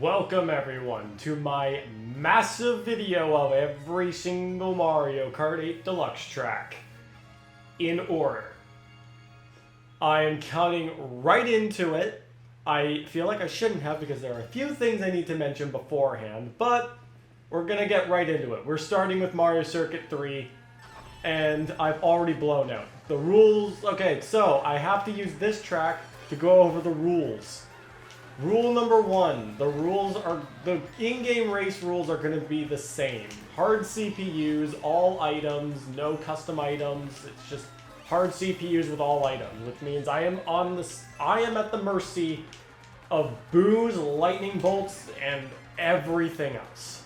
Welcome everyone to my massive video of every single Mario Kart 8 Deluxe track in order. I am cutting right into it. I feel like I shouldn't have because there are a few things I need to mention beforehand, but we're gonna get right into it. We're starting with Mario Circuit 3, and I've already blown out the rules. Okay, so I have to use this track to go over the rules. Rule number 1, the in-game race rules are going to be the same. Hard CPUs, all items, no custom items. It's just hard CPUs with all items, which means I am at the mercy of boos, lightning bolts, and everything else.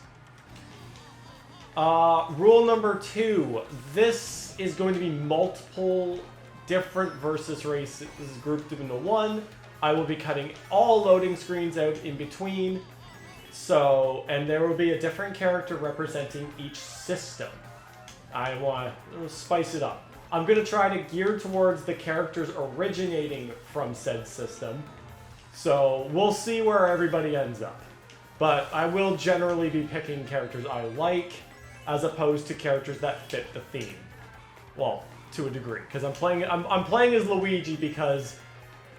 Rule number 2, this is going to be multiple different versus races grouped into one. I will be cutting all loading screens out in between, and there will be a different character representing each system. I want to spice it up. I'm going to try to gear towards the characters originating from said system, so we'll see where everybody ends up. But I will generally be picking characters I like, as opposed to characters that fit the theme. Well, to a degree, because I'm playing as Luigi because,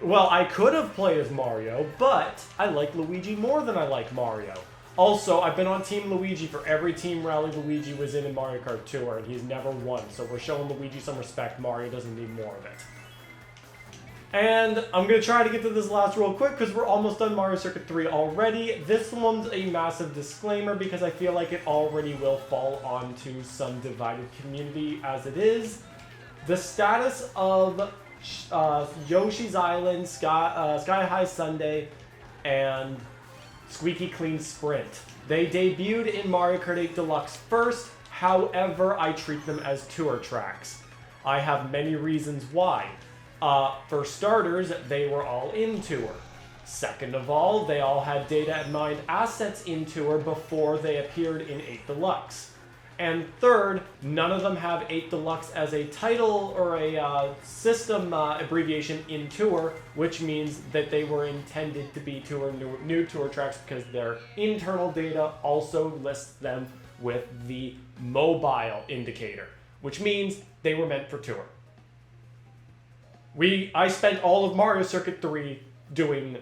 well, I could have played as Mario, but I like Luigi more than I like Mario. Also, I've been on Team Luigi for every team rally Luigi was in Mario Kart Tour, and he's never won, so we're showing Luigi some respect. Mario doesn't need more of it. And I'm going to try to get to this last real quick, because we're almost done Mario Circuit 3 already. This one's a massive disclaimer, because I feel like it already will fall onto some divided community as it is. The status of Yoshi's Island, Sky High Sundae, and Squeaky Clean Sprint. They debuted in Mario Kart 8 Deluxe first, however, I treat them as tour tracks. I have many reasons why. For starters, they were all in tour. Second of all, they all had data and mined assets in tour before they appeared in 8 Deluxe. And third, none of them have 8 Deluxe as a title or a system abbreviation in Tour, which means that they were intended to be new Tour tracks because their internal data also lists them with the mobile indicator, which means they were meant for Tour. I spent all of Mario Circuit 3 doing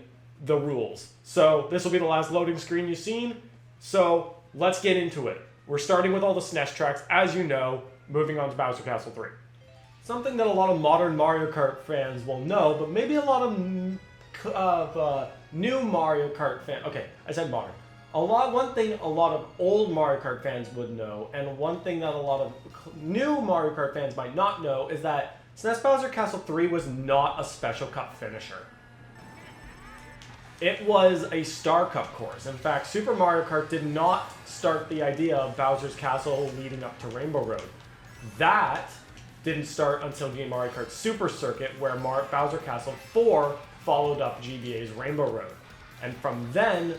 the rules. So this will be the last loading screen you've seen, so let's get into it. We're starting with all the SNES tracks, as you know, moving on to Bowser Castle 3. Something that a lot of modern Mario Kart fans will know, but maybe a lot of new Mario Kart fans... Okay, I said modern. One thing a lot of old Mario Kart fans would know, and one thing that a lot of new Mario Kart fans might not know, is that SNES Bowser Castle 3 was not a Special Cup finisher. It was a Star Cup course. In fact, Super Mario Kart did not start the idea of Bowser's Castle leading up to Rainbow Road. That didn't start until Game Mario Kart Super Circuit, where Bowser Castle 4 followed up GBA's Rainbow Road. And from then,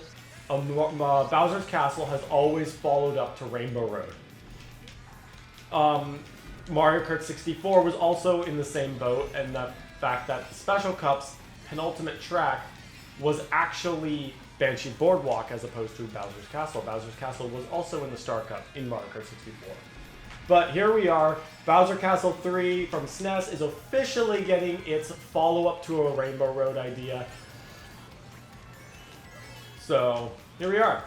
Bowser's Castle has always followed up to Rainbow Road. Mario Kart 64 was also in the same boat, and the fact that the Special Cup's penultimate track was actually Banshee Boardwalk as opposed to Bowser's Castle. Bowser's Castle was also in the Star Cup in Mario Kart 64. But here we are. Bowser Castle 3 from SNES is officially getting its follow-up to a Rainbow Road idea. So, here we are.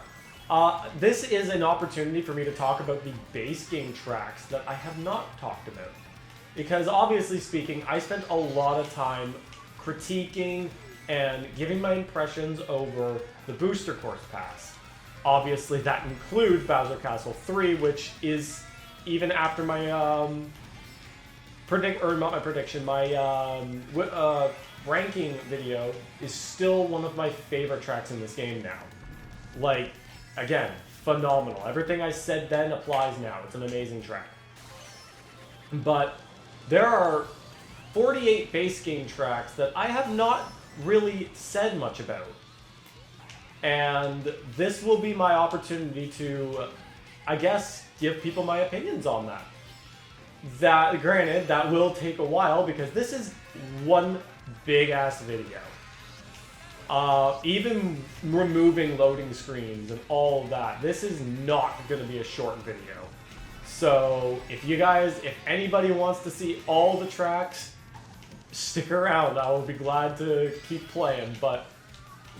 This is an opportunity for me to talk about the base game tracks that I have not talked about. Because obviously speaking, I spent a lot of time critiquing and giving my impressions over the Booster Course Pass. Obviously, that includes Bowser Castle 3, which is, even after my ranking video, is still one of my favorite tracks in this game now. Like, again, phenomenal. Everything I said then applies now. It's an amazing track. But there are 48 base game tracks that I have not really said much about. And this will be my opportunity to, I guess, give people my opinions on that. Granted, that will take a while because this is one big-ass video. even removing loading screens and all of that, this is not going to be a short video. So if anybody wants to see all the tracks, stick around. I will be glad to keep playing, but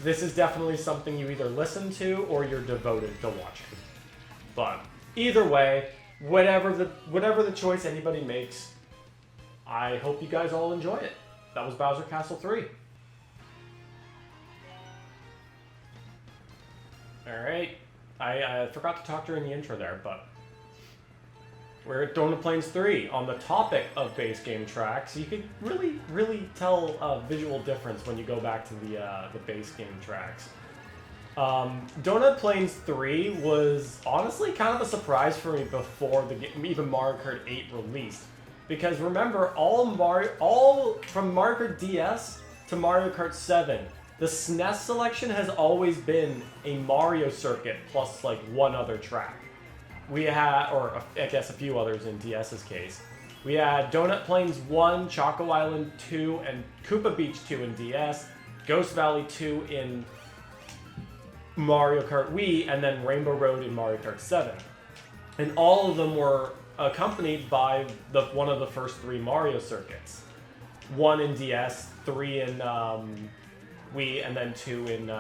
this is definitely something you either listen to or you're devoted to watching. But either way, whatever the choice anybody makes, I hope you guys all enjoy it. That was Bowser Castle 3. Alright, I forgot to talk during the intro there, but we're at Donut Plains 3. On the topic of base game tracks, you can really tell a visual difference when you go back to the base game tracks. Donut Plains 3 was honestly kind of a surprise for me before even Mario Kart 8 released. Because remember, all from Mario Kart DS to Mario Kart 7, the SNES selection has always been a Mario circuit plus like one other track. We had, or I guess a few others in DS's case. We had Donut Plains 1, Choco Island 2, and Koopa Beach 2 in DS, Ghost Valley 2 in Mario Kart Wii, and then Rainbow Road in Mario Kart 7. And all of them were accompanied by one of the first 3 Mario circuits. 1 in DS, 3 in Wii, and then 2 in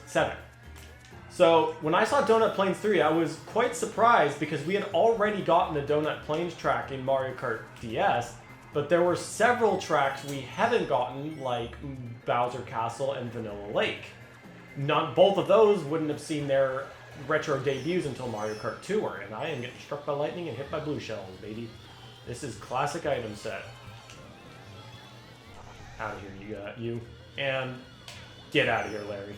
7. So when I saw Donut Plains 3, I was quite surprised because we had already gotten a Donut Plains track in Mario Kart DS, but there were several tracks we hadn't gotten, like Bowser Castle and Vanilla Lake. Both of those wouldn't have seen their retro debuts until Mario Kart Tour, and I am getting struck by lightning and hit by blue shells, baby. This is classic item set. Out of here, you. And get out of here, Larry.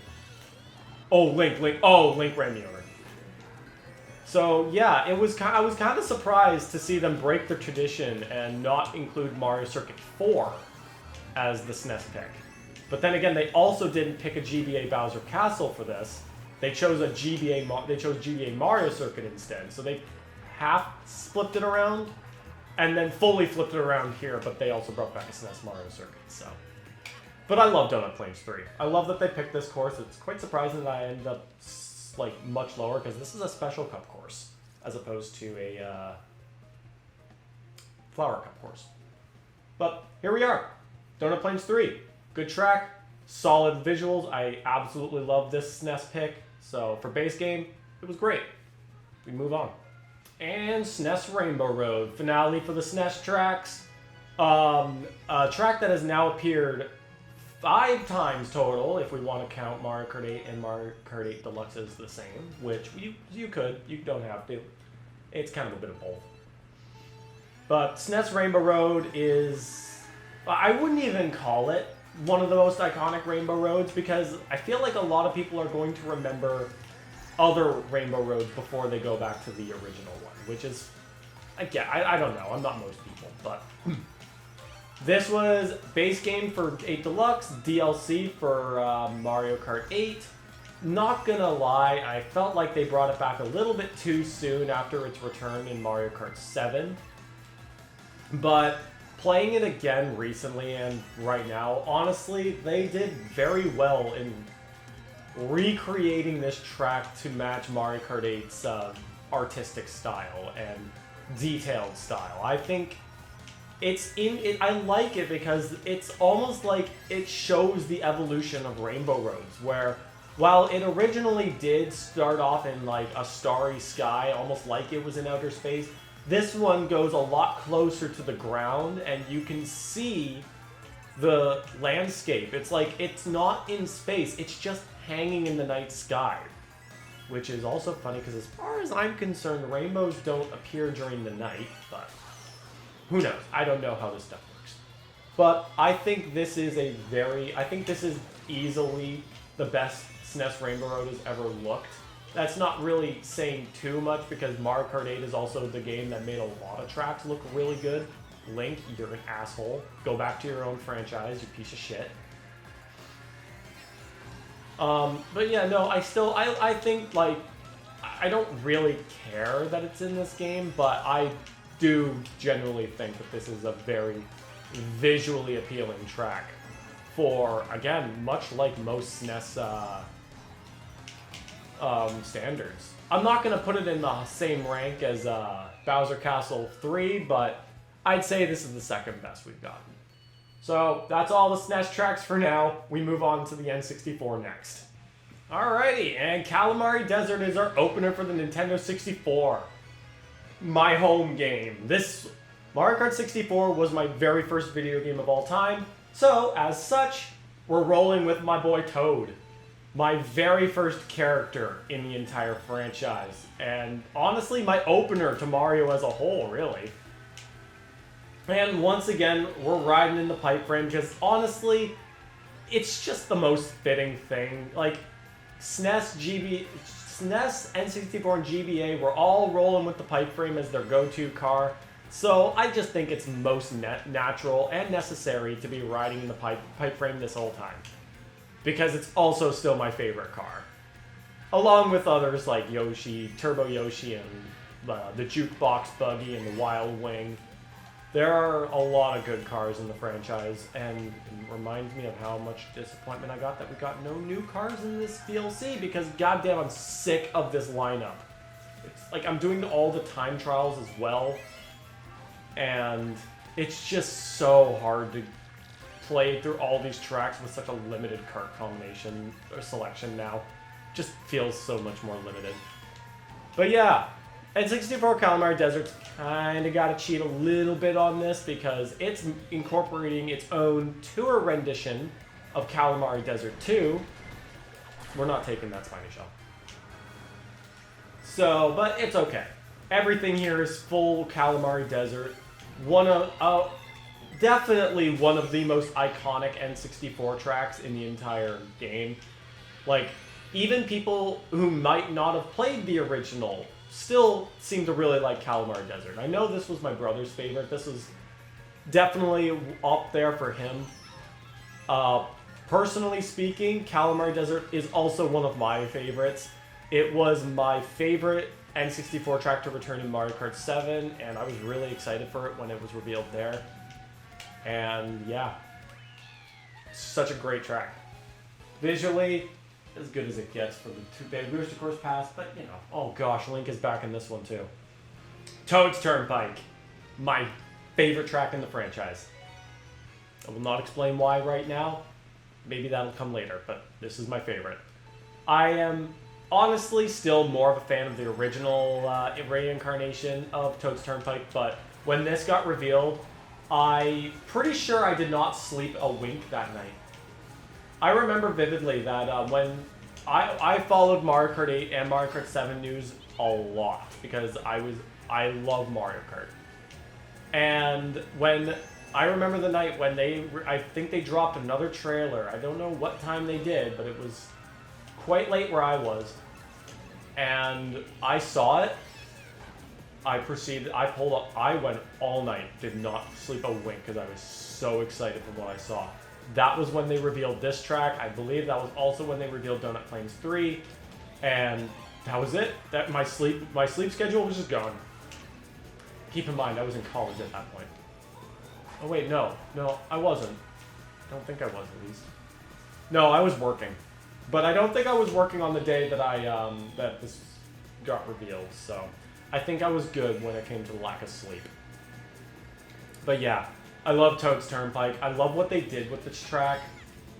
Oh, Link. Oh, Link ran me over. So, yeah, I was kind of surprised to see them break the tradition and not include Mario Circuit 4 as the SNES pick. But then again, they also didn't pick a GBA Bowser Castle for this. They chose GBA Mario Circuit instead. So they half flipped it around and then fully flipped it around here, but they also brought back a SNES Mario Circuit, so. But I love Donut Plains 3. I love that they picked this course. It's quite surprising that I ended up like much lower because this is a Special Cup course as opposed to a Flower Cup course. But here we are, Donut Plains 3. Good track, solid visuals. I absolutely love this SNES pick. So for base game, it was great. We move on. And SNES Rainbow Road, finale for the SNES tracks. A track that has now appeared 5 times total, if we want to count Mario Kart 8 and Mario Kart 8 Deluxe as the same, which you could, you don't have to. It's kind of a bit of both. But SNES Rainbow Road is, I wouldn't even call it one of the most iconic Rainbow Roads because I feel like a lot of people are going to remember other Rainbow Roads before they go back to the original one, which is, I don't know, I'm not most people, but this was base game for 8 Deluxe, DLC for Mario Kart 8. Not gonna lie, I felt like they brought it back a little bit too soon after its return in Mario Kart 7. But playing it again recently and right now, honestly, they did very well in recreating this track to match Mario Kart 8's artistic style and detailed style. I think I like it because it's almost like it shows the evolution of Rainbow Roads, where while it originally did start off in like a starry sky, almost like it was in outer space, this one goes a lot closer to the ground and you can see the landscape. It's like it's not in space, it's just hanging in the night sky. Which is also funny because as far as I'm concerned, rainbows don't appear during the night, but who knows? I don't know how this stuff works. But I think this is easily the best SNES Rainbow Road has ever looked. That's not really saying too much because Mario Kart 8 is also the game that made a lot of tracks look really good. Link, you're an asshole. Go back to your own franchise, you piece of shit. But yeah, no, I think, like, I don't really care that it's in this game, but I do generally think that this is a very visually appealing track for, again, much like most SNES standards. I'm not going to put it in the same rank as Bowser Castle 3, but I'd say this is the second best we've gotten. So that's all the SNES tracks for now. We move on to the N64 next. Alrighty, and Calamari Desert is our opener for the Nintendo 64. My home game. This Mario Kart 64 was my very first video game of all time, so as such, we're rolling with my boy Toad. My very first character in the entire franchise, and honestly, my opener to Mario as a whole, really. And once again, we're riding in the pipe frame, because honestly, it's just the most fitting thing. Like, SNES, N64, and GBA were all rolling with the pipe frame as their go-to car, so I just think it's most natural and necessary to be riding in the pipe frame this whole time. Because it's also still my favorite car. Along with others like Yoshi, Turbo Yoshi, and the Jukebox Buggy, and the Wild Wing. There are a lot of good cars in the franchise, and it reminds me of how much disappointment I got that we got no new cars in this DLC, because goddamn, I'm sick of this lineup. It's like I'm doing all the time trials as well, and it's just so hard to play through all these tracks with such a limited kart combination or selection now. Just feels so much more limited. But yeah, N64 Calamari Desert kinda gotta cheat a little bit on this because it's incorporating its own tour rendition of Calamari Desert 2. We're not taking that spiny shell. So, but it's okay. Everything here is full Calamari Desert. Definitely one of the most iconic N64 tracks in the entire game. Like, even people who might not have played the original still seem to really like Calamari Desert. I know this was my brother's favorite. This was definitely up there for him. Personally speaking, Calamari Desert is also one of my favorites. It was my favorite N64 track to return in Mario Kart 7, and I was really excited for it when it was revealed there. And yeah, such a great track. Visually, as good as it gets for the 2-bit booster course pass, but you know, oh gosh, Link is back in this one too. Toad's Turnpike, my favorite track in the franchise. I will not explain why right now. Maybe that'll come later, but this is my favorite. I am honestly still more of a fan of the original reincarnation of Toad's Turnpike, but when this got revealed, I'm pretty sure I did not sleep a wink that night. I remember vividly that when I followed Mario Kart 8 and Mario Kart 7 news a lot because I love Mario Kart. And when I remember the night when I think they dropped another trailer. I don't know what time they did, but it was quite late where I was. And I saw it. I went all night, did not sleep a wink because I was so excited for what I saw. That was when they revealed this track. I believe that was also when they revealed Donut Plains 3. And that was it. That my sleep schedule was just gone. Keep in mind, I was in college at that point. Oh wait, no, I wasn't. I don't think I was, at least. No, I was working. But I don't think I was working on the day that that this got revealed, so I think I was good when it came to the lack of sleep. But yeah, I love Toad's Turnpike. I love what they did with this track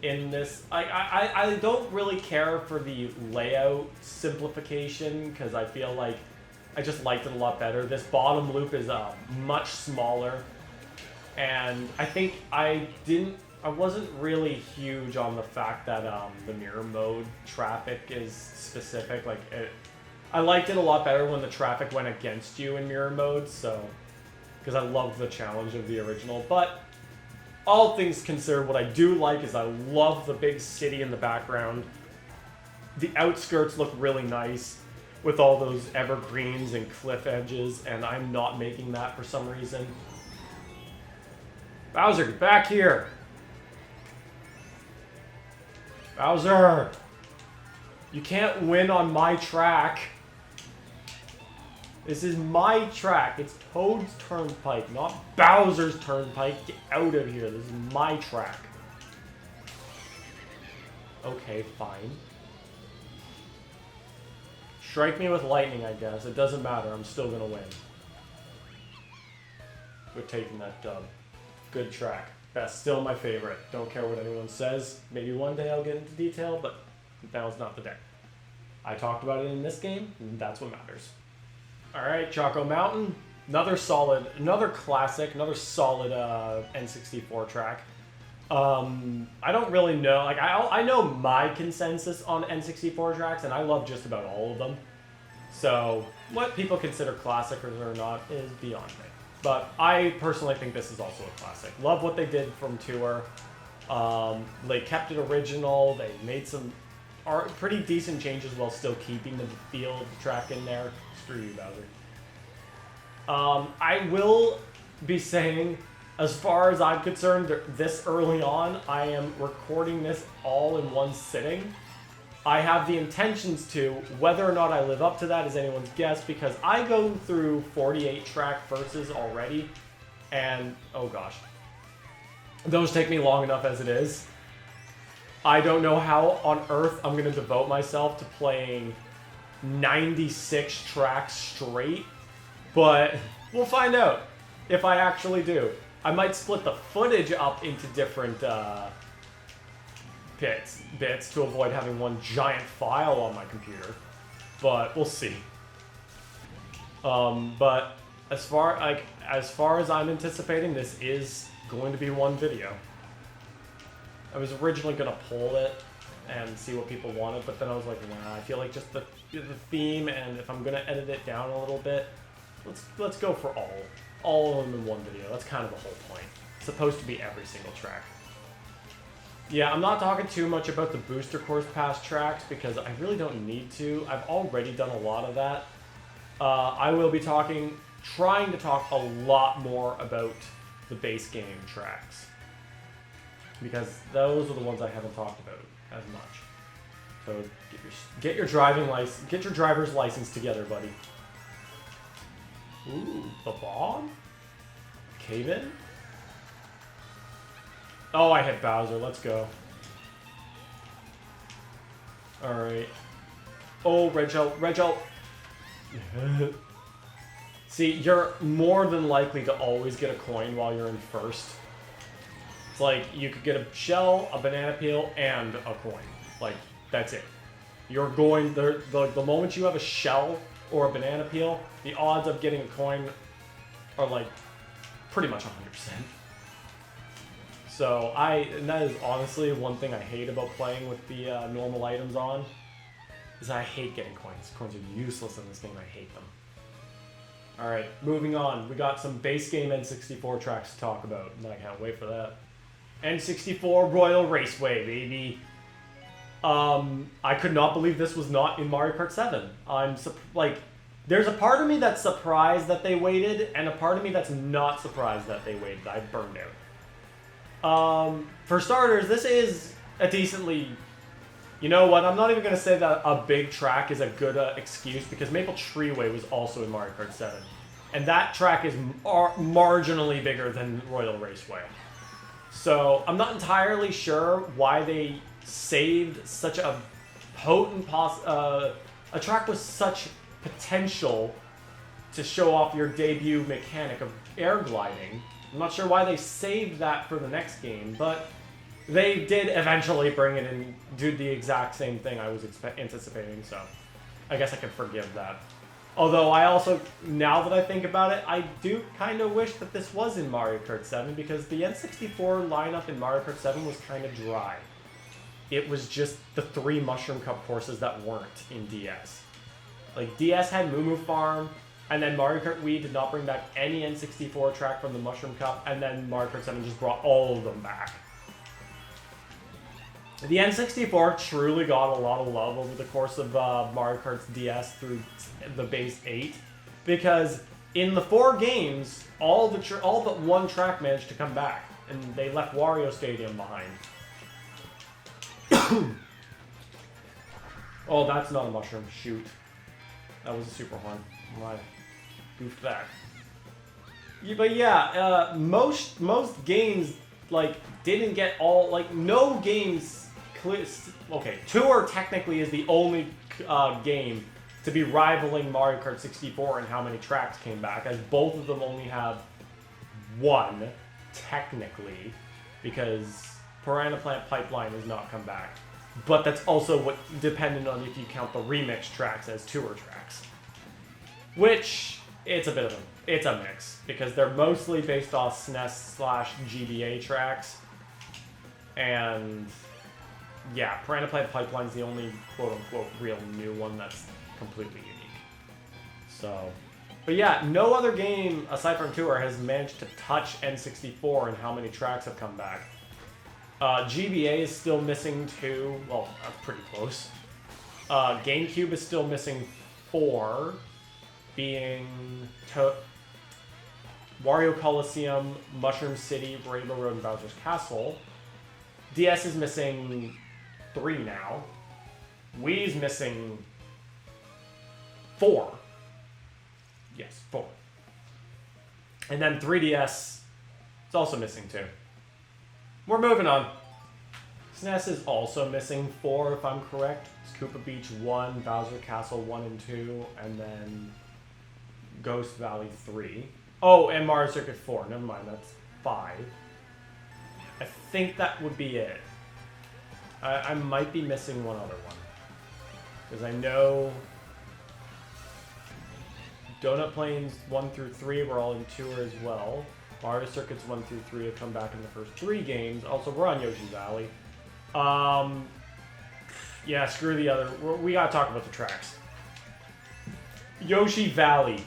in this. I don't really care for the layout simplification because I feel like I just liked it a lot better. This bottom loop is much smaller, and I think I wasn't really huge on the fact that the mirror mode traffic is specific. Like, I liked it a lot better when the traffic went against you in mirror mode, so because I love the challenge of the original. But all things considered, what I do like is I love the big city in the background. The outskirts look really nice with all those evergreens and cliff edges, and I'm not making that for some reason. Bowser, get back here! Bowser! You can't win on my track. This is my track. It's Toad's Turnpike, not Bowser's Turnpike. Get out of here. This is my track. Okay, fine. Strike me with lightning, I guess. It doesn't matter. I'm still gonna win. We're taking that dub. Good track. That's still my favorite. Don't care what anyone says. Maybe one day I'll get into detail, but now's not the day. I talked about it in this game, and that's what matters. Alright, Choco Mountain. Another solid, another classic, another solid N64 track. I don't really know, like, I know my consensus on N64 tracks, and I love just about all of them. So, what people consider classic or not is beyond me. But I personally think this is also a classic. Love what they did from Tour. They kept it original, they made some pretty decent changes while still keeping the feel of the track in there. Screw you, Bowser. I will be saying, as far as I'm concerned, this early on, I am recording this all in one sitting. I have the intentions to. Whether or not I live up to that is anyone's guess, because I go through 48 track verses already, and oh gosh, those take me long enough as it is. I don't know how on earth I'm going to devote myself to playing 96 tracks straight, but we'll find out if I actually do. I might split the footage up into different bits to avoid having one giant file on my computer, but we'll see. But as far as I'm anticipating, this is going to be one video. I was originally gonna poll it and see what people wanted, but then I was like, nah, I feel like just the theme, and if I'm gonna edit it down a little bit, let's go for all of them in one video. That's kind of the whole point. It's supposed to be every single track. Yeah, I'm not talking too much about the booster course pass tracks because I really don't need to. I've already done a lot of that. I will be trying to talk a lot more about the base game tracks, because those are the ones I haven't talked about as much. So get your driver's license together, buddy. Ooh, the bomb? Cave in? Oh, I hit Bowser. Let's go. Alright. Oh, red shell. See, you're more than likely to always get a coin while you're in first. It's like, you could get a shell, a banana peel, and a coin. Like, that's it. You're going, the moment you have a shell or a banana peel, the odds of getting a coin are like, pretty much 100%. So and that is honestly one thing I hate about playing with the normal items on, is I hate getting coins. Coins are useless in this game, I hate them. Alright, moving on. We got some base game N64 tracks to talk about, and I can't wait for that. N64 Royal Raceway, baby. I could not believe this was not in Mario Kart 7. There's a part of me that's surprised that they waited, and a part of me that's not surprised that they waited. I burned out. For starters, this is a decently... You know what, I'm not even going to say that a big track is a good excuse, because Maple Treeway was also in Mario Kart 7. And that track is marginally bigger than Royal Raceway. So, I'm not entirely sure why they saved such a potent a track with such potential to show off your debut mechanic of air gliding. I'm not sure why they saved that for the next game, but they did eventually bring it in, do the exact same thing I was anticipating, so I guess I can forgive that. Although I also, now that I think about it, I do kind of wish that this was in Mario Kart 7, because the N64 lineup in Mario Kart 7 was kind of dry. It was just the 3 Mushroom Cup courses that weren't in DS. Like, DS had Moo Moo Farm, and then Mario Kart Wii did not bring back any N64 track from the Mushroom Cup, and then Mario Kart 7 just brought all of them back. The N64 truly got a lot of love over the course of Mario Kart's DS through the base 8, because in the 4 games, all but one track managed to come back, and they left Wario Stadium behind. Oh, that's not a mushroom. Shoot. That was a super horn. I goofed that. Yeah, but yeah, most games, like, didn't get all, like, no games okay, Tour technically is the only game to be rivaling Mario Kart 64 in how many tracks came back, as both of them only have one, technically, because Piranha Plant Pipeline has not come back. But that's also what dependent on if you count the remix tracks as Tour tracks. Which, it's a bit of a mix, because they're mostly based off SNES/GBA tracks. And yeah, Piranha Plant Pipeline is the only quote-unquote real new one that's completely unique. So, but yeah, no other game aside from Tour has managed to touch N64 and how many tracks have come back. GBA is still missing 2. Well, that's pretty close. GameCube is still missing 4, being Wario Coliseum, Mushroom City, Rainbow Road, and Bowser's Castle. DS is missing 3 now. Wii's missing 4. Yes, 4. And then 3DS is also missing 2. We're moving on. SNES is also missing 4, if I'm correct. It's Koopa Beach 1, Bowser Castle 1 and 2, and then Ghost Valley 3. Oh, and Mario Circuit 4. Never mind, that's 5. I think that would be it. I might be missing one other one. Because I know Donut Plains 1 through 3 were all in Tour as well. Mario Circuits 1 through 3 have come back in the first 3 games. Also, we're on Yoshi Valley. Yeah, screw the other. We gotta talk about the tracks. Yoshi Valley.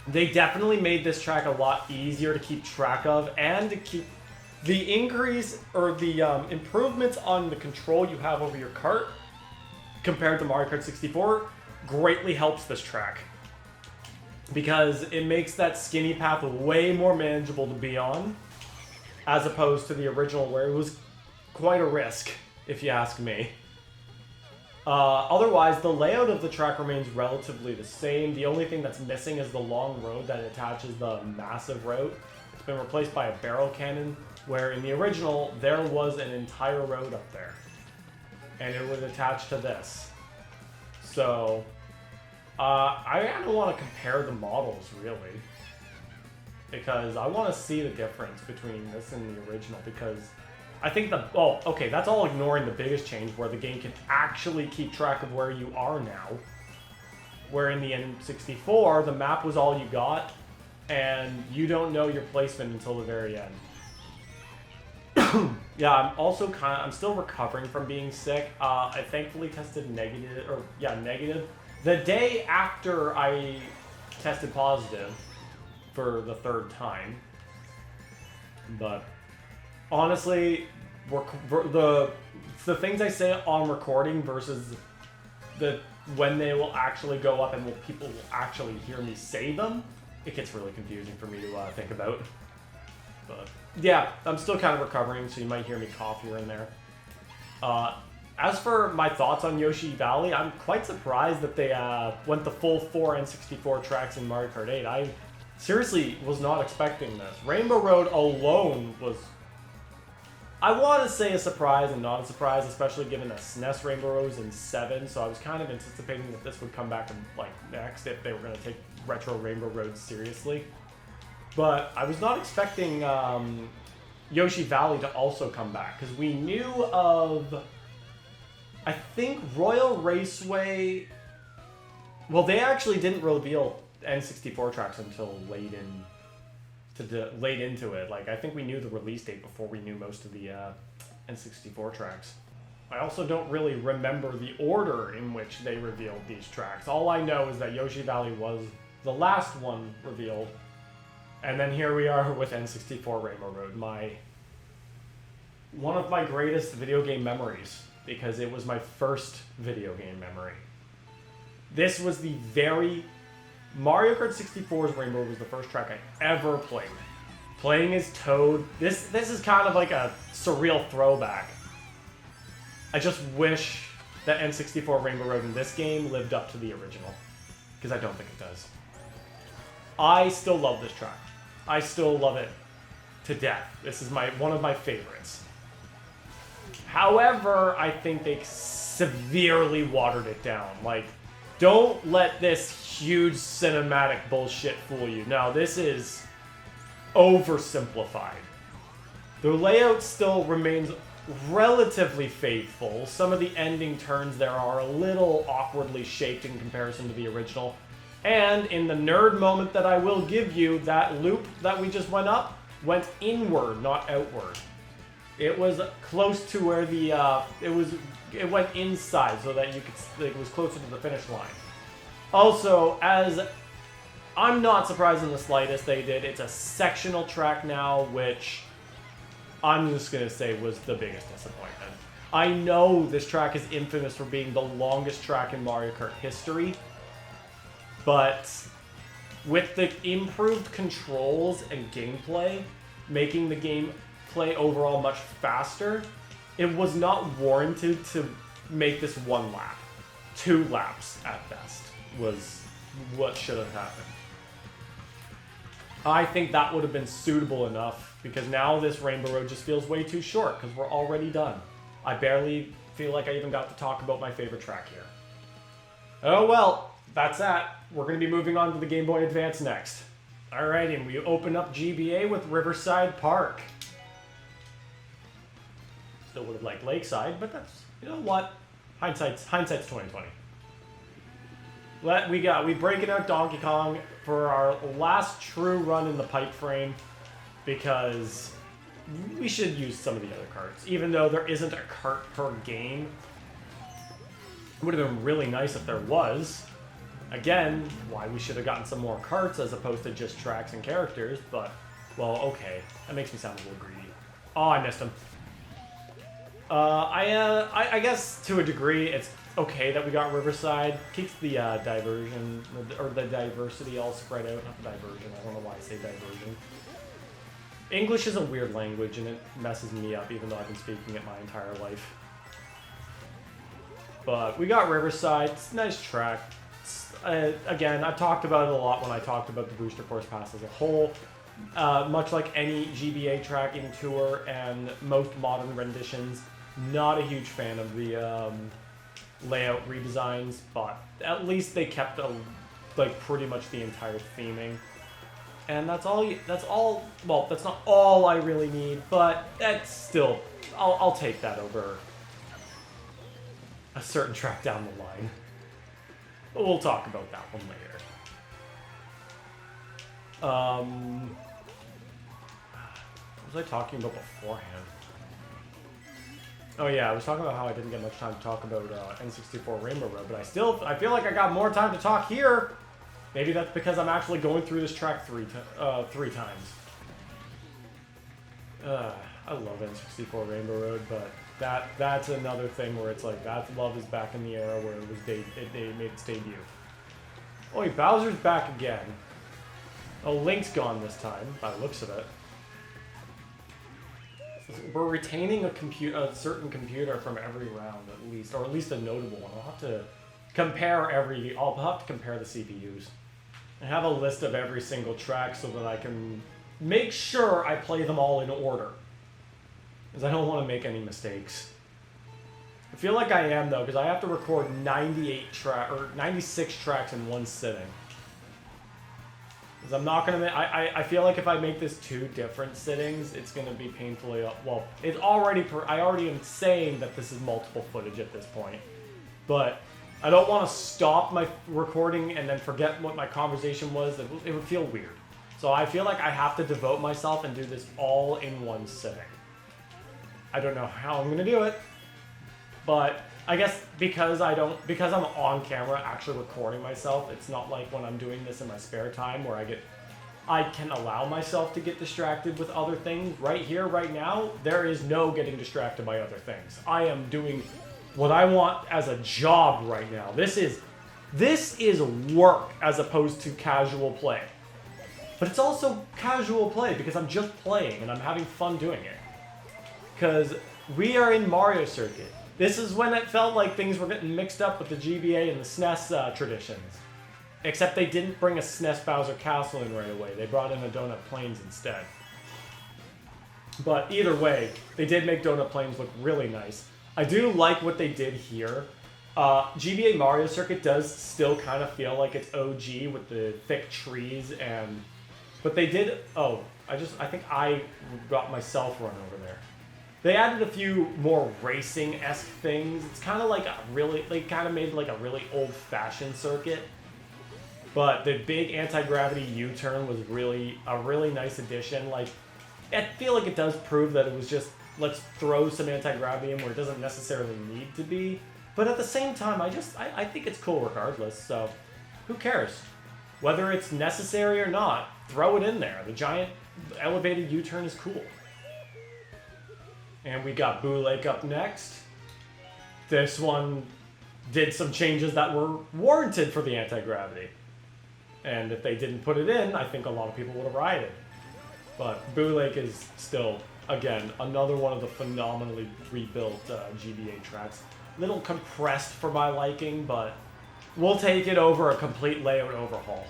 They definitely made this track a lot easier to keep track of and to keep the increase or the improvements on the control you have over your cart compared to Mario Kart 64 greatly helps this track. Because it makes that skinny path way more manageable to be on, as opposed to the original where it was quite a risk, if you ask me. Otherwise, the layout of the track remains relatively the same. The only thing that's missing is the long road that attaches the massive route. It's been replaced by a barrel cannon, where in the original, there was an entire road up there. And it was attached to this. So I kind of want to compare the models, really. Because I want to see the difference between this and the original, because I think okay, that's all ignoring the biggest change, where the game can actually keep track of where you are now. Where in the N64, the map was all you got, and you don't know your placement until the very end. Yeah, I'm still recovering from being sick. I thankfully tested negative. The day after I tested positive for the 3rd time. But honestly, the things I say on recording versus when they will actually go up and people will actually hear me say them, it gets really confusing for me to think about. But yeah, I'm still kind of recovering, so you might hear me cough here and there. As for my thoughts on Yoshi Valley, I'm quite surprised that they went the full 4 N64 tracks in Mario Kart 8. I seriously was not expecting this. Rainbow Road alone was, I want to say, a surprise and not a surprise, especially given that SNES Rainbow Road was in 7, so I was kind of anticipating that this would come back next if they were going to take Retro Rainbow Road seriously. But I was not expecting Yoshi Valley to also come back, because we knew of, I think, Royal Raceway. Well, they actually didn't reveal N64 tracks until late into it. Like, I think we knew the release date before we knew most of the N64 tracks. I also don't really remember the order in which they revealed these tracks. All I know is that Yoshi Valley was the last one revealed. And then here we are with N64 Rainbow Road, one of my greatest video game memories, because it was my first video game memory. This was the Mario Kart 64's Rainbow was the first track I ever played. Playing as Toad, this is kind of like a surreal throwback. I just wish that N64 Rainbow Road in this game lived up to the original, because I don't think it does. I still love this track. I still love it to death. This is one of my favorites. However, I think they severely watered it down. Like, don't let this huge cinematic bullshit fool you. No, this is oversimplified. The layout still remains relatively faithful. Some of the ending turns there are a little awkwardly shaped in comparison to the original. And in the nerd moment that I will give you, that loop that we just went up went inward, not outward. It was close to where the it went inside so that you could, it was closer to the finish line. Also, as I'm not surprised in the slightest they did, it's a sectional track now, which I'm just gonna say was the biggest disappointment. I know this track is infamous for being the longest track in Mario Kart history, but with the improved controls and gameplay, making the gameplay overall much faster, it was not warranted to make this 1 lap. 2 laps at best was what should have happened. I think that would have been suitable enough, because now this Rainbow Road just feels way too short because we're already done. I barely feel like I even got to talk about my favorite track here. Oh well, that's that. We're going to be moving on to the Game Boy Advance next. Alright, and we open up GBA with Riverside Park. Still would have liked Lakeside, but that's, you know what? Hindsight's 2020. We break it out Donkey Kong for our last true run in the pipe frame, because we should use some of the other carts. Even though there isn't a cart per game, it would have been really nice if there was. Again, why we should have gotten some more carts as opposed to just tracks and characters, but, well, okay. That makes me sound a little greedy. Oh, I missed him. I guess to a degree it's okay that we got Riverside. Keeps the diversion, or the diversity all spread out. Not the diversion, I don't know why I say diversion. English is a weird language and it messes me up even though I've been speaking it my entire life. But we got Riverside, it's a nice track. Again, I've talked about it a lot when I talked about the Booster Course Pass as a whole. Much like any GBA track in Tour and most modern renditions, not a huge fan of the layout redesigns, but at least they kept like pretty much the entire theming. And that's all, well, that's not all I really need, but that's still, I'll take that over a certain track down the line. But we'll talk about that one later. What was I talking about beforehand? Oh yeah, I was talking about how I didn't get much time to talk about N64 Rainbow Road, but I feel like I got more time to talk here. Maybe that's because I'm actually going through this track three times. I love N64 Rainbow Road, but that's another thing where it's like that love is back in the era where it made its debut. Oh, Bowser's back again. Oh, Link's gone this time, by the looks of it. We're retaining a certain computer from every round at least, or at least a notable one. I'll have to compare the CPUs. I have a list of every single track so that I can make sure I play them all in order. Because I don't want to make any mistakes. I feel like I am though, because I have to record 96 tracks in one sitting. Because I'm not gonna. I feel like if I make this 2 different sittings, it's gonna be painfully. Well, it's already. I already am saying that this is multiple footage at this point, but I don't want to stop my recording and then forget what my conversation was. It would feel weird. So I feel like I have to devote myself and do this all in one sitting. I don't know how I'm gonna do it, but I guess because I'm on camera actually recording myself, it's not like when I'm doing this in my spare time where I can allow myself to get distracted with other things. Right here, right now, there is no getting distracted by other things. I am doing what I want as a job right now. This is work as opposed to casual play. But it's also casual play because I'm just playing and I'm having fun doing it. Because we are in Mario Circuit. This is when it felt like things were getting mixed up with the GBA and the SNES traditions. Except they didn't bring a SNES Bowser Castle in right away. They brought in a Donut Plains instead. But either way, they did make Donut Plains look really nice. I do like what they did here. GBA Mario Circuit does still kind of feel like it's OG with the thick trees and... But they did... Oh, I think I got myself run over there. They added a few more racing-esque things. It's kind of like a really... They kind of made like a really old-fashioned circuit. But the big anti-gravity U-turn was really a really nice addition. Like, I feel like it does prove that it was just, let's throw some anti-gravity in where it doesn't necessarily need to be. But at the same time, I think it's cool regardless, so who cares? Whether it's necessary or not, throw it in there. The giant elevated U-turn is cool. And we got Boo Lake up next. This one did some changes that were warranted for the anti-gravity. And if they didn't put it in, I think a lot of people would have rioted. But Boo Lake is still, again, another one of the phenomenally rebuilt GBA tracks. Little compressed for my liking, but we'll take it over a complete layout overhaul.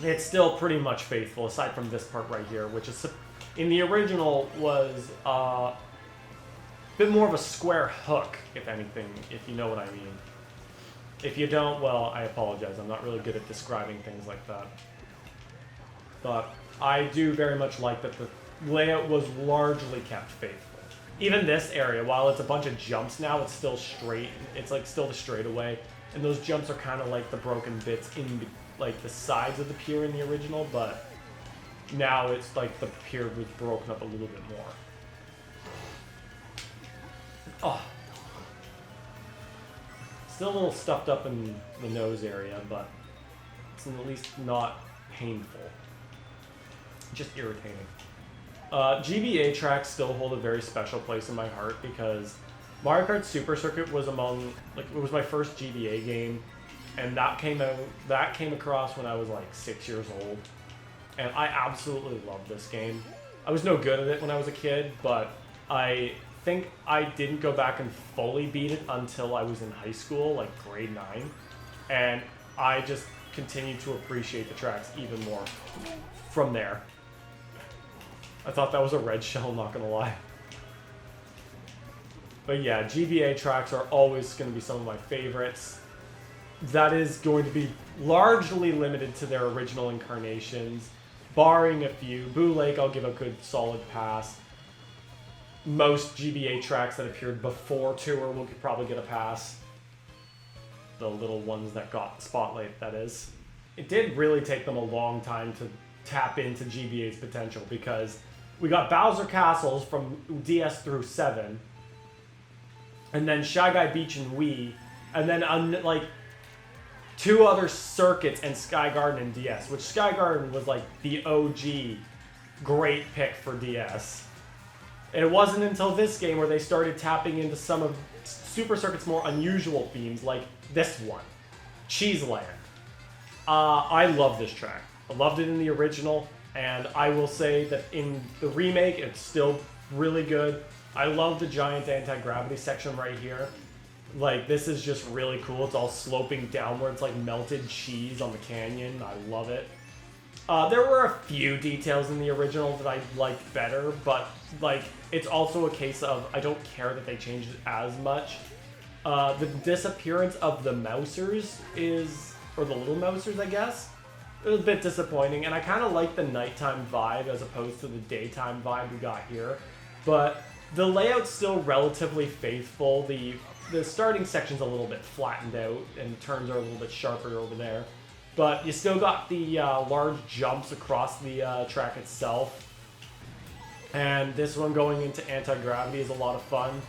It's still pretty much faithful, aside from this part right here, which is, in the original, was a bit more of a square hook, if anything, if you know what I mean. If you don't, well, I apologize. I'm not really good at describing things like that. But I do very much like that the layout was largely kept faithful. Even this area, while it's a bunch of jumps now, it's still straight. It's like still the straightaway. And those jumps are kind of like the broken bits in like the sides of the pier in the original, but now it's like the pier was broken up a little bit more. Oh. Still a little stuffed up in the nose area, but it's at least not painful. Just irritating. GBA tracks still hold a very special place in my heart because Mario Kart Super Circuit was among, like, it was my first GBA game, and that came across when I was like 6 years old, and I absolutely loved this game. I was no good at it when I was a kid, but I think I didn't go back and fully beat it until I was in high school, like grade 9, and I just continued to appreciate the tracks even more from there. I thought that was a red shell, not gonna lie. But yeah, GBA tracks are always going to be some of my favorites. That is going to be largely limited to their original incarnations, barring a few. Boo Lake, I'll give a good solid pass. Most GBA tracks that appeared before Tour will probably get a pass. The little ones that got the spotlight, that is. It did really take them a long time to tap into GBA's potential because we got Bowser Castles from DS through 7, and then Shy Guy Beach and Wii, and then like 2 other circuits and Sky Garden and DS, which Sky Garden was like the OG great pick for DS. And it wasn't until this game where they started tapping into some of Super Circuit's more unusual themes, like this one, Cheese Land. I love this track. I loved it in the original, and I will say that in the remake, it's still really good. I love the giant anti-gravity section right here. Like, this is just really cool. It's all sloping downwards like melted cheese on the canyon. I love it. There were a few details in the original that I liked better, but like, it's also a case of I don't care that they changed it as much. The disappearance of the mousers is, or the little mousers, I guess, it was a bit disappointing, and I kind of like the nighttime vibe as opposed to the daytime vibe we got here. But the layout's still relatively faithful. The starting section's a little bit flattened out, and turns are a little bit sharper over there. But you still got the large jumps across the track itself. And this one going into anti-gravity is a lot of fun.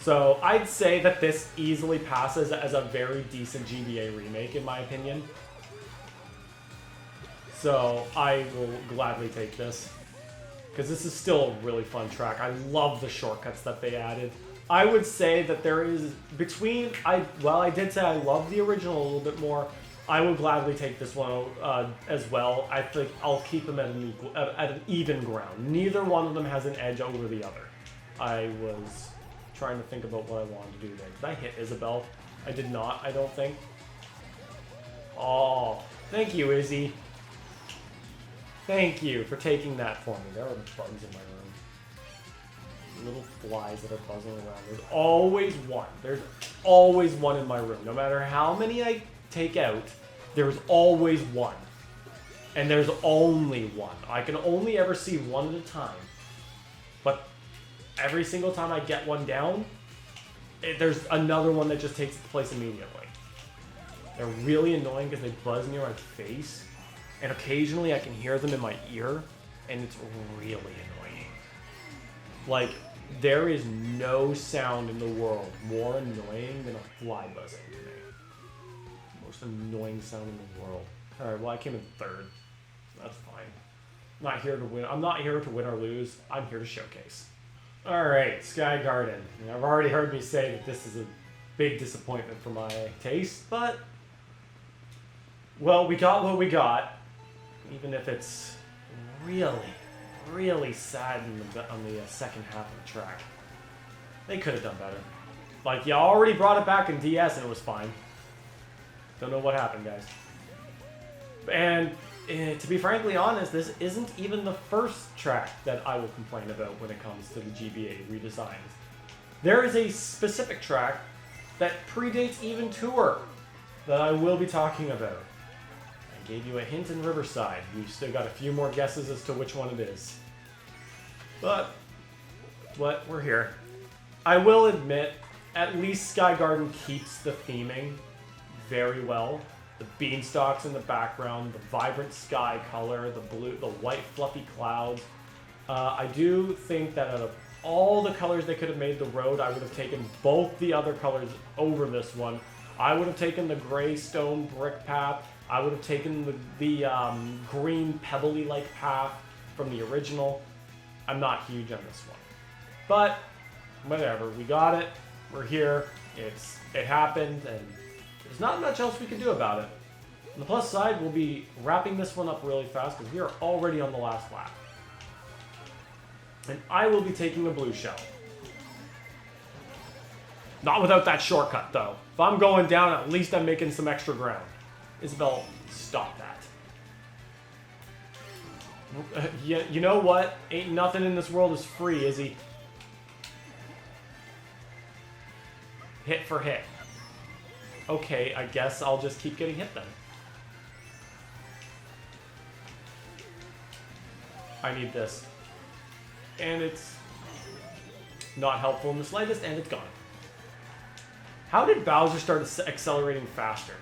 So I'd say that this easily passes as a very decent GBA remake, in my opinion. So I will gladly take this, because this is still a really fun track. I love the shortcuts that they added. I would say that there is between, I did say I love the original a little bit more. I will gladly take this one as well. I think I'll keep them at an even ground. Neither one of them has an edge over the other. I was trying to think about what I wanted to do there. Did I hit Isabelle? I did not, I don't think. Oh, thank you, Izzy. Thank you for taking that for me. There are bugs in my room. Little flies that are buzzing around. There's always one. There's always one in my room. No matter how many I take out, there's always one. And there's only one. I can only ever see one at a time. But every single time I get one down, there's another one that just takes its place immediately. They're really annoying because they buzz near my face. And occasionally I can hear them in my ear. And it's really annoying. Like, there is no sound in the world more annoying than a fly buzzing to me. Most annoying sound in the world. Alright, well I came in third. That's fine. I'm not here to win. I'm not here to win or lose. I'm here to showcase. Alright, Sky Garden. I've already heard me say that this is a big disappointment for my taste, but... well, we got what we got. Even if it's really sad on the second half of the track. They could have done better. Like, you already brought it back in DS and it was fine. Don't know what happened, guys. And to be frankly honest, this isn't even the first track that I will complain about when it comes to the GBA redesigns. There is a specific track that predates even Tour that I will be talking about. I gave you a hint in Riverside. You've still got a few more guesses as to which one it is. But, we're here. I will admit, at least Sky Garden keeps the theming very well. The beanstalks in the background, the vibrant sky color, the white fluffy clouds. I do think that out of all the colors they could have made the road, I would have taken both the other colors over this one. I would have taken the gray stone brick path. I would have taken the green pebbly-like path from the original. I'm not huge on this one. But, whatever. We got it. We're here. It happened, and there's not much else we can do about it. On the plus side, we'll be wrapping this one up really fast because we are already on the last lap. And I will be taking a blue shell. Not without that shortcut, though. If I'm going down, at least I'm making some extra ground. Isabel, stop that. You know what? Ain't nothing in this world is free, is he? Hit for hit. Okay, I guess I'll just keep getting hit then. I need this. And it's not helpful in the slightest, and it's gone. How did Bowser start accelerating faster?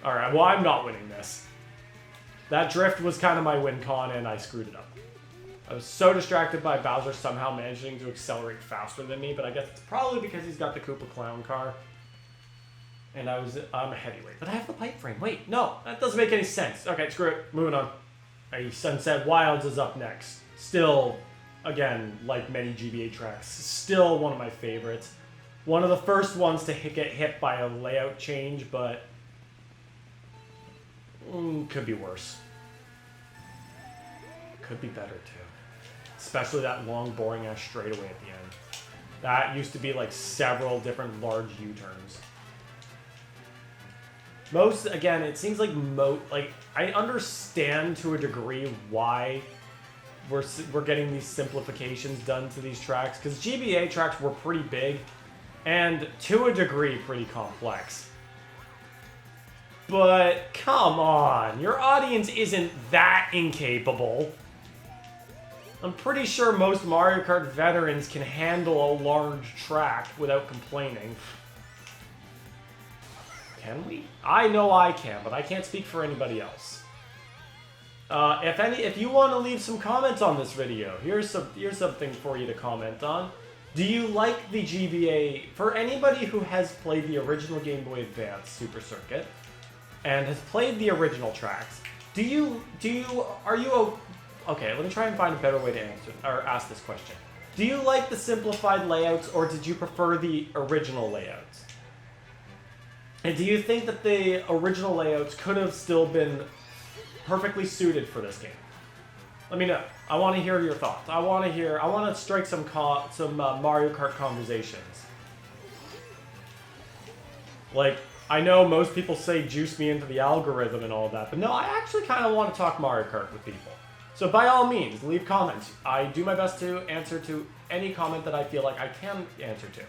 Alright, well, I'm not winning this. That drift was kind of my win con, and I screwed it up. I was so distracted by Bowser somehow managing to accelerate faster than me, but I guess it's probably because he's got the Koopa Clown car. And I'm a heavyweight. But I have the pipe frame. Wait, no, that doesn't make any sense. Okay, screw it. Moving on. Sunset Wilds is up next. Still, again, like many GBA tracks, still one of my favorites. One of the first ones to get hit by a layout change, but could be worse. Could be better, too. Especially that long, boring-ass straightaway at the end. That used to be like several different large U-turns. Again, it seems like I understand to a degree why we're getting these simplifications done to these tracks, because GBA tracks were pretty big, and to a degree pretty complex. But come on, your audience isn't that incapable. I'm pretty sure most Mario Kart veterans can handle a large track without complaining. Can we? I know I can, but I can't speak for anybody else. If you want to leave some comments on this video, here's something for you to comment on. Do you like the GBA? For anybody who has played the original Game Boy Advance Super Circuit and has played the original tracks, okay, let me try and find a better way to ask this question. Do you like the simplified layouts, or did you prefer the original layouts? And do you think that the original layouts could have still been perfectly suited for this game? Let me know. I want to hear your thoughts. I want to strike some Mario Kart conversations. Like, I know most people say juice me into the algorithm and all that, but no, I actually kind of want to talk Mario Kart with people. So by all means, leave comments. I do my best to answer to any comment that I feel like I can answer to.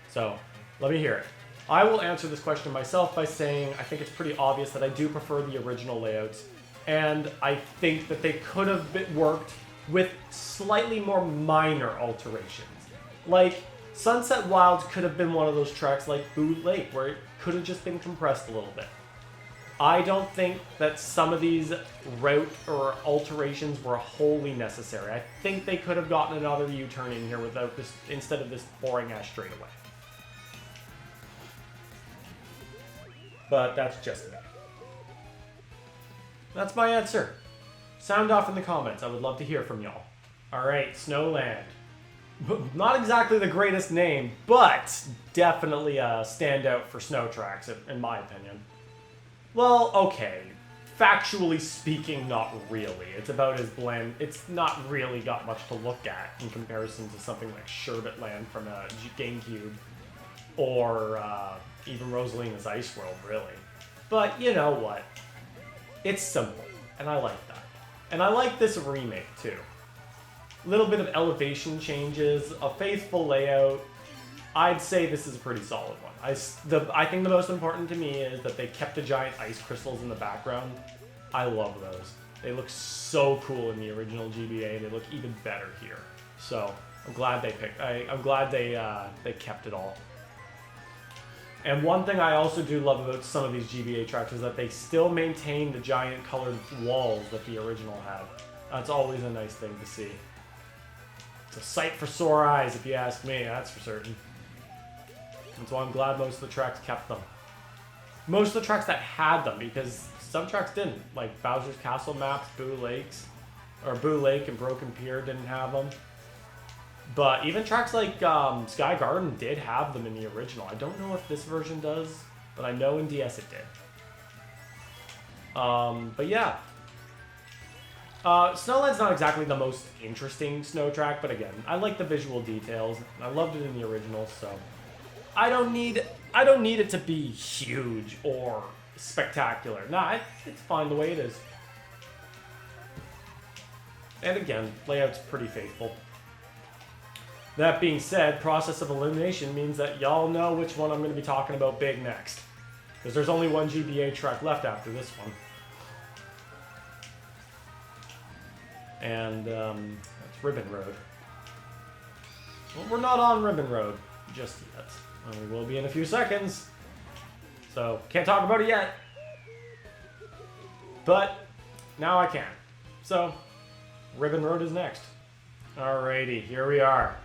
So let me hear it. I will answer this question myself by saying I think it's pretty obvious that I do prefer the original layouts, and I think that they could have worked with slightly more minor alterations. Like, Sunset Wilds could have been one of those tracks like Boo Lake, where it could have just been compressed a little bit. I don't think that some of these route or alterations were wholly necessary. I think they could have gotten another U-turn in here without this, instead of this boring ass straightaway. But that's just me. That's my answer. Sound off in the comments. I would love to hear from y'all. Alright, Snowland. Not exactly the greatest name, but definitely a standout for snow tracks, in my opinion. Well, okay. Factually speaking, not really. It's about as bland. It's not really got much to look at in comparison to something like Sherbetland from a GameCube, or even Rosalina's Ice World, really. But you know what? It's simple, and I like that. And I like this remake, too. A little bit of elevation changes, a faithful layout. I'd say this is a pretty solid one. I think the most important to me is that they kept the giant ice crystals in the background. I love those. They look so cool in the original GBA, and they look even better here. So I'm glad they I'm glad they kept it all. And one thing I also do love about some of these GBA tracks is that they still maintain the giant colored walls that the original had. That's always a nice thing to see. It's a sight for sore eyes, if you ask me, that's for certain. And so I'm glad most of the tracks kept them. Most of the tracks that had them, because some tracks didn't. Like Bowser's Castle maps, Boo Lake and Broken Pier didn't have them. But even tracks like Sky Garden did have them in the original. I don't know if this version does, but I know in DS it did. But yeah. Snowland's not exactly the most interesting snow track, but again, I like the visual details. I loved it in the original, so I don't need it to be huge or spectacular. Nah, it's fine the way it is. And again, layout's pretty faithful. That being said, process of elimination means that y'all know which one I'm going to be talking about big next. Because there's only one GBA track left after this one. And that's Ribbon Road. Well, we're not on Ribbon Road just yet. We will be in a few seconds. So, can't talk about it yet. But, now I can. So, Ribbon Road is next. Alrighty, here we are.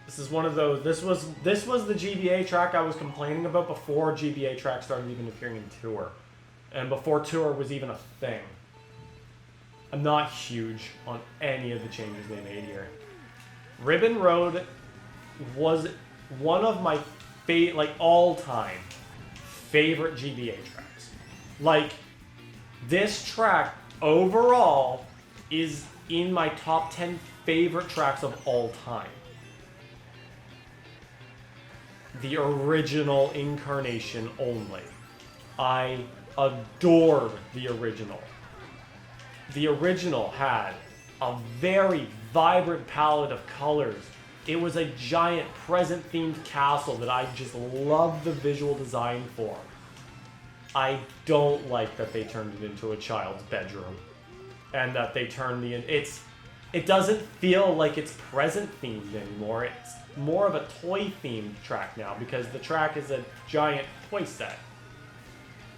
This is one of those. This was the GBA track I was complaining about before GBA track started even appearing in Tour, and before Tour was even a thing. I'm not huge on any of the changes they made here. Ribbon Road was one of my all-time favorite GBA tracks. Like, this track overall is in my top 10 favorite tracks of all time. The original incarnation only. I adored the original. The original had a very vibrant palette of colors. It was a giant present-themed castle that I just loved the visual design for. I don't like that they turned it into a child's bedroom. And that they turned it doesn't feel like it's present-themed anymore. It's more of a toy-themed track now, because the track is a giant toy set.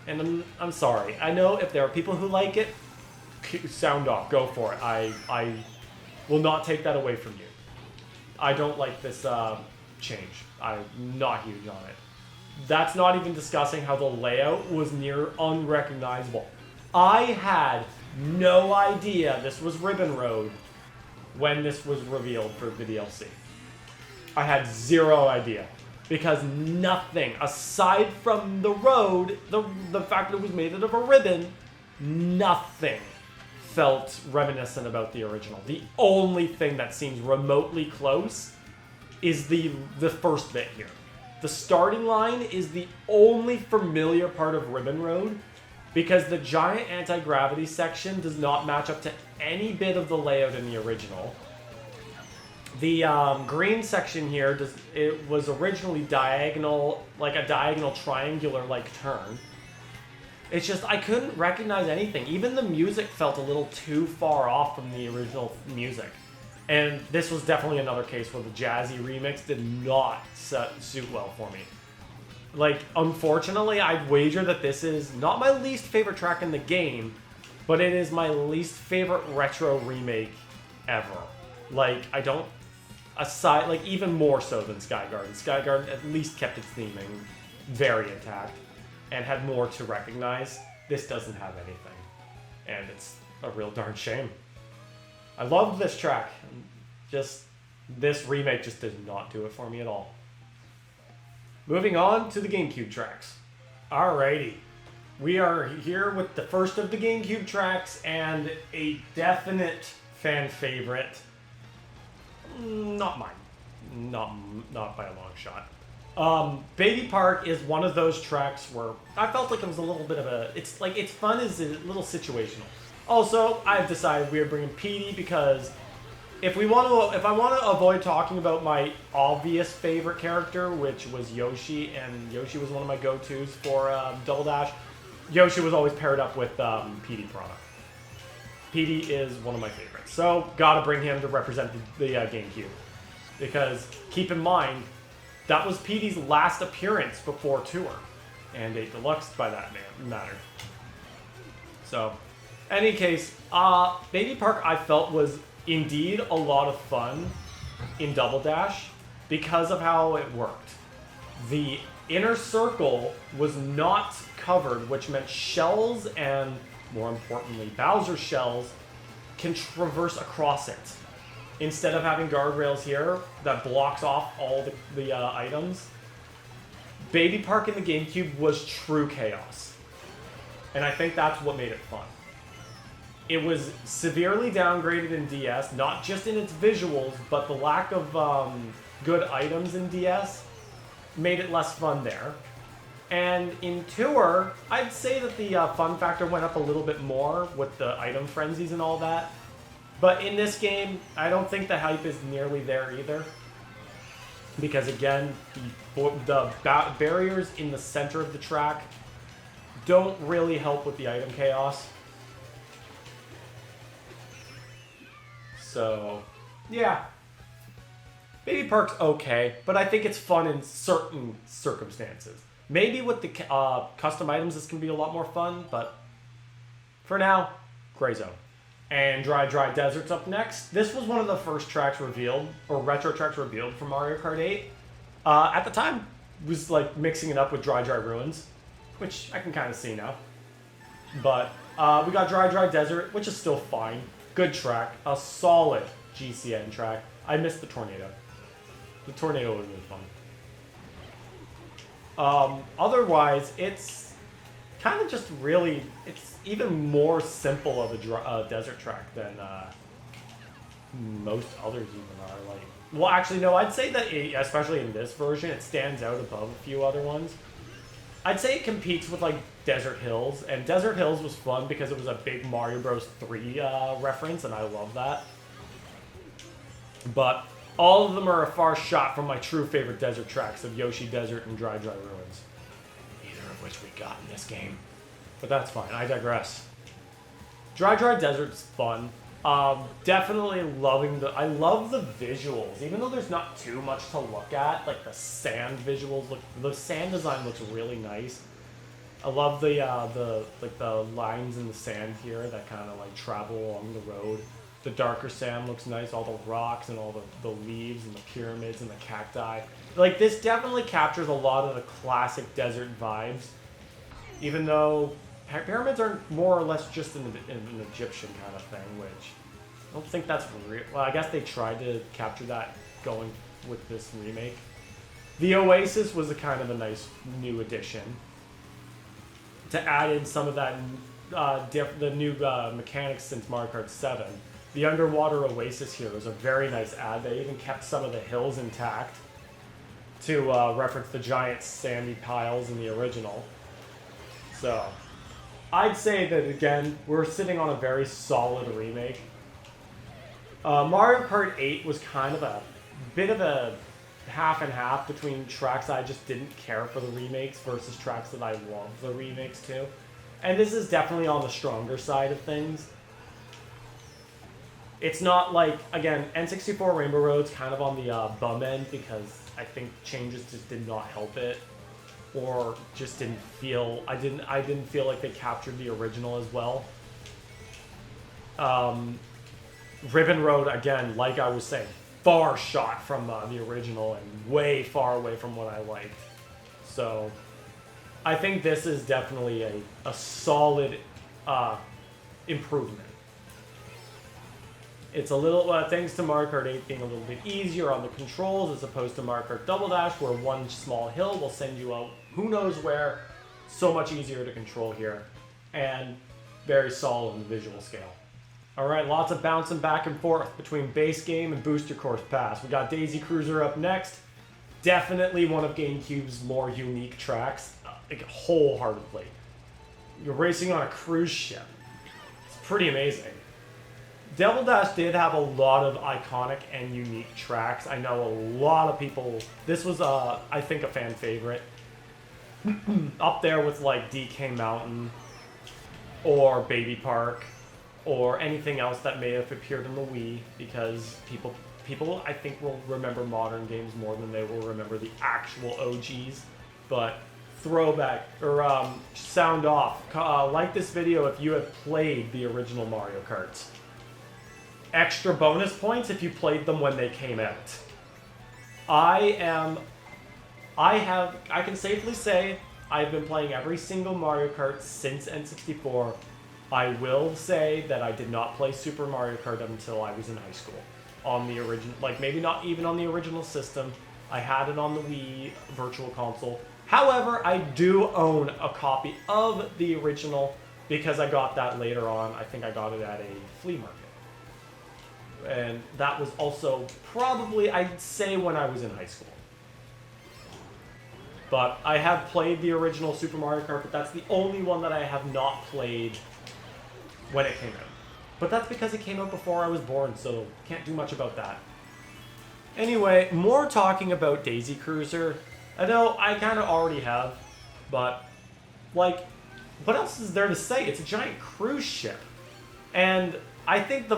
And I'm sorry. I know if there are people who like it, sound off, go for it. I will not take that away from you. I don't like this change. I'm not huge on it. That's not even discussing how the layout was near unrecognizable. I had no idea this was Ribbon Road when this was revealed for the DLC. I had zero idea. Because nothing, aside from the road, the fact that it was made out of a ribbon, nothing felt reminiscent about the original. The only thing that seems remotely close is the first bit here. The starting line is the only familiar part of Ribbon Road, because the giant anti-gravity section does not match up to any bit of the layout in the original. The green section here, it was originally diagonal, like a diagonal triangular-like turn. It's just, I couldn't recognize anything. Even the music felt a little too far off from the original music. And this was definitely another case where the jazzy remix did not suit well for me. Like, unfortunately, I'd wager that this is not my least favorite track in the game, but it is my least favorite retro remake ever. Like, I don't... Aside, like, even more so than Sky Garden. Sky Garden at least kept its theming very intact and had more to recognize. This doesn't have anything. And it's a real darn shame. I loved this track. Just, this remake just did not do it for me at all. Moving on to the GameCube tracks. Alrighty. We are here with the first of the GameCube tracks and a definite fan favorite. Not mine. Not by a long shot. Baby Park is one of those tracks where I felt like it was a little bit of a... It's like, it's fun is a little situational. Also, I've decided we are bringing Petey because if I want to avoid talking about my obvious favorite character, which was Yoshi, and Yoshi was one of my go-tos for Double Dash, Yoshi was always paired up with Petey product. Petey is one of my favorites, so gotta bring him to represent the GameCube. Because keep in mind, that was Petey's last appearance before Tour, and a Deluxe by that matter. So, any case, Baby Park I felt was indeed a lot of fun in Double Dash because of how it worked. The inner circle was not covered, which meant shells and, more importantly, Bowser shells can traverse across it. Instead of having guardrails here that blocks off all the items, Baby Park in the GameCube was true chaos. And I think that's what made it fun. It was severely downgraded in DS, not just in its visuals, but the lack of good items in DS made it less fun there. And in Tour, I'd say that the fun factor went up a little bit more with the item frenzies and all that. But in this game, I don't think the hype is nearly there either. Because again, the barriers in the center of the track don't really help with the item chaos. So, yeah. Baby Park's okay, but I think it's fun in certain circumstances. Maybe with the custom items this can be a lot more fun, but for now, Gray Zone. And Dry Dry Desert's up next. This was one of the first tracks revealed, or retro tracks revealed from Mario Kart 8. At the time, it was like mixing it up with Dry Dry Ruins, which I can kind of see now. But we got Dry Dry Desert, which is still fine. Good track. A solid GCN track. I missed the tornado. The tornado was really fun. Otherwise, it's kind of just really... It's even more simple of a desert track than most others even are. Like, well, actually, no. I'd say that, especially in this version, it stands out above a few other ones. I'd say it competes with, like, Desert Hills, and Desert Hills was fun because it was a big Mario Bros. 3 reference, and I love that. But all of them are a far shot from my true favorite desert tracks of Yoshi Desert and Dry Dry Ruins. Neither of which we got in this game. But that's fine, I digress. Dry Dry Desert's fun. Definitely loving I love the visuals, even though there's not too much to look at. Like the sand visuals the sand design looks really nice. I love the lines in the sand here that kind of like travel along the road. The darker sand looks nice, all the rocks and all the leaves and the pyramids and the cacti. Like this definitely captures a lot of the classic desert vibes, even though pyramids are more or less just an Egyptian kind of thing, which I don't think that's real. Well, I guess they tried to capture that going with this remake. The Oasis was a kind of a nice new addition to add in some of that the new mechanics since Mario Kart 7. The underwater Oasis here was a very nice add. They even kept some of the hills intact to reference the giant sandy piles in the original. So, I'd say that, again, we're sitting on a very solid remake. Mario Kart 8 was kind of a bit of a half and half between tracks I just didn't care for the remakes versus tracks that I love the remakes too. And this is definitely on the stronger side of things. It's not like, again, N64 Rainbow Road's kind of on the bum end because I think changes just did not help it, or just didn't feel, I didn't feel like they captured the original as well. Ribbon Road, again, like I was saying, far shot from the original and way far away from what I liked. So I think this is definitely a solid improvement. It's a little, thanks to Mario Kart 8 being a little bit easier on the controls as opposed to Mario Kart Double Dash, where one small hill will send you out who knows where. So much easier to control here, and very solid in the visual scale. Alright, lots of bouncing back and forth between base game and booster course pass. We got Daisy Cruiser up next. Definitely one of GameCube's more unique tracks, like wholeheartedly. You're racing on a cruise ship. It's pretty amazing. Double Dash did have a lot of iconic and unique tracks. I know a lot of people, this was, I think, a fan favorite. Up there with like DK Mountain or Baby Park or anything else that may have appeared in the Wii, because people I think will remember modern games more than they will remember the actual OGs. But throwback, or sound off, like this video if you have played the original Mario Kart. Extra bonus points if you played them when they came out. I can safely say I've been playing every single Mario Kart since N64. I will say that I did not play Super Mario Kart until I was in high school. On the original, like maybe not even on the original system. I had it on the Wii Virtual Console. However, I do own a copy of the original because I got that later on. I think I got it at a flea market. And that was also probably, I'd say, when I was in high school. But I have played the original Super Mario Kart, but that's the only one that I have not played when it came out. But that's because it came out before I was born, so can't do much about that. Anyway, more talking about Daisy Cruiser. I know I kind of already have, but, like, what else is there to say? It's a giant cruise ship. And I think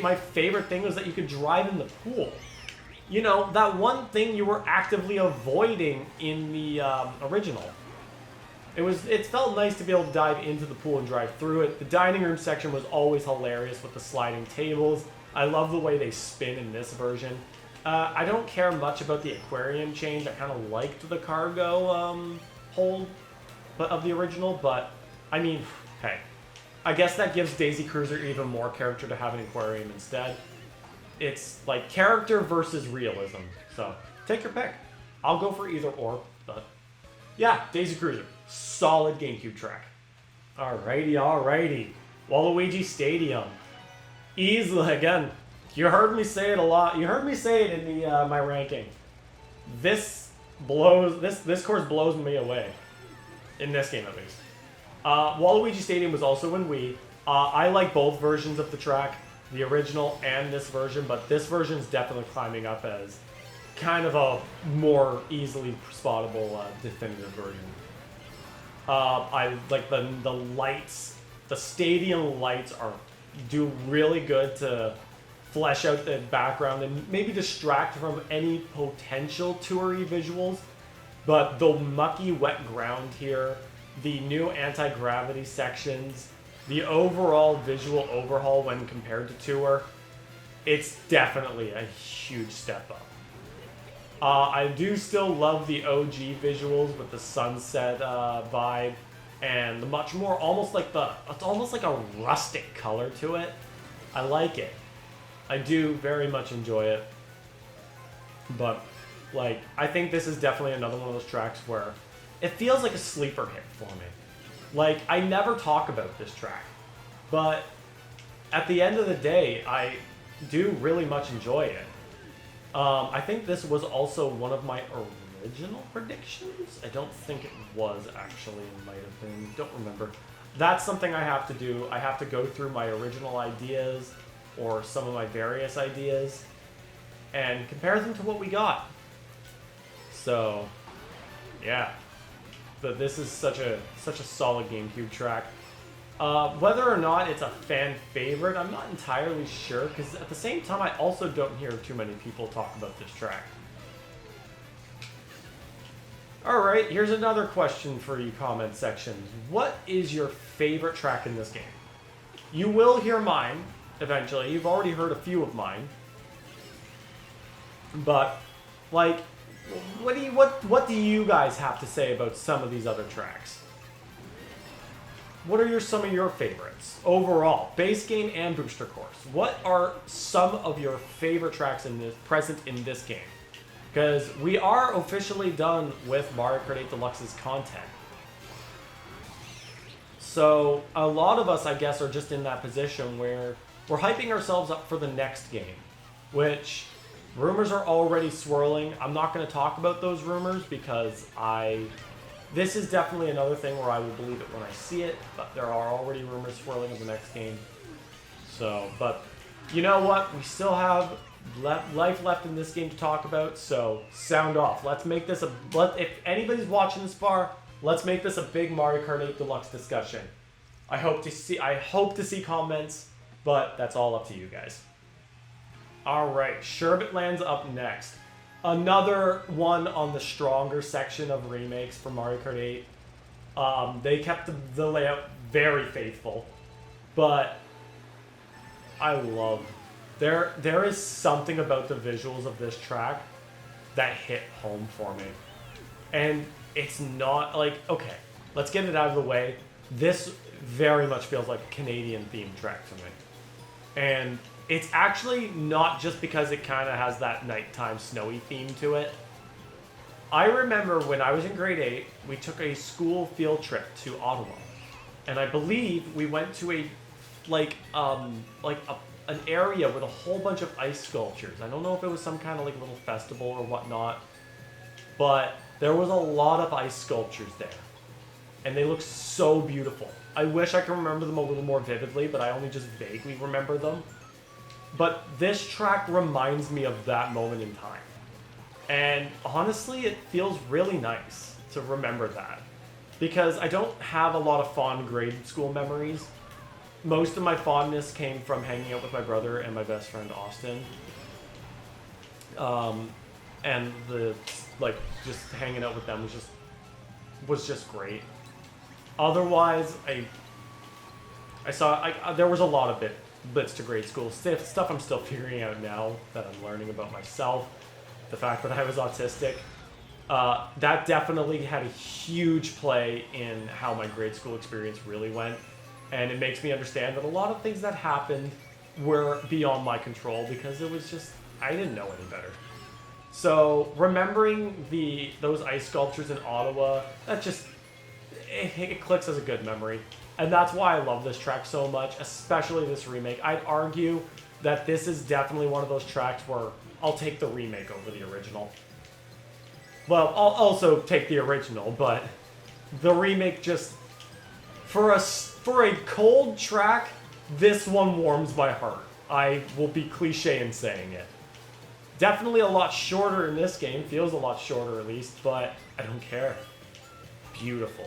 my favorite thing was that you could drive in the pool. You know, that one thing you were actively avoiding in the original. It felt nice to be able to dive into the pool and drive through it. The dining room section was always hilarious with the sliding tables. I love the way they spin in this version. I don't care much about the aquarium change. I kind of liked the cargo hold of the original, but I mean, hey. I guess that gives Daisy Cruiser even more character to have an aquarium instead. It's like character versus realism. So, take your pick. I'll go for either or, but yeah, Daisy Cruiser. Solid GameCube track. Alrighty. Waluigi Stadium. Easily, again, you heard me say it a lot. You heard me say it in the my ranking. This course blows me away. In this game, at least. Waluigi Stadium was also in Wii. I like both versions of the track, the original and this version, but this version is definitely climbing up as kind of a more easily spottable definitive version. I like the lights. The stadium lights do really good to flesh out the background and maybe distract from any potential toury visuals. But the mucky wet ground here, the new anti-gravity sections, the overall visual overhaul when compared to Tour, it's definitely a huge step up. I do still love the OG visuals with the sunset vibe and the much more it's almost like a rustic color to it. I like it. I do very much enjoy it. But like, I think this is definitely another one of those tracks where it feels like a sleeper hit for me. Like, I never talk about this track, but at the end of the day, I do really much enjoy it. I think this was also one of my original predictions. I don't think it was, actually. It might have been. Don't remember. that's something I have to do. I have to go through my original ideas or some of my various ideas and compare them to what we got. So, yeah. But this is such a solid GameCube track. Whether or not it's a fan favorite, I'm not entirely sure, because at the same time, I also don't hear too many people talk about this track. Alright, here's another question for you comment section. What is your favorite track in this game? You will hear mine, eventually. You've already heard a few of mine. But, like, what do you guys have to say about some of these other tracks? What are some of your favorites overall, base game and booster course? What are some of your favorite tracks present in this game? Because we are officially done with Mario Kart 8 Deluxe's content. So a lot of us, I guess, are just in that position where we're hyping ourselves up for the next game, which rumors are already swirling. I'm not going to talk about those rumors because this is definitely another thing where I will believe it when I see it, but there are already rumors swirling of the next game. So, but you know what? We still have life left in this game to talk about, so sound off. Let's make this if anybody's watching this far, let's make this a big Mario Kart 8 Deluxe discussion. I hope to see comments, but that's all up to you guys. Alright, Sherbet lands up next. Another one on the stronger section of remakes for Mario Kart 8. They kept the layout very faithful, but I love... There is something about the visuals of this track that hit home for me. And it's not like, okay, let's get it out of the way. This very much feels like a Canadian themed track to me. And it's actually not just because it kind of has that nighttime snowy theme to it. I remember when I was in grade 8, we took a school field trip to Ottawa. And I believe we went to an area with a whole bunch of ice sculptures. I don't know if it was some kind of like little festival or whatnot, but there was a lot of ice sculptures there. And they look so beautiful. I wish I could remember them a little more vividly, but I only just vaguely remember them. But this track reminds me of that moment in time. And honestly, it feels really nice to remember that. Because I don't have a lot of fond grade school memories. Most of my fondness came from hanging out with my brother and my best friend Austin. And just hanging out with them was just great. Otherwise, there was a lot of bits to grade school stuff I'm still figuring out now that I'm learning about myself. The fact that I was autistic, that definitely had a huge play in how my grade school experience really went. And it makes me understand that a lot of things that happened were beyond my control because it was just, I didn't know any better. So remembering those ice sculptures in Ottawa, it clicks as a good memory. And that's why I love this track so much, especially this remake. I'd argue that this is definitely one of those tracks where I'll take the remake over the original. Well, I'll also take the original, but the remake just... For a cold track, this one warms my heart. I will be cliche in saying it. Definitely a lot shorter in this game, feels a lot shorter at least, but I don't care. Beautiful.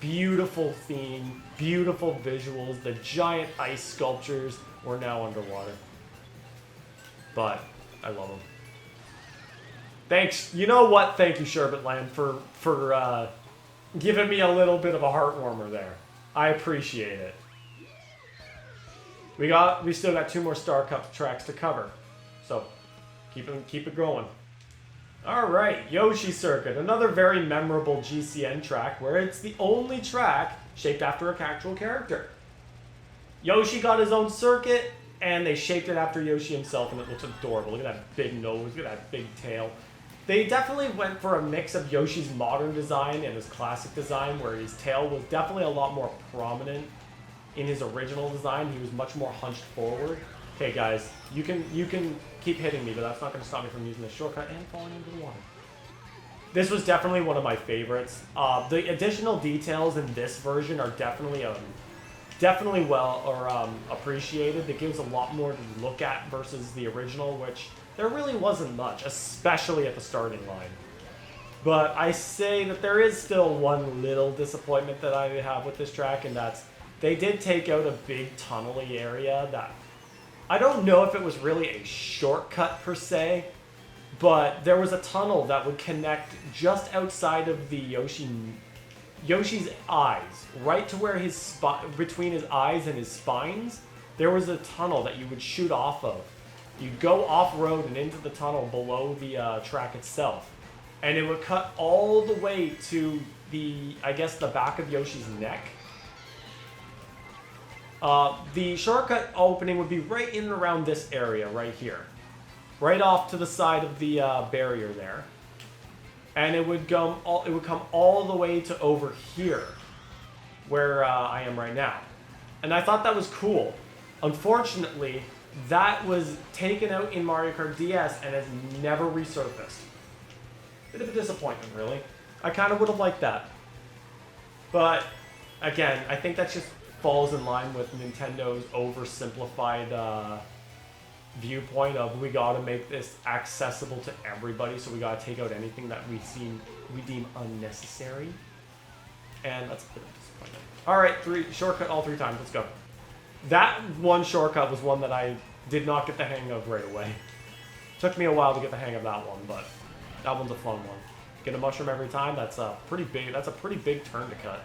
Beautiful theme, beautiful visuals, the giant ice sculptures. We're now underwater. But I love them. Thanks. You know what? Thank you, Sherbetland, for giving me a little bit of a heart warmer there. I appreciate it. We still got 2 more Star Cup tracks to cover, so keep it going. All right, Yoshi Circuit, another very memorable GCN track where it's the only track shaped after a actual character. Yoshi got his own circuit, and they shaped it after Yoshi himself, and it looks adorable. Look at that big nose, look at that big tail. They definitely went for a mix of Yoshi's modern design and his classic design, where his tail was definitely a lot more prominent in his original design. He was much more hunched forward. Okay, guys, you can keep hitting me, but that's not going to stop me from using this shortcut and falling into the water. This was definitely one of my favorites. The additional details in this version are definitely appreciated. It gives a lot more to look at versus the original, which there really wasn't much, especially at the starting line. But I say that there is still one little disappointment that I have with this track, and that's they did take out a big tunnel-y area that I don't know if it was really a shortcut per se, but there was a tunnel that would connect just outside of the Yoshi's eyes, right to where his between his eyes and his spines. There was a tunnel that you would shoot off of. You'd go off-road and into the tunnel below the track itself. And it would cut all the way to the, I guess, the back of Yoshi's neck. The shortcut opening would be right in and around this area right here. Right off to the side of the barrier there. And it would come all the way to over here, where I am right now. And I thought that was cool. Unfortunately, that was taken out in Mario Kart DS and has never resurfaced. Bit of a disappointment, really. I kind of would have liked that. But, again, I think that just falls in line with Nintendo's oversimplified viewpoint of we gotta make this accessible to everybody, so we gotta take out anything that we deem unnecessary. And that's a bit of a disappointment. Alright, shortcut all 3 times, let's go. That one shortcut was one that I did not get the hang of right away. Took me a while to get the hang of that one, but that one's a fun one. Get a mushroom every time, that's a pretty big turn to cut.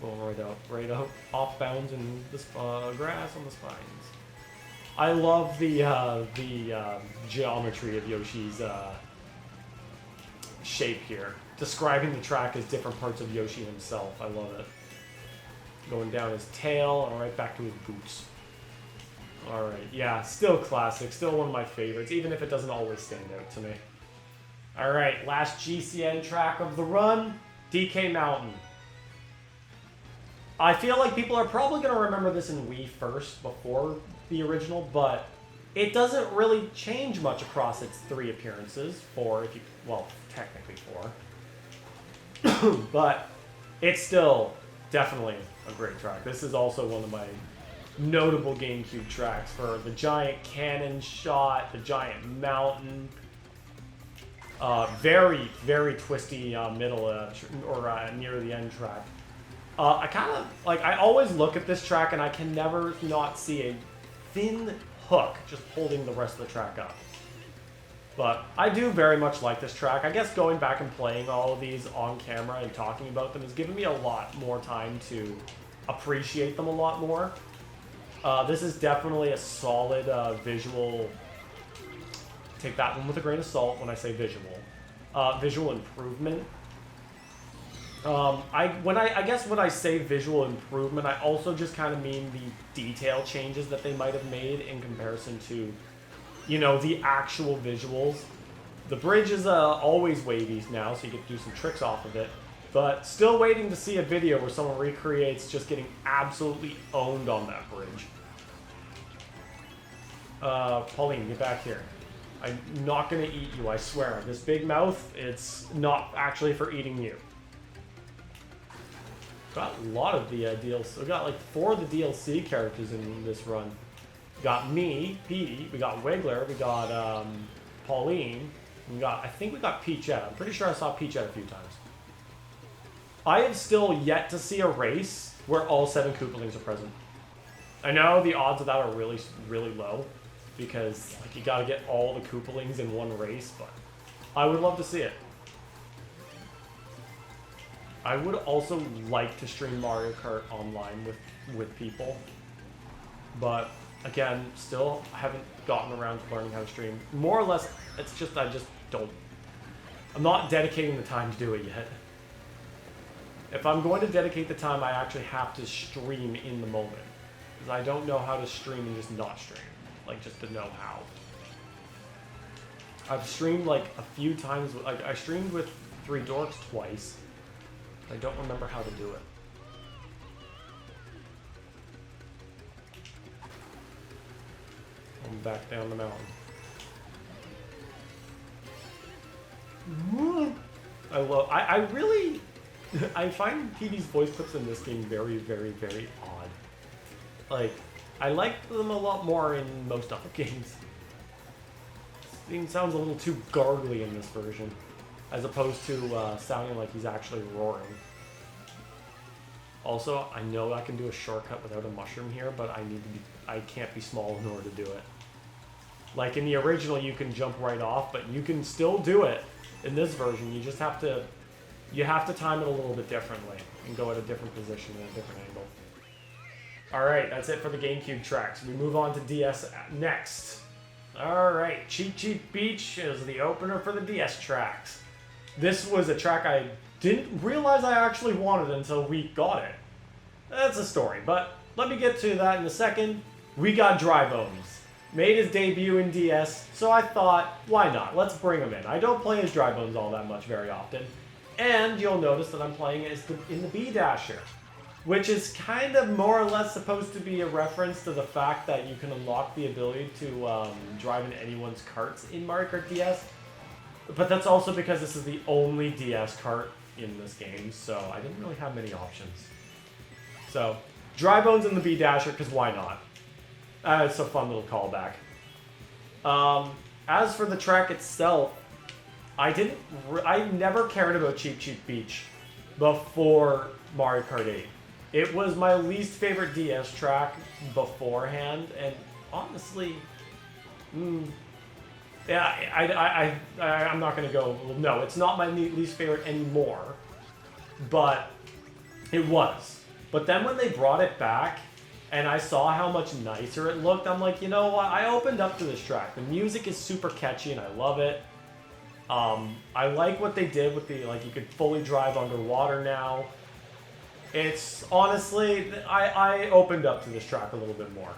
Going right out, off bounds in the grass on the spines. I love the geometry of Yoshi's shape here. Describing the track as different parts of Yoshi himself. I love it. Going down his tail and right back to his boots. Alright, yeah, still classic. Still one of my favorites, even if it doesn't always stand out to me. Alright, last GCN track of the run. DK Mountain. I feel like people are probably going to remember this in Wii first before the original, but it doesn't really change much across its 3 appearances. 4, if you, well, technically 4. But it's still definitely a great track. This is also one of my notable GameCube tracks for the giant cannon shot, the giant mountain. Very, very twisty middle or near the end track. I kind of, like, I always look at this track and I can never not see a thin hook just holding the rest of the track up. But I do very much like this track. I guess going back and playing all of these on camera and talking about them has given me a lot more time to appreciate them a lot more. This is definitely a solid visual, take that one with a grain of salt when I say visual, visual improvement. I guess when I say visual improvement, I also just kind of mean the detail changes that they might have made in comparison to, you know, the actual visuals. The bridge is always wavy now, so you get to do some tricks off of it. But still waiting to see a video where someone recreates just getting absolutely owned on that bridge. Pauline, get back here. I'm not going to eat you, I swear. This big mouth, it's not actually for eating you. Got a lot of the DLC. We got like 4 of the DLC characters in this run. We got me, Petey, we got Wiggler, we got Pauline, I think we got Peachette. I'm pretty sure I saw Peachette a few times. I have still yet to see a race where all 7 Koopalings are present. I know the odds of that are really, really low because like, you gotta get all the Koopalings in one race, but I would love to see it. I would also like to stream Mario Kart online with people, but again, still haven't gotten around to learning how to stream. More or less, it's just I'm not dedicating the time to do it yet. If I'm going to dedicate the time, I actually have to stream in the moment, because I don't know how to stream and just not stream, like just to know how. I've streamed like a few times, like I streamed with 3 Dorks twice. I don't remember how to do it. I'm back down the mountain. I really, I find PD's voice clips in this game very, very, very odd. Like, I like them a lot more in most other games. This thing sounds a little too gargly in this version, as opposed to sounding like he's actually roaring. Also, I know I can do a shortcut without a mushroom here, but I can't be small in order to do it. Like in the original, you can jump right off, but you can still do it. In this version, you just have to, time it a little bit differently and go at a different position and a different angle. All right, that's it for the GameCube tracks. We move on to DS next. All right, Cheep Cheep Beach is the opener for the DS tracks. This was a track I didn't realize I actually wanted until we got it. That's a story, but let me get to that in a second. We got Dry Bones. Made his debut in DS, so I thought, why not? Let's bring him in. I don't play as Dry Bones all that much very often. And you'll notice that I'm playing as in the B-Dasher, which is kind of more or less supposed to be a reference to the fact that you can unlock the ability to drive in anyone's karts in Mario Kart DS. But that's also because this is the only DS kart in this game, so I didn't really have many options. So, Dry Bones in the B-Dasher, because why not? It's a fun little callback. As for the track itself, I never cared about Cheep Cheep Beach before Mario Kart 8. It was my least favorite DS track beforehand, and honestly, yeah, I'm not gonna go. No, it's not my least favorite anymore, but it was. But then when they brought it back, and I saw how much nicer it looked, I'm like, you know what? I opened up to this track. The music is super catchy, and I love it. I like what they did with the, like, you could fully drive underwater now. It's, honestly, I opened up to this track a little bit more.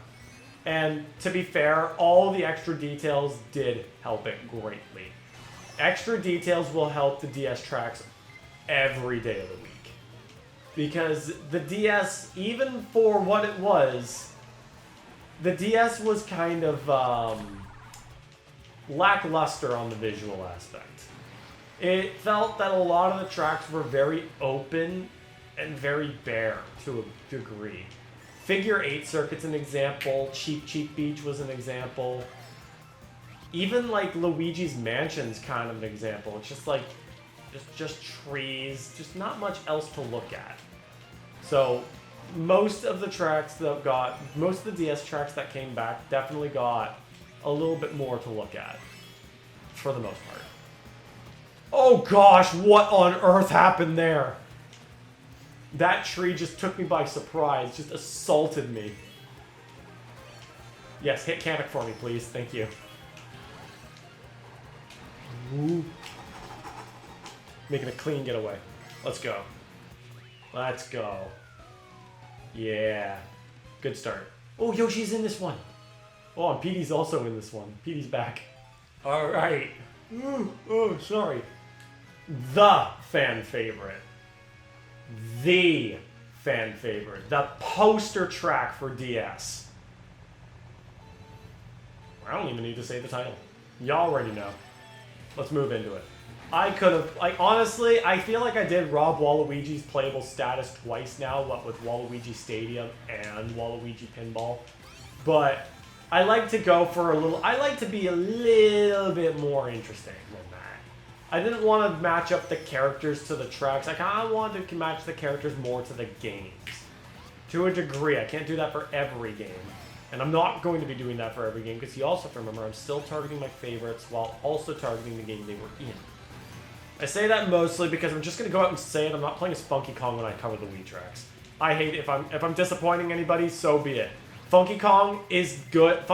And to be fair, all the extra details did help it greatly. Extra details will help the DS tracks every day of the week. Because the DS, even for what it was, the DS was kind of lackluster on the visual aspect. It felt that a lot of the tracks were very open and very bare to a degree. Figure 8 Circuit's an example, Cheep Cheep Beach was an example. Even like Luigi's Mansion's kind of an example. It's just like, just trees, just not much else to look at. So most of the DS tracks that came back definitely got a little bit more to look at, for the most part. Oh gosh, what on earth happened there? That tree just took me by surprise, just assaulted me. Yes, hit Kamek for me, please. Thank you. Ooh. Making a clean getaway. Let's go. Let's go. Yeah. Good start. Oh, Yoshi's in this one. Oh, and Petey's also in this one. Petey's back. Alright. Oh, sorry. The fan favorite. The fan favorite. The poster track for DS. I don't even need to say the title. Y'all already know. Let's move into it. I could have, like, honestly, I feel like I did Rob Waluigi's playable status twice now, what with Waluigi Stadium and Waluigi Pinball. But I like to go for a little, I like to be a little bit more interesting than that. I didn't want to match up the characters to the tracks. I kind of wanted to match the characters more to the games. To a degree. I can't do that for every game. And I'm not going to be doing that for every game, because you also have to remember I'm still targeting my favorites while also targeting the game they were in. I say that mostly because I'm just going to go out and say it. I'm not playing as Funky Kong when I cover the Wii tracks. I hate it. If I'm disappointing anybody, so be it. Funky Kong is good.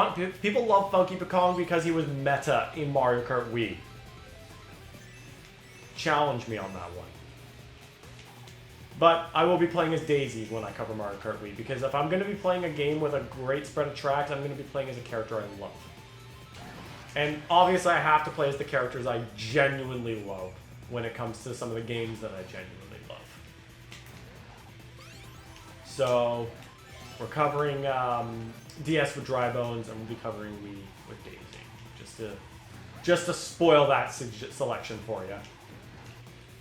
People love Funky Kong because he was meta in Mario Kart Wii. Challenge me on that one. But I will be playing as Daisy when I cover Mario Kart Wii, because if I'm going to be playing a game with a great spread of tracks, I'm going to be playing as a character I love. And obviously I have to play as the characters I genuinely love when it comes to some of the games that I genuinely love. So, we're covering DS with Dry Bones, and we'll be covering Wii with Daisy, just to just to spoil that selection for you.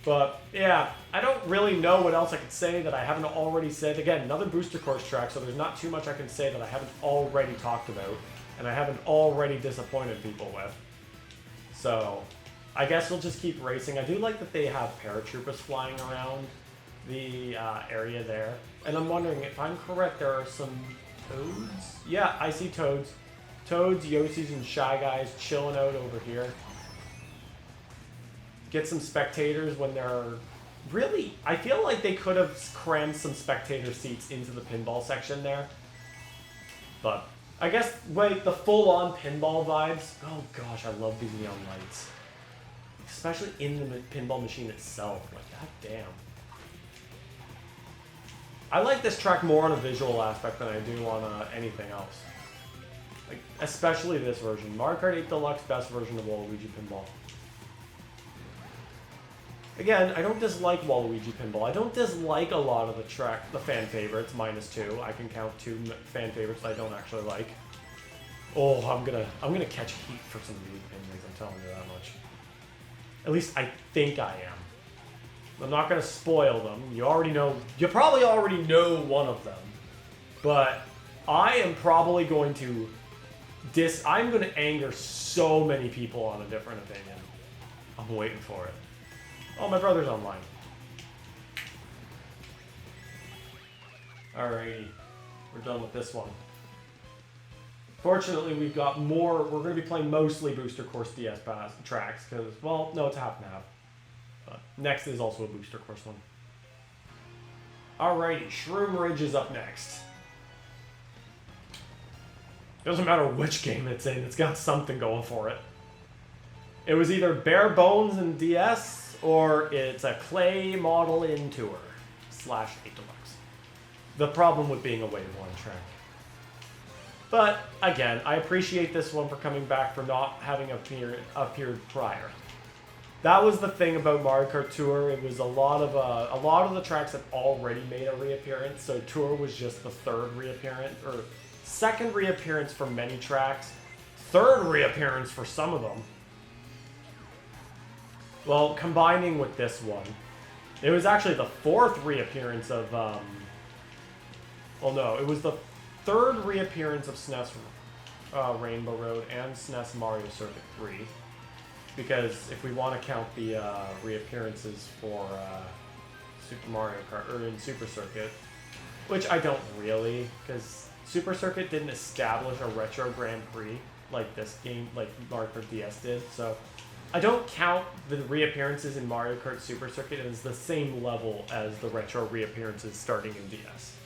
But yeah, I don't really know what else I could say that I haven't already said. Again, another booster course track, so there's not too much I can say that I haven't already talked about and I haven't already disappointed people with. So I guess we'll just keep racing. I do like that they have paratroopers flying around the area there. And I'm wondering, if I'm correct, there are some toads? Yeah, I see toads. Toads, Yoshis, and Shy Guys chilling out over here. Get some spectators when they're... Really, I feel like they could have crammed some spectator seats into the pinball section there. But I guess, wait, the full-on pinball vibes. Oh gosh, I love these neon lights. Especially in the pinball machine itself. Like, god damn. I like this track more on a visual aspect than I do on anything else. Like, especially this version. Mario Kart 8 Deluxe, best version of Waluigi Pinball. Again, I don't dislike Waluigi Pinball. I don't dislike a lot of the fan favorites, -2. I can count 2 fan favorites I don't actually like. Oh, I'm gonna catch heat for some of these opinions, I'm telling you that much. At least I think I am. I'm not gonna spoil them. You probably already know one of them. But I am probably going to I'm gonna anger so many people on a different opinion. I'm waiting for it. Oh, my brother's online. Alrighty. We're done with this one. Fortunately, we've got more. We're going to be playing mostly Booster Course DS tracks because, well, no, it's half and half. But next is also a Booster Course one. Alrighty, Shroom Ridge is up next. Doesn't matter which game it's in, it's got something going for it. It was either bare bones in DS, or it's a clay model in Tour / 8 Deluxe. The problem with being a Wave 1 track. But, again, I appreciate this one for coming back for not having appeared prior. That was the thing about Mario Kart Tour. It was a lot of the tracks had already made a reappearance, so Tour was just the third reappearance, or second reappearance for many tracks, third reappearance for some of them. Well, combining with this one, it was actually the fourth reappearance of, well, no, it was the third reappearance of SNES Rainbow Road and SNES Mario Circuit 3. Because if we want to count the reappearances for Super Mario Kart, or in Super Circuit, which I don't really, because Super Circuit didn't establish a Retro Grand Prix like this game, like Mario Kart DS did, so I don't count the reappearances in Mario Kart Super Circuit as the same level as the retro reappearances starting in DS.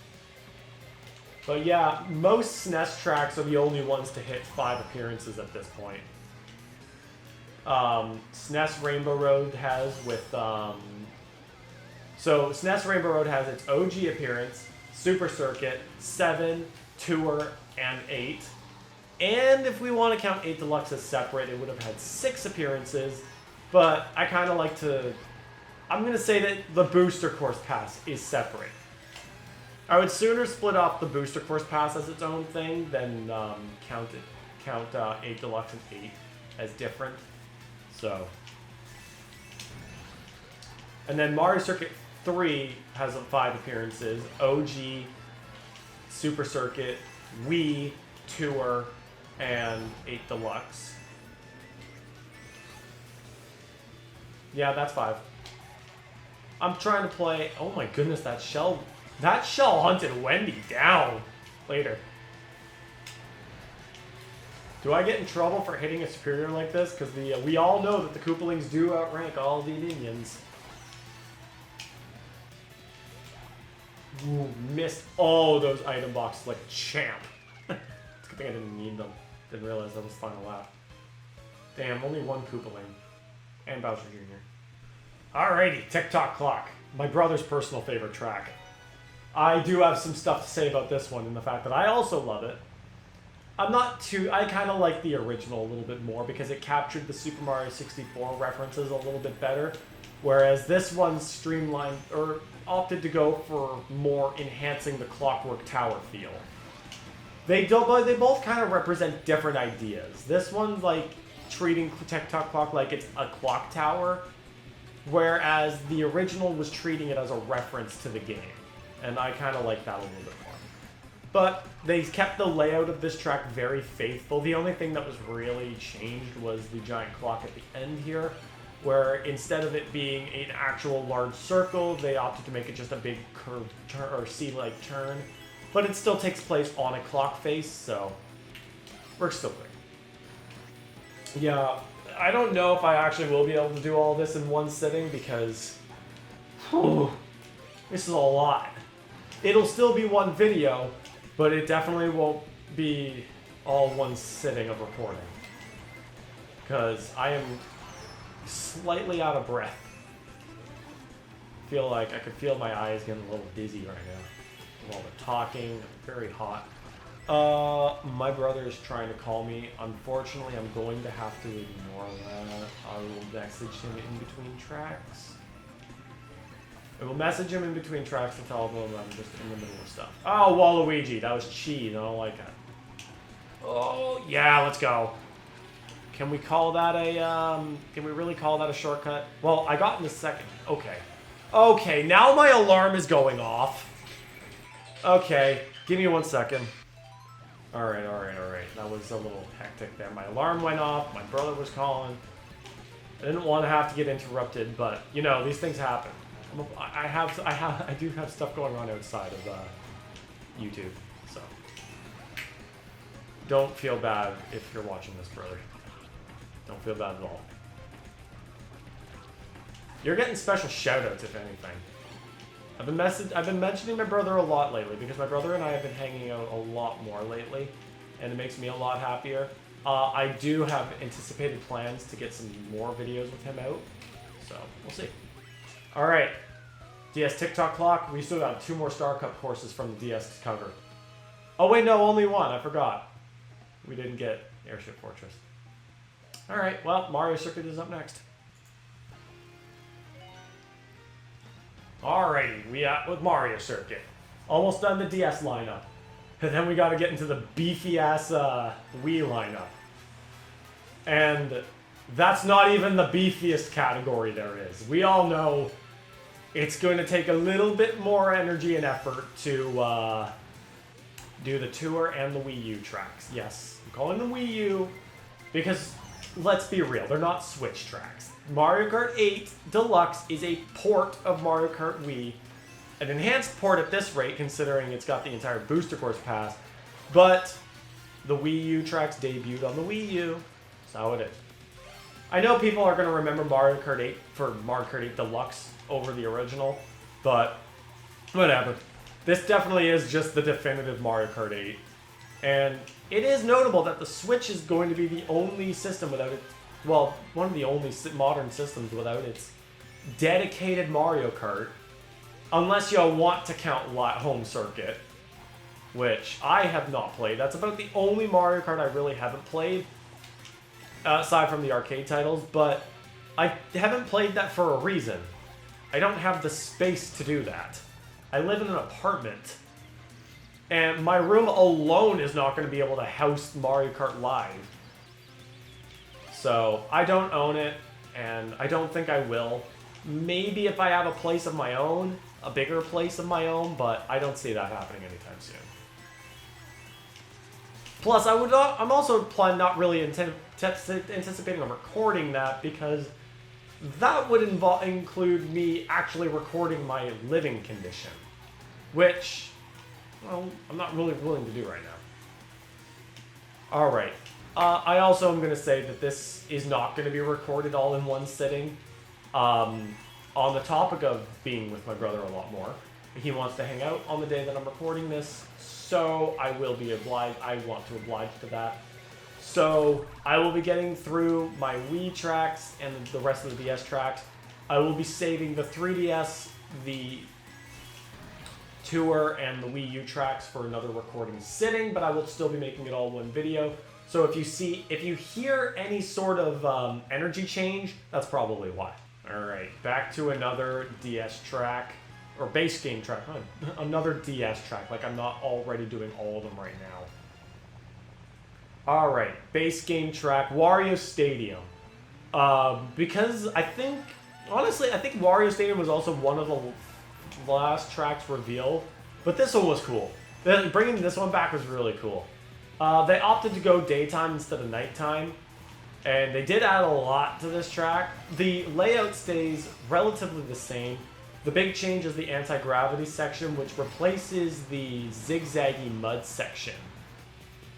But yeah, most SNES tracks are the only ones to hit 5 appearances at this point. SNES Rainbow Road has with... So SNES Rainbow Road has its OG appearance, Super Circuit, 7, Tour, and 8. And if we want to count 8 Deluxe as separate, it would have had 6 appearances. But I kind of like to... I'm going to say that the Booster Course Pass is separate. I would sooner split off the Booster Course Pass as its own thing than count 8 Deluxe and 8 as different. So... And then Mario Circuit 3 has 5 appearances. OG, Super Circuit, Wii, Tour, and 8 Deluxe. Yeah, that's 5. I'm trying to play... Oh my goodness, that shell hunted Wendy down later. Do I get in trouble for hitting a superior like this? Because we all know that the Koopalings do outrank all the minions. Ooh, missed all those item boxes like a champ. It's a good thing I didn't need them. Didn't realize that was final lap. Damn, only one Koopaling. And Bowser Jr. Alrighty, TikTok Clock. My brother's personal favorite track. I do have some stuff to say about this one, and the fact that I also love it. I kind of like the original a little bit more because it captured the Super Mario 64 references a little bit better. Whereas this one streamlined, or opted to go for more enhancing the Clockwork Tower feel. They both kind of represent different ideas. This one, like, treating TikTok Clock like it's a clock tower, whereas the original was treating it as a reference to the game. And I kind of like that a little bit more. But they kept the layout of this track very faithful. The only thing that was really changed was the giant clock at the end here, where instead of it being an actual large circle, they opted to make it just a big curved turn or C-like turn. But it still takes place on a clock face, so works still quick. Yeah, I don't know if I actually will be able to do all this in one sitting because this is a lot. It'll still be one video, but it definitely won't be all one sitting of recording. Because I am slightly out of breath. Feel like I could feel my eyes getting a little dizzy right now. While we're talking, very hot. My brother is trying to call me. Unfortunately, I'm going to have to ignore that. I will message him in between tracks. I will message him in between tracks and tell him I'm just in the middle of stuff. Oh, Waluigi, that was cheese. I don't like that. Oh, yeah, let's go. Can we call that a, can we really call that a shortcut? Well, I got in the second. Okay. Okay, now my alarm is going off. Okay, give me 1 second. Alright. That was a little hectic there. My alarm went off, my brother was calling. I didn't want to have to get interrupted, but, you know, these things happen. I do have stuff going on outside of YouTube, so. Don't feel bad if you're watching this, brother. Don't feel bad at all. You're getting special shoutouts, if anything. I've been mentioning my brother a lot lately because my brother and I have been hanging out a lot more lately, and it makes me a lot happier. I do have anticipated plans to get some more videos with him out, so we'll see. All right, DS TikTok Clock. We still got 2 more Star Cup courses from the DS cover. Oh wait, no, only 1. I forgot. We didn't get Airship Fortress. All right, well, Mario Circuit is up next. Alrighty, we at with Mario Circuit. Almost done the DS lineup. And then we gotta get into the beefy-ass Wii lineup. And that's not even the beefiest category there is. We all know it's going to take a little bit more energy and effort to do the Tour and the Wii U tracks. Yes, I'm calling them Wii U because, let's be real, they're not Switch tracks. Mario Kart 8 Deluxe is a port of Mario Kart Wii. An enhanced port at this rate, considering it's got the entire Booster Course pass. But the Wii U tracks debuted on the Wii U. That's how it is. I know people are going to remember Mario Kart 8 for Mario Kart 8 Deluxe over the original. But whatever. This definitely is just the definitive Mario Kart 8. And it is notable that the Switch is going to be the only system without it. Well, one of the only modern systems without its dedicated Mario Kart. Unless you want to count Home Circuit, which I have not played. That's about the only Mario Kart I really haven't played, aside from the arcade titles, but I haven't played that for a reason. I don't have the space to do that. I live in an apartment, and my room alone is not going to be able to house Mario Kart Live. So, I don't own it, and I don't think I will. Maybe if I have a place of my own, a bigger place of my own, but I don't see that happening anytime soon. Plus, I'm also not really anticipating on recording that because that would include me actually recording my living condition, which, well, I'm not really willing to do right now. All right. I also am going to say that this is not going to be recorded all in one sitting. On the topic of being with my brother a lot more, he wants to hang out on the day that I'm recording this, so I will be obliged. I want to oblige to that. So I will be getting through my Wii tracks and the rest of the DS tracks. I will be saving the 3DS, the Tour, and the Wii U tracks for another recording sitting, but I will still be making it all one video. So if you hear any sort of energy change, that's probably why. Alright, back to another DS track, or base game track, another DS track, like I'm not already doing all of them right All right, base game track, Wario Stadium. Because I think, honestly, I think Wario Stadium was also one of the last tracks revealed, but this one was cool. Bringing this one back was really cool. They opted to go daytime instead of nighttime, and they did add a lot to this track. The layout stays relatively the same. The big change is the anti-gravity section, which replaces the zigzaggy mud section,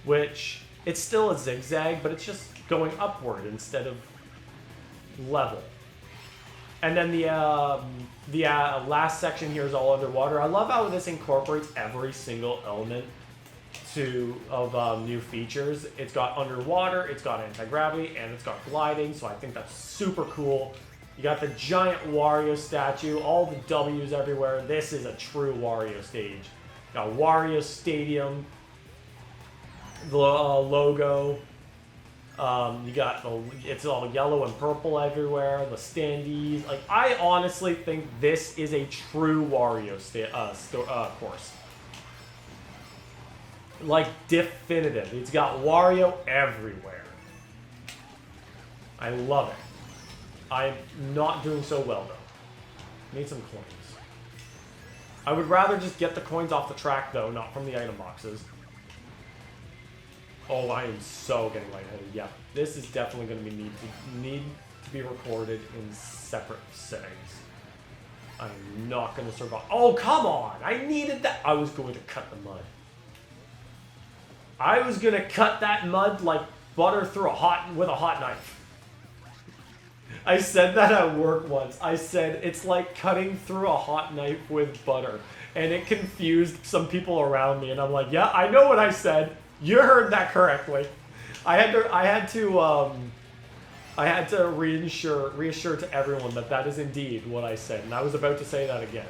which it's still a zigzag, but it's just going upward instead of level. And then the last section here is all underwater. I love how this incorporates every single element of new features. It's got underwater, it's got anti-gravity, and it's got gliding, so I think that's super cool. You got the giant Wario statue, all the W's everywhere. This is a true Wario stage. Got Wario Stadium, the logo. You got it's all yellow and purple everywhere. The standees. Like, I honestly think this is a true Wario course. Like, definitive. It's got Wario everywhere. I love it. I'm not doing so well though. Need some coins. I would rather just get the coins off the track though, not from the item boxes. Oh, I am so getting lightheaded. Yeah, this is definitely going to need to be recorded in separate settings. I'm not going to survive. Oh, come on! I needed that. I was going to cut the mud. I was going to cut that mud like butter through with a hot knife. I said that at work once. I said it's like cutting through a hot knife with butter, and it confused some people around me. And I'm like, yeah, I know what I said. You heard that correctly. I had to reassure to everyone that is indeed what I said, and I was about to say that again.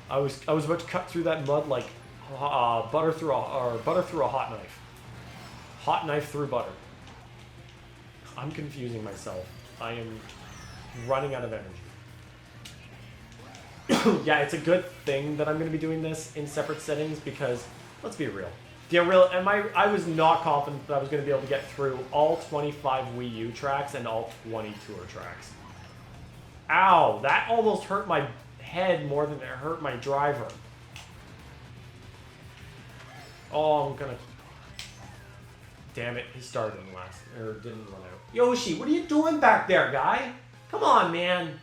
I was about to cut through that mud like butter through a hot knife. Hot knife through butter. I'm confusing myself. I am running out of energy. Yeah, it's a good thing that I'm going to be doing this in separate settings because, let's be real. I was not confident that I was going to be able to get through all 25 Wii U tracks and all 20 Tour tracks. Ow, that almost hurt my head more than it hurt my driver. Oh, I'm gonna... Damn it, he started didn't run out. Yoshi, what are you doing back there, guy? Come on, man.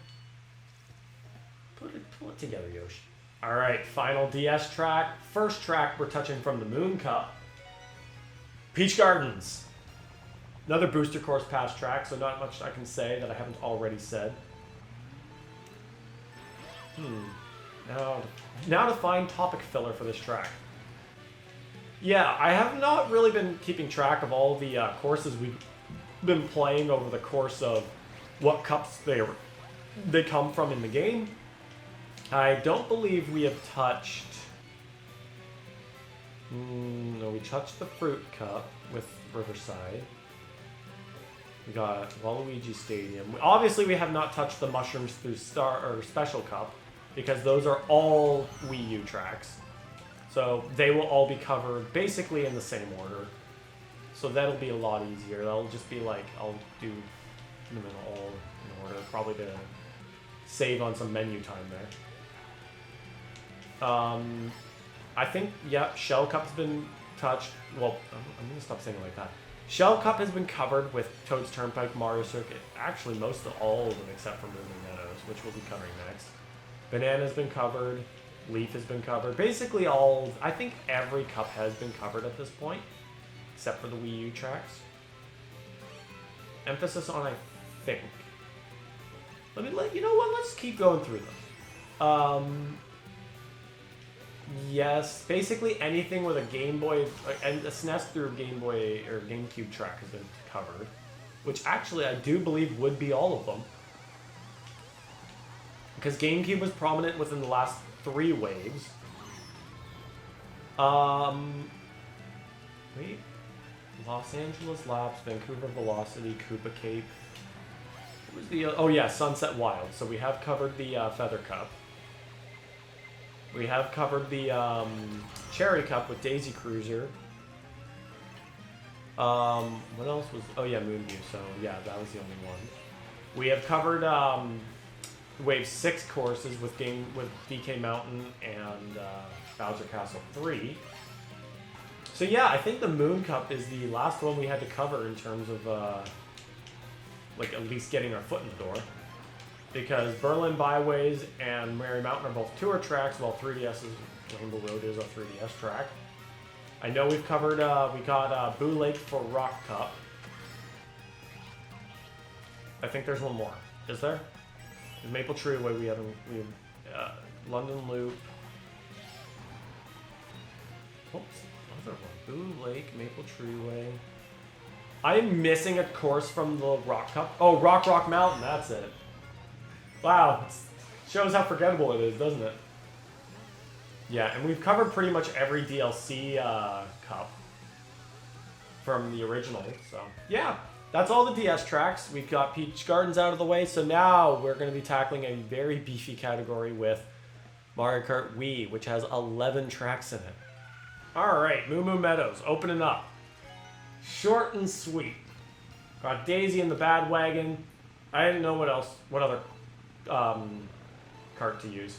Pull it together, Yoshi. Alright, final DS track. First track we're touching from the Moon Cup. Peach Gardens. Another Booster Course Pass track, so not much I can say that I haven't already said. Now to find topic filler for this track. Yeah, I have not really been keeping track of all the courses we've been playing over the course of what cups they come from in the game. I don't believe we have touched... no, we touched the Fruit Cup with Riverside. We got Waluigi Stadium. Obviously, we have not touched the Mushrooms through Special Cup, because those are all Wii U tracks. So they will all be covered basically in the same order. So that'll be a lot easier. That'll just be like, I'll do them all in order, probably to save on some menu time there. I think, yeah, Shell Cup's been touched. Well, I'm going to stop saying it like that. Shell Cup has been covered with Toad's Turnpike, Mario Circuit. Actually, most of all of them except for Moving Meadows, which we'll be covering next. Banana's been covered. Leaf has been covered. Basically I think every cup has been covered at this point, except for the Wii U tracks. Emphasis on I think. You know what, let's keep going through them. Yes, basically anything with a Game Boy, and a SNES through Game Boy or GameCube track has been covered, which actually I do believe would be all of them. Because GameCube was prominent within the last 3 waves. Wait. Los Angeles Laps, Vancouver Velocity, Koopa Cape. What was the... oh yeah, Sunset Wild. So we have covered the Feather Cup. We have covered the Cherry Cup with Daisy Cruiser. What else was... Oh, yeah, Moonview. So, yeah, that was the only one. We have covered Wave 6 courses with DK Mountain and Bowser Castle 3. So, yeah, I think the Moon Cup is the last one we had to cover in terms of, like, at least getting our foot in the door. Because Berlin Byways and Merry Mountain are both tour tracks, while 3DS's Rainbow Road is a 3DS track. I know we've covered, we got Boo Lake for Rock Cup. I think there's one more. Is there? In Maple Tree Way, we have London Loop. Oops, another one. Boo Lake, Maple Tree Way. I am missing a course from the Rock Cup. Oh, Rock Mountain, that's it. Wow, shows how forgettable it is, doesn't it? Yeah, and we've covered pretty much every DLC cup from the original, so yeah. That's all the DS tracks. We've got Peach Gardens out of the way, so now we're going to be tackling a very beefy category with Mario Kart Wii, which has 11 tracks in it. Alright, Moo Moo Meadows, opening up. Short and sweet. Got Daisy in the Bad Wagon. I didn't know what other cart to use.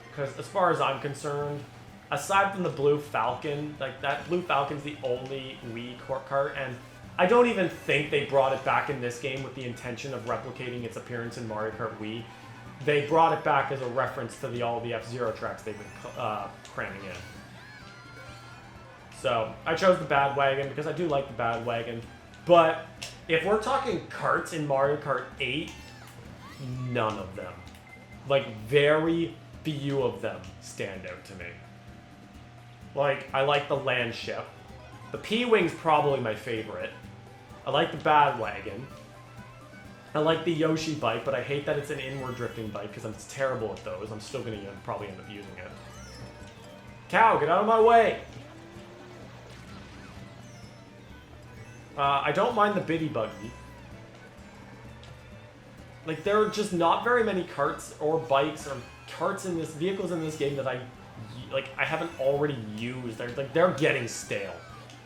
Because as far as I'm concerned, aside from the Blue Falcon, like that Blue Falcon's the only Wii cart, and I don't even think they brought it back in this game with the intention of replicating its appearance in Mario Kart Wii. They brought it back as a reference to all the F-Zero tracks they've been cramming in. So, I chose the Bad Wagon because I do like the Bad Wagon. But, if we're talking carts in Mario Kart 8, none of them. Like, very few of them stand out to me. Like, I like the Land Ship. The P-Wing's probably my favorite. I like the Bad Wagon. I like the Yoshi bike, but I hate that it's an inward drifting bike because I'm terrible at those. I'm still going to probably end up using it. Cow, get out of my way! I don't mind the Biddy Buggy. Like, there are just not very many carts or bikes or vehicles in this game that I haven't already used. They're getting stale.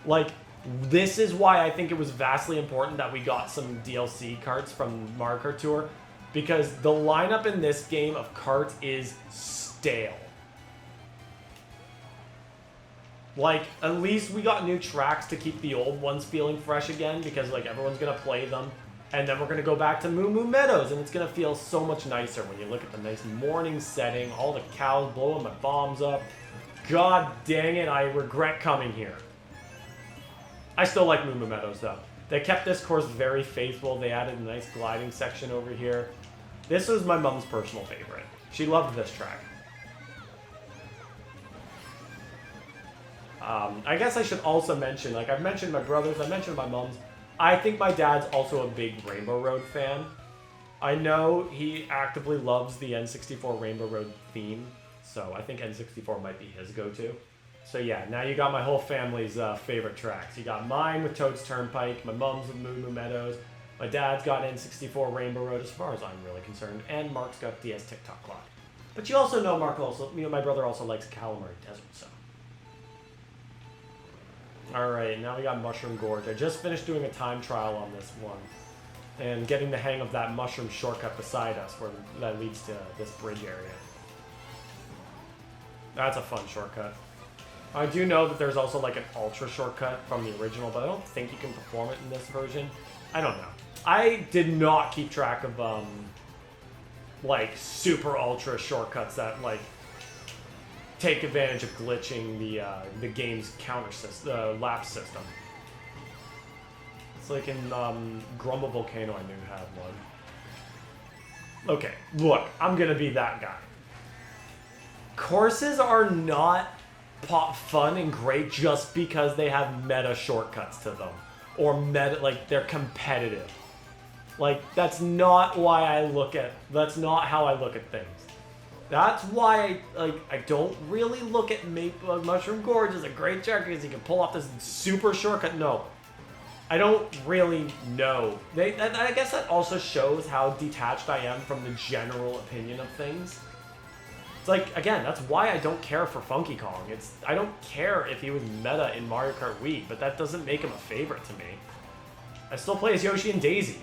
Like, this is why I think it was vastly important that we got some DLC carts from Mario Kart Tour, because the lineup in this game of carts is stale. Like, at least we got new tracks to keep the old ones feeling fresh again, because, like, everyone's gonna play them. And then we're gonna go back to Moo Moo Meadows, and it's gonna feel so much nicer when you look at the nice morning setting, all the cows blowing my bombs up. God dang it, I regret coming here. I still like Moo Moo Meadows, though. They kept this course very faithful. They added a nice gliding section over here. This was my mom's personal favorite. She loved this track. I guess I should also mention, like, I've mentioned my brothers, I mentioned my mom's. I think my dad's also a big Rainbow Road fan. I know he actively loves the N64 Rainbow Road theme, so I think N64 might be his go-to. So yeah, now you got my whole family's favorite tracks. You got mine with Toad's Turnpike, my mom's with Moo Moo Meadows, my dad's got N64 Rainbow Road as far as I'm really concerned, and Mark's got DS TikTok Clock. But you also know my brother also likes Calamari Desert, so. Alright, now we got Mushroom Gorge. I just finished doing a time trial on this one, and getting the hang of that mushroom shortcut beside us that leads to this bridge area. That's a fun shortcut. I do know that there's also like an ultra shortcut from the original, but I don't think you can perform it in this version. I don't know. I did not keep track of like super ultra shortcuts that like take advantage of glitching the game's counter system, lap system. It's like in Grumble Volcano, I knew had one. Okay, look, I'm gonna be that guy. Courses are not fun and great just because they have meta shortcuts to them, or they're competitive. Like, that's not how I look at things. That's why I don't really look at Mushroom Gorge as a great track because you can pull off this super shortcut. No, I don't really know. I guess that also shows how detached I am from the general opinion of things. It's like, again, that's why I don't care for Funky Kong. I don't care if he was meta in Mario Kart Wii, but that doesn't make him a favorite to me. I still play as Yoshi and Daisy.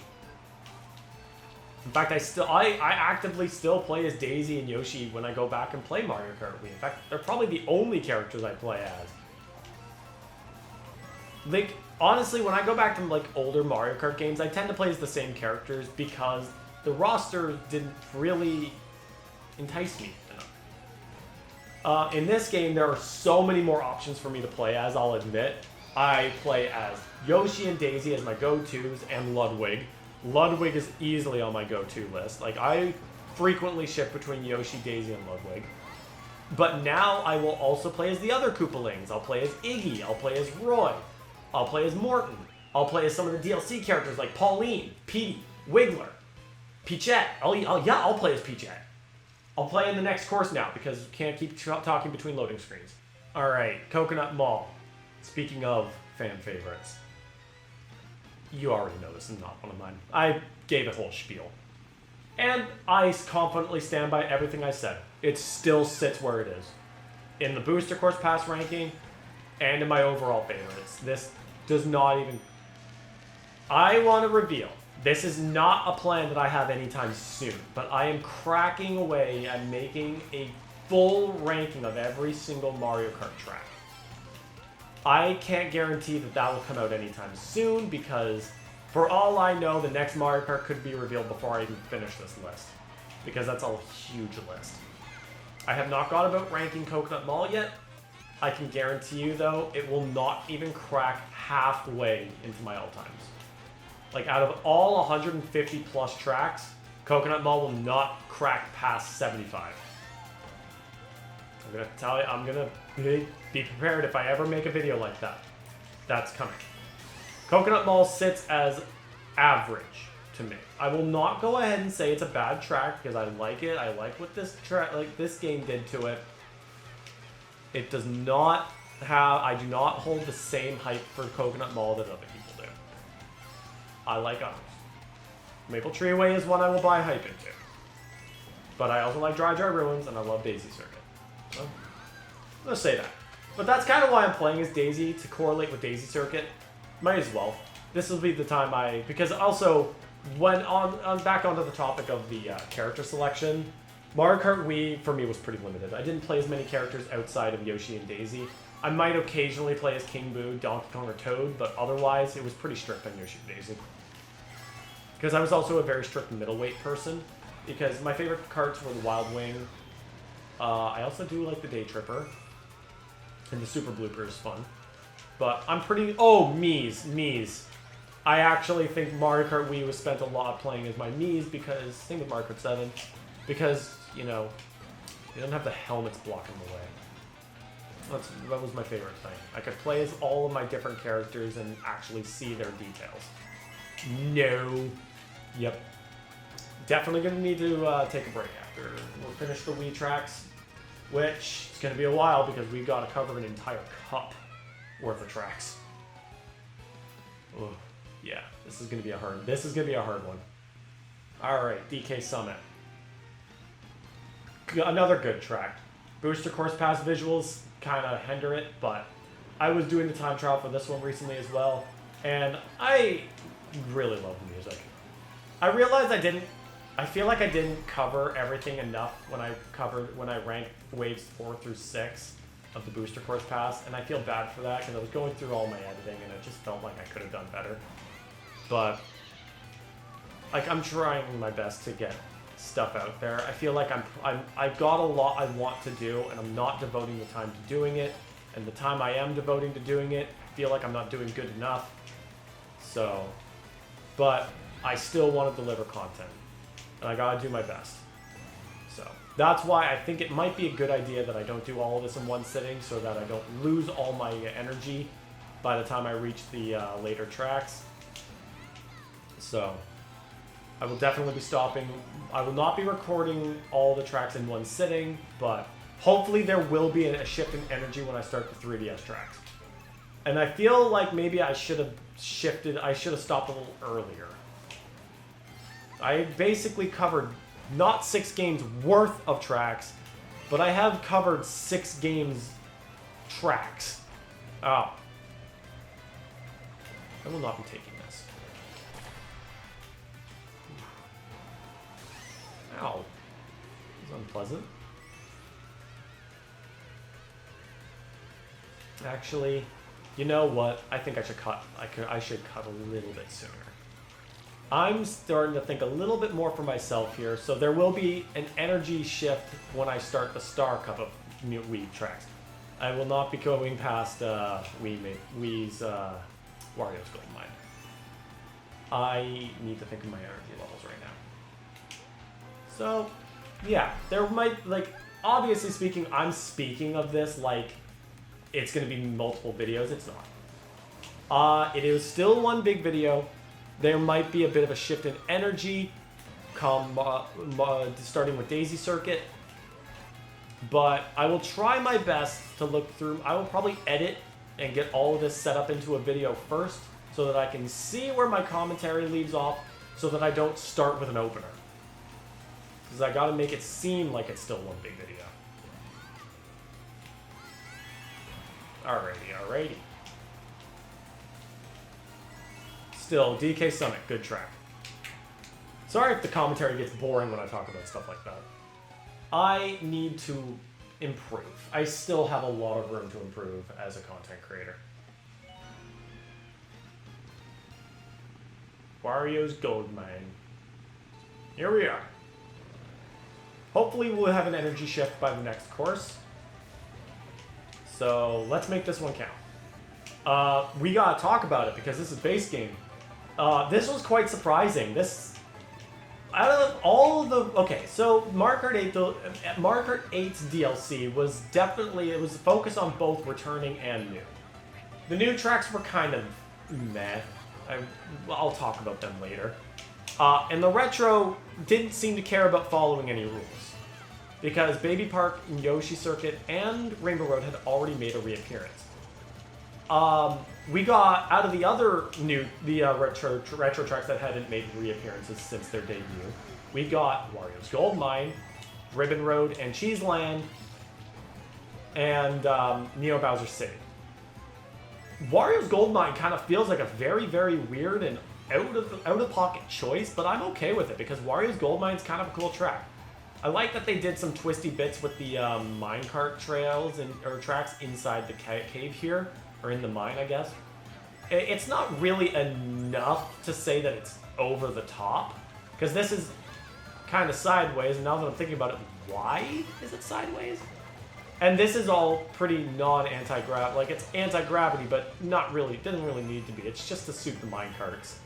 In fact, I actively still play as Daisy and Yoshi when I go back and play Mario Kart Wii. In fact, they're probably the only characters I play as. Like, honestly, when I go back to like older Mario Kart games, I tend to play as the same characters because the roster didn't really entice me enough. In this game, there are so many more options for me to play as, I'll admit. I play as Yoshi and Daisy as my go-tos, and Ludwig. Ludwig is easily on my go-to list. Like, I frequently shift between Yoshi, Daisy, and Ludwig. But now I will also play as the other Koopalings. I'll play as Iggy. I'll play as Roy. I'll play as Morton. I'll play as some of the DLC characters like Pauline, Petey, Wiggler, Peachette. I'll play as Peachette. I'll play in the next course now because you can't keep talking between loading screens. Alright, Coconut Mall. Speaking of fan favorites. You already know this is not one of mine. I gave a whole spiel. And I confidently stand by everything I said. It still sits where it is. In the Booster Course Pass ranking, and in my overall favorites. This does not even... I want to reveal, this is not a plan that I have anytime soon, but I am cracking away at making a full ranking of every single Mario Kart track. I can't guarantee that that will come out anytime soon because for all I know, the next Mario Kart could be revealed before I even finish this list because that's a huge list. I have not got about ranking Coconut Mall yet. I can guarantee you, though, it will not even crack halfway into my all-times. Like, out of all 150 plus tracks, Coconut Mall will not crack past 75. I'm gonna tell you, I'm gonna be prepared if I ever make a video like that. That's coming. Coconut Mall sits as average to me. I will not go ahead and say it's a bad track because I like it. I like what this game did to it. It does not have, I do not hold the same hype for Coconut Mall that other people do. I like others. Maple Treeway is one I will buy hype into. But I also like Dry Dry Ruins and I love Daisy Circuit. So, let's say that. But that's kind of why I'm playing as Daisy, to correlate with Daisy Circuit. Might as well. This will be the time because also, when back onto the topic of the character selection, Mario Kart Wii, for me, was pretty limited. I didn't play as many characters outside of Yoshi and Daisy. I might occasionally play as King Boo, Donkey Kong, or Toad, but otherwise, it was pretty strict on Yoshi and Daisy. Because I was also a very strict middleweight person, because my favorite karts were the Wild Wing. I also do like the Day Tripper, and the Super Blooper is fun. But I'm pretty... Oh, Mii's. I actually think Mario Kart Wii was spent a lot playing as my Mii's, because... Same with Mario Kart 7. Because, you know, you don't have the helmets blocking the way. That was my favorite thing. I could play as all of my different characters and actually see their details. No. Yep. Definitely going to need to take a break after we'll finish the Wii tracks, which is going to be a while because we've got to cover an entire cup worth of tracks. Oh, yeah, this is going to be a hard one. All right, DK Summit. Another good track. Booster Course Pass visuals kind of hinder it, but I was doing the time trial for this one recently as well, and I really love the music. I realized I feel like I didn't cover everything enough when I ranked waves 4 through 6 of the Booster Course Pass, and I feel bad for that because I was going through all my editing and it just felt like I could have done better. But like, I'm trying my best to get stuff out there. I feel like I've got a lot I want to do, and I'm not devoting the time to doing it. And the time I am devoting to doing it, I feel like I'm not doing good enough. So, but I still want to deliver content, and I gotta do my best. So that's why I think it might be a good idea that I don't do all of this in one sitting, so that I don't lose all my energy by the time I reach the later tracks. So I will definitely be stopping. I will not be recording all the tracks in one sitting, but hopefully there will be a shift in energy when I start the 3DS tracks. And I feel like maybe I should have stopped a little earlier. I basically covered not 6 games worth of tracks but I have covered 6 games tracks. Oh. I will not be taking this. Ow. This is unpleasant. Actually, you know what? I think I should cut. I should cut a little bit sooner. I'm starting to think a little bit more for myself here, so there will be an energy shift when I start the Star Cup of Wii tracks. I will not be going past Wii's Wario's Golden Mine. I need to think of my energy levels right now. So, yeah, there might, like, obviously speaking, I'm speaking of this like it's going to be multiple videos. It's not. It is still one big video. There might be a bit of a shift in energy starting with Daisy Circuit. But I will try my best to look through. I will probably edit and get all of this set up into a video first so that I can see where my commentary leaves off so that I don't start with an opener. Because I gotta make it seem like it's still one big video. Alrighty. Still, DK Summit, good track. Sorry if the commentary gets boring when I talk about stuff like that. I need to improve. I still have a lot of room to improve as a content creator. Wario's Gold Mine. Here we are. Hopefully we'll have an energy shift by the next course. So let's make this one count. We gotta talk about it because this is base game. This was quite surprising. Out of all of the... Okay, so Mario Kart 8's DLC was definitely... It was focused on both returning and new. The new tracks were kind of meh. I'll talk about them later. And the retro didn't seem to care about following any rules. Because Baby Park, Yoshi Circuit, and Rainbow Road had already made a reappearance. We got, out of the other retro tracks that hadn't made reappearances since their debut, we got Wario's Gold Mine, Ribbon Road, and Cheese Land, and Neo Bowser City. Wario's Gold Mine kind of feels like a very, very weird and out-of-pocket choice, but I'm okay with it because Wario's Gold Mine is kind of a cool track. I like that they did some twisty bits with the minecart trails or tracks inside the cave here. Or in the mine, I guess. It's not really enough to say that it's over the top. Because this is kind of sideways, and now that I'm thinking about it, why is it sideways? And this is all pretty non-anti-gravity. Like, it's anti-gravity, but not really. Doesn't really need to be. It's just to suit the minecarts.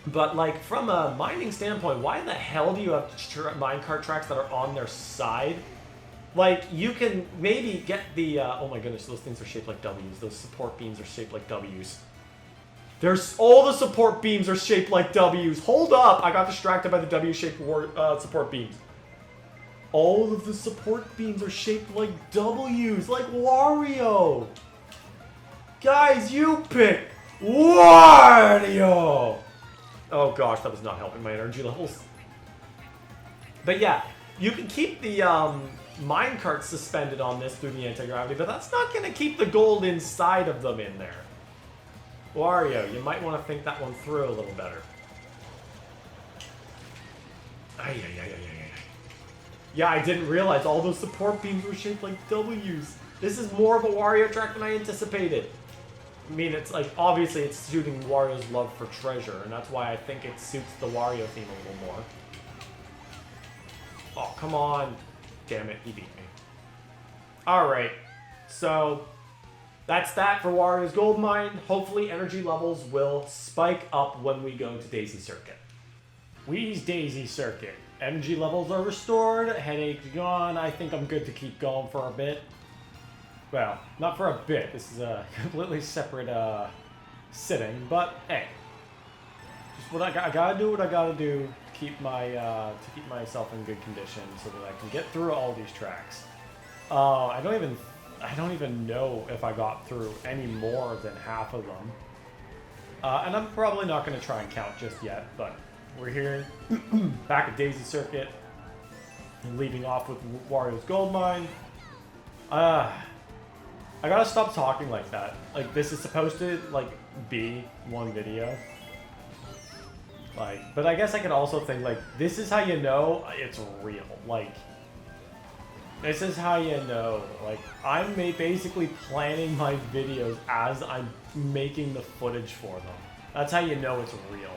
But, like, from a mining standpoint, why the hell do you have minecart tracks that are on their side? Like, you can maybe get the, oh my goodness, those things are shaped like W's. Those support beams are shaped like W's. All the support beams are shaped like W's. Hold up! I got distracted by the W-shaped support beams. All of the support beams are shaped like W's, like Wario. Guys, you pick Wario! Oh gosh, that was not helping my energy levels. But yeah, you can keep the, minecart suspended on this through the anti-gravity, but that's not going to keep the gold inside of them in there. Wario, you might want to think that one through a little better. Yeah, I didn't realize all those support beams were shaped like W's. This is more of a Wario track than I anticipated. I mean, it's like, obviously it's suiting Wario's love for treasure, and that's why I think it suits the Wario theme a little more. Oh, come on. Damn it, he beat me. Alright, so that's that for Wario's Gold Mine. Hopefully energy levels will spike up when we go to Daisy Circuit. Wii's Daisy Circuit. Energy levels are restored, headache's gone. I think I'm good to keep going for a bit. Well, not for a bit. This is a completely separate sitting, but hey. Just what I gotta do what I gotta do. Keep myself in good condition so that I can get through all these tracks. I don't even know if I got through any more than half of them. And I'm probably not going to try and count just yet, but we're here back at Daisy Circuit. leaving off with Wario's Gold Mine. I gotta stop talking like that. Like, this is supposed to, like, be one video. Like, but I guess I could also think, like, this is how you know it's real. Like, this is how you know. Like, I'm basically planning my videos as I'm making the footage for them. That's how you know it's real.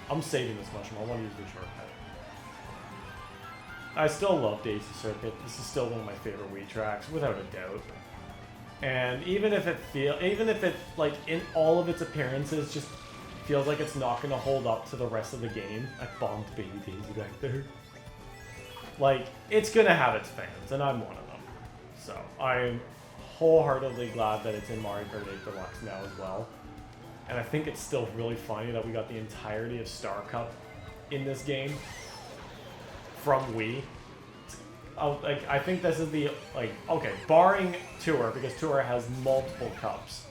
I'm saving this mushroom. I want to use the shortcut. I still love Daisy Circuit. This is still one of my favorite Wii tracks, without a doubt. And even if it like in all of its appearances just feels like it's not gonna hold up to the rest of the game. I bombed Baby Daisy back there. Like, it's gonna have its fans, and I'm one of them. So I'm wholeheartedly glad that it's in Mario Kart 8 Deluxe now as well. And I think it's still really funny that we got the entirety of Star Cup in this game from Wii. Like, I think this is the, like, okay, barring Tour, because Tour has multiple cups.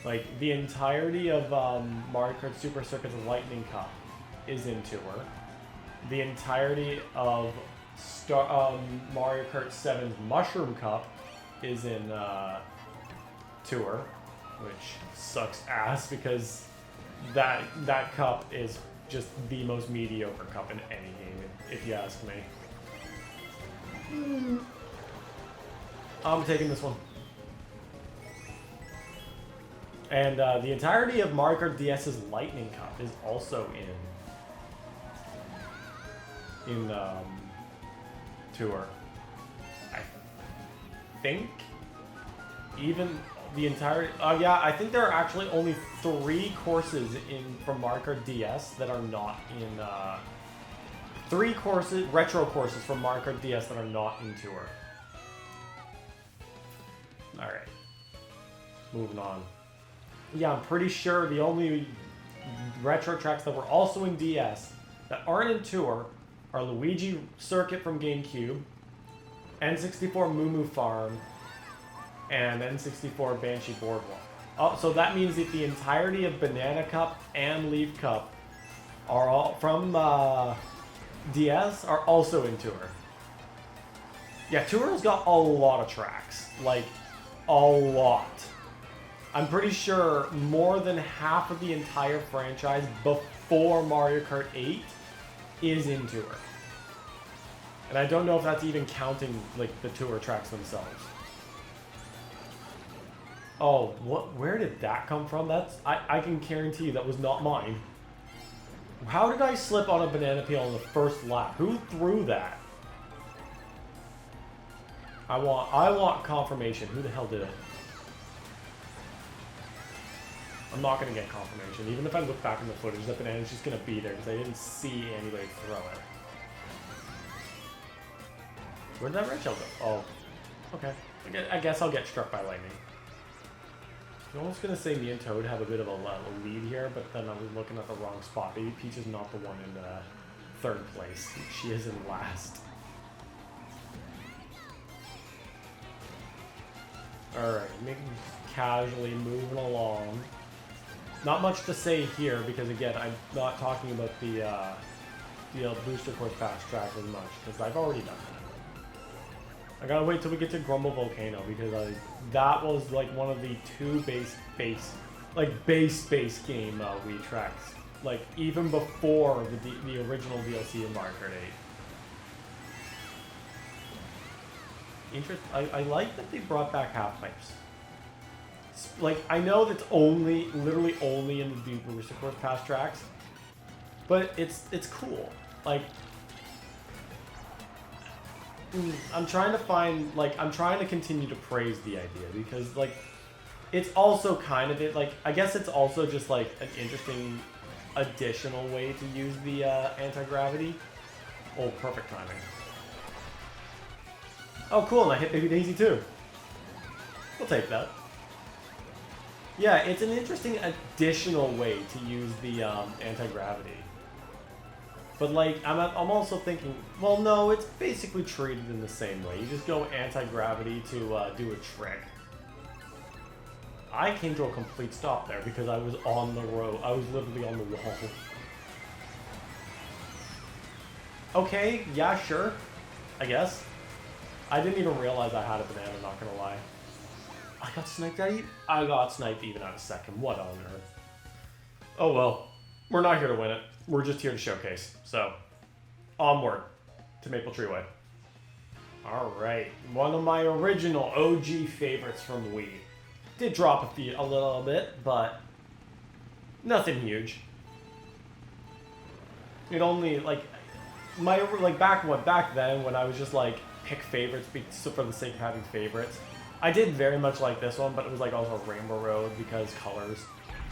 Like, the entirety of Mario Kart Super Circuit's Lightning Cup is in Tour. The entirety of Mario Kart 7's Mushroom Cup is in Tour, which sucks ass because that cup is just the most mediocre cup in any game, if you ask me. I'm taking this one. And the entirety of Mario Kart DS's Lightning Cup is also in Tour. I think even the entire yeah, I think there are actually only 3 courses from Mario Kart DS that are not in 3 courses, retro courses from Mario Kart DS that are not in Tour. Alright. Moving on. Yeah, I'm pretty sure the only retro tracks that were also in DS that aren't in Tour are Luigi Circuit from GameCube, N64 Moo Moo Farm, and N64 Banshee Boardwalk. Oh, so that means that the entirety of Banana Cup and Leaf Cup are all from DS are also in Tour. Yeah, Tour's got a lot of tracks. Like, a lot. I'm pretty sure more than half of the entire franchise before Mario Kart 8 is in Tour. And I don't know if that's even counting, like, the Tour tracks themselves. Oh, where did that come from? I can guarantee you that was not mine. How did I slip on a banana peel on the first lap? Who threw that? I want confirmation. Who the hell did it? I'm not going to get confirmation. Even if I look back in the footage, that banana's just going to be there because I didn't see anybody throw it. Where did that red shell go? Oh, okay. I guess I'll get struck by lightning. I'm almost going to say me and Toad have a bit of a lead here, but then I was looking at the wrong spot. Baby Peach is not the one in 3rd place. She is in last. Alright, casually moving along. Not much to say here because, again, I'm not talking about the booster course fast track as much because I've already done that. I gotta wait till we get to Grumble Volcano because that was like one of the 2 base game Wii tracks. Like, even before the original DLC of Mario Kart 8. I like that they brought back half pipes. Like, I know that's literally only in the booster course pass tracks, but it's cool. Like, I'm trying to continue to praise the idea because, like, it's also kind of I guess it's also just like an interesting additional way to use the anti-gravity. Oh, perfect timing. Oh, cool, and I hit Baby Daisy too. We'll take that. Yeah, it's an interesting additional way to use the anti-gravity. But, like, I'm also thinking, well, no, it's basically treated in the same way. You just go anti-gravity to do a trick. I came to a complete stop there because I was on the road. I was literally on the wall. Okay, yeah, sure. I guess. I didn't even realize I had a banana, not gonna lie. I got sniped at even? I got sniped even at a second. What on earth? Oh well. We're not here to win it. We're just here to showcase. So, onward to Maple Tree Way. Alright. One of my original OG favorites from Wii. Did drop a little bit, but nothing huge. It only, like, back then when I was just like, pick favorites for the sake of having favorites. I did very much like this one, but it was like also Rainbow Road because colors,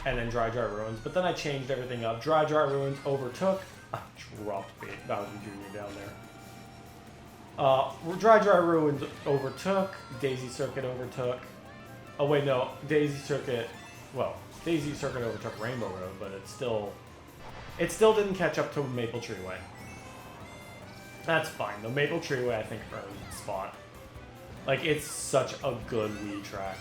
and then Dry Ruins. But then I changed everything up. Dry Ruins overtook. I dropped Bowser Jr. down there. Dry Ruins overtook. Daisy Circuit overtook. Oh wait, no, Daisy Circuit overtook Rainbow Road, but it still didn't catch up to Maple Tree Way. That's fine. The Maple Tree Way, I think, earned the spot. Like, it's such a good Wii track.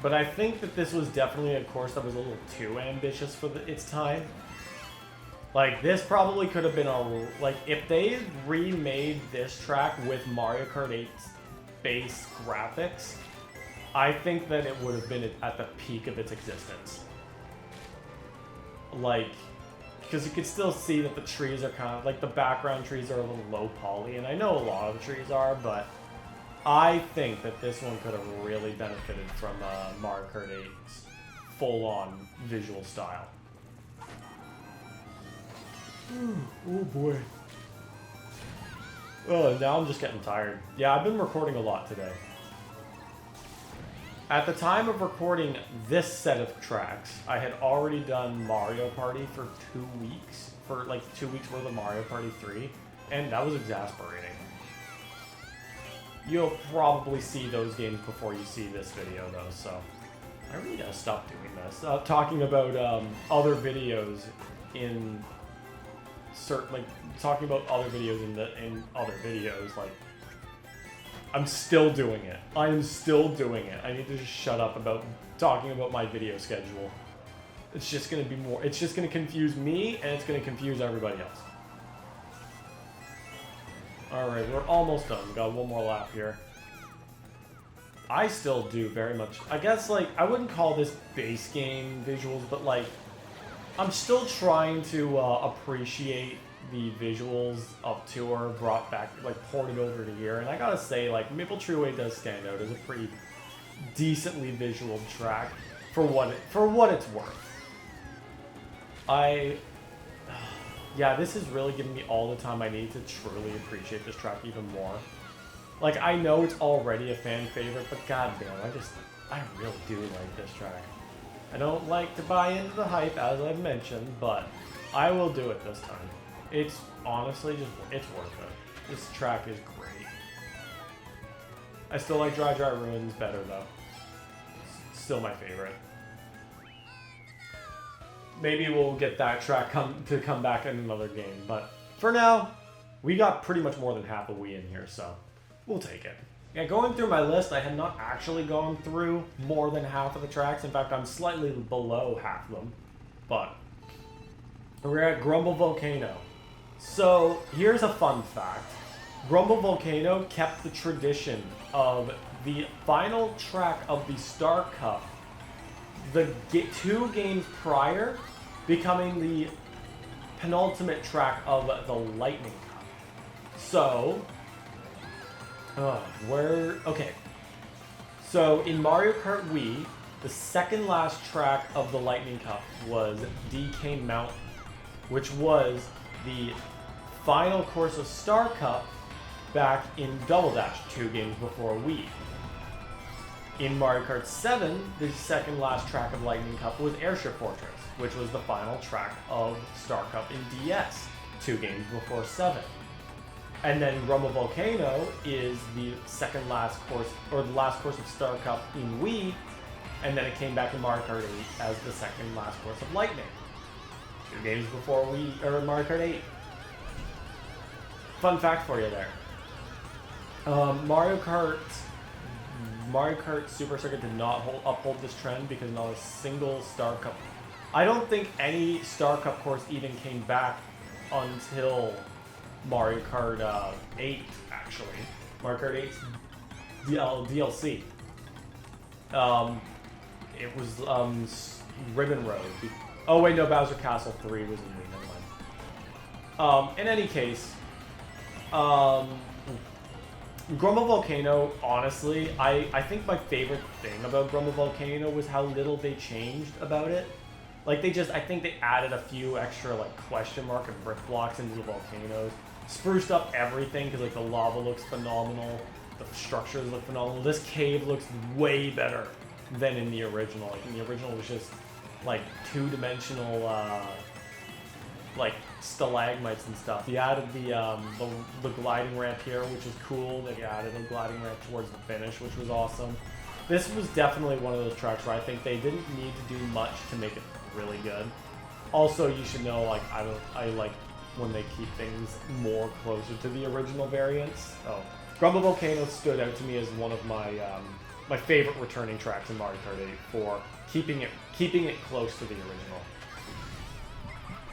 But I think that this was definitely a course that was a little too ambitious for its time. Like, this probably could have been like, if they remade this track with Mario Kart 8's base graphics, I think that it would have been at the peak of its existence. Like, because you could still see that the trees are kind of, like, the background trees are a little low poly, and I know a lot of the trees are, but I think that this one could have really benefited from Mario Kart 8's full-on visual style. Oh boy. Oh, now I'm just getting tired. Yeah, I've been recording a lot today. At the time of recording this set of tracks, I had already done Mario Party for 2 weeks, for like 2 weeks worth of Mario Party 3, and that was exasperating. You'll probably see those games before you see this video though, so I really gotta stop doing this. Talking about other videos in certain, like, talking about other videos in other videos, like, I'm still doing it. I am still doing it. I need to just shut up about talking about my video schedule. It's just gonna be more, it's just gonna confuse me, and it's gonna confuse everybody else. Alright, we're almost done. We got one more lap here. I still do very much, I guess, like, I wouldn't call this base game visuals, but, like, I'm still trying to appreciate the visuals of Tour brought back, like, ported over to here. And I gotta say, like, Maple Tree Way does stand out as a pretty decently visual track for what it's worth. Yeah, this is really giving me all the time I need to truly appreciate this track even more. Like, I know it's already a fan favorite, but goddamn, I really do like this track. I don't like to buy into the hype, as I've mentioned, but I will do it this time. It's honestly just, it's worth it. This track is great. I still like Dry Ruins better, though. It's still my favorite. Maybe we'll get that track to come back in another game, but for now, we got pretty much more than half a Wii in here, so we'll take it. Yeah, going through my list, I had not actually gone through more than half of the tracks. In fact, I'm slightly below half of them, but we're at Grumble Volcano. So, here's a fun fact. Grumble Volcano kept the tradition of the final track of the Star Cup, the 2 games prior, becoming the penultimate track of the Lightning Cup. So, okay. So, in Mario Kart Wii, the second last track of the Lightning Cup was DK Mountain, which was the final course of Star Cup back in Double Dash 2 games before Wii. In Mario Kart 7, the second last track of Lightning Cup was Airship Fortress, which was the final track of Star Cup in DS 2 games before 7. And then Grumble Volcano is the second last course, or the last course of Star Cup in Wii, and then it came back in Mario Kart 8 as the second last course of Lightning. 2 games before Wii, or Mario Kart 8. Fun fact for you there. Mario Kart Super Circuit did not uphold this trend because not a single Star Cup I don't think any Star Cup course even came back until Mario Kart 8, actually. Mario Kart 8's DLC. It was Ribbon Road. Oh wait, no, Bowser Castle 3 was in Wii, never mind. In any case, Grumble Volcano, honestly, I think my favorite thing about Grumble Volcano was how little they changed about it. Like, I think they added a few extra, like, question mark and brick blocks into the volcanoes. Spruced up everything, because, like, the lava looks phenomenal. The structures look phenomenal. This cave looks way better than in the original. Like, in the original, it was just, like, two-dimensional, like, stalagmites and stuff. They added the gliding ramp here, which is cool. They added a gliding ramp towards the finish, which was awesome. This was definitely one of those tracks where I think they didn't need to do much to make it really good. Also, you should know, like, I like when they keep things more closer to the original variants. Oh, Grumble Volcano stood out to me as one of my my favorite returning tracks in Mario Kart 8 for keeping it close to the original.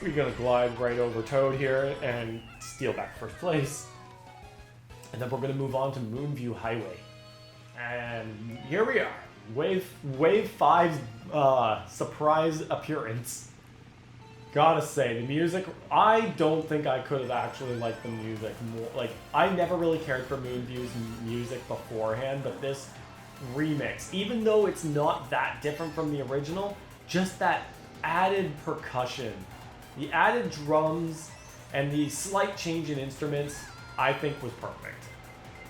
We're gonna glide right over Toad here and steal back first place. And then we're gonna move on to Moonview Highway. And here we are. Wave 5's surprise appearance. Gotta say, the music, I don't think I could have actually liked the music more. Like, I never really cared for Moonview's music beforehand, but this remix, even though it's not that different from the original, just that added percussion, the added drums, and the slight change in instruments, I think was perfect.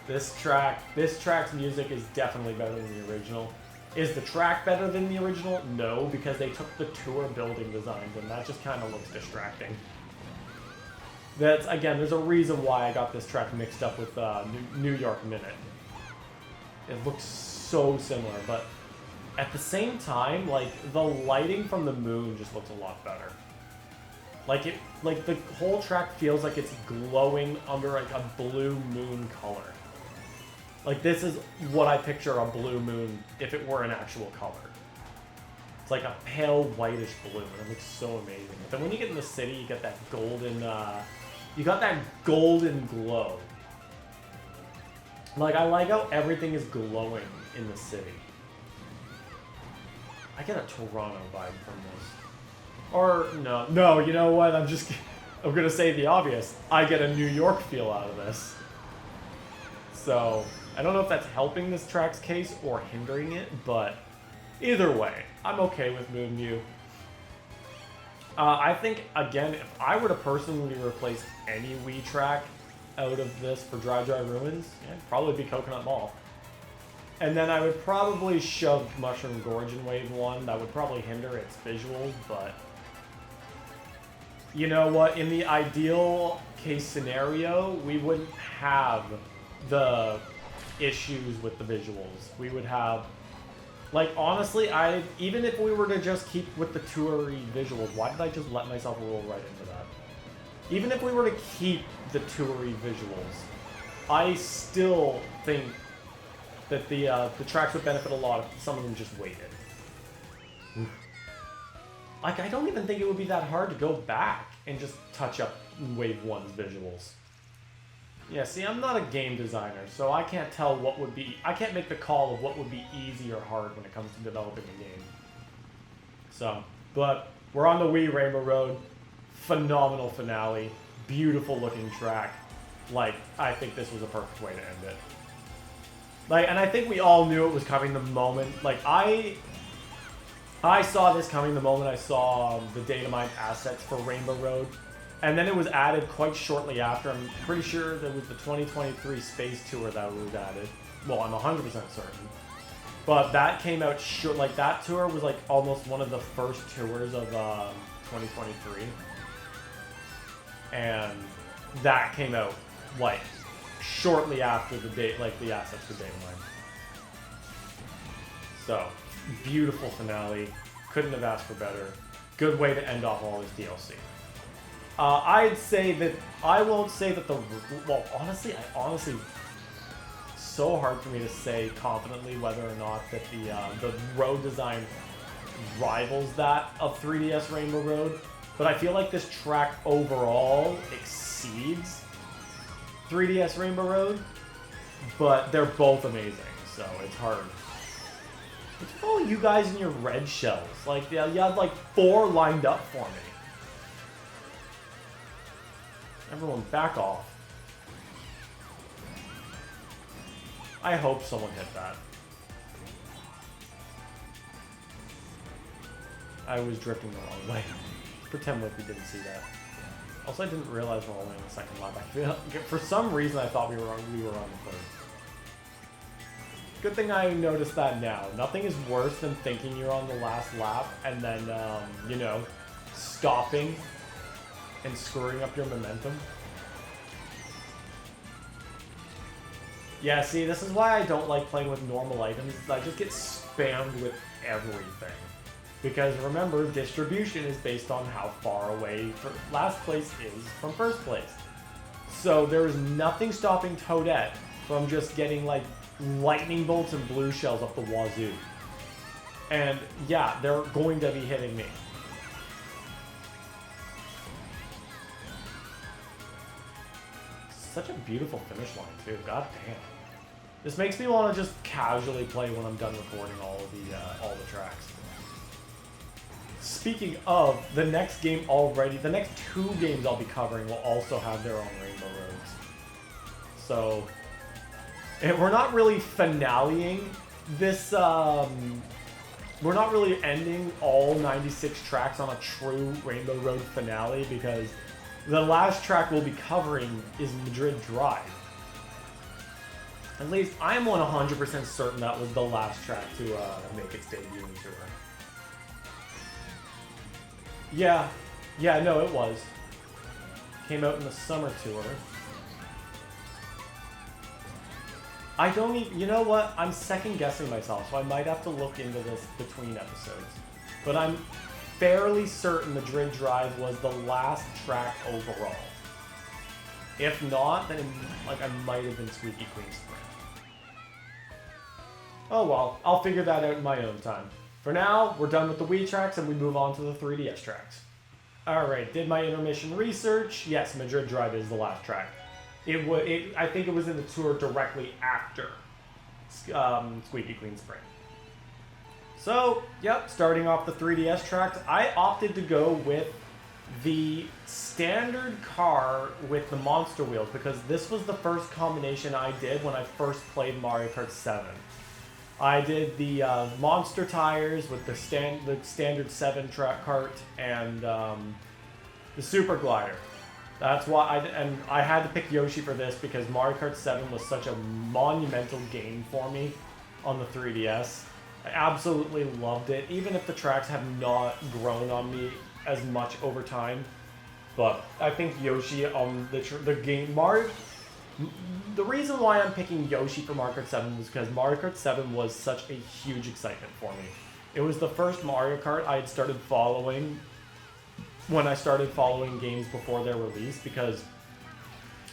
This track's music is definitely better than the original. Is the track better than the original? No, because they took the tour building designs, and that just kind of looks distracting. That's, again, there's a reason why I got this track mixed up with New York Minute. It looks so similar, but at the same time, like, the lighting from the moon just looks a lot better. Like, the whole track feels like it's glowing under, like, a blue moon color. Like, this is what I picture a blue moon if it were an actual color. It's like a pale whitish blue, and it looks so amazing. Then when you get in the city, you get that golden, you got that golden glow. Like, I like how everything is glowing in the city. I get a Toronto vibe from this. Or, no, you know what, I'm gonna say the obvious. I get a New York feel out of this. So, I don't know if that's helping this track's case or hindering it, but either way, I'm okay with Moonview. I think, again, if I were to personally replace any Wii track out of this for Dry Dry Ruins, it'd probably be Coconut Mall. And then I would probably shove Mushroom Gorge in Wave 1. That would probably hinder its visuals, but you know what? In the ideal case scenario, we wouldn't have the issues with the visuals. We would have, like, honestly, even if we were to just keep with the toury visuals, why did I just let myself roll right into that? Even if we were to keep the toury visuals, I still think that the tracks would benefit a lot if some of them just waited. Like, I don't even think it would be that hard to go back and just touch up Wave 1's visuals. Yeah, see, I'm not a game designer, so I can't tell what would be... I can't make the call of what would be easy or hard when it comes to developing a game. So, but we're on the Wii Rainbow Road. Phenomenal finale. Beautiful looking track. Like, I think this was a perfect way to end it. Like, and I think we all knew it was coming the moment... Like, I saw this coming the moment I saw the data mine assets for Rainbow Road. And then it was added quite shortly after. I'm pretty sure that was the 2023 Space Tour that was added. Well, I'm 100% certain. But that came out short. Like, that tour was like almost one of the first tours of 2023. And that came out like shortly after the date, like the assets for Data Mine. So, beautiful finale. Couldn't have asked for better. Good way to end off all this DLC. I'd say that, I won't say that the, well, honestly, so hard for me to say confidently whether or not that the road design rivals that of 3DS Rainbow Road, but I feel like this track overall exceeds 3DS Rainbow Road, but they're both amazing, so it's hard. What's with all you guys in your red shells? Like, yeah, you had like 4 lined up for me. Everyone back off. I hope someone hit that. I was drifting the wrong way. Pretend like we didn't see that. Also, I didn't realize we're only in the second lap. I feel, for some reason, I thought we were on the third. Good thing I noticed that now. Nothing is worse than thinking you're on the last lap and then, you know, stopping and screwing up your momentum. Yeah, see, this is why I don't like playing with normal items. I just get spammed with everything. Because remember, distribution is based on how far away last place is from first place. So there is nothing stopping Toadette from just getting like lightning bolts and blue shells up the wazoo. And yeah, they're going to be hitting me. Such a beautiful finish line too, god damn. This makes me want to just casually play when I'm done recording all the tracks. Speaking of, the next game already, the next 2 games I'll be covering will also have their own Rainbow Roads. So, and we're not really finaleing this, we're not really ending all 96 tracks on a true Rainbow Road finale because the last track we'll be covering is Madrid Drive. At least I'm 100% certain that was the last track to make its debut in tour. Yeah, no, it was. Came out in the summer tour. I don't even, you know what? I'm second guessing myself, so I might have to look into this between episodes. But I'm fairly certain Madrid Drive was the last track overall. If not, then like I might have been Squeaky Queen Sprint. Oh well, I'll figure that out in my own time. For now, we're done with the Wii tracks and we move on to the 3DS tracks. Alright, did my intermission research. Yes, Madrid Drive is the last track. I think it was in the tour directly after Squeaky Clean Spring. So, yep, starting off the 3DS tracks, I opted to go with the standard car with the monster wheels because this was the first combination I did when I first played Mario Kart 7. I did the monster tires with the standard 7 track kart and the super glider. That's why I had to pick Yoshi for this because Mario Kart 7 was such a monumental game for me on the 3DS. I absolutely loved it, even if the tracks have not grown on me as much over time. But I think Yoshi on the game Mario. The reason why I'm picking Yoshi for Mario Kart 7 was because Mario Kart 7 was such a huge excitement for me. It was the first Mario Kart I had started following when I started following games before their release, because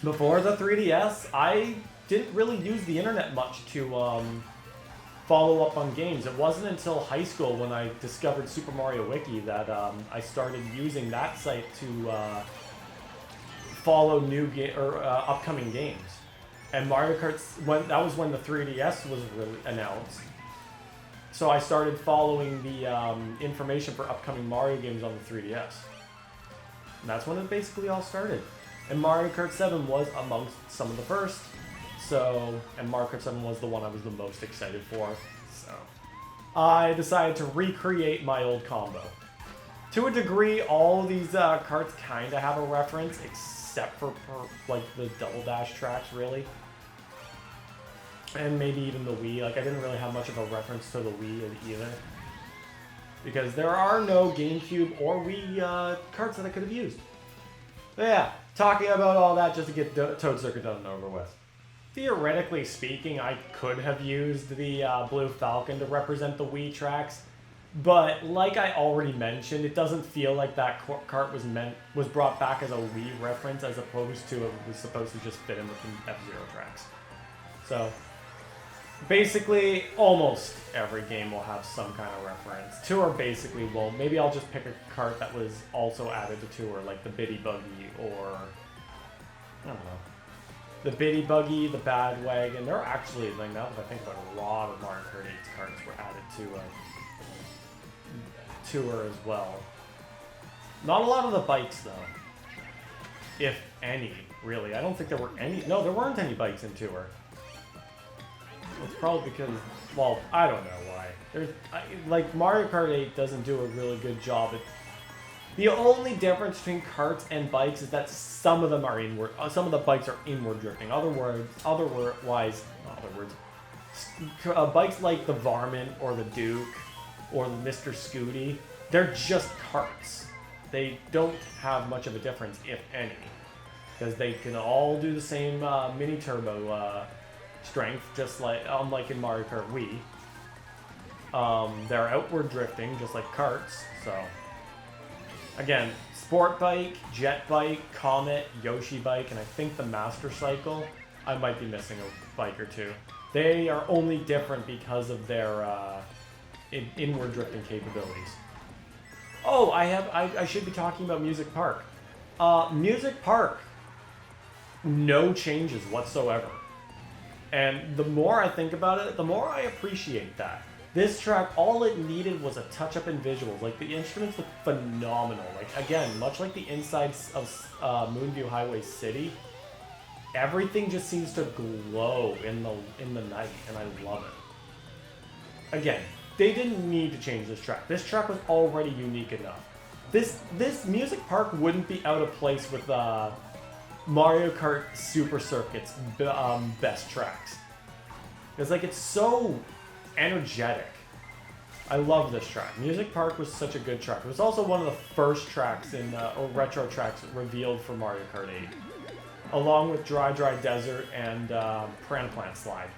before the 3DS, I didn't really use the internet much to follow up on games. It wasn't until high school when I discovered Super Mario Wiki that I started using that site to follow new upcoming games. And Mario Kart, that was when the 3DS was really announced. So I started following the information for upcoming Mario games on the 3DS. And that's when it basically all started. And Mario Kart 7 was amongst some of the first. And Mario Kart 7 was the one I was the most excited for. So I decided to recreate my old combo. To a degree, all these karts kind of have a reference, except for like the Double Dash tracks, really. And maybe even the Wii. Like, I didn't really have much of a reference to the Wii either. Because there are no GameCube or Wii karts that I could have used. But yeah, talking about all that just to get Toad Circuit done and over with. Theoretically speaking, I could have used the Blue Falcon to represent the Wii tracks. But like I already mentioned, it doesn't feel like that kart was brought back as a Wii reference as opposed to it was supposed to just fit in with the F-Zero tracks. So, Basically, almost every game will have some kind of reference. Tour basically won't. Maybe I'll just pick a cart that was also added to Tour, like the Biddy Buggy or... I don't know. The Biddy Buggy, the Bad Wagon. There are actually, like, now that I think about it, a lot of Mario Kart 8's carts were added to Tour as well. Not a lot of the bikes, though. If any, really. I don't think there were any... No, there weren't any bikes in Tour. It's probably because, well, I don't know why. Like, Mario Kart 8 doesn't do a really good job at... The only difference between carts and bikes is that some of them are inward... some of the bikes are inward drifting. Bikes like the Varmint or the Duke or the Mr. Scooty, they're just carts. They don't have much of a difference, if any. Because they can all do the same mini turbo strength, just like unlike in Mario Kart Wii. They're outward drifting, just like carts. So again, sport bike, jet bike, Comet, Yoshi bike, and I think the Master Cycle. I might be missing a bike or two. They are only different because of their inward drifting capabilities. Oh, I should be talking about Music Park. Music Park, no changes whatsoever. And the more I think about it, the more I appreciate that. This track, all it needed was a touch-up in visuals. Like, the instruments look phenomenal. Like, again, much like the insides of Moonview Highway City, everything just seems to glow in the night, and I love it. Again, they didn't need to change this track. This track was already unique enough. This Music Park wouldn't be out of place with Mario Kart Super Circuit's best tracks. It's like, it's so energetic. I love this track. Music Park was such a good track. It was also one of the first tracks or retro tracks revealed for Mario Kart 8. Along with Dry Dry Desert and Piranha Plant Slide.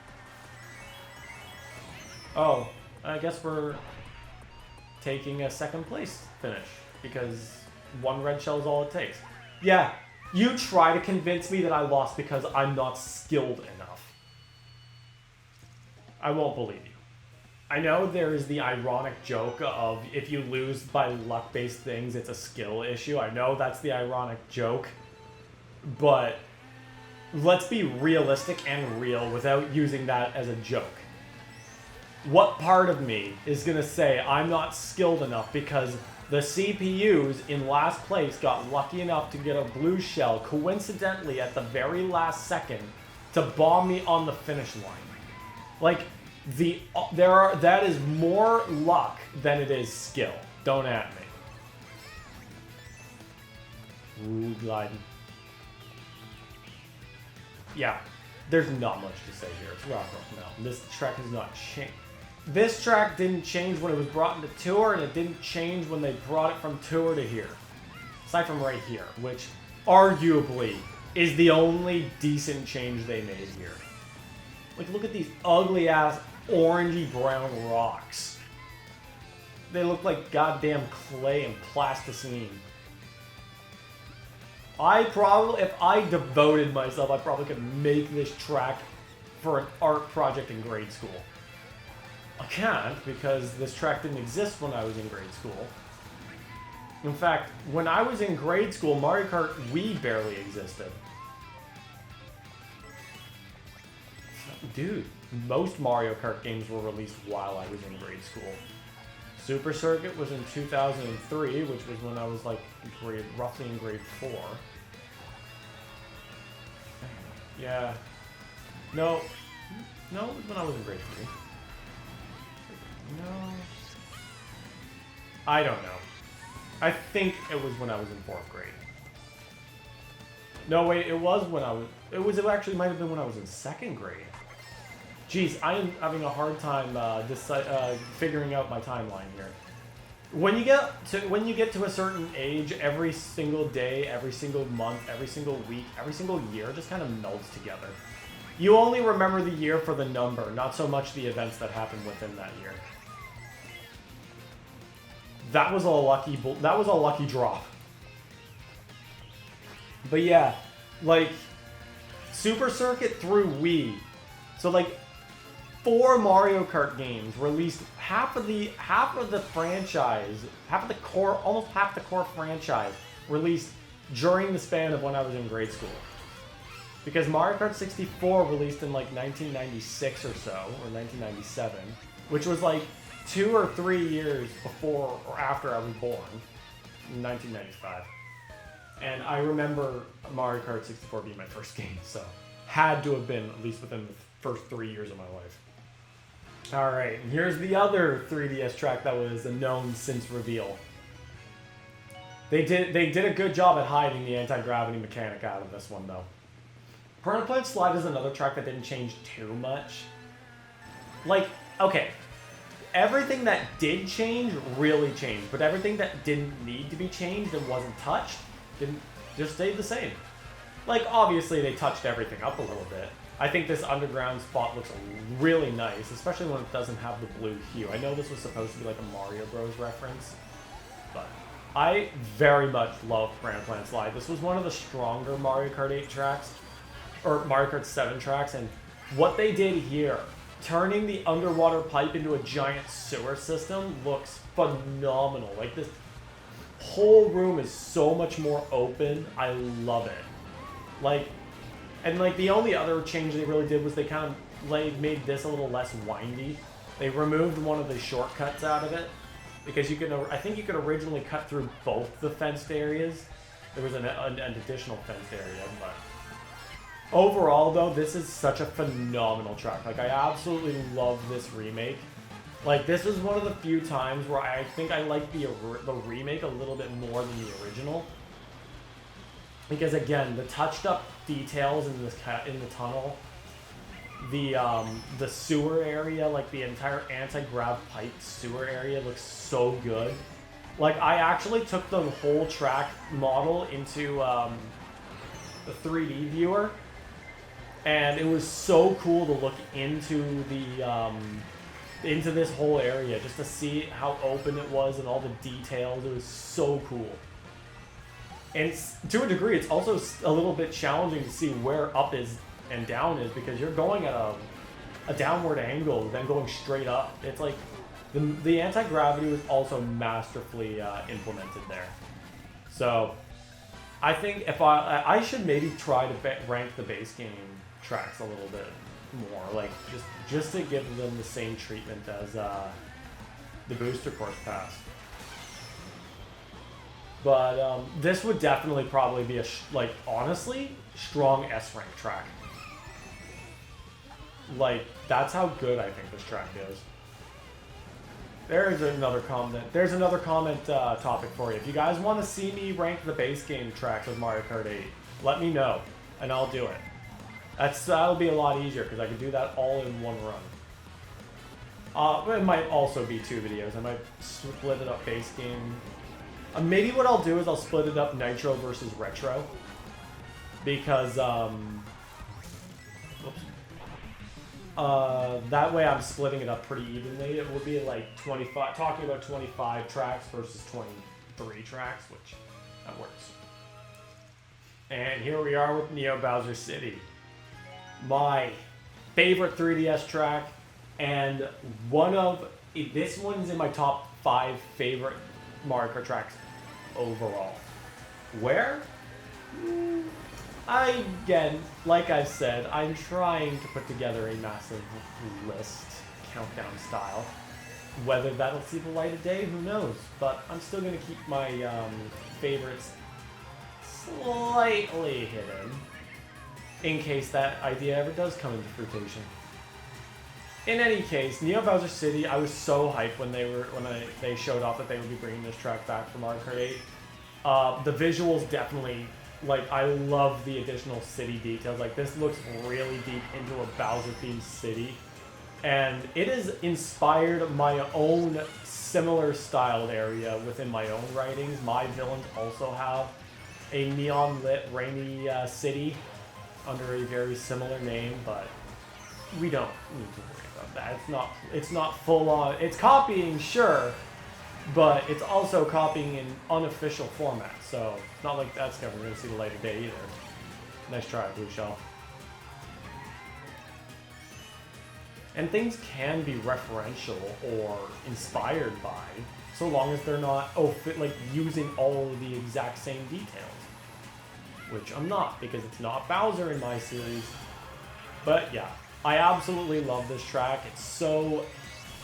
Oh, I guess we're taking a second place finish because one red shell is all it takes. Yeah, you try to convince me that I lost because I'm not skilled enough. I won't believe you. I know there is the ironic joke of if you lose by luck-based things, it's a skill issue. I know that's the ironic joke, but let's be realistic and real without using that as a joke. What part of me is going to say I'm not skilled enough because the CPUs in last place got lucky enough to get a blue shell coincidentally at the very last second to bomb me on the finish line? Like, that is more luck than it is skill. Don't at me. Ooh, gliding. Yeah, there's not much to say here. It's Rock Mountain. This track has not changed. This track didn't change when it was brought into Tour, and it didn't change when they brought it from Tour to here. Aside from right here, which arguably is the only decent change they made here. Like, look at these ugly-ass orangey brown rocks. They look like goddamn clay and plasticine. If I devoted myself, I probably could make this track for an art project in grade school. I can't because this track didn't exist when I was in grade school. In fact, when I was in grade school, Mario Kart Wii barely existed. Dude, most Mario Kart games were released while I was in grade school. Super Circuit was in 2003, which was when I was like roughly in grade 4. Yeah. No, it was when I was in grade 3. No. I don't know. I think it was when I was in 4th grade. No, wait, it actually might have been when I was in 2nd grade. Jeez, I am having a hard time figuring out my timeline here. When you get to a certain age, every single day, every single month, every single week, every single year just kind of melds together. You only remember the year for the number, not so much the events that happened within that year. That was a lucky drop. But yeah, like Super Circuit through Wii. So like 4 Mario Kart games released, half of the franchise, almost half the core franchise released during the span of when I was in grade school. Because Mario Kart 64 released in like 1996 or so, or 1997, which was like 2 or 3 years before or after I was born, in 1995. And I remember Mario Kart 64 being my first game, so had to have been at least within the first 3 years of my life. Alright, and here's the other 3DS track that was a known since reveal. They did a good job at hiding the anti-gravity mechanic out of this one, though. Piranha Plant Slide is another track that didn't change too much. Like, okay, everything that did change really changed, but everything that didn't need to be changed and wasn't touched didn't just stayed the same. Like, obviously they touched everything up a little bit. I think this underground spot looks really nice, especially when it doesn't have the blue hue. I know this was supposed to be like a Mario Bros reference, but I very much love Piranha Plant Slide. This was one of the stronger Mario Kart 8 tracks, or Mario Kart 7 tracks, and what they did here, turning the underwater pipe into a giant sewer system, looks phenomenal. Like, this whole room is so much more open. I love it. Like, and like the only other change they really did was they kind of made this a little less windy. They removed one of the shortcuts out of it because you could, I think you could originally cut through both the fenced areas. There was an additional fenced area, but overall though, this is such a phenomenal track. Like, I absolutely love this remake. Like, this was one of the few times where I think I like the remake a little bit more than the original. Because again, the touched up details in the tunnel, the sewer area, like the entire anti-grav pipe sewer area looks so good. Like, I actually took the whole track model into the 3D viewer, and it was so cool to look into into this whole area just to see how open it was and all the details. It was so cool. And to a degree, it's also a little bit challenging to see where up is and down is, because you're going at a downward angle, then going straight up. It's like the anti-gravity was also masterfully implemented there. So I think if I should maybe try to rank the base game tracks a little bit more, like just to give them the same treatment as the booster course pass. But this would definitely probably be honestly, strong S-rank track. Like, that's how good I think this track is. There's another comment. There's another comment topic for you. If you guys want to see me rank the base game tracks with Mario Kart 8, let me know, and I'll do it. That'll be a lot easier, because I can do that all in one run. It might also be 2 videos. I might split it up base game. Maybe what I'll do is I'll split it up Nitro versus Retro. Because, that way I'm splitting it up pretty evenly. It would be like 25, talking about 25 tracks versus 23 tracks, which that works. And here we are with Neo Bowser City. My favorite 3DS track, and this one's in my top 5 favorite Mario Kart tracks overall. Where? Again, like I said, I'm trying to put together a massive list, countdown style. Whether that'll see the light of day, who knows? But I'm still going to keep my favorites slightly hidden, in case that idea ever does come into fruition. In any case, Neo Bowser City, I was so hyped when they showed off that they would be bringing this track back for Mario Kart 8. The visuals definitely, like, I love the additional city details. Like, this looks really deep into a Bowser-themed city. And it has inspired my own similar styled area within my own writings. My villains also have a neon-lit, rainy city under a very similar name, but we don't need to worry about that. It's not full on. It's copying, sure, but it's also copying in unofficial format, so it's not like that's never going to see the light of day either. Nice try, Blue Shell. And things can be referential or inspired by, so long as they're not like using all of the exact same details. Which I'm not, because it's not Bowser in my series. But yeah, I absolutely love this track. It's so,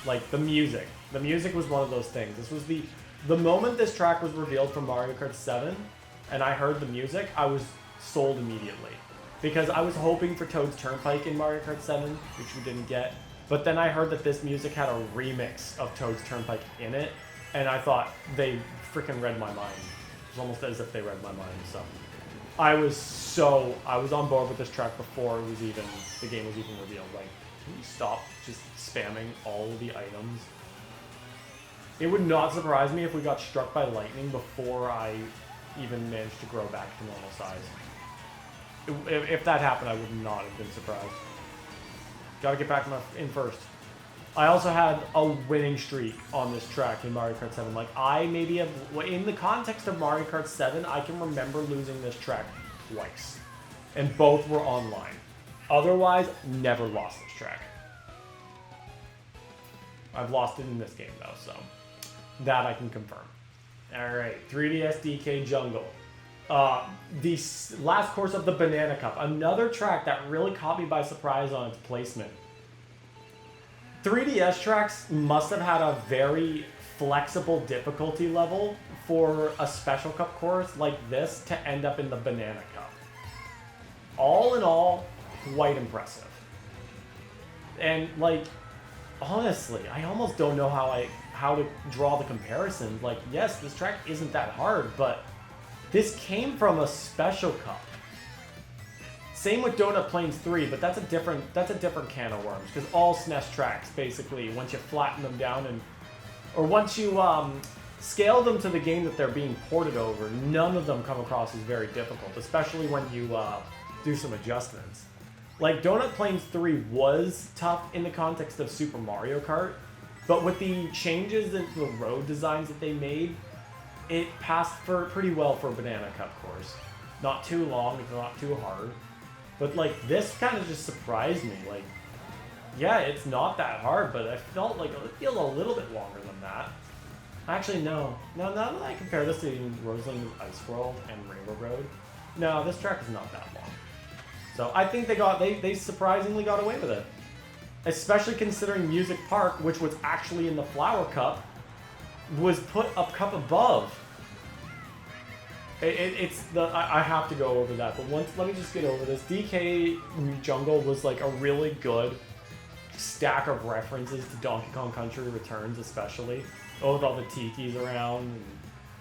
like, the music. The music was one of those things. This was the moment this track was revealed from Mario Kart 7, and I heard the music, I was sold immediately. Because I was hoping for Toad's Turnpike in Mario Kart 7, which we didn't get. But then I heard that this music had a remix of Toad's Turnpike in it, and I thought they freaking read my mind. It was almost as if they read my mind, so. I was on board with this track before it was the game was even revealed. Like, can you stop just spamming all of the items? It would not surprise me if we got struck by lightning before I even managed to grow back to normal size. If that happened, I would not have been surprised. Gotta get back in first. I also had a winning streak on this track in Mario Kart 7. Like, I maybe have, in the context of Mario Kart 7, I can remember losing this track twice. And both were online. Otherwise, never lost this track. I've lost it in this game, though, so that I can confirm. Alright, 3DS DK Jungle. The last course of the Banana Cup. Another track that really caught me by surprise on its placement. 3DS tracks must have had a very flexible difficulty level for a Special Cup course like this to end up in the Banana Cup. All in all, quite impressive. And, like, honestly, I almost don't know how to draw the comparison. Like, yes, this track isn't that hard, but this came from a Special Cup. Same with Donut Plains 3, but that's a different can of worms, because all SNES tracks, basically, once you flatten them down or once you scale them to the game that they're being ported over, none of them come across as very difficult, especially when you do some adjustments. Like, Donut Plains 3 was tough in the context of Super Mario Kart, but with the changes in the road designs that they made, it passed for pretty well for a Banana Cup course. Not too long, it's not too hard. But, like, this kind of just surprised me. Like, yeah, it's not that hard, but I felt like it feels a little bit longer than that. Actually, no. Now that I compare this to even Rosalina's Ice World and Rainbow Road, no, this track is not that long. So I think they surprisingly got away with it. Especially considering Music Park, which was actually in the Flower Cup, was put a cup above. I have to go over that, but let me just get over this. DK Jungle was like a really good stack of references to Donkey Kong Country Returns, especially. Oh, with all the tikis around.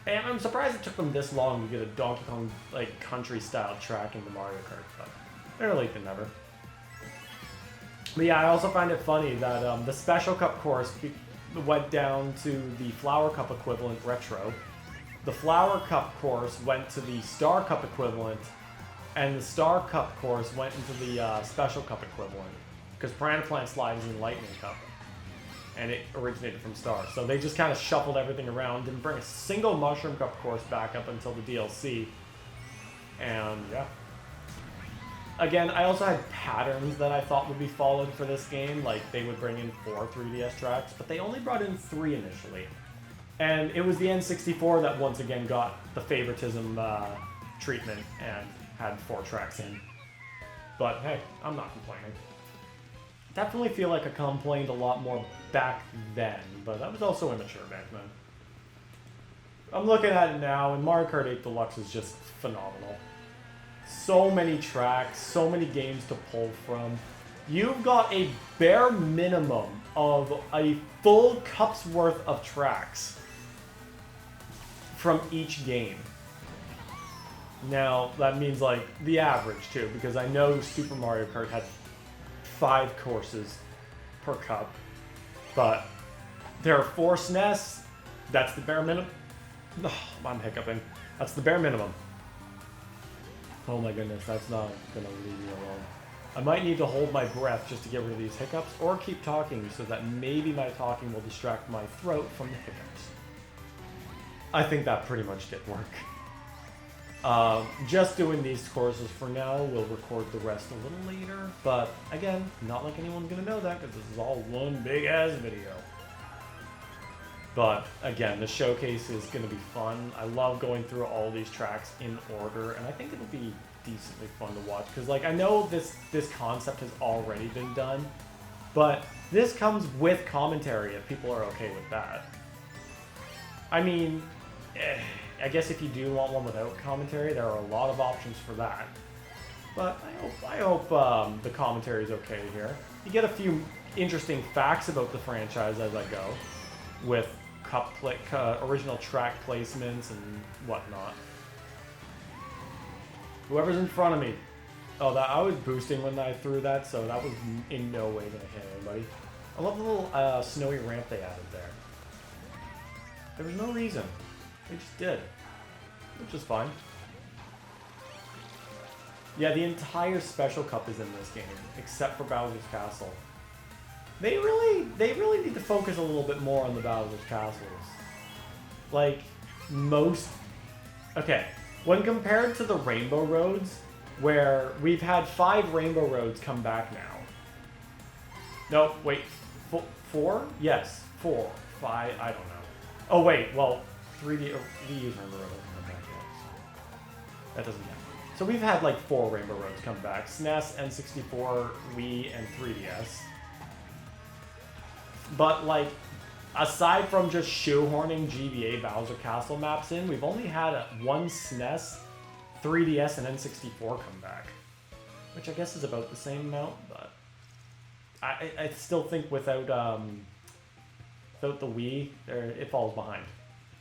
And I'm surprised it took them this long to get a Donkey Kong like country-style track into Mario Kart, but better late than never. But yeah, I also find it funny that the Special Cup course went down to the Flower Cup equivalent Retro. The Flower Cup course went to the Star Cup equivalent, and the Star Cup course went into the Special Cup equivalent, because Piranha Plant Slide is in Lightning Cup, and it originated from Star. So they just kind of shuffled everything around, didn't bring a single Mushroom Cup course back up until the DLC, and yeah. Again, I also had patterns that I thought would be followed for this game, like they would bring in 4 3DS tracks, but they only brought in 3 initially. And it was the N64 that once again got the favoritism treatment and had 4 tracks in. But hey, I'm not complaining. Definitely feel like I complained a lot more back then, but that was also immature back then. I'm looking at it now, and Mario Kart 8 Deluxe is just phenomenal. So many tracks, so many games to pull from. You've got a bare minimum of a full cup's worth of tracks from each game. Now, that means like the average too, because I know Super Mario Kart had 5 courses per cup, but there are 4 SNES, that's the bare minimum. Oh, I'm hiccuping. That's the bare minimum. Oh my goodness, that's not gonna leave me alone. I might need to hold my breath just to get rid of these hiccups, or keep talking so that maybe my talking will distract my throat from the hiccups. I think that pretty much did work. Just doing these courses for now. We'll record the rest a little later. But again, not like anyone's gonna know that because this is all one big ass video. But again, the showcase is gonna be fun. I love going through all these tracks in order, and I think it'll be decently fun to watch because, like, I know this concept has already been done, but this comes with commentary if people are okay with that. I mean, I guess if you do want one without commentary, there are a lot of options for that. But I hope the commentary is okay here. You get a few interesting facts about the franchise as I go, with original track placements and whatnot. Whoever's in front of me. Oh, I was boosting when I threw that, so that was in no way gonna hit anybody. I love the little snowy ramp they added there. There was no reason. They just did. Which is fine. Yeah, the entire Special Cup is in this game, except for Bowser's Castle. They really need to focus a little bit more on the Bowser's Castles. Like, okay, when compared to the Rainbow Roads, where we've had 5 Rainbow Roads come back now. No, wait, 4? Yes, 4, 5, I don't know. Oh wait, well, 3D Rainbow Road hasn't come back yet, so that doesn't count. So we've had like 4 Rainbow Roads come back: SNES, N64, Wii, and 3DS. But like, aside from just shoehorning GBA Bowser Castle maps in, we've only had one SNES, 3DS, and N64 come back, which I guess is about the same amount. But I still think without the Wii, it falls behind.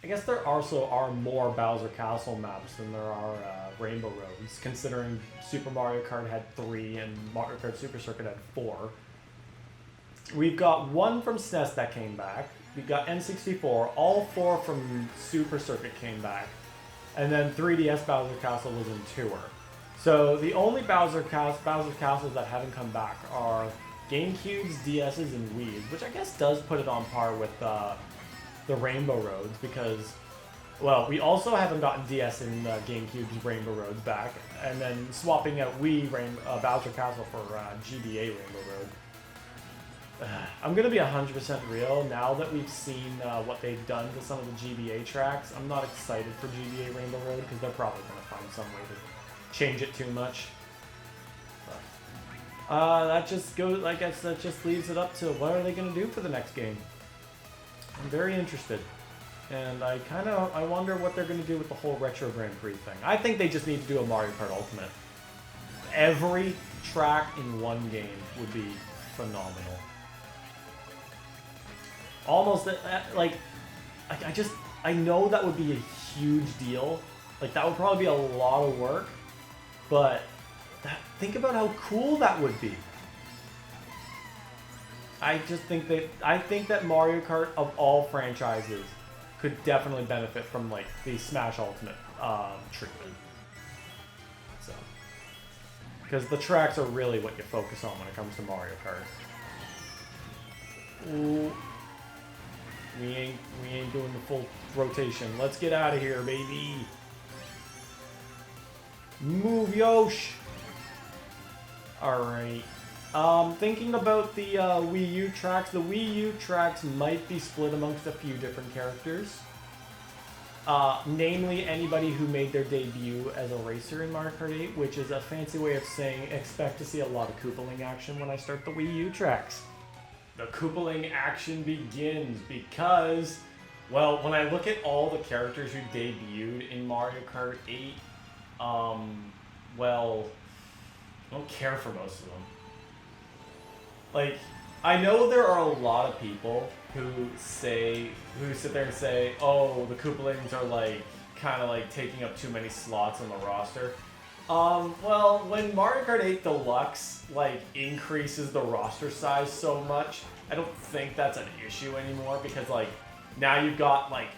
I guess there also are more Bowser Castle maps than there are Rainbow Roads, considering Super Mario Kart had 3 and Mario Kart Super Circuit had 4. We've got 1 from SNES that came back. We've got N64. All 4 from Super Circuit came back. And then 3DS Bowser Castle was in tour. So the only Bowser Castles that haven't come back are GameCubes, DS's, and Wii's, which I guess does put it on par with the Rainbow Roads because, well, we also haven't gotten DS and GameCube's Rainbow Roads back, and then swapping out Wii Bowser Castle for GBA Rainbow Road. I'm going to be 100% real. Now that we've seen what they've done to some of the GBA tracks, I'm not excited for GBA Rainbow Road because they're probably going to find some way to change it too much. That just goes, I guess that just leaves it up to what are they going to do for the next game. I'm very interested. And I wonder what they're going to do with the whole Retro Grand Prix thing. I think they just need to do a Mario Kart Ultimate. Every track in one game would be phenomenal. Almost, like, I know that would be a huge deal. Like, that would probably be a lot of work. But think about how cool that would be. I think that Mario Kart of all franchises could definitely benefit from like the Smash Ultimate treatment. So, because the tracks are really what you focus on when it comes to Mario Kart. Ooh, we ain't doing the full rotation. Let's get out of here, baby. Move, Yosh. All right. Thinking about the Wii U tracks, the Wii U tracks might be split amongst a few different characters. Namely, anybody who made their debut as a racer in Mario Kart 8, which is a fancy way of saying expect to see a lot of Koopaling action when I start the Wii U tracks. The Koopaling action begins because, well, when I look at all the characters who debuted in Mario Kart 8, well, I don't care for most of them. Like, I know there are a lot of people who sit there and say, oh, the Koopalings are like, kind of like taking up too many slots on the roster. Well, when Mario Kart 8 Deluxe, like, increases the roster size so much, I don't think that's an issue anymore because, like, now you've got, like,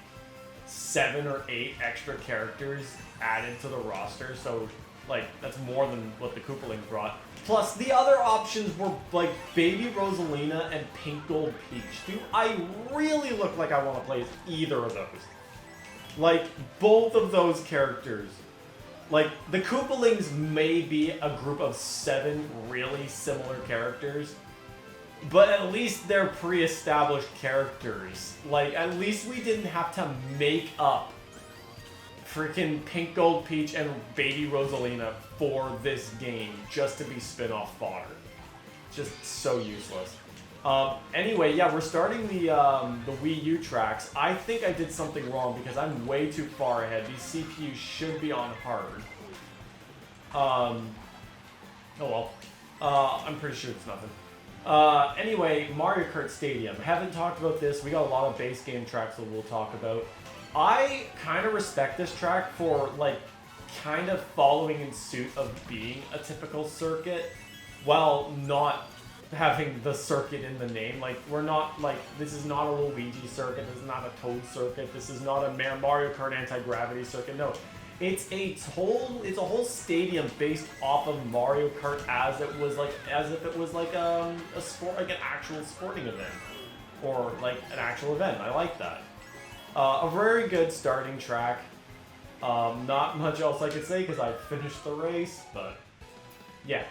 7 or 8 extra characters added to the roster, so, like, that's more than what the Koopalings brought. Plus, the other options were, like, Baby Rosalina and Pink Gold Peach. Do I really look like I want to play as either of those? Like, both of those characters Like, the Koopalings may be a group of 7 really similar characters, but at least they're pre-established characters. Like, at least we didn't have to make up freaking Pink Gold Peach and Baby Rosalina for this game just to be spin-off fodder. Just so useless. Anyway, yeah, we're starting the Wii U tracks. I think I did something wrong because I'm way too far ahead. These CPUs should be on hard. Oh well. I'm pretty sure it's nothing. Anyway, Mario Kart Stadium. Haven't talked about this. We got a lot of base game tracks that we'll talk about. I kind of respect this track for, like, kind of following in suit of being a typical circuit while not having the circuit in the name. Like, we're not, like, this is not a Luigi circuit, this is not a Toad circuit, this is not a Mario Kart anti-gravity circuit, no. It's a whole stadium based off of Mario Kart as if it was like a sport, like an actual sporting event. Or like an actual event. I like that. A very good starting track. Not much else I could say because I finished the race, but yeah.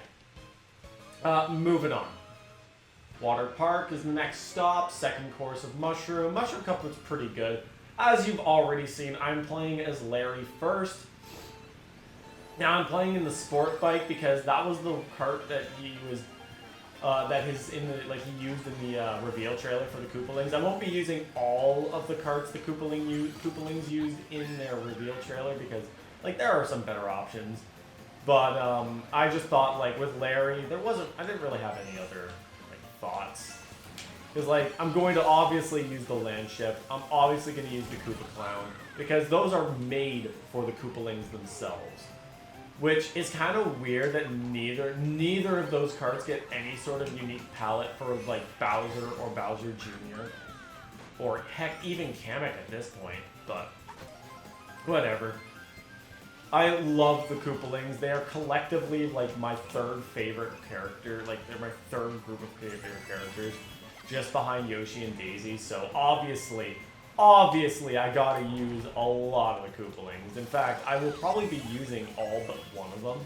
Moving on. Water Park is the next stop, second course of Mushroom. Mushroom Cup looks pretty good. As you've already seen, I'm playing as Larry first. Now I'm playing in the Sport Bike because that was the kart that he was, he used in the reveal trailer for the Koopalings. I won't be using all of the karts the Koopalings used in their reveal trailer because, like, there are some better options. But I just thought, like, with Larry, I didn't really have any other thoughts. Because, like, I'm going to obviously use the land ship. I'm obviously going to use the Koopa Clown. Because those are made for the Koopalings themselves. Which is kind of weird that neither of those cards get any sort of unique palette for, like, Bowser or Bowser Jr. Or, heck, even Kamek at this point. But, whatever. I love the Koopalings. They are collectively, like, my third favorite character. Like, they're my third group of favorite characters. Just behind Yoshi and Daisy. So, obviously, I gotta use a lot of the Koopalings. In fact, I will probably be using all but one of them.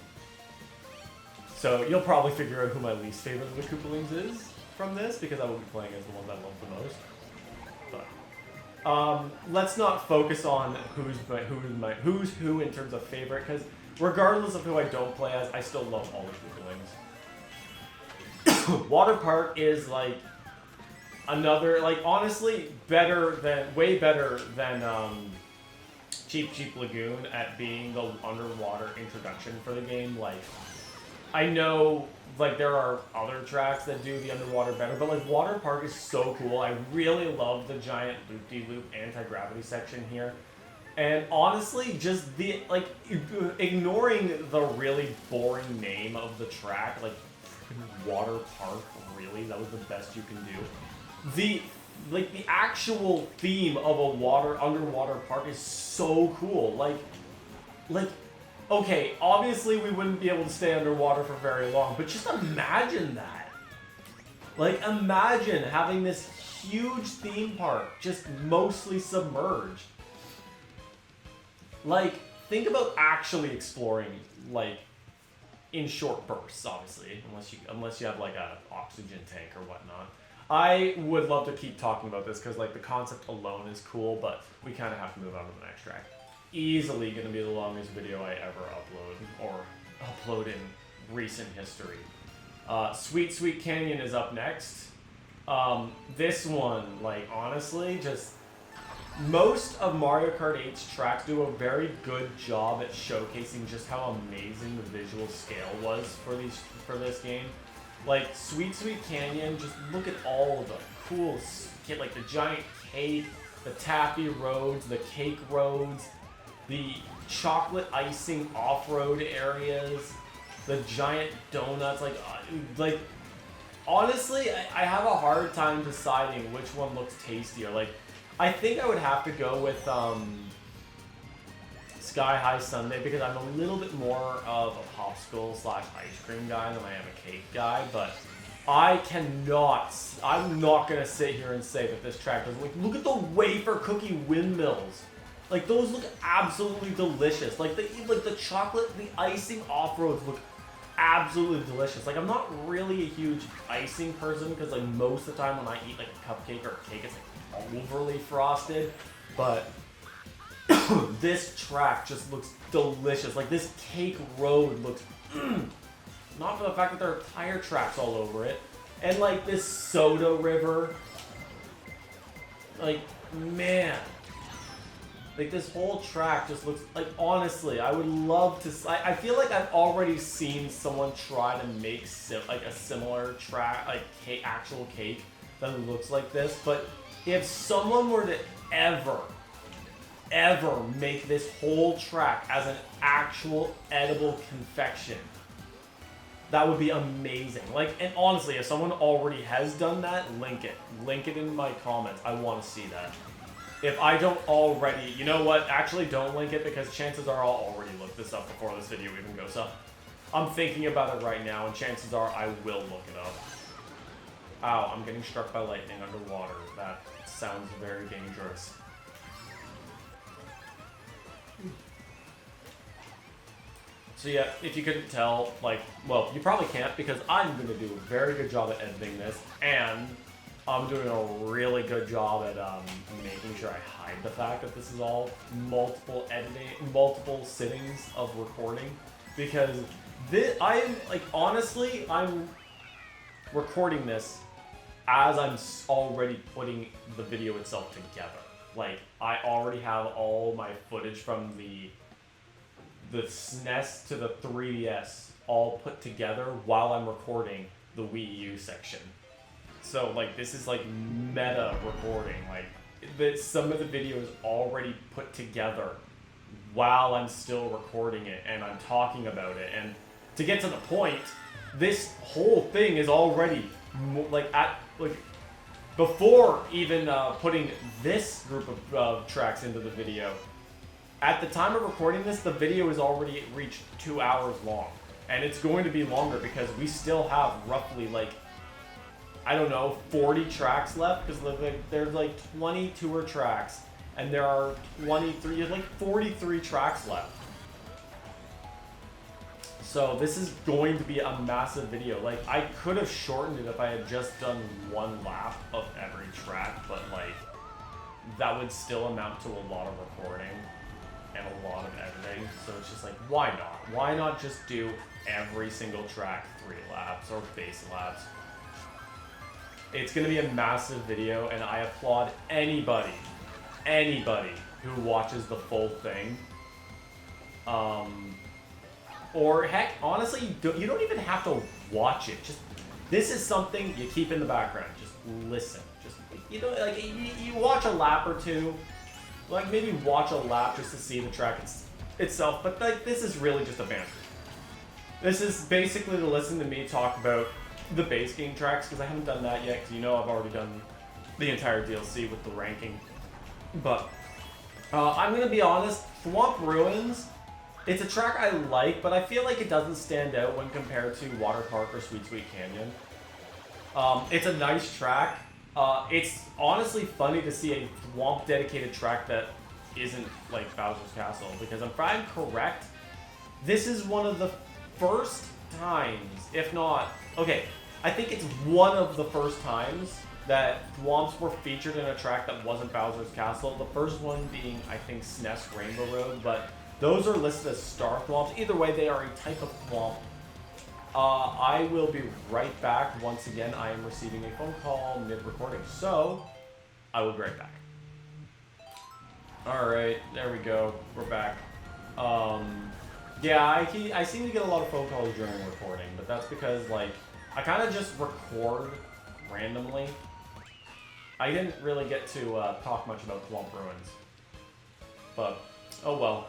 So, you'll probably figure out who my least favorite of the Koopalings is from this, because I will be playing as the ones I love the most. Let's not focus on who's who in terms of favorite, because regardless of who I don't play as, I still love all the Koopalings. Water Park is like another, like, honestly, way better than Cheep Cheep Lagoon at being the underwater introduction for the game. Like, I know, like, there are other tracks that do the underwater better, but, like, Water Park is so cool. I really love the giant loop-de-loop anti-gravity section here. And honestly, just the, like, ignoring the really boring name of the track, like, Water Park, really? That was the best you can do. The actual theme of a underwater park is so cool. Like, okay, obviously we wouldn't be able to stay underwater for very long, but just imagine that. Like, imagine having this huge theme park just mostly submerged. Like, think about actually exploring, like, in short bursts, obviously, unless you have, like, a oxygen tank or whatnot. I would love to keep talking about this because, like, the concept alone is cool, but we kind of have to move on to the next track. Easily going to be the longest video I ever upload in recent history. Sweet Sweet Canyon is up next. This one, like, honestly, just most of Mario Kart 8's tracks do a very good job at showcasing just how amazing the visual scale was for this game. Like, Sweet Sweet Canyon, just look at all of the cool, like, the giant cake, the taffy roads, the cake roads, the chocolate icing off-road areas, the giant donuts, like honestly, I have a hard time deciding which one looks tastier. Like, I think I would have to go with Sky High Sundae because I'm a little bit more of a popsicle / ice cream guy than I am a cake guy, but I'm not gonna sit here and say that this track doesn't, like, look at the wafer cookie windmills. Like, those look absolutely delicious. Like the chocolate, the icing off-roads look absolutely delicious. Like, I'm not really a huge icing person because, like, most of the time when I eat, like, a cupcake or a cake, it's, like, overly frosted. But this track just looks delicious. Like, this cake road looks... not for the fact that there are tire tracks all over it. And, like, this soda river. Like, man. Like, this whole track just looks... Like, honestly, I would love to... I feel like I've already seen someone try to make, like, a similar track, like, actual cake that looks like this. But if someone were to ever make this whole track as an actual edible confection, that would be amazing. Like, and honestly, if someone already has done that, link it. Link it in my comments. I want to see that. If I don't already, you know what? Actually, don't link it because chances are I'll already look this up before this video even goes up. I'm thinking about it right now, and chances are I will look it up. Ow, I'm getting struck by lightning underwater. That sounds very dangerous. So yeah, if you couldn't tell, like, well, you probably can't because I'm going to do a very good job at editing this, and I'm doing a really good job at making sure I hide the fact that this is all multiple sittings of recording, because this, honestly, I'm recording this as I'm already putting the video itself together. Like, I already have all my footage from the SNES to the 3DS all put together while I'm recording the Wii U section. So, like, this is, like, meta recording. Like, some of the video is already put together while I'm still recording it, and I'm talking about it. And to get to the point, this whole thing is already, before even putting this group of tracks into the video, at the time of recording this, the video is already reached 2 hours long. And it's going to be longer because we still have roughly, like, I don't know, 40 tracks left, because there's like 20 tour tracks, and there are 43 tracks left. So this is going to be a massive video. Like, I could have shortened it if I had just done one lap of every track, but, like, that would still amount to a lot of recording and a lot of editing. So it's just like, why not? Why not just do every single track 3 laps or base laps? It's going to be a massive video, and I applaud anybody who watches the full thing. Or heck, honestly, you don't even have to watch it. Just, this is something you keep in the background. Just listen. Just, you know, like, you watch a lap or two. Like, maybe watch a lap just to see the track itself. But, like, this is really just a banter. This is basically to listen to me talk about the base game tracks, because I haven't done that yet, because you know I've already done the entire DLC with the ranking. But I'm going to be honest, Swamp Ruins, it's a track I like, but I feel like it doesn't stand out when compared to Water Park or Sweet Sweet Canyon. It's a nice track. It's honestly funny to see a Swamp dedicated track that isn't like Bowser's Castle, because if I'm correct, this is one of the first times, if not, okay, I think it's one of the first times that Thwomps were featured in a track that wasn't Bowser's Castle. The first one being, I think, SNES Rainbow Road, but those are listed as Star Thwomps. Either way, they are a type of Thwomp. I will be right back. Once again, I am receiving a phone call mid-recording, so I will be right back. Alright, there we go. We're back. Yeah, I seem to get a lot of phone calls during recording, but that's because, like, I kind of just record randomly. I didn't really get to talk much about Swamp Ruins. But, oh well.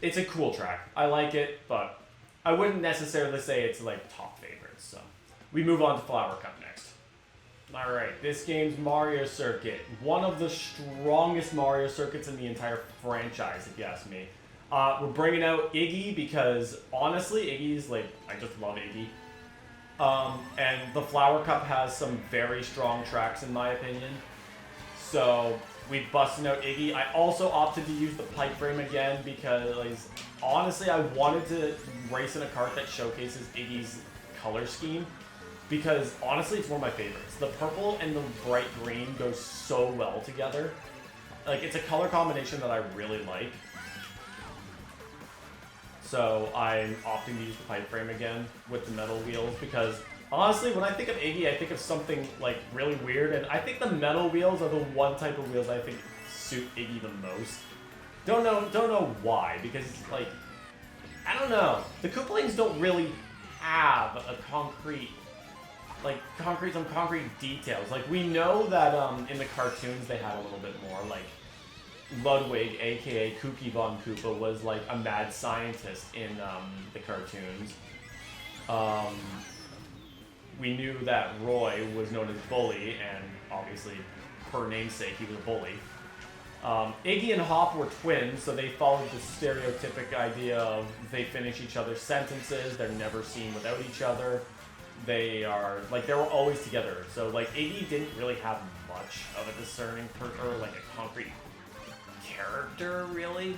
It's a cool track. I like it, but I wouldn't necessarily say it's, like, top favorites, so. We move on to Flower Cup next. Alright, this game's Mario Circuit. One of the strongest Mario Circuits in the entire franchise, if you ask me. We're bringing out Iggy because, honestly, Iggy's, like, I just love Iggy. And the Flower Cup has some very strong tracks, in my opinion. So, we busted out Iggy. I also opted to use the pipe frame again because honestly I wanted to race in a kart that showcases Iggy's color scheme because honestly it's one of my favorites. The purple and the bright green go so well together. Like it's a color combination that I really like. So I'm opting to use the pipe frame again with the metal wheels because honestly, when I think of Iggy, I think of something like really weird, and I think the metal wheels are the one type of wheels I think suit Iggy the most. Don't know why, because like I don't know. The Koopalings don't really have a concrete some concrete details. Like we know that in the cartoons they had a little bit more. Like Ludwig, aka Kooky Von Koopa, was like a mad scientist in the cartoons. We knew that Roy was known as Bully, and obviously, per namesake, he was a bully. Iggy and Hop were twins, so they followed the stereotypic idea of they finish each other's sentences, they're never seen without each other. They were always together. So, like, Iggy didn't really have much of a discerning, or like a concrete character, really.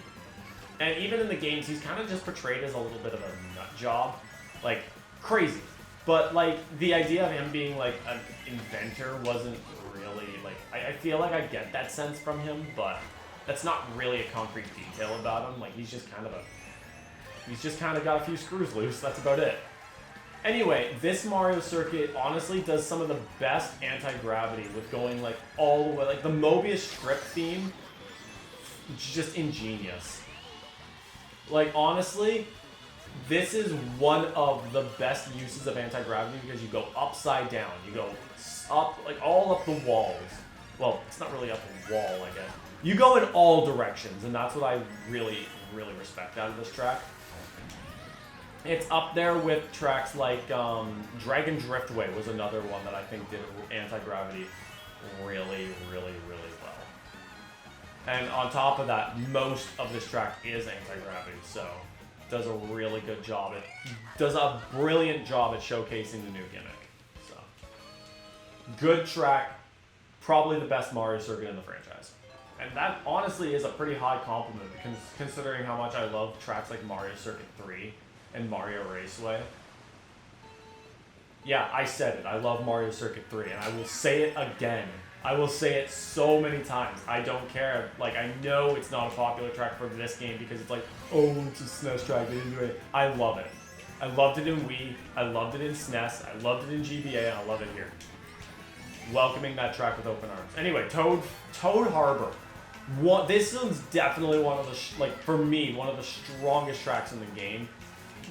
And even in the games, he's kind of just portrayed as a little bit of a nut job. Like, crazy. But, like, the idea of him being, like, an inventor wasn't really, like... I feel like I get that sense from him, but that's not really a concrete detail about him. Like, he's just kind of got a few screws loose. That's about it. Anyway, this Mario circuit honestly does some of the best anti-gravity with going, like, all the way... Like, the Mobius strip theme, just ingenious. Like, honestly... This is one of the best uses of anti-gravity because you go upside down. You go up, like all up the walls. Well, it's not really up the wall, I guess. You go in all directions, and that's what I really, really respect out of this track. It's up there with tracks like Dragon Driftway was another one that I think did anti-gravity really, really, really well. And on top of that, most of this track is anti-gravity, so... does a really good job. It does a brilliant job at showcasing the new gimmick. So, good track, probably the best Mario circuit in the franchise. And that honestly is a pretty high compliment considering how much I love tracks like Mario Circuit 3 and Mario Raceway. Yeah, I said it. I love Mario Circuit 3, and I will say it again. I will say it so many times. I don't care. Like, I know it's not a popular track for this game because it's like, oh, it's a SNES track, they didn't do it. I love it. I loved it in Wii, I loved it in SNES, I loved it in GBA, and I love it here. Welcoming that track with open arms. Anyway, Toad Harbor. This one's definitely one of the, like, for me, one of the strongest tracks in the game.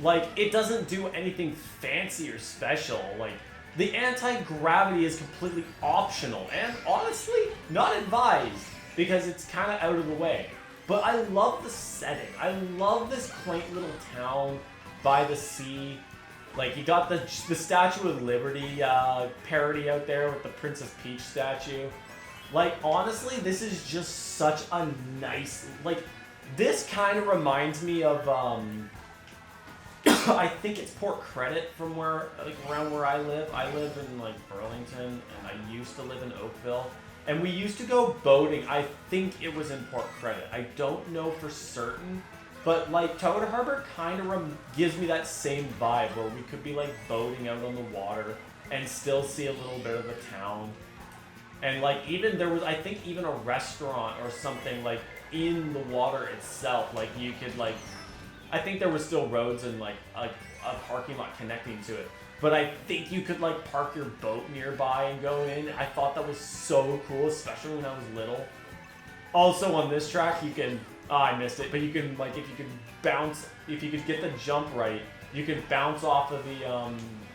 Like, it doesn't do anything fancy or special. Like, the anti-gravity is completely optional and honestly not advised because it's kind of out of the way. But I love the setting. I love this quaint little town by the sea. Like you got the Statue of Liberty parody out there with the Princess Peach statue. Like honestly, this is just such a nice, like this kind of reminds me of I think it's Port Credit from where, like, around where I live. I live in, like, Burlington, and I used to live in Oakville. And we used to go boating. I think it was in Port Credit. I don't know for certain. But, like, Toad Harbor kind of gives me that same vibe where we could be, like, boating out on the water and still see a little bit of the town. And, like, even there was, I think, even a restaurant or something, like, in the water itself. Like, you could, like... I think there was still roads and like a parking lot connecting to it. But I think you could like park your boat nearby and go in. I thought that was so cool, especially when I was little. Also on this track, you can, I missed it, but you can like, if you could get the jump right, you can bounce off of the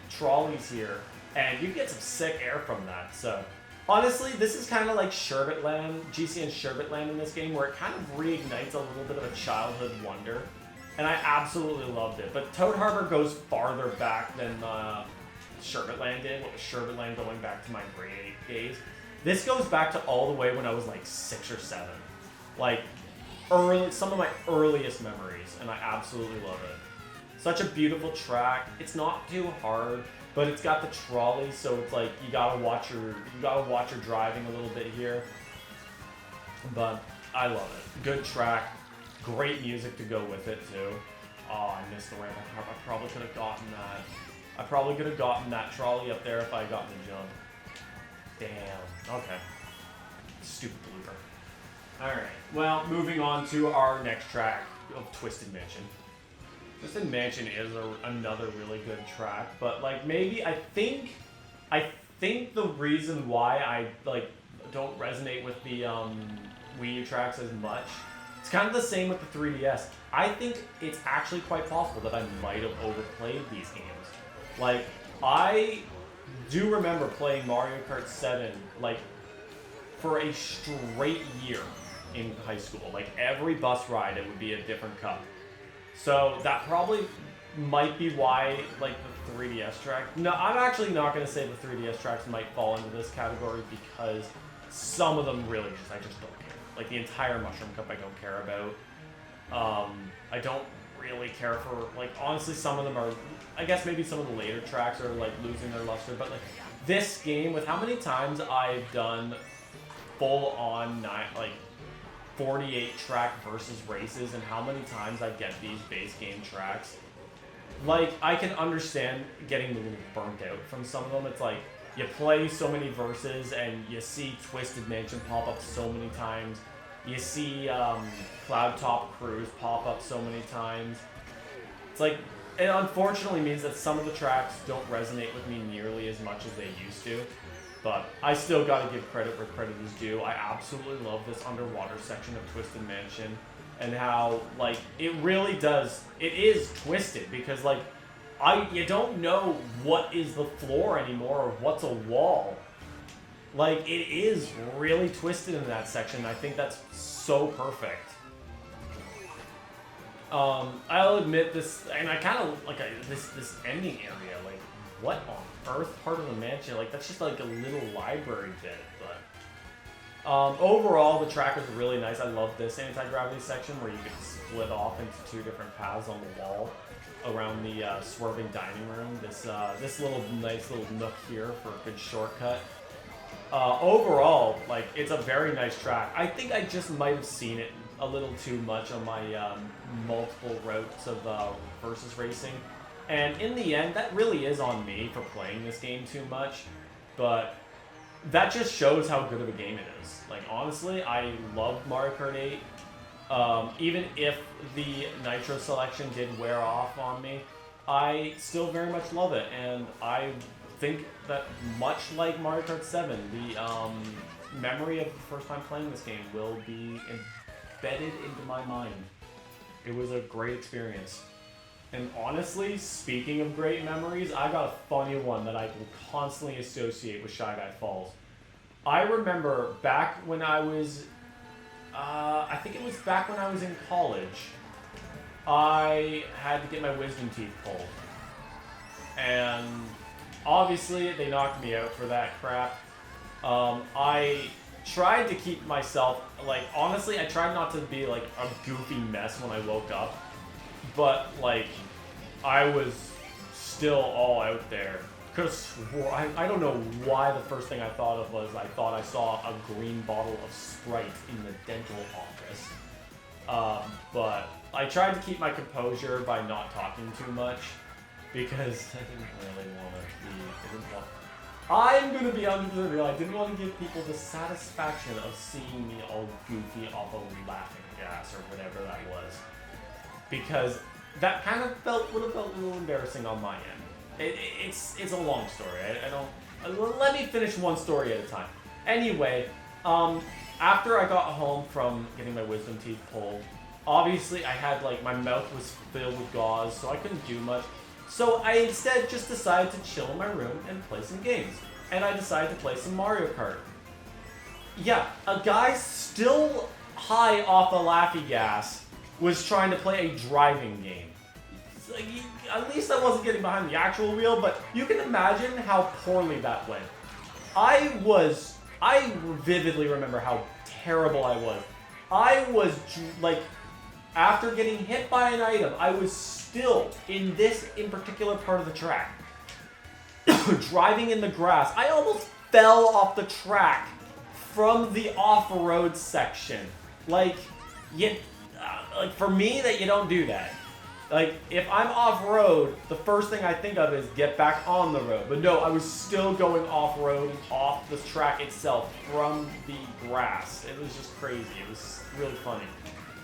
trolleys here and you get some sick air from that. So honestly, this is kind of like Sherbetland, GCN Sherbetland in this game where it kind of reignites a little bit of a childhood wonder. And I absolutely loved it. But Toad Harbor goes farther back than Sherbetland did, with Sherbetland going back to my grade 8 days. This goes back to all the way when I was like 6 or 7. Like, some of my earliest memories, and I absolutely love it. Such a beautiful track. It's not too hard, but it's got the trolley, so it's like you gotta watch your driving a little bit here. But I love it. Good track. Great music to go with it, too. Oh, I missed the ramp. I probably could have gotten that. I probably could have gotten that trolley up there if I had gotten the jump. Damn. Okay. Stupid blooper. Alright. Well, moving on to our next track of Twisted Mansion. Twisted Mansion is another really good track, but like maybe I think the reason why I like don't resonate with the Wii U tracks as much, it's kind of the same with the 3DS. I think it's actually quite possible that I might have overplayed these games. Like, I do remember playing Mario Kart 7 like for a straight year in high school. Like every bus ride it would be a different cup. So that probably might be why like the 3DS track. No, I'm actually not going to say the 3DS tracks might fall into this category because some of them really I just don't care. Like the entire Mushroom Cup I don't care about. I don't really care for, like, honestly some of them are, I guess maybe some of the later tracks are like losing their luster, but like this game, with how many times I've done full on like 48 track versus races and how many times I get these base game tracks, like I can understand getting a little burnt out from some of them. It's like you play so many verses and you see Twisted Mansion pop up so many times. You see Cloud Top Cruise pop up so many times. It's like, it unfortunately means that some of the tracks don't resonate with me nearly as much as they used to. But I still gotta give credit where credit is due. I absolutely love this underwater section of Twisted Mansion. And how, like, it really does, it is twisted because, like, you don't know what is the floor anymore or what's a wall. Like, it is really twisted in that section. I think that's so perfect. I'll admit this, and I kind of, like, this ending area, like, what on earth part of the mansion? Like, that's just, like, a little library bit, but... overall, the track is really nice. I love this anti-gravity section where you can split off into two different paths on the wall around the swerving dining room. This little nice little nook here for a good shortcut. Overall, like, it's a very nice track. I think I just might have seen it a little too much on my multiple routes of versus racing. And in the end, that really is on me for playing this game too much. But that just shows how good of a game it is. Like, honestly, I loved Mario Kart 8. Even if the Nitro selection did wear off on me, I still very much love it. And I think that much like Mario Kart 7, the memory of the first time playing this game will be embedded into my mind. It was a great experience. And honestly, speaking of great memories, I got a funny one that I will constantly associate with Shy Guy Falls. I remember back when I was, I think it was back when I was in college, I had to get my wisdom teeth pulled. And obviously, they knocked me out for that crap. I tried to keep myself, like, honestly, I tried not to be, like, a goofy mess when I woke up. But, like, I was still all out there. Could have swore, I don't know why the first thing I thought of was I thought I saw a green bottle of Sprite in the dental office. But I tried to keep my composure by not talking too much. Because I didn't really want to be, I'm going to be 100% real, I didn't want to give people the satisfaction of seeing me all goofy off of laughing gas or whatever that was. Because that kind of would have felt a little embarrassing on my end. It's a long story. I don't. Let me finish one story at a time. Anyway, after I got home from getting my wisdom teeth pulled, obviously I had, like, my mouth was filled with gauze, so I couldn't do much. So I instead just decided to chill in my room and play some games. And I decided to play some Mario Kart. Yeah, a guy still high off the Laffy gas was trying to play a driving game. Like, at least I wasn't getting behind the actual wheel, but you can imagine how poorly that went. I vividly remember how terrible I was. I was, like, after getting hit by an item, I was still in particular part of the track. Driving in the grass. I almost fell off the track from the off-road section. Like, like for me, that you don't do that. Like, if I'm off-road, the first thing I think of is get back on the road. But no, I was still going off-road and off the track itself from the grass. It was just crazy. It was really funny.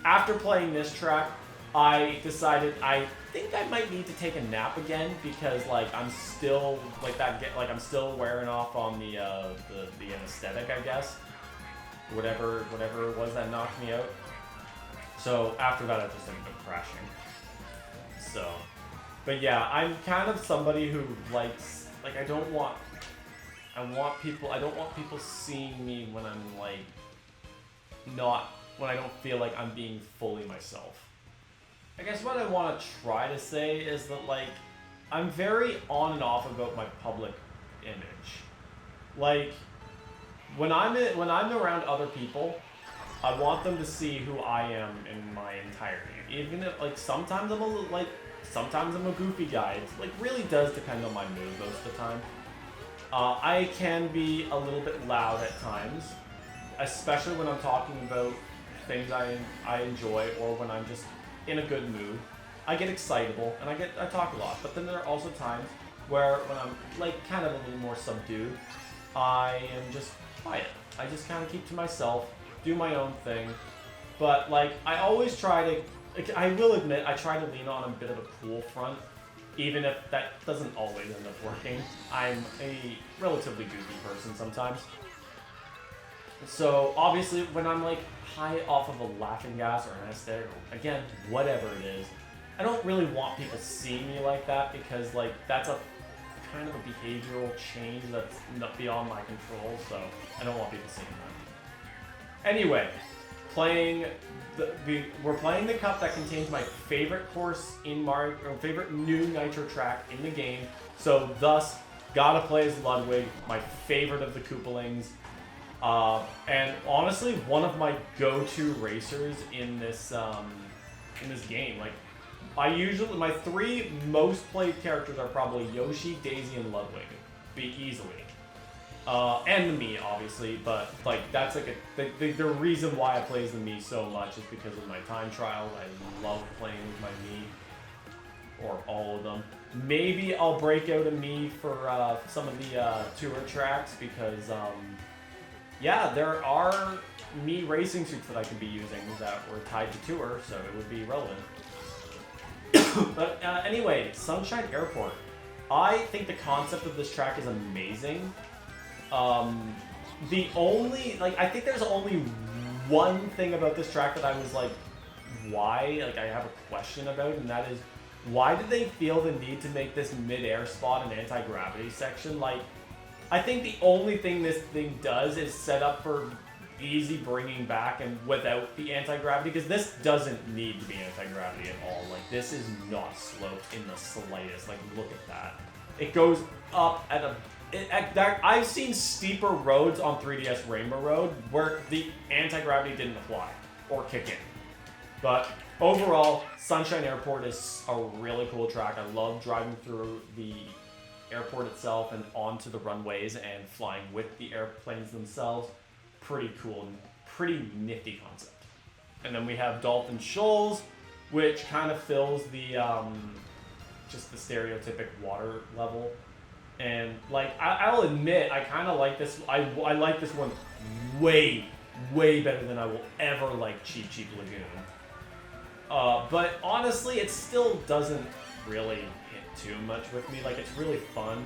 After playing this track, I decided I think I might need to take a nap again because like I'm still like I'm still wearing off on the anesthetic, I guess. Whatever it was that knocked me out. So after that, I just ended up crashing. So, but yeah, I'm kind of somebody who likes I don't want people seeing me when I'm like when I don't feel like I'm being fully myself. I guess what I want to try to say is that, like, I'm very on and off about my public image. Like, when I'm around other people, I want them to see who I am in my entirety. Even if, like, sometimes I'm a goofy guy. It, like, really does depend on my mood most of the time. I can be a little bit loud at times, especially when I'm talking about things I enjoy or when I'm just in a good mood. I get excitable and I talk a lot, but then there are also times where when I'm like kind of a little more subdued, I am just quiet. I just kind of keep to myself, do my own thing. But like I always try to, like, I will admit I try to lean on a bit of a cool front, even if that doesn't always end up working. I'm a relatively goofy person sometimes. So obviously when I'm like high off of a laughing gas or an anesthetic, or again, whatever it is, I don't really want people seeing me like that because like that's a kind of a behavioral change that's not beyond my control, so I don't want people seeing that. Anyway, we're playing the cup that contains my favorite course in Mario, or favorite new Nitro track in the game, so thus gotta play as Ludwig, my favorite of the Koopalings. And honestly, one of my go-to racers in this game. Like, my three most played characters are probably Yoshi, Daisy, and Ludwig, easily. And the Mii, obviously, but like that's like the reason why I play as the Mii so much is because of my time trials. I love playing with my Mii, or all of them. Maybe I'll break out a Mii for some of the tour tracks because. Yeah, there are Mii racing suits that I could be using that were tied to tour, so it would be relevant. But anyway, Sunshine Airport. I think the concept of this track is amazing. I think there's only one thing about this track that I was like, why? Like, I have a question about, and that is, why did they feel the need to make this mid-air spot an anti-gravity section? Like, I think the only thing this thing does is set up for easy bringing back and without the anti-gravity, because this doesn't need to be anti-gravity at all. Like, this is not sloped in the slightest. Like, look at that. It goes up at I've seen steeper roads on 3DS Rainbow Road where the anti-gravity didn't apply or kick in. But overall, Sunshine Airport is a really cool track. I love driving through the airport itself and onto the runways and flying with the airplanes themselves. Pretty cool and pretty nifty concept. And then we have Dolphin Shoals, which kind of fills the just the stereotypic water level. And like I'll admit, I kind of like this. I like this one way better than I will ever like Cheap Lagoon. But honestly, it still doesn't really hit too much with me. Like, it's really fun.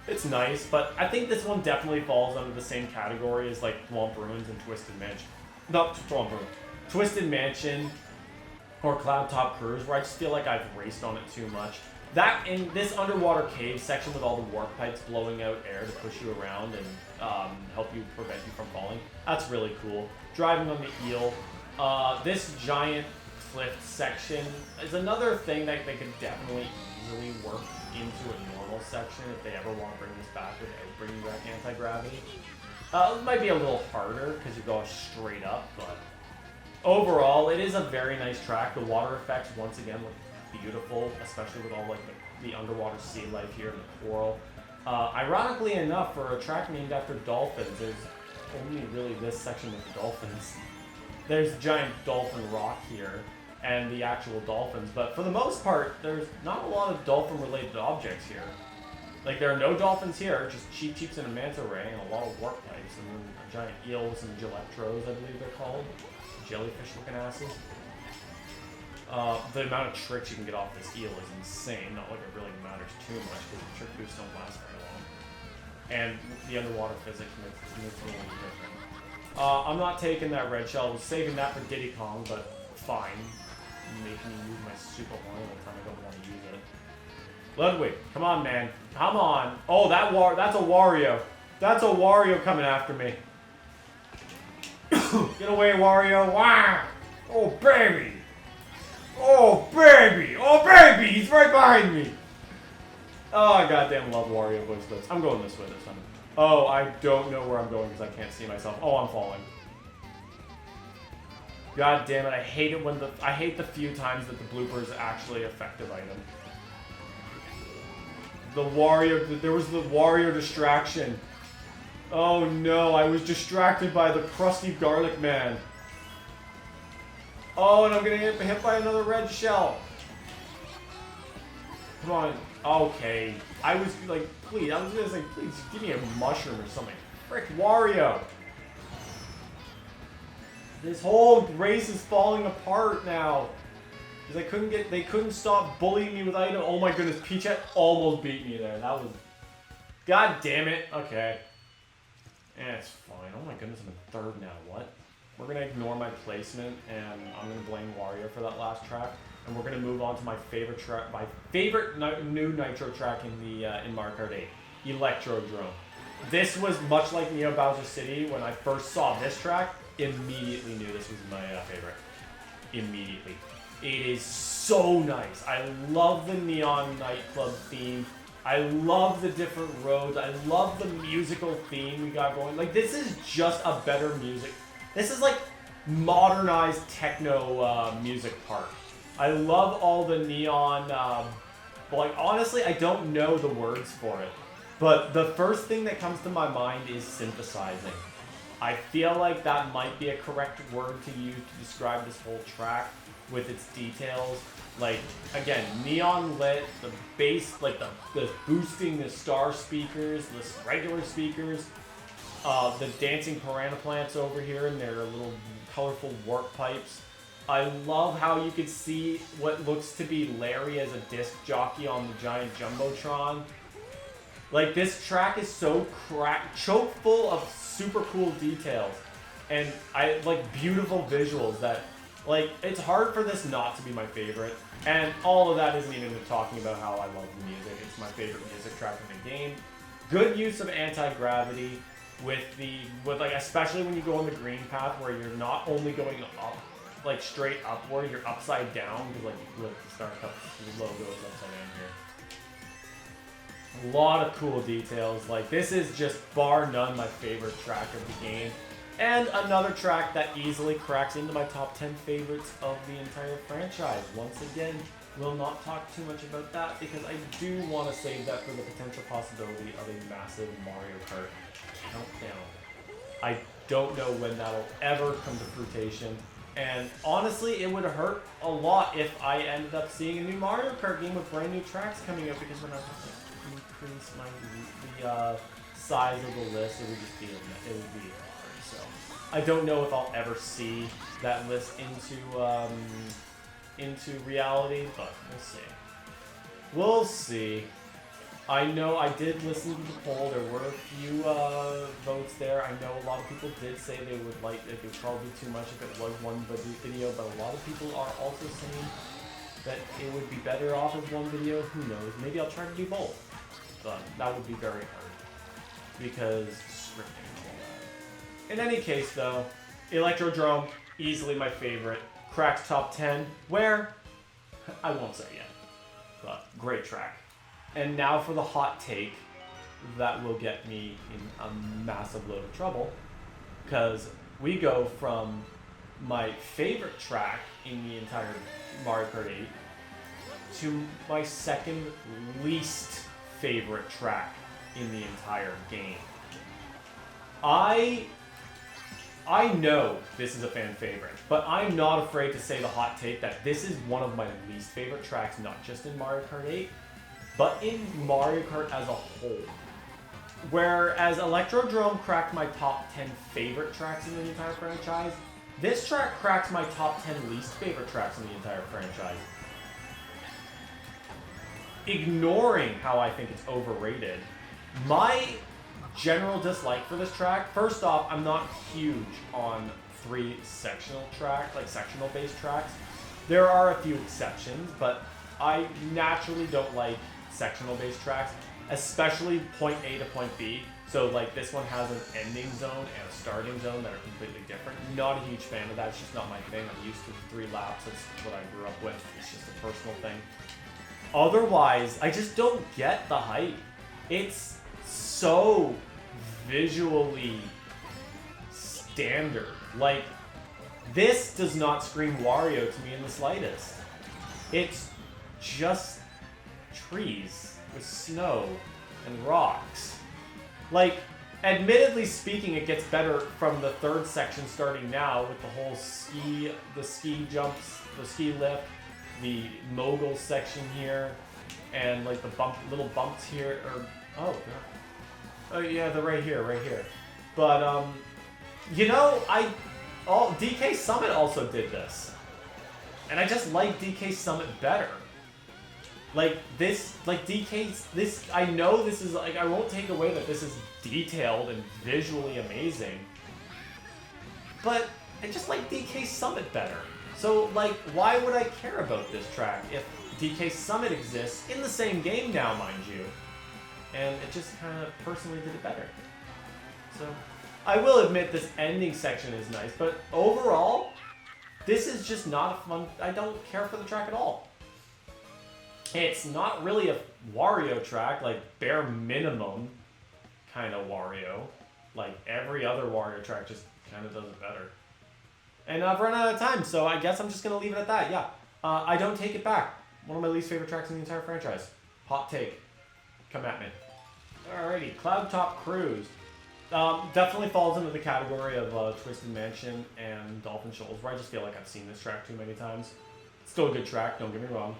It's nice, but I think this one definitely falls under the same category as like Thwomp Ruins and Twisted Mansion. Not Thwomp Ruins. Twisted Mansion or Cloud Top Cruise, where I just feel like I've raced on it too much. That in this underwater cave section with all the warp pipes blowing out air to push you around and help you prevent you from falling, that's really cool. Driving on the eel. This giant cliff section is another thing that they could definitely easily work into a normal section if they ever want to bring this back without bringing back anti-gravity. It might be a little harder because you go straight up, but overall, it is a very nice track. The water effects, once again, look beautiful, especially with all like the underwater sea life here and the coral. Ironically enough, for a track named after dolphins, there's only really this section with the dolphins. There's giant dolphin rock here, and the actual dolphins, but for the most part, there's not a lot of dolphin-related objects here. Like, there are no dolphins here, just cheeps and a manta ray, and a lot of warp pipes, and then a giant eel with some gelectros, I believe they're called. Jellyfish-looking asses. The amount of tricks you can get off this eel is insane. Not like it really matters too much, because the trick boosts don't last very long. And the underwater physics makes it a little different. I'm not taking that red shell. I was saving that for Diddy Kong, but fine. Make me use my super horn all the time I don't want to use it. Ludwig, come on, man. Come on. Oh, that's a Wario. That's a Wario coming after me. Get away, Wario. Wow. Oh, baby. Oh, baby. Oh, baby. He's right behind me. Oh, I goddamn love Wario voice clips. I'm going this way this time. Oh, I don't know where I'm going because I can't see myself. Oh, I'm falling. God damn it, I hate it when I hate the few times that the blooper is actually an effective item. There was the Wario distraction. Oh no, I was distracted by the crusty garlic man. Oh, and I'm gonna get hit by another red shell. Come on. Okay. I was like, please, I was gonna say, please, give me a mushroom or something. Frick, Wario. This whole race is falling apart now. Because they couldn't stop bullying me with items. Oh my goodness, Peach almost beat me there. That was, god damn it. Okay. Yeah, it's fine. Oh my goodness, I'm in third now. What? We're gonna ignore my placement, and I'm gonna blame Wario for that last track. And we're gonna move on to my favorite track, new Nitro track in Mario Kart 8, Electrodrome. This was much like Neo Bowser City. When I first saw this track, immediately knew this was my favorite. Immediately. It is so nice. I love the neon nightclub theme. I love the different roads. I love the musical theme we got going. Like, this is just a better music. This is like modernized techno music park. I love all the neon, like, honestly, I don't know the words for it. But the first thing that comes to my mind is synthesizing. I feel like that might be a correct word to use to describe this whole track with its details. Like, again, neon lit, the bass, like the boosting, the star speakers, the regular speakers, the dancing piranha plants over here and their little colorful warp pipes. I love how you could see what looks to be Larry as a disc jockey on the giant Jumbotron. Like, this track is so choke full of super cool details. And I like beautiful visuals that, like, it's hard for this not to be my favorite. And all of that isn't even talking about how I love the music. It's my favorite music track in the game. Good use of anti-gravity with like, especially when you go on the green path where you're not only going up, like straight upward, you're upside down, because like look, the Star Cup logo is upside down here. A lot of cool details. Like, this is just bar none my favorite track of the game. And another track that easily cracks into my top 10 favorites of the entire franchise. Once again, will not talk too much about that because I do want to save that for the potential possibility of a massive Mario Kart countdown. I don't know when that'll ever come to fruition. And honestly, it would hurt a lot if I ended up seeing a new Mario Kart game with brand new tracks coming up, because when I increase the size of the list, it would just be hard. So I don't know if I'll ever see that list into reality, but we'll see. We'll see. I know I did listen to the poll. There were a few votes there. I know a lot of people did say they would like it would probably be too much if it was one video, but a lot of people are also saying that it would be better off as one video. Who knows? Maybe I'll try to do both. But that would be very hard because scripting and all that. In any case, though, Electrodrome, easily my favorite. Cracks top 10. Where? I won't say yet. But great track. And now for the hot take that will get me in a massive load of trouble, because we go from my favorite track in the entire Mario Kart 8 to my second least favorite track in the entire game. I I know this is a fan favorite, but I'm not afraid to say the hot take that this is one of my least favorite tracks, not just in Mario Kart 8, but in Mario Kart as a whole. Whereas Electrodrome cracked my top 10 favorite tracks in the entire franchise, this track cracks my top 10 least favorite tracks in the entire franchise. Ignoring how I think it's overrated, my general dislike for this track, first off, I'm not huge on sectional based tracks. There are a few exceptions, but I naturally don't like sectional based tracks, especially point A to point B. So like this one has an ending zone and a starting zone that are completely different. Not a huge fan of that, it's just not my thing. I'm used to 3 laps, that's what I grew up with. It's just a personal thing. Otherwise, I just don't get the hype. It's so visually standard. Like, this does not scream Wario to me in the slightest. It's just trees with snow and rocks. Like, admittedly speaking, it gets better from the 3rd section starting now with the whole the ski jumps, the ski lift, the mogul section here, and like the little bumps here, oh yeah, they're right here. But you know, DK Summit also did this, and I just like DK Summit better. Like this, I know this is like, I won't take away that this is detailed and visually amazing, but I just like DK Summit better. So, like, why would I care about this track if DK Summit exists in the same game now, mind you? And it just kind of personally did it better. So, I will admit this ending section is nice, but overall, this is just not a fun... I don't care for the track at all. It's not really a Wario track, like, bare minimum kind of Wario. Like, every other Wario track just kind of does it better. And I've run out of time, so I guess I'm just going to leave it at that, yeah. I don't take it back. One of my least favorite tracks in the entire franchise. Hot take. Come at me. Alrighty, Cloud Top Cruise. Definitely falls into the category of Twisted Mansion and Dolphin Shoals, where I just feel like I've seen this track too many times. Still a good track, don't get me wrong.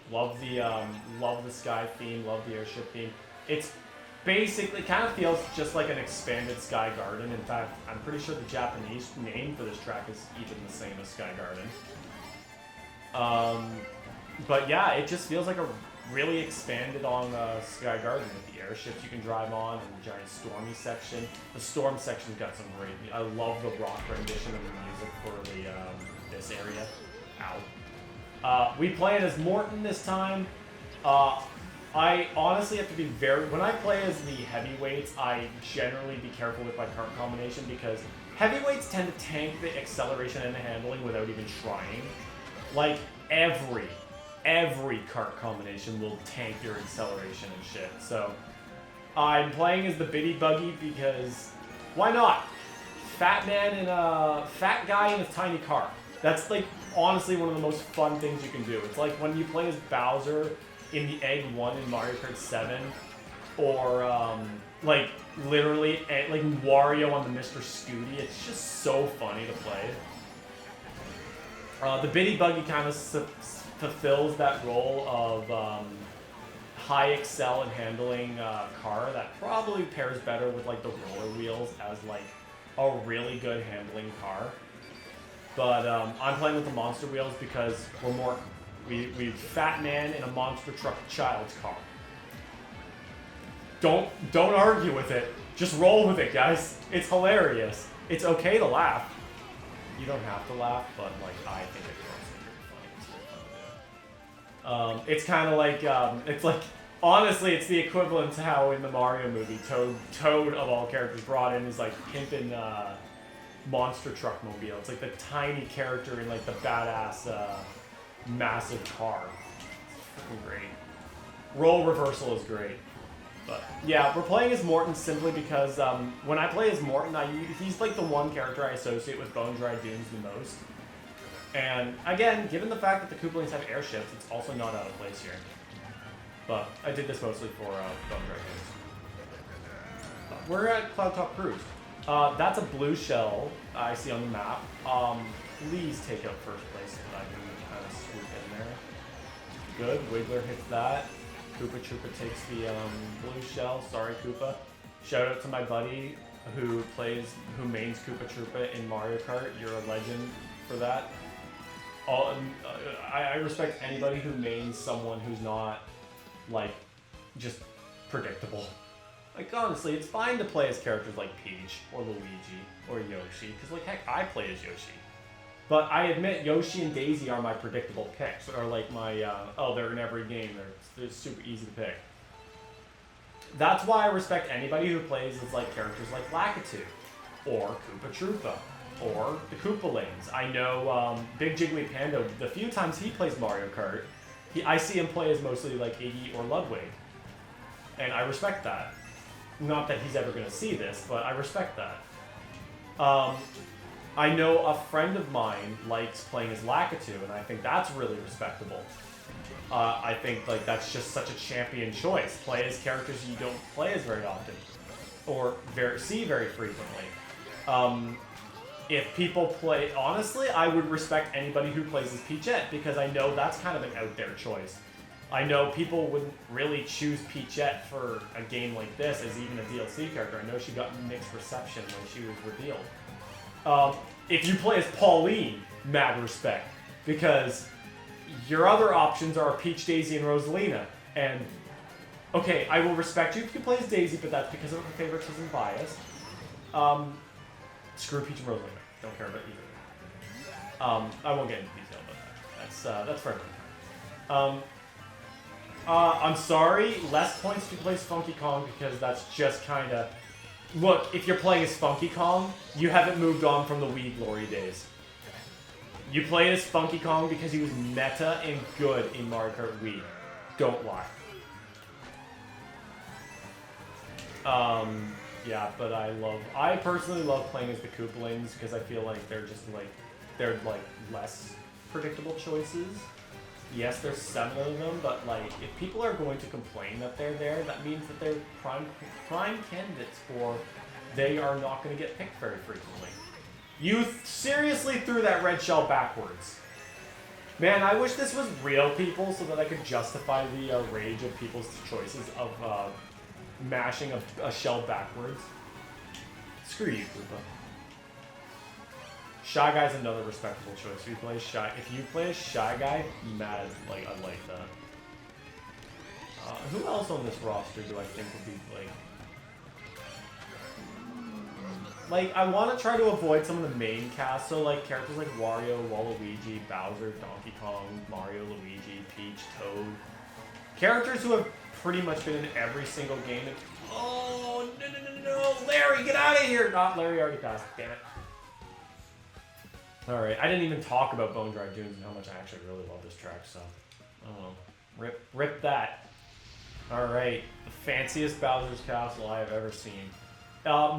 Love the sky theme, love the airship theme. It's basically, kind of feels just like an expanded Sky Garden. In fact, I'm pretty sure the Japanese name for this track is even the same as Sky Garden. But yeah, it just feels like a really expanded on Sky Garden with the airships you can drive on and the giant stormy section. The storm section's got some great... I love the rock rendition of the music for the this area. Ow. We play it as Morton this time. I honestly have to be when I play as the heavyweights, I generally be careful with my kart combination because heavyweights tend to tank the acceleration and the handling without even trying. Like, every kart combination will tank your acceleration and shit. So, I'm playing as the Bitty Buggy because, why not? Fat guy in a tiny car. That's like, honestly, one of the most fun things you can do. It's like when you play as Bowser in the Egg 1 in Mario Kart 7, or like literally like Wario on the Mr. Scooty. It's just so funny to play. The Bitty Buggy kind of fulfills that role of high excel and handling car that probably pairs better with like the roller wheels as like a really good handling car. But I'm playing with the monster wheels because we fat man in a monster truck child's car. Don't argue with it. Just roll with it, guys. It's hilarious. It's okay to laugh. You don't have to laugh, but like I think it's personally pretty funny. It's kind of like it's like honestly, it's the equivalent to how in the Mario movie, Toad of all characters brought in is like pimping monster truck mobile. It's like the tiny character in like the badass massive car. It's freaking great. Role reversal is great. But yeah, we're playing as Morton simply because when I play as Morton, he's like the one character I associate with Bone Dry Dunes the most. And again, given the fact that the Koopalings have airships, it's also not out of place here. But I did this mostly for Bone Dry Dunes. We're at Cloud Top Cruise. That's a blue shell I see on the map. Please take out first place so that I can kind of swoop in there. Good, Wiggler hits that. Koopa Troopa takes the blue shell. Sorry, Koopa. Shout out to my buddy who mains Koopa Troopa in Mario Kart. You're a legend for that. I respect anybody who mains someone who's not, like, just predictable. Like, honestly, it's fine to play as characters like Peach, or Luigi, or Yoshi, because, like, heck, I play as Yoshi. But I admit, Yoshi and Daisy are my predictable picks, or like my, they're in every game, they're super easy to pick. That's why I respect anybody who plays as, like, characters like Lakitu, or Koopa Troopa, or the Koopalings. I know Big Jiggly Panda, the few times he plays Mario Kart, I see him play as mostly like Iggy or Ludwig. And I respect that. Not that he's ever going to see this, but I respect that. I know a friend of mine likes playing as Lakitu, and I think that's really respectable. I think like that's just such a champion choice. Play as characters you don't play as very often, or see very frequently. If people play, honestly, I would respect anybody who plays as Peachette, because I know that's kind of an out there choice. I know people wouldn't really choose Peachette for a game like this as even a DLC character. I know she got mixed reception when she was revealed. If you play as Pauline, mad respect, because your other options are Peach, Daisy, and Rosalina. And, okay, I will respect you if you play as Daisy, but that's because of her favoritism bias. Screw Peach and Rosalina. Don't care about either. I won't get into detail about that. That's for another time. I'm sorry, less points if you play as Funky Kong, because that's just kind of... Look, if you're playing as Funky Kong, you haven't moved on from the Wii glory days. You played as Funky Kong because he was meta and good in Mario Kart Wii. Don't lie. Yeah, but I personally love playing as the Koopalings because I feel like they're just like, they're like less predictable choices. Yes, there's 7 of them, but like, if people are going to complain that they're there, that means that they're prime candidates for, they are not going to get picked very frequently. You seriously threw that red shell backwards. Man, I wish this was real, people, so that I could justify the rage of people's choices of mashing a shell backwards. Screw you, Koopa. Shy Guy's another respectable choice. If you play as Shy Guy, mad, like, I like that. Who else on this roster do I think would be, like, I want to try to avoid some of the main cast, so, like, characters like Wario, Waluigi, Bowser, Donkey Kong, Mario, Luigi, Peach, Toad. Characters who have pretty much been in every single game. Oh, no, Larry, get out of here! Not Larry, already passed, damn it. Alright, I didn't even talk about Bone Dry Dunes and how much I actually really love this track, so, I don't know. Rip that. Alright, the fanciest Bowser's Castle I have ever seen.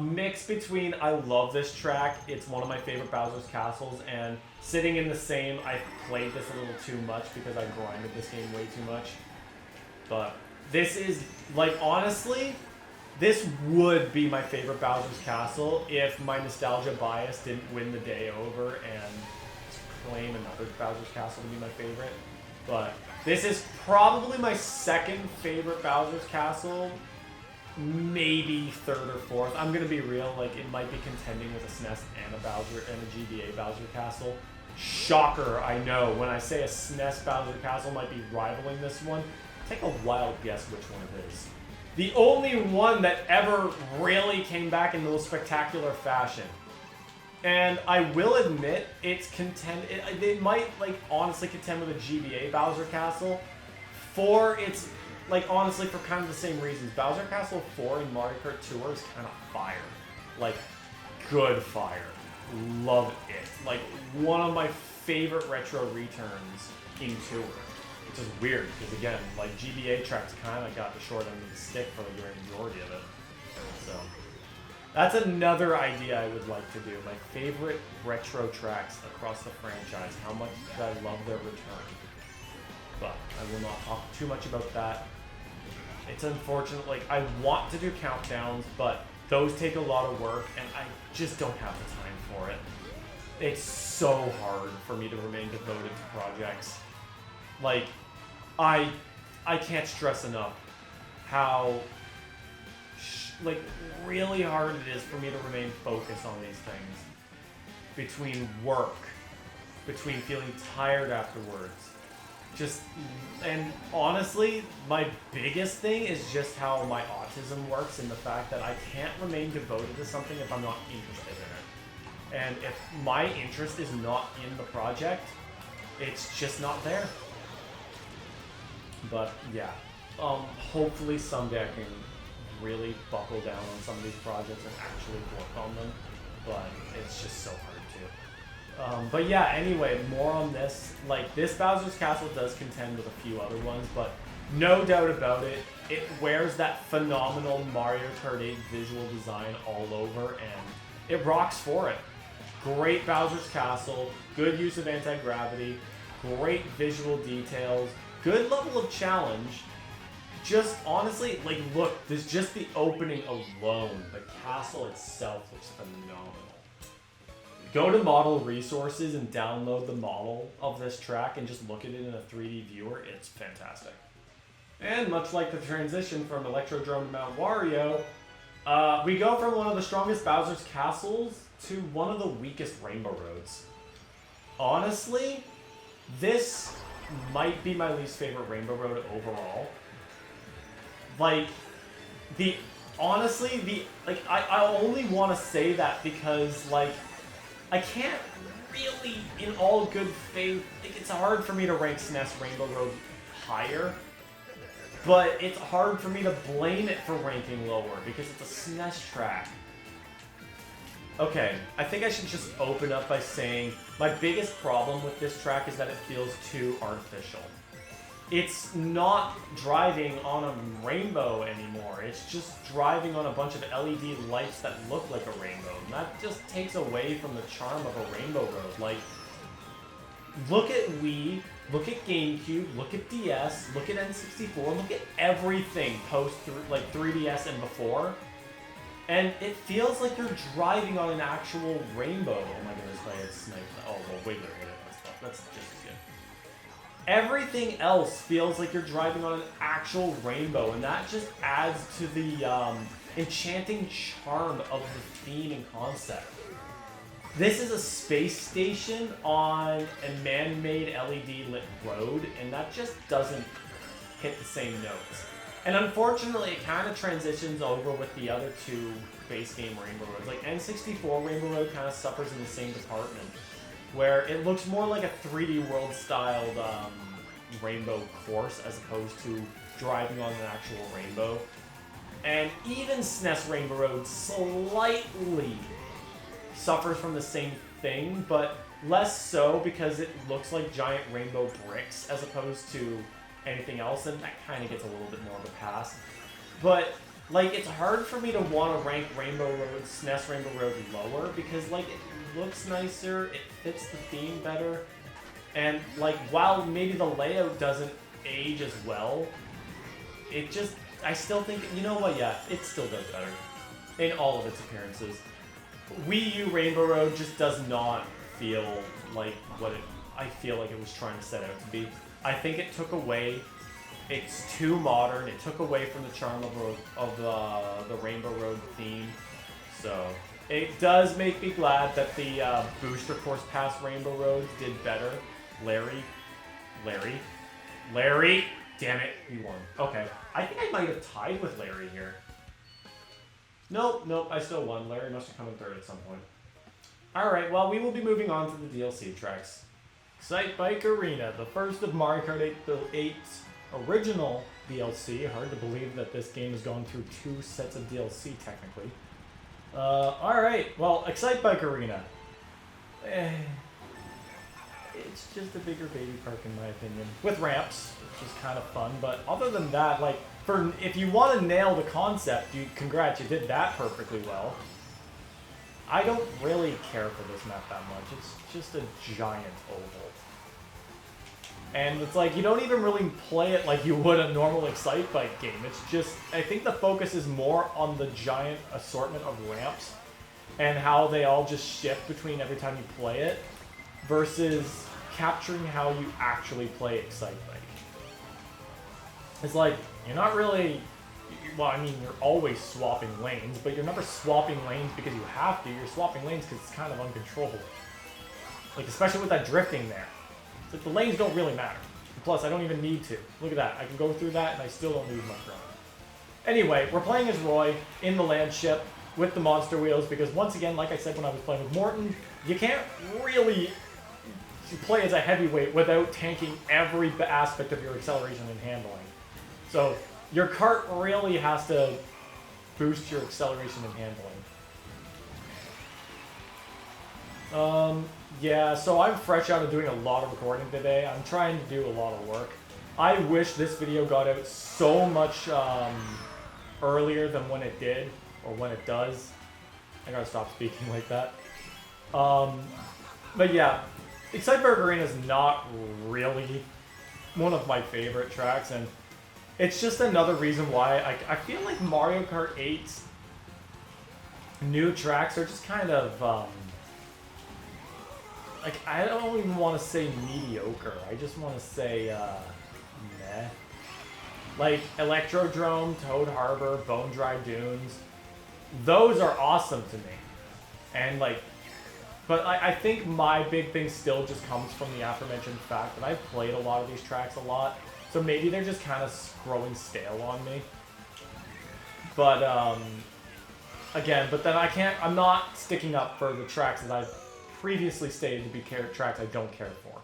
Mix between, I love this track, it's one of my favorite Bowser's Castles, and sitting in the same, I played this a little too much because I grinded this game way too much. But this is, like, honestly, this would be my favorite Bowser's Castle if my nostalgia bias didn't win the day over and claim another Bowser's Castle to be my favorite. But this is probably my second favorite Bowser's Castle, maybe third or fourth. I'm gonna be real, like, it might be contending with a SNES and a GBA Bowser Castle. Shocker, I know. When I say a SNES Bowser Castle might be rivaling this one, take a wild guess which one it is. The only one that ever really came back in the most spectacular fashion. And I will admit, it might, like, honestly contend with a GBA Bowser Castle for its, like, honestly, for kind of the same reasons. Bowser Castle 4 in Mario Kart Tour is kind of fire. Like, good fire. Love it. Like, one of my favorite retro returns in Tour. Which is weird, because again, like, GBA tracks kind of got the short end of the stick for the great majority of it. So, that's another idea I would like to do. My favorite retro tracks across the franchise. How much I love their return. But I will not talk too much about that. It's unfortunate, like, I want to do countdowns, but Those take a lot of work, and I just don't have the time for it. It's so hard for me to remain devoted to projects. Like, I can't stress enough how like really hard it is for me to remain focused on these things. Between work, between feeling tired afterwards, and honestly, my biggest thing is just how my autism works and the fact that I can't remain devoted to something if I'm not interested in it. And if my interest is not in the project, it's just not there. But yeah, hopefully someday I can really buckle down on some of these projects and actually work on them. But it's just so hard to. But yeah, anyway, more on this. Like, this Bowser's Castle does contend with a few other ones, but no doubt about it, it wears that phenomenal Mario Kart 8 visual design all over, and it rocks for it. Great Bowser's Castle, good use of anti-gravity, great visual details, good level of challenge. Just honestly, like, look, there's just the opening alone. The castle itself looks phenomenal. Go to model resources and download the model of this track and just look at it in a 3D viewer. It's fantastic. And much like the transition from Electrodrome to Mount Wario, we go from one of the strongest Bowser's Castles to one of the weakest Rainbow Roads. Honestly, this might be my least favorite Rainbow Road overall. Like, I only want to say that because, like, I can't really, in all good faith, like, it's hard for me to rank SNES Rainbow Road higher, but it's hard for me to blame it for ranking lower because it's a SNES track. Okay, I think I should just open up by saying my biggest problem with this track is that it feels too artificial. It's not driving on a rainbow anymore. It's just driving on a bunch of LED lights that look like a rainbow. And that just takes away from the charm of a Rainbow Road. Like, look at Wii, look at GameCube, look at DS, look at N64, look at everything post like 3DS and before. And it feels like you're driving on an actual rainbow. Oh my goodness, I had sniped. Oh, well, Wiggler hit it and stuff. That's just good. Everything else feels like you're driving on an actual rainbow, and that just adds to the enchanting charm of the theme and concept. This is a space station on a man-made LED lit road, and that just doesn't hit the same notes. And unfortunately, it kind of transitions over with the other two base game Rainbow Roads. Like, N64 Rainbow Road kind of suffers in the same department, where it looks more like a 3D World-styled rainbow course as opposed to driving on an actual rainbow. And even SNES Rainbow Road slightly suffers from the same thing, but less so because it looks like giant rainbow bricks as opposed to anything else, and that kind of gets a little bit more of a pass. But, like, it's hard for me to want to rank Rainbow Road, SNES Rainbow Road lower because, like, it looks nicer, it fits the theme better, and, like, while maybe the layout doesn't age as well, it just, I still think, you know what, yeah, it still does better in all of its appearances. Wii U Rainbow Road just does not feel like what I feel like it was trying to set out to be. I think it took away, it's too modern, it took away from the charm of the Rainbow Road theme. So, it does make me glad that the Booster Course Pass Rainbow Road did better. Larry, damn it, you won. Okay, I think I might have tied with Larry here. Nope, I still won. Larry must have come in third at some point. Alright, well, we will be moving on to the DLC tracks. Excite Bike Arena, the first of Mario Kart 8's original DLC. Hard to believe that this game has gone through 2 sets of DLC, technically. Alright, well, Excite Bike Arena. It's just a bigger baby park in my opinion. With ramps, which is kind of fun, but other than that, like, if you want to nail the concept, congrats, you did that perfectly well. I don't really care for this map that much. It's just a giant oval. And it's like, you don't even really play it like you would a normal Excite Bike game. It's just, I think the focus is more on the giant assortment of ramps and how they all just shift between every time you play it versus capturing how you actually play Excite Bike. It's like, you're not really, well, I mean, you're always swapping lanes, but you're never swapping lanes because you have to. You're swapping lanes because it's kind of uncontrollable. Like, especially with that drifting there. It's like, the lanes don't really matter. Plus, I don't even need to. Look at that. I can go through that, and I still don't lose much ground. Anyway, we're playing as Roy in the land ship with the monster wheels, because once again, like I said when I was playing with Morton, you can't really play as a heavyweight without tanking every aspect of your acceleration and handling. So your kart really has to boost your acceleration and handling. Yeah, so I'm fresh out of doing a lot of recording today. I'm trying to do a lot of work. I wish this video got out so much earlier than when it did, or when it does. I gotta stop speaking like that. But yeah, Exciteberg Arena is not really one of my favorite tracks, and it's just another reason why I feel like Mario Kart 8's new tracks are just kind of, like, I don't even want to say mediocre. I just want to say, meh. Like, Electrodrome, Toad Harbor, Bone Dry Dunes, those are awesome to me. And, like, but I think my big thing still just comes from the aforementioned fact that I've played a lot of these tracks a lot. So maybe they're just kind of growing stale on me. But, again, but then I'm not sticking up for the tracks that I've previously stated to be tracks I don't care for.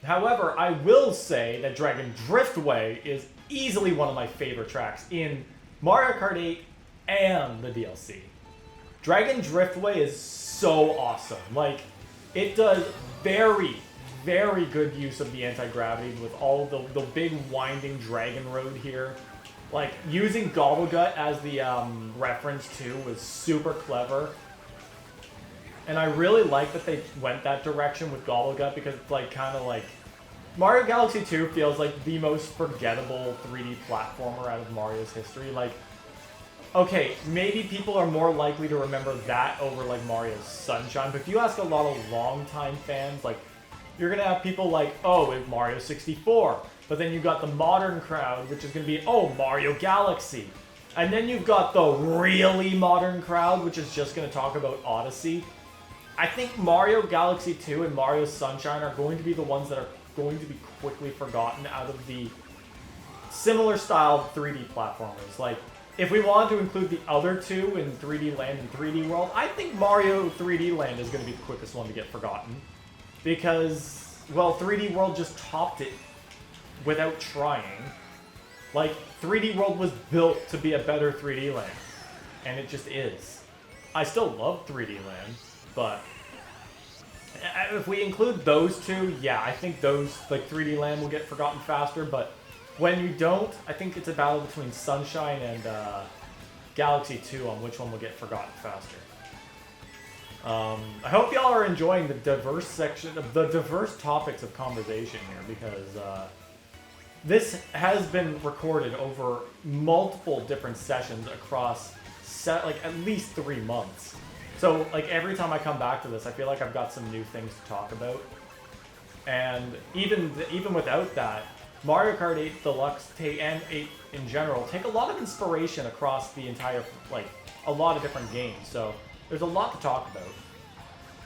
However, I will say that Dragon Driftway is easily one of my favorite tracks in Mario Kart 8 and the DLC. Dragon Driftway is so awesome. Like, it does very, very good use of the anti-gravity with all the big winding dragon road here. Like, using Gobblegut as the reference too was super clever. And I really like that they went that direction with Gobblegut, because it's like kind of like Mario Galaxy 2 feels like the most forgettable 3D platformer out of Mario's history. Like, okay, maybe people are more likely to remember that over like Mario's Sunshine, but if you ask a lot of longtime fans, like, you're gonna have people like, oh, it's Mario 64, but then you've got the modern crowd, which is gonna be, oh, Mario Galaxy. And then you've got the really modern crowd, which is just gonna talk about Odyssey. I think Mario Galaxy 2 and Mario Sunshine are going to be the ones that are going to be quickly forgotten out of the similar style 3D platformers. Like, if we wanted to include the other two in 3D Land and 3D World, I think Mario 3D Land is going to be the quickest one to get forgotten. Because, well, 3D World just topped it without trying. Like, 3D World was built to be a better 3D Land. And it just is. I still love 3D Land. But if we include those two, yeah, I think those, like 3D Land, will get forgotten faster. But when you don't, I think it's a battle between Sunshine and Galaxy 2 on which one will get forgotten faster. I hope y'all are enjoying the diverse section of the diverse topics of conversation here, because this has been recorded over multiple different sessions across like at least 3 months. So, like, every time I come back to this, I feel like I've got some new things to talk about. And even without that, Mario Kart 8 Deluxe and 8 in general take a lot of inspiration across the entire, like, a lot of different games. So, there's a lot to talk about.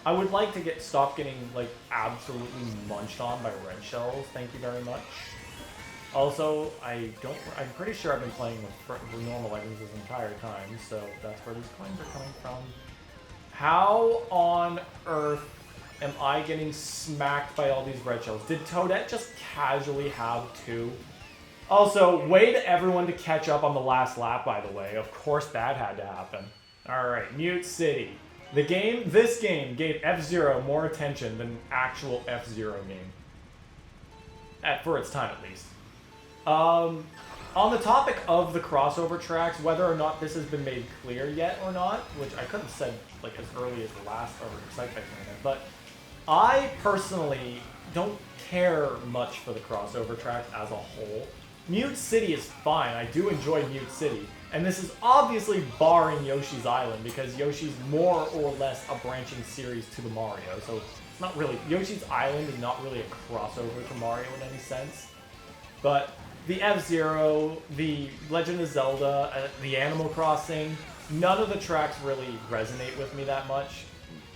I would like to stop getting, like, absolutely munched on by red shells. Thank you very much. Also, I'm pretty sure I've been playing with normal items this entire time, so that's where these coins are coming from. How on earth am I getting smacked by all these red shells? Did Toadette just casually have 2? Also, way to everyone to catch up on the last lap, by the way. Of course that had to happen. Alright, Mute City. This game gave F-Zero more attention than actual F-Zero game. For its time, at least. On the topic of the crossover tracks, whether or not this has been made clear yet or not, which I could have said like as early as the last Excite Bike Arena, but I personally don't care much for the crossover tracks as a whole. Mute City is fine. I do enjoy Mute City. And this is obviously barring Yoshi's Island, because Yoshi's more or less a branching series to the Mario. So it's not really... Yoshi's Island is not really a crossover to Mario in any sense. But the F-Zero, the Legend of Zelda, the Animal Crossing, none of the tracks really resonate with me that much.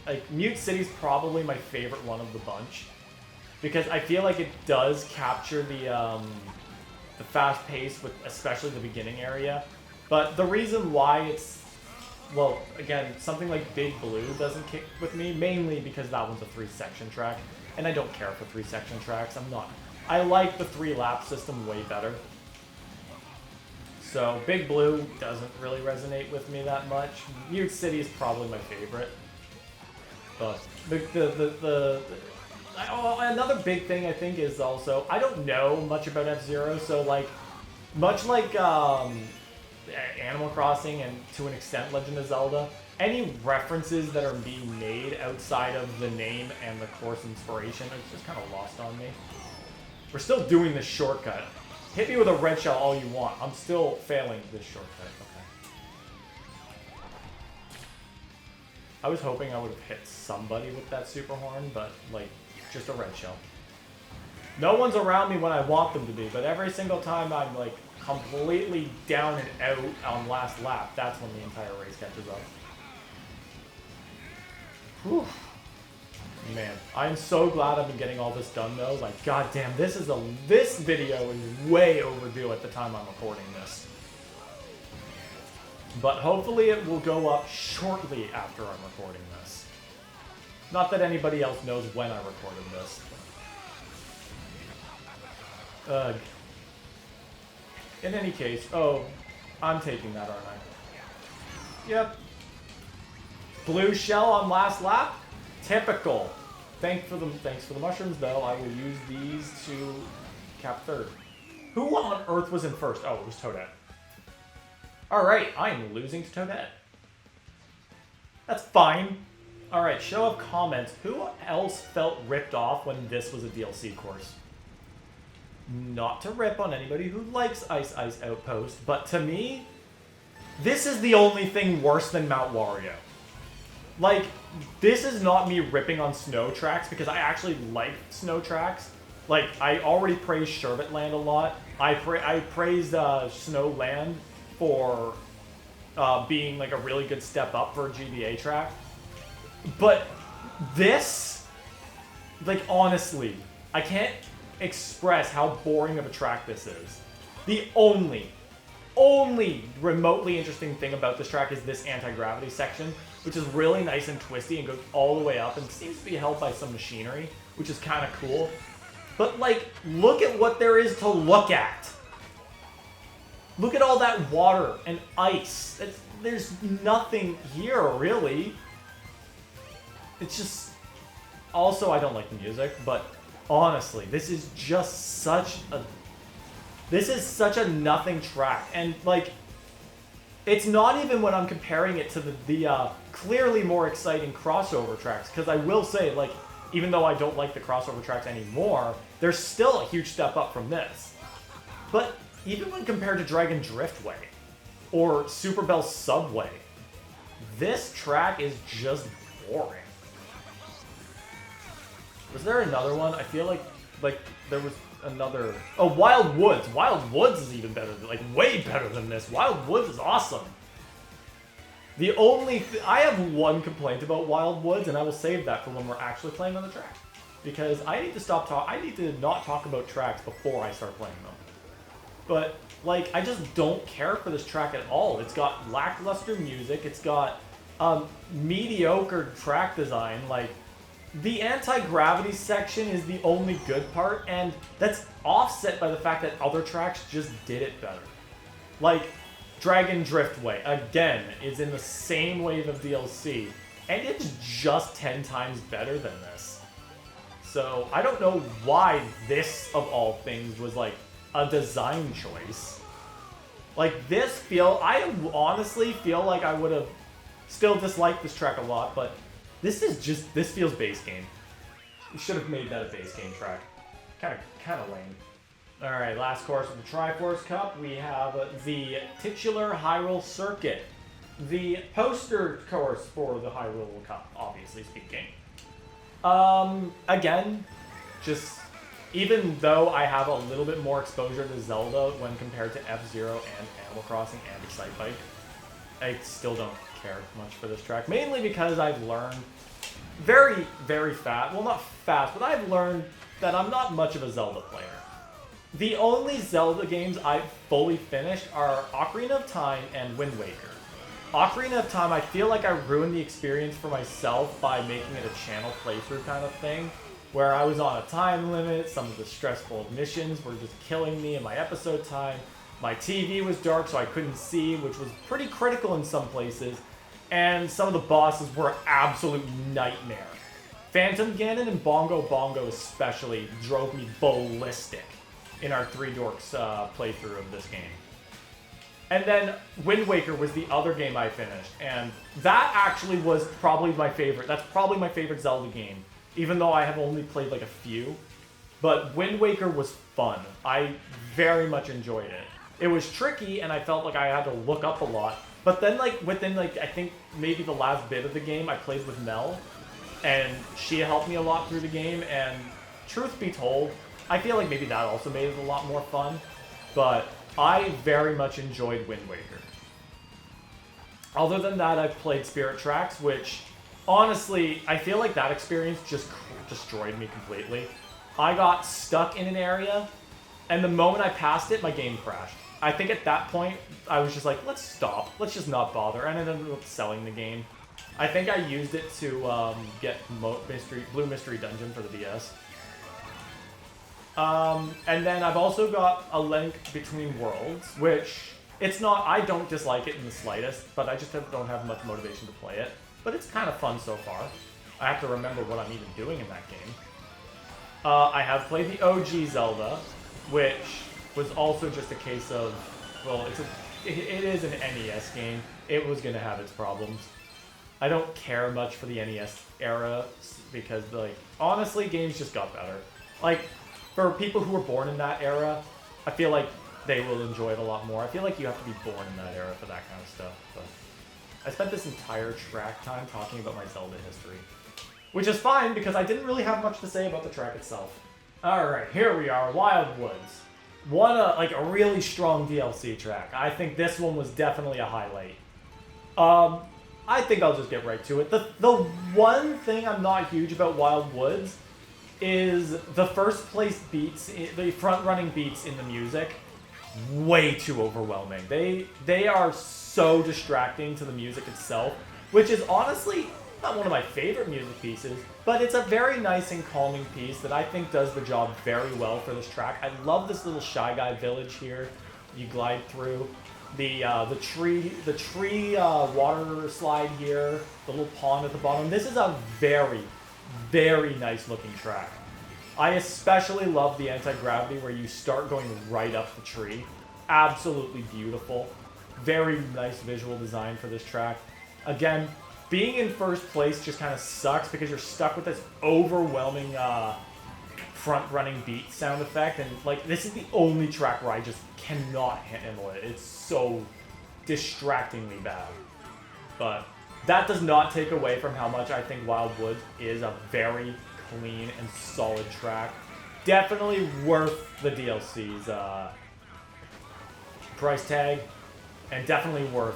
Like, Mute City's probably my favorite one of the bunch, because I feel like it does capture the fast pace with especially the beginning area. But the reason why it's, well, again, something like Big Blue doesn't kick with me, mainly because that one's a 3-section track, and I don't care for 3-section tracks. I like the 3-lap system way better. So Big Blue doesn't really resonate with me that much. Mute City is probably my favorite. But another big thing I think is also, I don't know much about F-Zero, so like, much like Animal Crossing and to an extent Legend of Zelda, any references that are being made outside of the name and the course inspiration, it's just kind of lost on me. We're still doing this shortcut. Hit me with a red shell all you want. I'm still failing this shortcut. Okay. I was hoping I would have hit somebody with that super horn, but like, just a red shell. No one's around me when I want them to be, but every single time I'm like completely down and out on last lap, that's when the entire race catches up. Whew. Man, I'm so glad I've been getting all this done though. Like, goddamn, this video is way overdue at the time I'm recording this. But hopefully it will go up shortly after I'm recording this. Not that anybody else knows when I recorded this. Ugh. In any case, oh, I'm taking that, aren't I? Yep. Blue shell on last lap? Typical. Thanks for the mushrooms, though. I will use these to cap third. Who on earth was in first? Oh, it was Toadette. Alright, I am losing to Toadette. That's fine. Alright, show of comments. Who else felt ripped off when this was a DLC course? Not to rip on anybody who likes Ice Ice Outpost, but to me, this is the only thing worse than Mount Wario. Like, this is not me ripping on snow tracks, because I actually like snow tracks. Like, I already praised Sherbet Land a lot. I praised Snowland for being like a really good step up for a GBA track. But this, like, honestly, I can't express how boring of a track this is. The only remotely interesting thing about this track is this anti-gravity section, which is really nice and twisty and goes all the way up and seems to be held by some machinery, which is kind of cool. But, like, look at what there is to look at. Look at all that water and ice. There's nothing here, really. It's just... Also, I don't like the music, but honestly, this is just such a... This is such a nothing track. And, like, it's not even when I'm comparing it to the clearly more exciting crossover tracks. Because I will say, like, even though I don't like the crossover tracks anymore, there's still a huge step up from this. But even when compared to Dragon Driftway or Super Bell Subway, this track is just boring. Was there another one? I feel like there was another... Oh, Wild Woods. Wild Woods is even better, like way better than this. Wild Woods is awesome. The only... I have one complaint about Wild Woods, and I will save that for when we're actually playing on the track. Because I need to I need to not talk about tracks before I start playing them. But, like, I just don't care for this track at all. It's got lackluster music. It's got mediocre track design. Like, the anti-gravity section is the only good part, and that's offset by the fact that other tracks just did it better. Like, Dragon Driftway, again, is in the same wave of DLC, and it's just 10 times better than this. So, I don't know why this, of all things, was, like, a design choice. Like, I honestly feel like I would have still disliked this track a lot, but this feels base game. You should have made that a base game track. Kind of lame. Alright, last course of the Triforce Cup. We have the titular Hyrule Circuit. The poster course for the Hyrule Cup, obviously speaking. Again, just even though I have a little bit more exposure to Zelda when compared to F-Zero and Animal Crossing and Excitebike, I still don't care much for this track. Mainly because I've learned very, very fast, well not fast, but I've learned that I'm not much of a Zelda player. The only Zelda games I've fully finished are Ocarina of Time and Wind Waker. Ocarina of Time, I feel like I ruined the experience for myself by making it a channel playthrough kind of thing, where I was on a time limit, some of the stressful missions were just killing me in my episode time, my TV was dark so I couldn't see, which was pretty critical in some places, and some of the bosses were absolute nightmare. Phantom Ganon and Bongo Bongo especially drove me ballistic in our Three Dorks playthrough of this game. And then Wind Waker was the other game I finished, and that actually was probably my favorite. That's probably my favorite Zelda game, even though I have only played like a few. But Wind Waker was fun. I very much enjoyed it. It was tricky, and I felt like I had to look up a lot. But then, like, within, like, I think maybe the last bit of the game, I played with Mel, and she helped me a lot through the game, and truth be told, I feel like maybe that also made it a lot more fun. But I very much enjoyed Wind Waker. Other than that, I've played Spirit Tracks, which, honestly, I feel like that experience just destroyed me completely. I got stuck in an area, and the moment I passed it, my game crashed. I think at that point, I was just like, let's stop. Let's just not bother. And I ended up selling the game. I think I used it to get Blue Mystery Dungeon for the DS. And then I've also got A Link Between Worlds, which it's not, I don't dislike it in the slightest, but I just don't have much motivation to play it. But it's kind of fun so far. I have to remember what I'm even doing in that game. I have played the OG Zelda, which was also just a case of, well, it is an NES game. It was going to have its problems. I don't care much for the NES era because, like, honestly, games just got better. Like, for people who were born in that era, I feel like they will enjoy it a lot more. I feel like you have to be born in that era for that kind of stuff. But I spent this entire track time talking about my Zelda history, which is fine because I didn't really have much to say about the track itself. Alright, here we are, Wild Woods. Like a really strong DLC track. I think this one was definitely a highlight. I think I'll just get right to it. The one thing I'm not huge about Wild Woods is the first place beats, the front running beats in the music, way too overwhelming. They are so distracting to the music itself, which is honestly not one of my favorite music pieces, but it's a very nice and calming piece that I think does the job very well for this track. I love this little Shy Guy village here you glide through. The tree water slide here, the little pond at the bottom. This is a very, very nice looking track. I especially love the anti-gravity where you start going right up the tree. Absolutely beautiful. Very nice visual design for this track. Again, being in first place just kind of sucks because you're stuck with this overwhelming front-running beat sound effect, and like this is the only track where I just cannot handle it. It's so distractingly bad. But that does not take away from how much I think Wild Woods is a very clean and solid track. Definitely worth the DLC's price tag, and definitely worth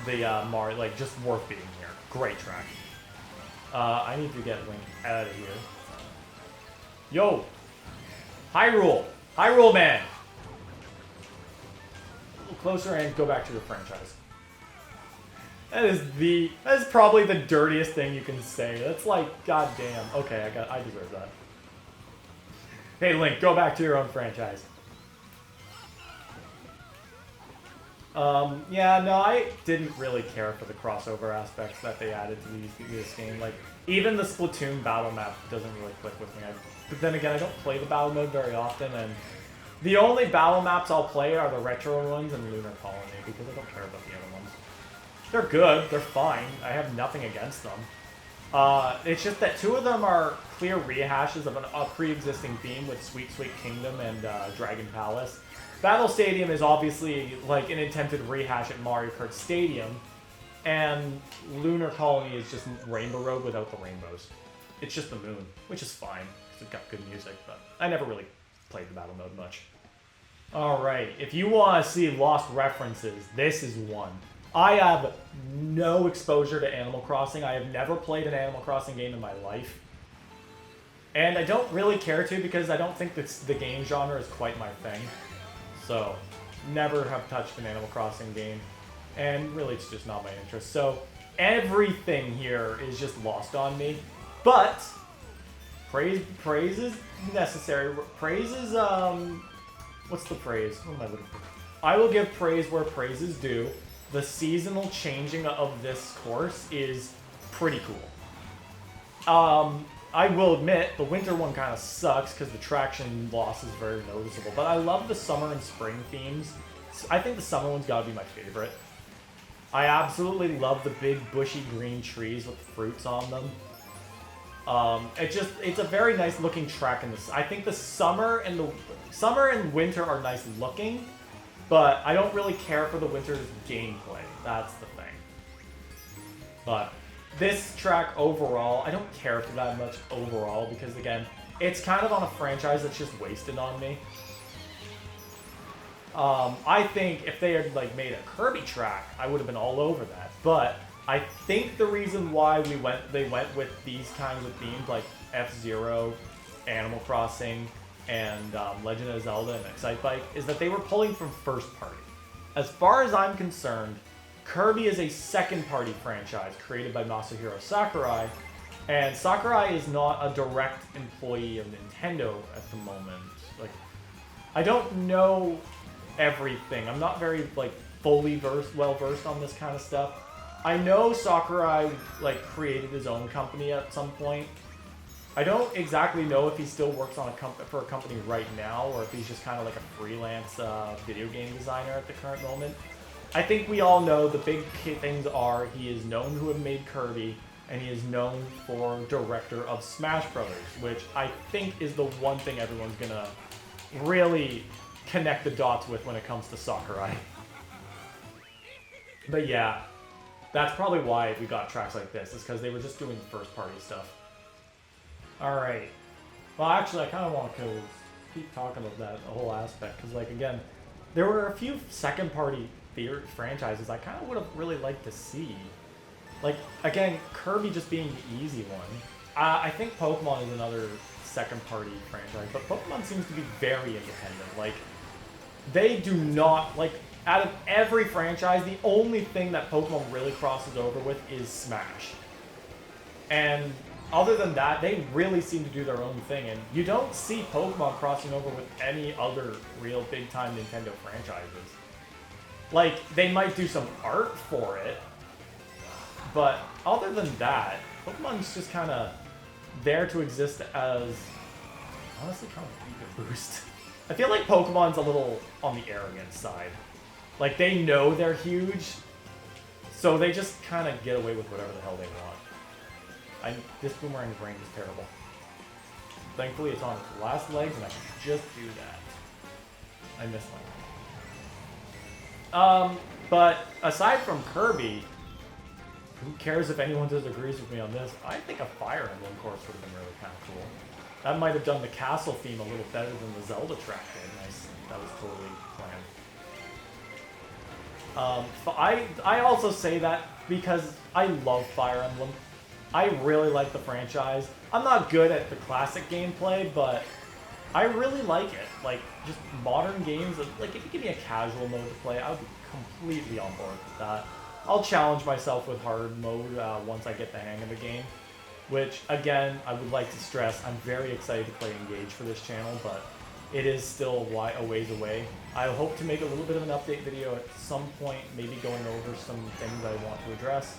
the Mario, like just worth being here. Great track. I need to get Link out of here. Yo! Hyrule! Hyrule Man! A little closer and go back to your franchise. That is probably the dirtiest thing you can say. That's like, goddamn. Okay, I deserve that. Hey Link, go back to your own franchise. Yeah, no, I didn't really care for the crossover aspects that they added to this game. Like, even the Splatoon battle map doesn't really click with me. But then again, I don't play the battle mode very often, and the only battle maps I'll play are the retro ones and Lunar Colony, because I don't care about the other ones. They're good, they're fine, I have nothing against them. It's just that two of them are clear rehashes of a pre-existing theme with Sweet Sweet Kingdom and Dragon Palace. Battle Stadium is obviously like an attempted rehash at Mario Kart Stadium, and Lunar Colony is just Rainbow Road without the rainbows. It's just the moon, which is fine, because it's got good music, but I never really played the battle mode much. Alright, if you want to see lost references, this is one. I have no exposure to Animal Crossing. I have never played an Animal Crossing game in my life. And I don't really care to because I don't think the game genre is quite my thing. So, never have touched an Animal Crossing game. And really, it's just not my interest. So, everything here is just lost on me. But, praise is necessary. Praise is, what's the phrase? What am I looking for? I will give praise where praise is due. The seasonal changing of this course is pretty cool. I will admit, the winter one kind of sucks because the traction loss is very noticeable. But I love the summer and spring themes. I think the summer one's got to be my favorite. I absolutely love the big bushy green trees with fruits on them. It's a very nice looking track in this. I think the summer and winter are nice looking, but I don't really care for the winter's gameplay. That's the thing. But this track overall, I don't care for that much overall because again, it's kind of on a franchise that's just wasted on me. I think if they had like made a Kirby track, I would have been all over that. But I think the reason why they went with these kinds of themes like F-Zero, Animal Crossing, and Legend of Zelda and Excitebike is that they were pulling from first party. As far as I'm concerned, Kirby is a second-party franchise created by Masahiro Sakurai, and Sakurai is not a direct employee of Nintendo at the moment. Like, I don't know everything. I'm not very like fully well versed on this kind of stuff. I know Sakurai like created his own company at some point. I don't exactly know if he still works on for a company right now, or if he's just kind of like a freelance video game designer at the current moment. I think we all know the big things are he is known to have made Kirby, and he is known for director of Smash Brothers, which I think is the one thing everyone's gonna really connect the dots with when it comes to Sakurai. But yeah, that's probably why we got tracks like this, is because they were just doing first-party stuff. Alright. Well, actually, I kind of want to keep talking about that whole aspect, because, like, again, there were a few second-party franchises I kind of would have really liked to see. Like, again, Kirby just being the easy one. I think Pokemon is another second-party franchise, but Pokemon seems to be very independent. Like, they do not, like, out of every franchise, the only thing that Pokemon really crosses over with is Smash. And other than that, they really seem to do their own thing, and you don't see Pokemon crossing over with any other real big-time Nintendo franchises. Like, they might do some art for it, but other than that, Pokemon's just kind of there to exist as, honestly, kind of ego boost. I feel like Pokemon's a little on the arrogant side. Like, they know they're huge, so they just kind of get away with whatever the hell they want. This Boomerang's brain is terrible. Thankfully, it's on its last legs, and I can just do that. I missed one. But aside from Kirby, who cares if anyone disagrees with me on this? I think a Fire Emblem course would have been really kind of cool. That might have done the castle theme a little better than the Zelda track did. Nice. That was totally planned. I also say that because I love Fire Emblem. I really like the franchise. I'm not good at the classic gameplay, but I really like it. Like, just modern games, like if you give me a casual mode to play, I would be completely on board with that. I'll challenge myself with hard mode once I get the hang of the game. Which, again, I would like to stress, I'm very excited to play Engage for this channel, but it is still a ways away. I hope to make a little bit of an update video at some point, maybe going over some things I want to address.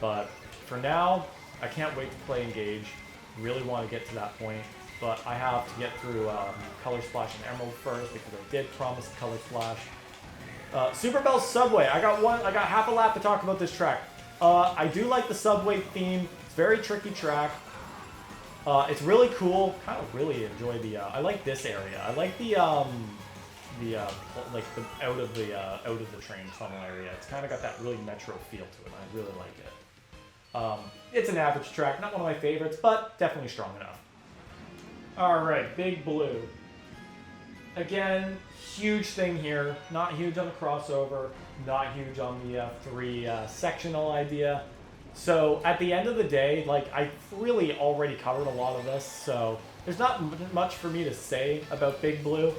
But for now, I can't wait to play Engage. Really want to get to that point, but I have to get through Color Splash and Emerald first because I did promise Color Splash. Super Bell Subway. I got half a lap to talk about this track. I do like the Subway theme. It's a very tricky track. It's really cool. Kind of really enjoy the. I like this area. I like the like the out of the train tunnel area. It's kind of got that really metro feel to it. I really like it. It's an average track, not one of my favorites, but definitely strong enough. All right, Big Blue. Again, huge thing here. Not huge on the crossover. Not huge on the 3 sectional idea. So at the end of the day, like, I really already covered a lot of this, so there's not much for me to say about Big Blue.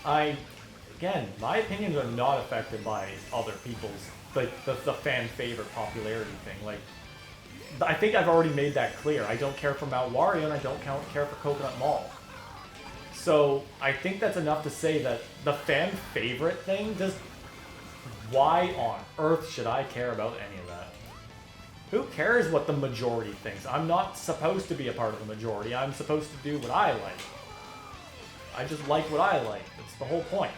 Again, my opinions are not affected by other people's, like, the fan favorite popularity thing. Like, I think I've already made that clear. I don't care for Mount Wario, and I don't care for Coconut Mall. So I think that's enough to say that the fan favorite thing, just why on earth should I care about any of that? Who cares what the majority thinks? I'm not supposed to be a part of the majority. I'm supposed to do what I like. I just like what I like. That's the whole point.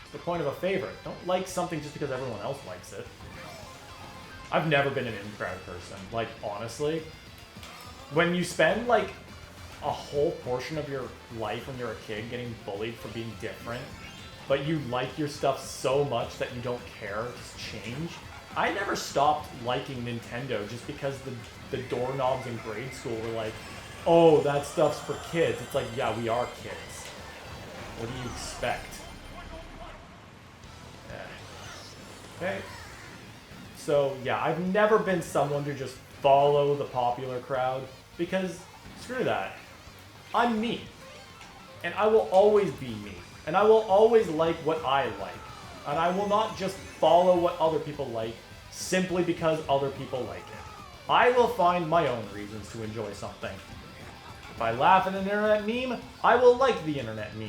It's the point of a favorite. Don't like something just because everyone else likes it. I've never been an in-crowd person. Like, honestly. When you spend, like, a whole portion of your life when you're a kid getting bullied for being different, but you like your stuff so much that you don't care, just change. I never stopped liking Nintendo just because the doorknobs in grade school were like, oh, that stuff's for kids. It's like, yeah, we are kids. What do you expect? Okay. So, yeah, I've never been someone to just follow the popular crowd because, screw that. I'm me. And I will always be me. And I will always like what I like. And I will not just follow what other people like simply because other people like it. I will find my own reasons to enjoy something. If I laugh at an internet meme, I will like the internet meme.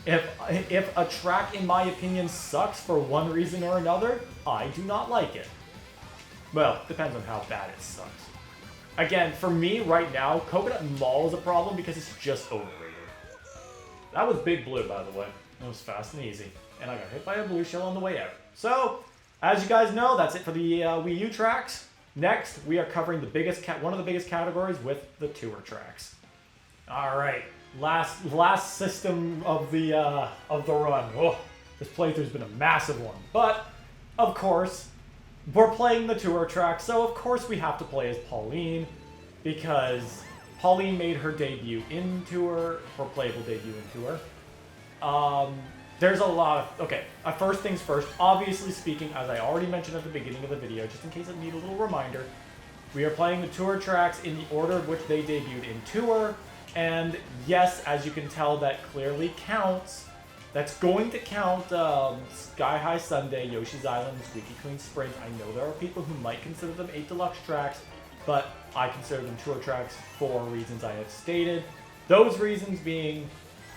If a track, in my opinion, sucks for one reason or another, I do not like it. Well, depends on how bad it sucks. Again, for me, right now, Coconut Mall is a problem because it's just overrated. That was Big Blue, by the way. It was fast and easy. And I got hit by a blue shell on the way out. So, as you guys know, that's it for the Wii U tracks. Next, we are covering the biggest one of the biggest categories with the tour tracks. All right, last system of the run. Oh, this playthrough's been a massive one. But of course, we're playing the tour track, so of course we have to play as Pauline because Pauline made her debut in tour, her playable debut in tour. There's a lot of... Okay, first things first. Obviously speaking, as I already mentioned at the beginning of the video, just in case I need a little reminder, we are playing the tour tracks in the order of which they debuted in tour. And yes, as you can tell, that clearly counts. That's going to count Sky High Sundae, Yoshi's Island, Squeaky Clean Sprint. I know there are people who might consider them 8 Deluxe tracks, but I consider them tour tracks for reasons I have stated. Those reasons being...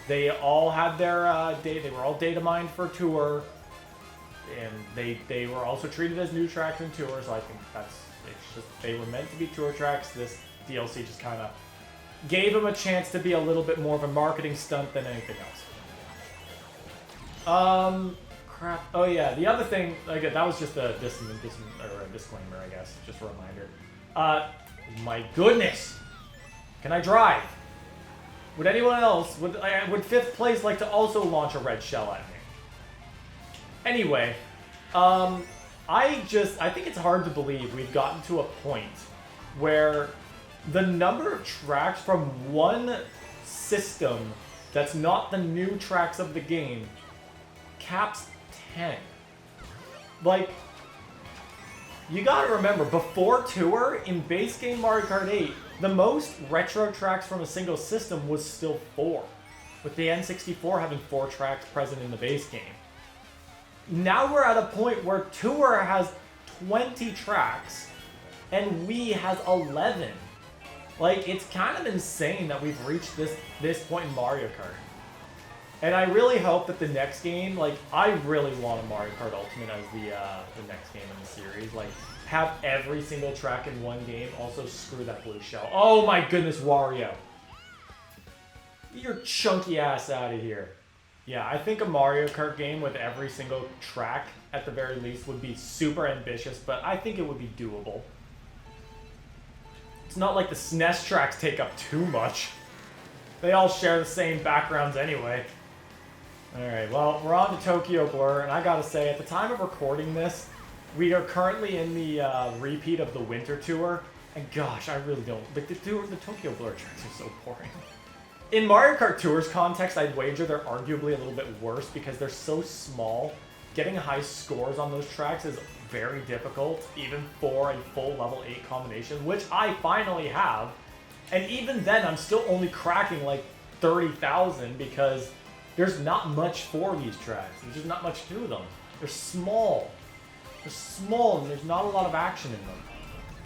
They all had their data. They were all data mined for tour, and they were also treated as new tracks in tour. So I think it's just they were meant to be tour tracks. This DLC just kind of gave them a chance to be a little bit more of a marketing stunt than anything else. Crap. Oh yeah, the other thing. Like that was just a disclaimer, I guess. Just a reminder. My goodness, can I drive? Would anyone else, would 5th place like to also launch a red shell at me? Anyway, I think it's hard to believe we've gotten to a point where the number of tracks from one system that's not the new tracks of the game caps 10. Like, you gotta remember, before Tour, in base game Mario Kart 8, the most retro tracks from a single system was still 4, with the N64 having 4 tracks present in the base game. Now we're at a point where Tour has 20 tracks, and Wii has 11. Like, it's kind of insane that we've reached this point in Mario Kart. And I really hope that the next game, like, I really want a Mario Kart Ultimate as the next game in the series. Like, have every single track in one game. Also, screw that blue shell. Oh my goodness, Wario. Get your chunky ass out of here. Yeah, I think a Mario Kart game with every single track, at the very least, would be super ambitious, but I think it would be doable. It's not like the SNES tracks take up too much. They all share the same backgrounds anyway. Alright, well, we're on to Tokyo Blur, and I gotta say, at the time of recording this, we are currently in the repeat of the Winter Tour, and gosh, I really don't... Like, the Tokyo Blur tracks are so boring. In Mario Kart Tour's context, I'd wager they're arguably a little bit worse because they're so small. Getting high scores on those tracks is very difficult, even for a full level 8 combination, which I finally have. And even then, I'm still only cracking like 30,000 because there's not much for these tracks. There's just not much to them. They're small. They're small and there's not a lot of action in them.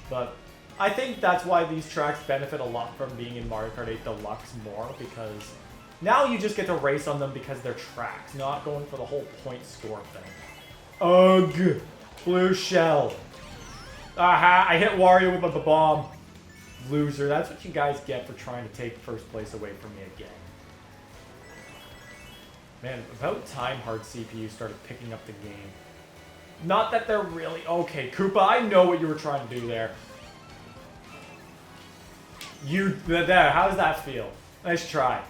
But I think that's why these tracks benefit a lot from being in Mario Kart 8 Deluxe more, because now you just get to race on them because they're tracks, not going for the whole point score thing. Ugh! Blue shell. Aha! I hit Wario with a bomb. Loser. That's what you guys get for trying to take first place away from me again. Man, about time hard CPU started picking up the game. Not that they're really... Okay, Koopa, I know what you were trying to do there. There, how does that feel? Nice try.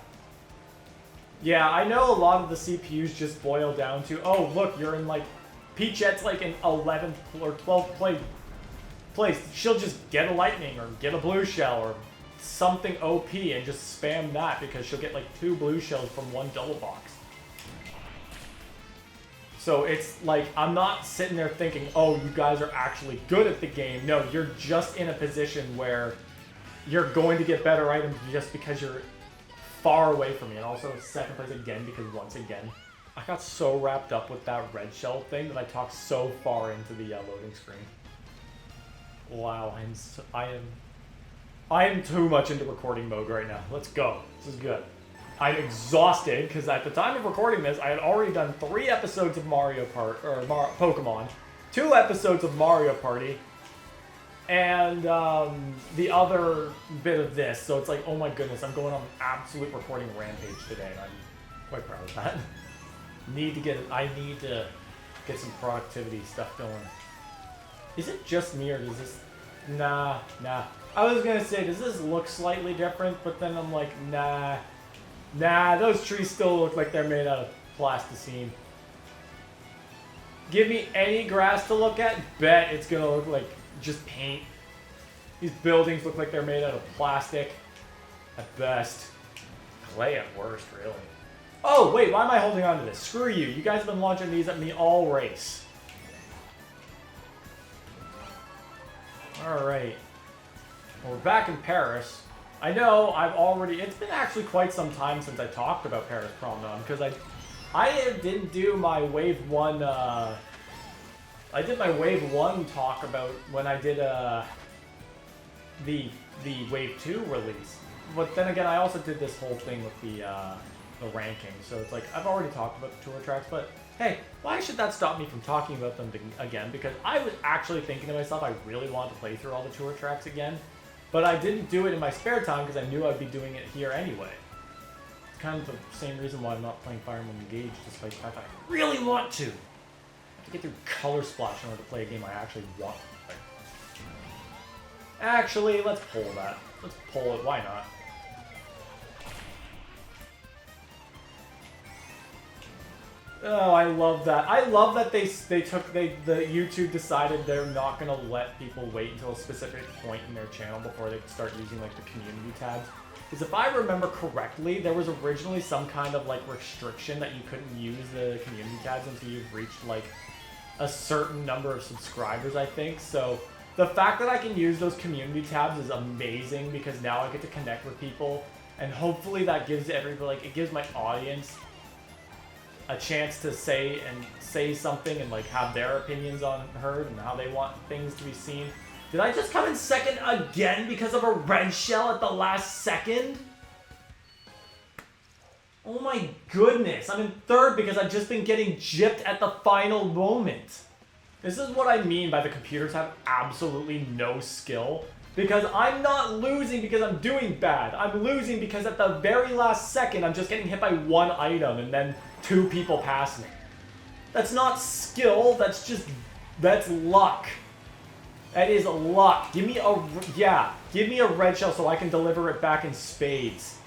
Yeah, I know a lot of the CPUs just boil down to, oh, look, you're in, like, Peachette's, like, in 11th or 12th place. She'll just get a lightning or get a blue shell or something OP and just spam that because she'll get, like, 2 blue shells from 1 double box. So it's like, I'm not sitting there thinking, oh, you guys are actually good at the game. No, you're just in a position where you're going to get better items just because you're far away from me. And also second place again because once again, I got so wrapped up with that red shell thing that I talked so far into the loading screen. Wow, I am too much into recording mode right now. Let's go. This is good. I'm exhausted because at the time of recording this, I had already done 3 episodes of Mario Kart or Pokemon, 2 episodes of Mario Party, and the other bit of this. So it's like, oh my goodness, I'm going on an absolute recording rampage today, and I'm quite proud of that. I need to get some productivity stuff going. Is it just me, or does this... Nah. I was gonna say, does this look slightly different? But then I'm like, nah, those trees still look like they're made out of plasticine. Give me any grass to look at, bet it's gonna look like just paint. These buildings look like they're made out of plastic at best. Clay at worst, really. Oh, wait, why am I holding on to this? Screw you. You guys have been launching these at me all race. Alright. Well, we're back in Paris. I know I've already... It's been actually quite some time since I talked about Paris Promenade, because I didn't do my Wave 1... I did my Wave 1 talk about when I did the Wave 2 release. But then again, I also did this whole thing with the ranking. So it's like, I've already talked about the tour tracks, but hey, why should that stop me from talking about them again? Because I was actually thinking to myself, I really wanted to play through all the tour tracks again. But I didn't do it in my spare time because I knew I'd be doing it here anyway. It's kind of the same reason why I'm not playing Fire Emblem Engage, despite the fact that I really want to. I have to get through Color Splash in order to play a game I actually want to play. Actually, let's pull that. Let's pull it. Why not? Oh, I love that. I love that the YouTube decided they're not gonna let people wait until a specific point in their channel before they start using like the community tabs. Because if I remember correctly, there was originally some kind of like restriction that you couldn't use the community tabs until you've reached like a certain number of subscribers, I think. So the fact that I can use those community tabs is amazing because now I get to connect with people, and hopefully that gives everybody, like, it gives my audience a chance to say something and like have their opinions on heard and how they want things to be seen. Did I just come in second again because of a red shell at the last second? Oh my goodness, I'm in third because I've just been getting gypped at the final moment. This is what I mean by the computers have absolutely no skill. Because I'm not losing because I'm doing bad. I'm losing because at the very last second, I'm just getting hit by one item and then 2 people pass me. That's not skill, that's luck. That is luck. Give me a... Yeah, give me a red shell so I can deliver it back in spades.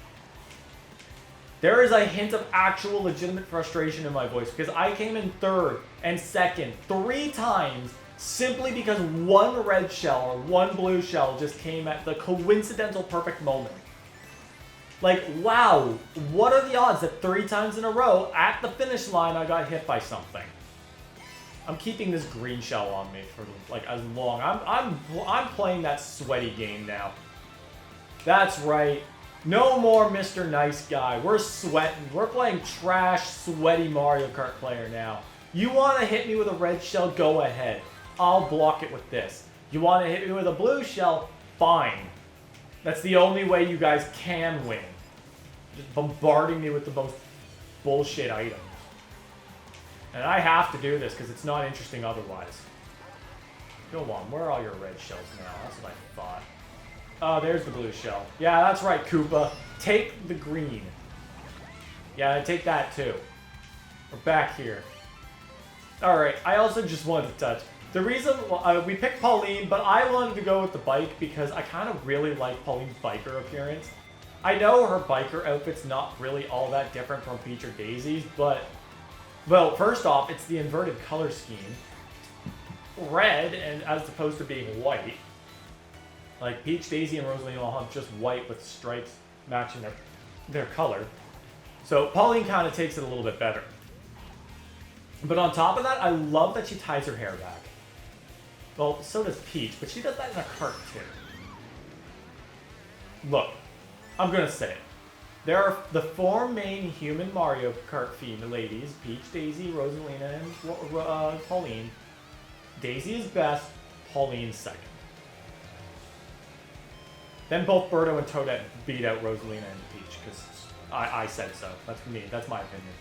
There is a hint of actual legitimate frustration in my voice because I came in third and second 3 times simply because one red shell or one blue shell just came at the coincidental perfect moment. Like, wow, what are the odds that 3 times in a row at the finish line I got hit by something? I'm keeping this green shell on me for like as long. I'm playing that sweaty game now. That's right. No more Mr. Nice Guy. We're sweating. We're playing trash, sweaty Mario Kart player now. You want to hit me with a red shell? Go ahead. I'll block it with this. You want to hit me with a blue shell? Fine. That's the only way you guys can win. Just bombarding me with the most bullshit items. And I have to do this because it's not interesting otherwise. Go on. Where are all your red shells now? That's what I thought. Oh, there's the blue shell. Yeah, that's right, Koopa. Take the green. Yeah, take that too. We're back here. Alright, I also just wanted to touch. The reason we picked Pauline, but I wanted to go with the bike because I kind of really like Pauline's biker appearance. I know her biker outfit's not really all that different from Peach or Daisy's, but... Well, first off, it's the inverted color scheme. Red, and as opposed to being white. Like, Peach, Daisy, and Rosalina all have just white with stripes matching their color. So, Pauline kind of takes it a little bit better. But on top of that, I love that she ties her hair back. Well, so does Peach, but she does that in a cart too. Look, I'm gonna say it. There are the 4 main human Mario Kart female ladies, Peach, Daisy, Rosalina, and Pauline. Daisy is best, Pauline's second. Then both Birdo and Toadette beat out Rosalina and Peach, because I said so. That's me. That's my opinion.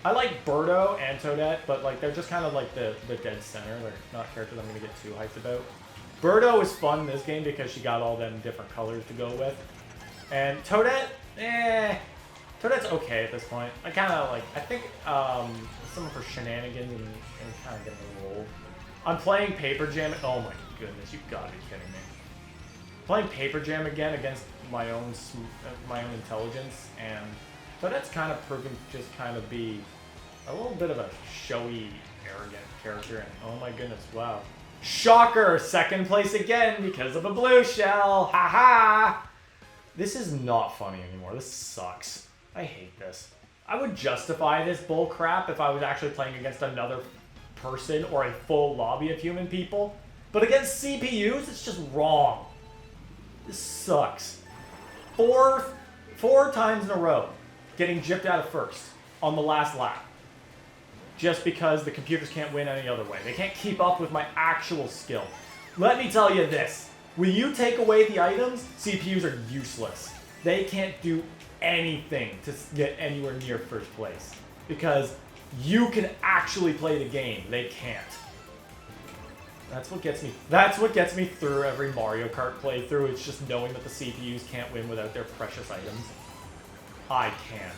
I like Birdo and Toadette, but like they're just kind of like the dead center. They're not characters I'm going to get too hyped about. Birdo is fun in this game because she got all them different colors to go with. And Toadette, Toadette's okay at this point. I kind of like, I think some of her shenanigans and kind of getting a little old. I'm playing Paper Jam. Oh my goodness, you gotta be kidding me. Playing Paper Jam again against my own intelligence, and Toadette's kind of proven to just kind of be a little bit of a showy, arrogant character, and oh my goodness, wow. Shocker! Second place again because of a blue shell! Haha! This is not funny anymore. This sucks. I hate this. I would justify this bull crap if I was actually playing against another person or a full lobby of human people, but against CPUs, it's just wrong. This sucks. Four times in a row getting gypped out of first on the last lap. Just because the computers can't win any other way. They can't keep up with my actual skill. Let me tell you this. When you take away the items, CPUs are useless. They can't do anything to get anywhere near first place. Because you can actually play the game. They can't. That's what gets me through every Mario Kart playthrough. It's just knowing that the CPUs can't win without their precious items. I can.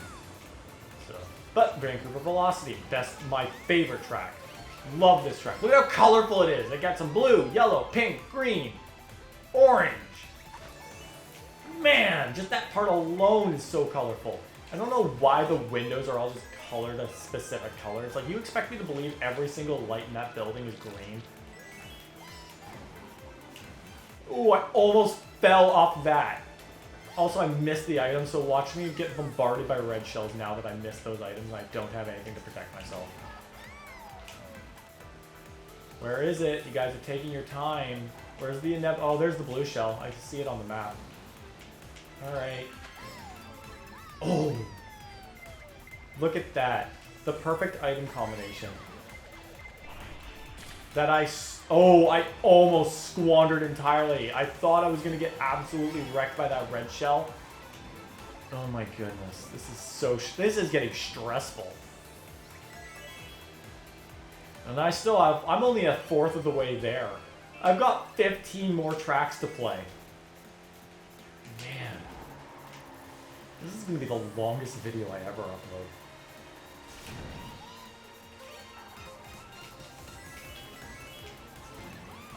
So, but Vancouver Velocity, my favorite track. Love this track. Look how colorful it is. It got some blue, yellow, pink, green, orange. Man, just that part alone is so colorful. I don't know why the windows are all just colored a specific color. It's like, you expect me to believe every single light in that building is green? Ooh, I almost fell off that. Also, I missed the item, so watch me get bombarded by red shells now that I missed those items and I don't have anything to protect myself. Where is it? You guys are taking your time. Where's the oh, there's the blue shell. I can see it on the map. Alright. Oh! Look at that. The perfect item combination. That I almost squandered entirely. I thought I was going to get absolutely wrecked by that red shell. Oh my goodness. This is getting stressful. And I'm only a fourth of the way there. I've got 15 more tracks to play. Man. This is going to be the longest video I ever upload.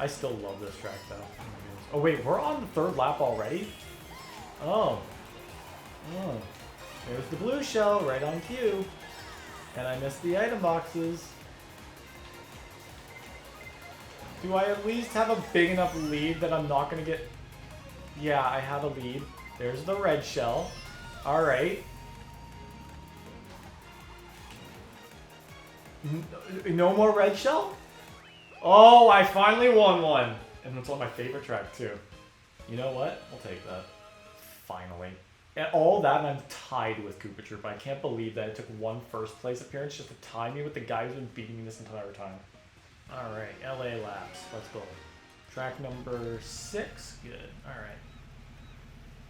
I still love this track though. Oh wait, we're on the third lap already? Oh. Oh. There's the blue shell right on cue. And I missed the item boxes. Do I at least have a big enough lead that I'm not going to get... Yeah, I have a lead. There's the red shell. Alright. No more red shell? Oh, I finally won one. And that's on my favorite track too. You know what? I'll take that. Finally. And all that, and I'm tied with Koopa Troop. I can't believe that it took one first place appearance just to tie me with the guy who's been beating me this entire time. Alright, LA laps. Let's go. Track number 6. Good. Alright.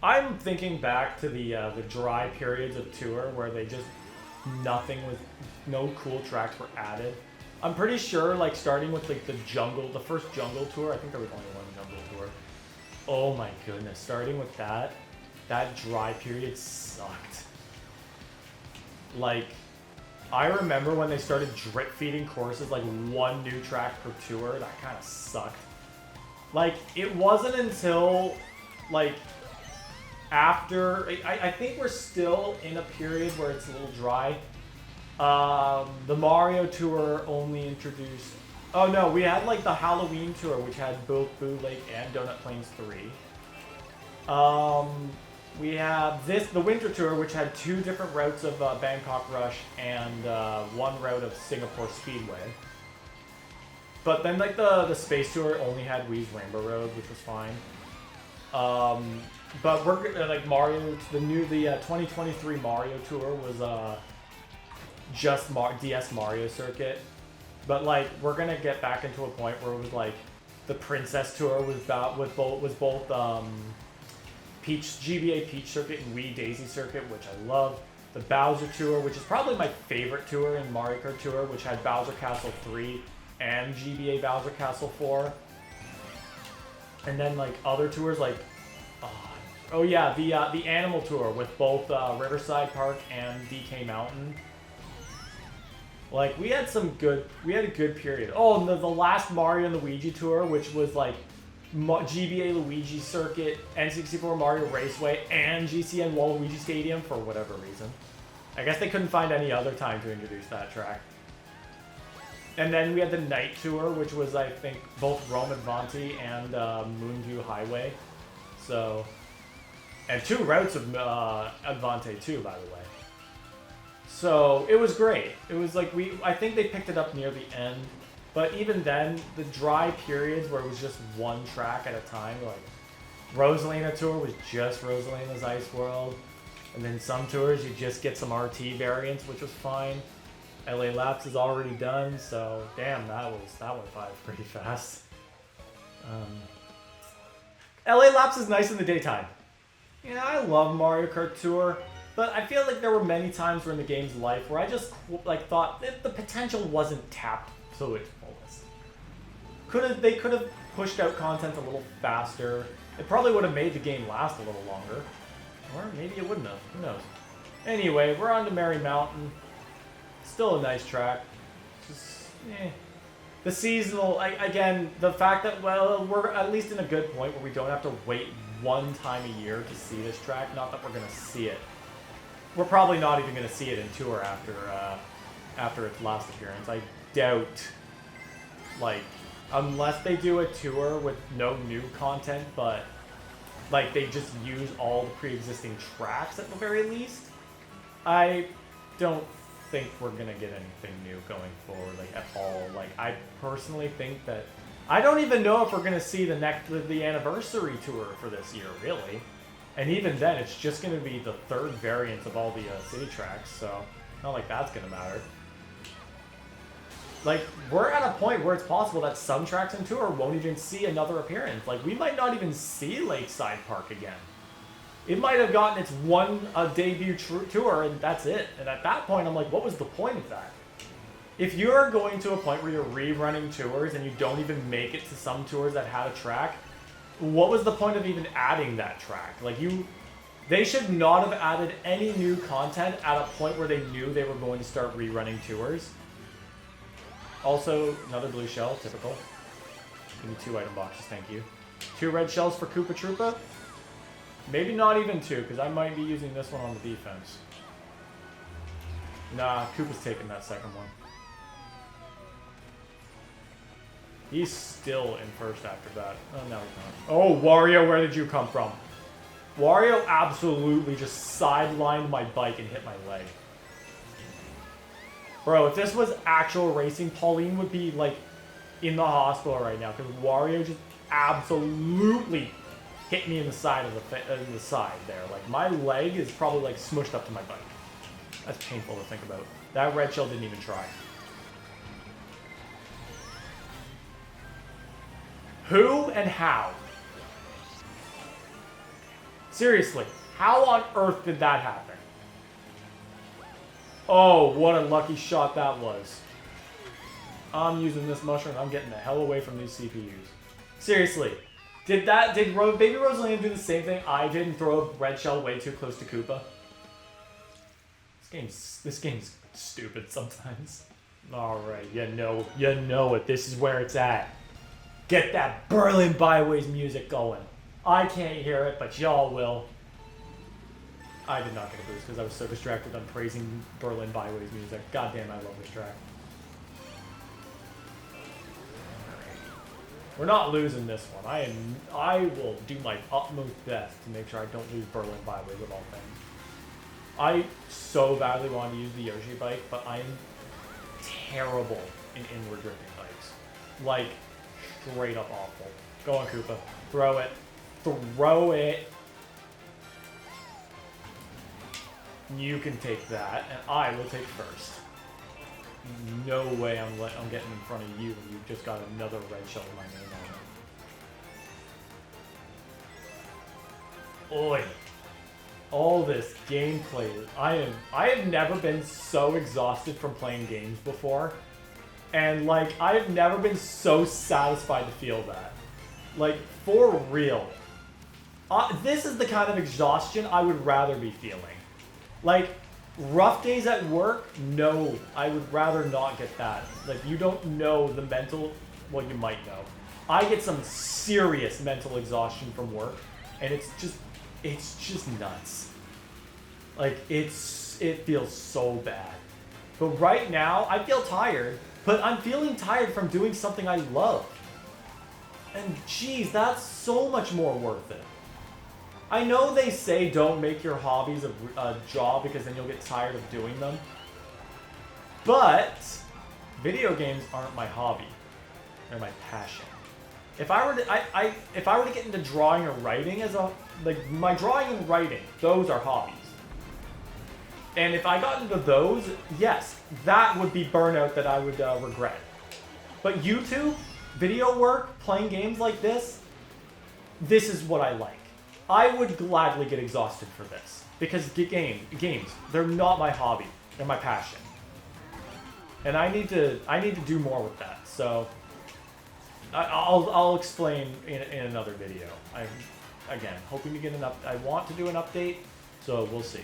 I'm thinking back to the dry periods of Tour where they just... Nothing was... No cool tracks were added. I'm pretty sure, like, starting with, like, the first Jungle Tour, I think there was only one Jungle Tour. Oh my goodness. Starting with that dry period sucked. Like, I remember when they started drip feeding courses, like, one new track per tour. That kind of sucked. Like, it wasn't until, like, after... I think we're still in a period where it's a little dry. The Mario Tour only introduced... Oh no, we had like the Halloween Tour, which had both Boo Lake and Donut Plains 3. We have the Winter Tour, which had 2 different routes of Bangkok Rush and 1 route of Singapore Speedway. But then like the Space Tour only had Wii's Rainbow Road, which was fine. But we're like Mario, the 2023 Mario Tour was just DS Mario Circuit. But like we're gonna get back into a point where it was like the Princess Tour was both GBA Peach Circuit and Wii Daisy Circuit, which I love. The Bowser Tour, which is probably my favorite tour in Mario Kart Tour, which had Bowser Castle 3 and GBA Bowser Castle 4. And then like other tours like oh yeah, the Animal Tour with both Riverside Park and DK Mountain. Like we had a good period. Oh, and the last Mario and Luigi Tour, which was like GBA Luigi Circuit, N64 Mario Raceway, and GCN Waluigi Stadium for whatever reason. I guess they couldn't find any other time to introduce that track. And then we had the Night Tour, which was, I think, both Rome Advanti and Moonview Highway. So, and 2 routes of Advante too, by the way. So, it was great. It was like, I think they picked it up near the end. But even then, the dry periods where it was just one track at a time, like Rosalina Tour was just Rosalina's Ice World. And then some tours, you just get some RT variants, which was fine. LA Laps is already done, so damn, that went by pretty fast. LA Laps is nice in the daytime. Yeah, I love Mario Kart Tour, but I feel like there were many times during the game's life where I just like thought that the potential wasn't tapped to its fullest. They could have pushed out content a little faster. It probably would have made the game last a little longer. Or maybe it wouldn't have. Who knows? Anyway, we're on to Merry Mountain. Still a nice track. Just, The seasonal, again, the fact that, well, we're at least in a good point where we don't have to wait one time a year to see this track. Not that we're going to see it. We're probably not even going to see it in Tour after its last appearance. I doubt, like, unless they do a Tour with no new content, but, like, they just use all the pre-existing tracks at the very least, I don't think we're gonna get anything new going forward, like, at all. Like, I personally think that I don't even know if we're gonna see the anniversary tour for this year, really. And even then, it's just gonna be the 3rd variant of all the city tracks, so not like that's gonna matter. Like, we're at a point where it's possible that some tracks in Tour won't even see another appearance. Like, we might not even see Lakeside Park again. It might have gotten its one debut tour, and that's it. And at that point, I'm like, what was the point of that? If you're going to a point where you're rerunning tours and you don't even make it to some tours that had a track, what was the point of even adding that track? Like, they should not have added any new content at a point where they knew they were going to start rerunning tours. Also, another blue shell, typical. Give me 2 item boxes, thank you. 2 red shells for Koopa Troopa? Maybe not even 2, because I might be using this one on the defense. Nah, Koopa's taking that second one. He's still in first after that. Oh, no, he's not. Oh, Wario, where did you come from? Wario absolutely just sidelined my bike and hit my leg. Bro, if this was actual racing, Pauline would be, like, in the hospital right now, because Wario just absolutely hit me in the side of the side there. Like, my leg is probably, like, smushed up to my bike. That's painful to think about. That red shell didn't even try. Who and how? Seriously, how on earth did that happen? Oh, what a lucky shot that was. I'm using this mushroom. I'm getting the hell away from these CPUs. Seriously, did Baby Rosalina do the same thing I did and throw a red shell way too close to Koopa? This game's stupid sometimes. Alright, you know it. This is where it's at. Get that Berlin Byways music going. I can't hear it, but y'all will. I did not get a boost because I was so distracted on praising Berlin Byways music. God damn, I love this track. We're not losing this one. I will do my utmost best to make sure I don't lose Berlin Byways of all things. I so badly want to use the Yoshi bike, but I'm terrible in inward drifting bikes. Like, straight up awful. Go on, Koopa. Throw it. Throw it. You can take that, and I will take first. No way I'm getting in front of you when you've just got another red shell with my name on it. Oi. All this gameplay. I have never been so exhausted from playing games before. And, like, I have never been so satisfied to feel that. Like, for real. This is the kind of exhaustion I would rather be feeling. Like, rough days at work? No, I would rather not get that. Like, you don't know the mental... Well, you might know. I get some serious mental exhaustion from work, and it's just nuts. Like, it feels so bad. But right now, I feel tired, but I'm feeling tired from doing something I love. And geez, that's so much more worth it. I know they say don't make your hobbies a job because then you'll get tired of doing them. But video games aren't my hobby. They're my passion. If I were to get into drawing or writing my drawing and writing, those are hobbies. And if I got into those, yes, that would be burnout that I would regret. But YouTube, video work, playing games like this is what I like. I would gladly get exhausted for this. Because games, they're not my hobby. They're my passion. And I need to do more with that. So I'll explain in another video. Again, hoping to get I want to do an update, so we'll see.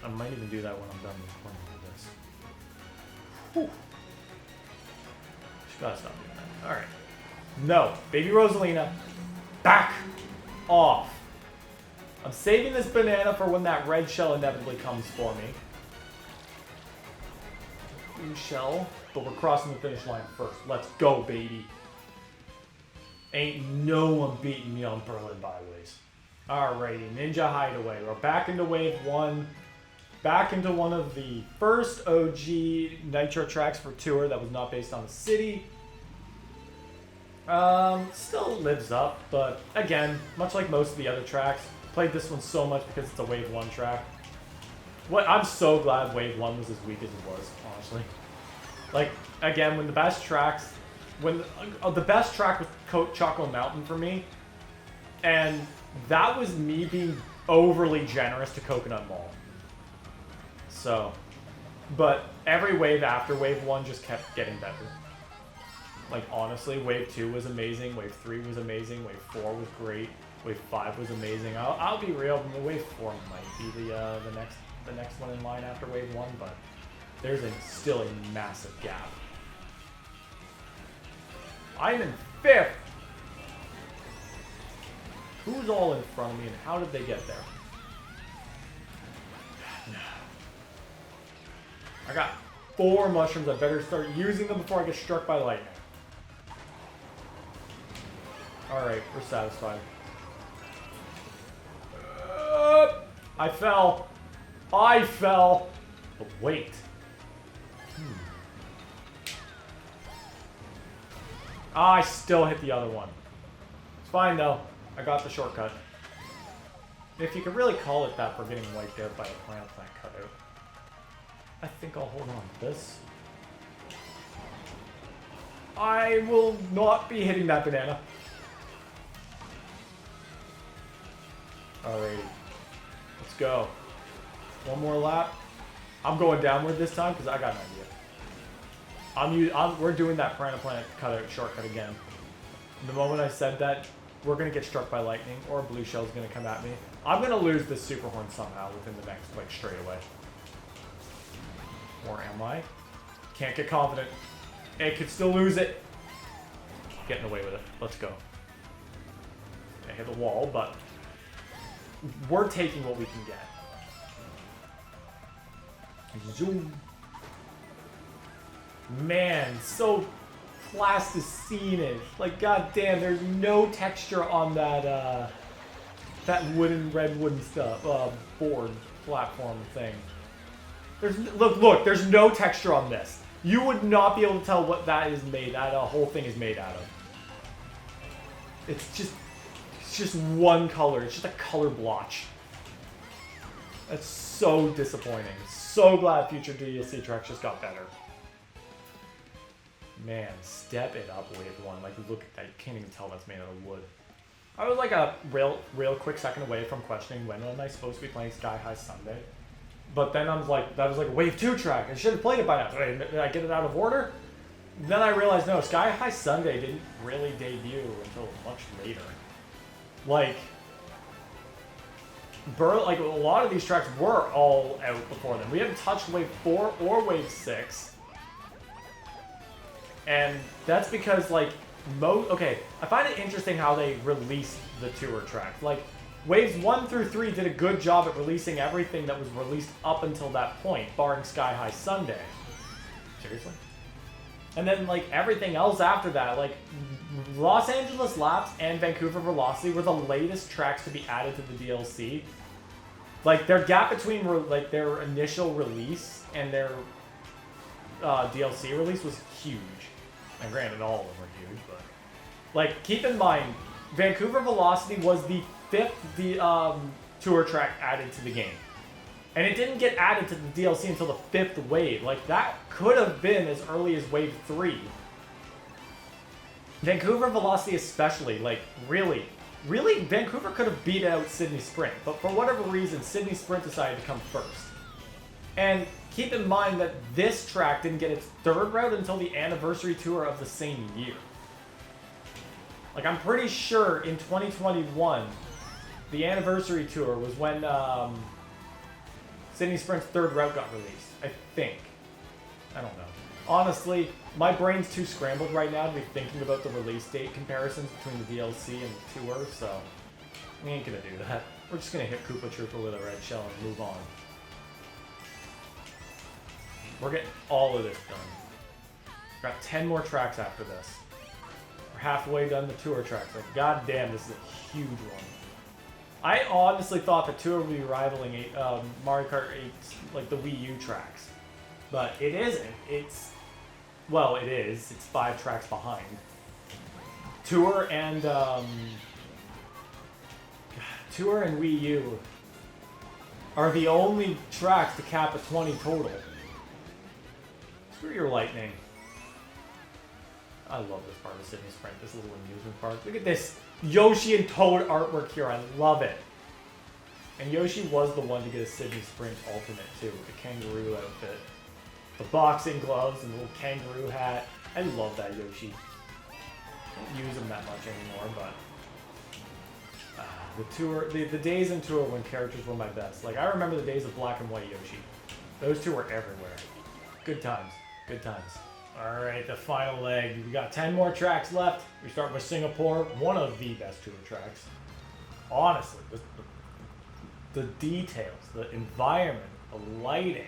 I might even do that when I'm done recording this. Whew. Just gotta stop doing that. Alright. No. Baby Rosalina. Back off. I'm saving this banana for when that red shell inevitably comes for me. Blue shell. But we're crossing the finish line first. Let's go, baby. Ain't no one beating me on Berlin Byways. Alrighty. Ninja Hideaway. We're back into wave 1. Back into one of the first OG Nitro tracks for Tour that was not based on the city. Still lives up, but again, much like most of the other tracks, played this one so much because it's a Wave 1 track. I'm so glad Wave 1 was as weak as it was, honestly. Like, again, when the best tracks... the best track was Choco Mountain for me, and that was me being overly generous to Coconut Mall. So, but every wave after Wave 1 just kept getting better. Like, honestly, Wave 2 was amazing, Wave 3 was amazing, Wave 4 was great, Wave 5 was amazing. I'll be real, Wave 4 might be the next one in line after Wave 1, but there's still a massive gap. I'm in 5th. Who's all in front of me and how did they get there? I got 4 mushrooms. I better start using them before I get struck by lightning. Alright, we're satisfied. I fell. I fell. But wait. I still hit the other one. It's fine though. I got the shortcut. If you can really call it that for getting wiped out by a plant cutout. I think I'll hold on to this. I will not be hitting that banana. Alrighty. Let's go. One more lap. I'm going downward this time because I got an idea. We're doing that piranha plant cutout shortcut again. The moment I said that, we're going to get struck by lightning or a blue shell's going to come at me. I'm going to lose this super horn somehow within the next, like, straight away. Or am I? Can't get confident. It could still lose it. Getting away with it. Let's go. I hit the wall, but we're taking what we can get. Zoom. Man, so plasticine-ish. Like, goddamn, there's no texture on that that red wooden stuff board platform thing. There's look, there's no texture on this. You would not be able to tell what that is made. That whole thing is made out of. It's just one color. It's just a color blotch. That's so disappointing. So glad future DLC tracks just got better. Man, step it up, Wave 1. Like, look at that. You can't even tell that's made out of wood. I was like a real quick second away from questioning when am I supposed to be playing Sky High Sunday. But then I was like, that was like a Wave 2 track. I should have played it by now. Did I get it out of order? Then I realized, no, Sky High Sunday didn't really debut until much later. Like a lot of these tracks were all out before then. We haven't touched Wave 4 or Wave 6. And that's because, like, okay, I find it interesting how they released the tour tracks. Like, Waves 1 through 3 did a good job at releasing everything that was released up until that point, barring Sky High Sunday. Seriously? And then, like, everything else after that, like, Los Angeles Laps and Vancouver Velocity were the latest tracks to be added to the DLC. Like, their gap between, like, their initial release and their DLC release was huge. And granted, all of them were huge, but... Like, keep in mind, Vancouver Velocity was the 5th tour track added to the game. And it didn't get added to the DLC until the 5th wave. Like, that could have been as early as Wave 3. Vancouver Velocity especially, like, really, Vancouver could have beat out Sydney Sprint. But for whatever reason, Sydney Sprint decided to come first. And keep in mind that this track didn't get its 3rd route until the anniversary tour of the same year. Like, I'm pretty sure in 2021, the anniversary tour was when Sydney Sprint's 3rd route got released. I think. I don't know. Honestly, my brain's too scrambled right now to be thinking about the release date comparisons between the DLC and the tour, so we ain't gonna do that. We're just gonna hit Koopa Troopa with a red shell and move on. We're getting all of this done. Got 10 more tracks after this. We're halfway done the tour tracks. Like, goddamn, this is a huge one. I honestly thought the tour would be rivaling Mario Kart 8, like the Wii U tracks. But it isn't. Well, it is. It's 5 tracks behind. Tour and Wii U are the only tracks to cap a 20 total. Screw your lightning. I love this part of Sydney Sprint, this little amusement park. Look at this Yoshi and Toad artwork here. I love it. And Yoshi was the one to get a Sydney Sprint Ultimate too, with the kangaroo outfit. The boxing gloves and the little kangaroo hat. I love that Yoshi. Don't use him that much anymore, but the tour, the days in tour when characters were my best. Like, I remember the days of Black and White Yoshi. Those two were everywhere. Good times. Good times. Alright, the final leg. We got 10 more tracks left. We start with Singapore, one of the best tour tracks. Honestly, the details, the environment, the lighting.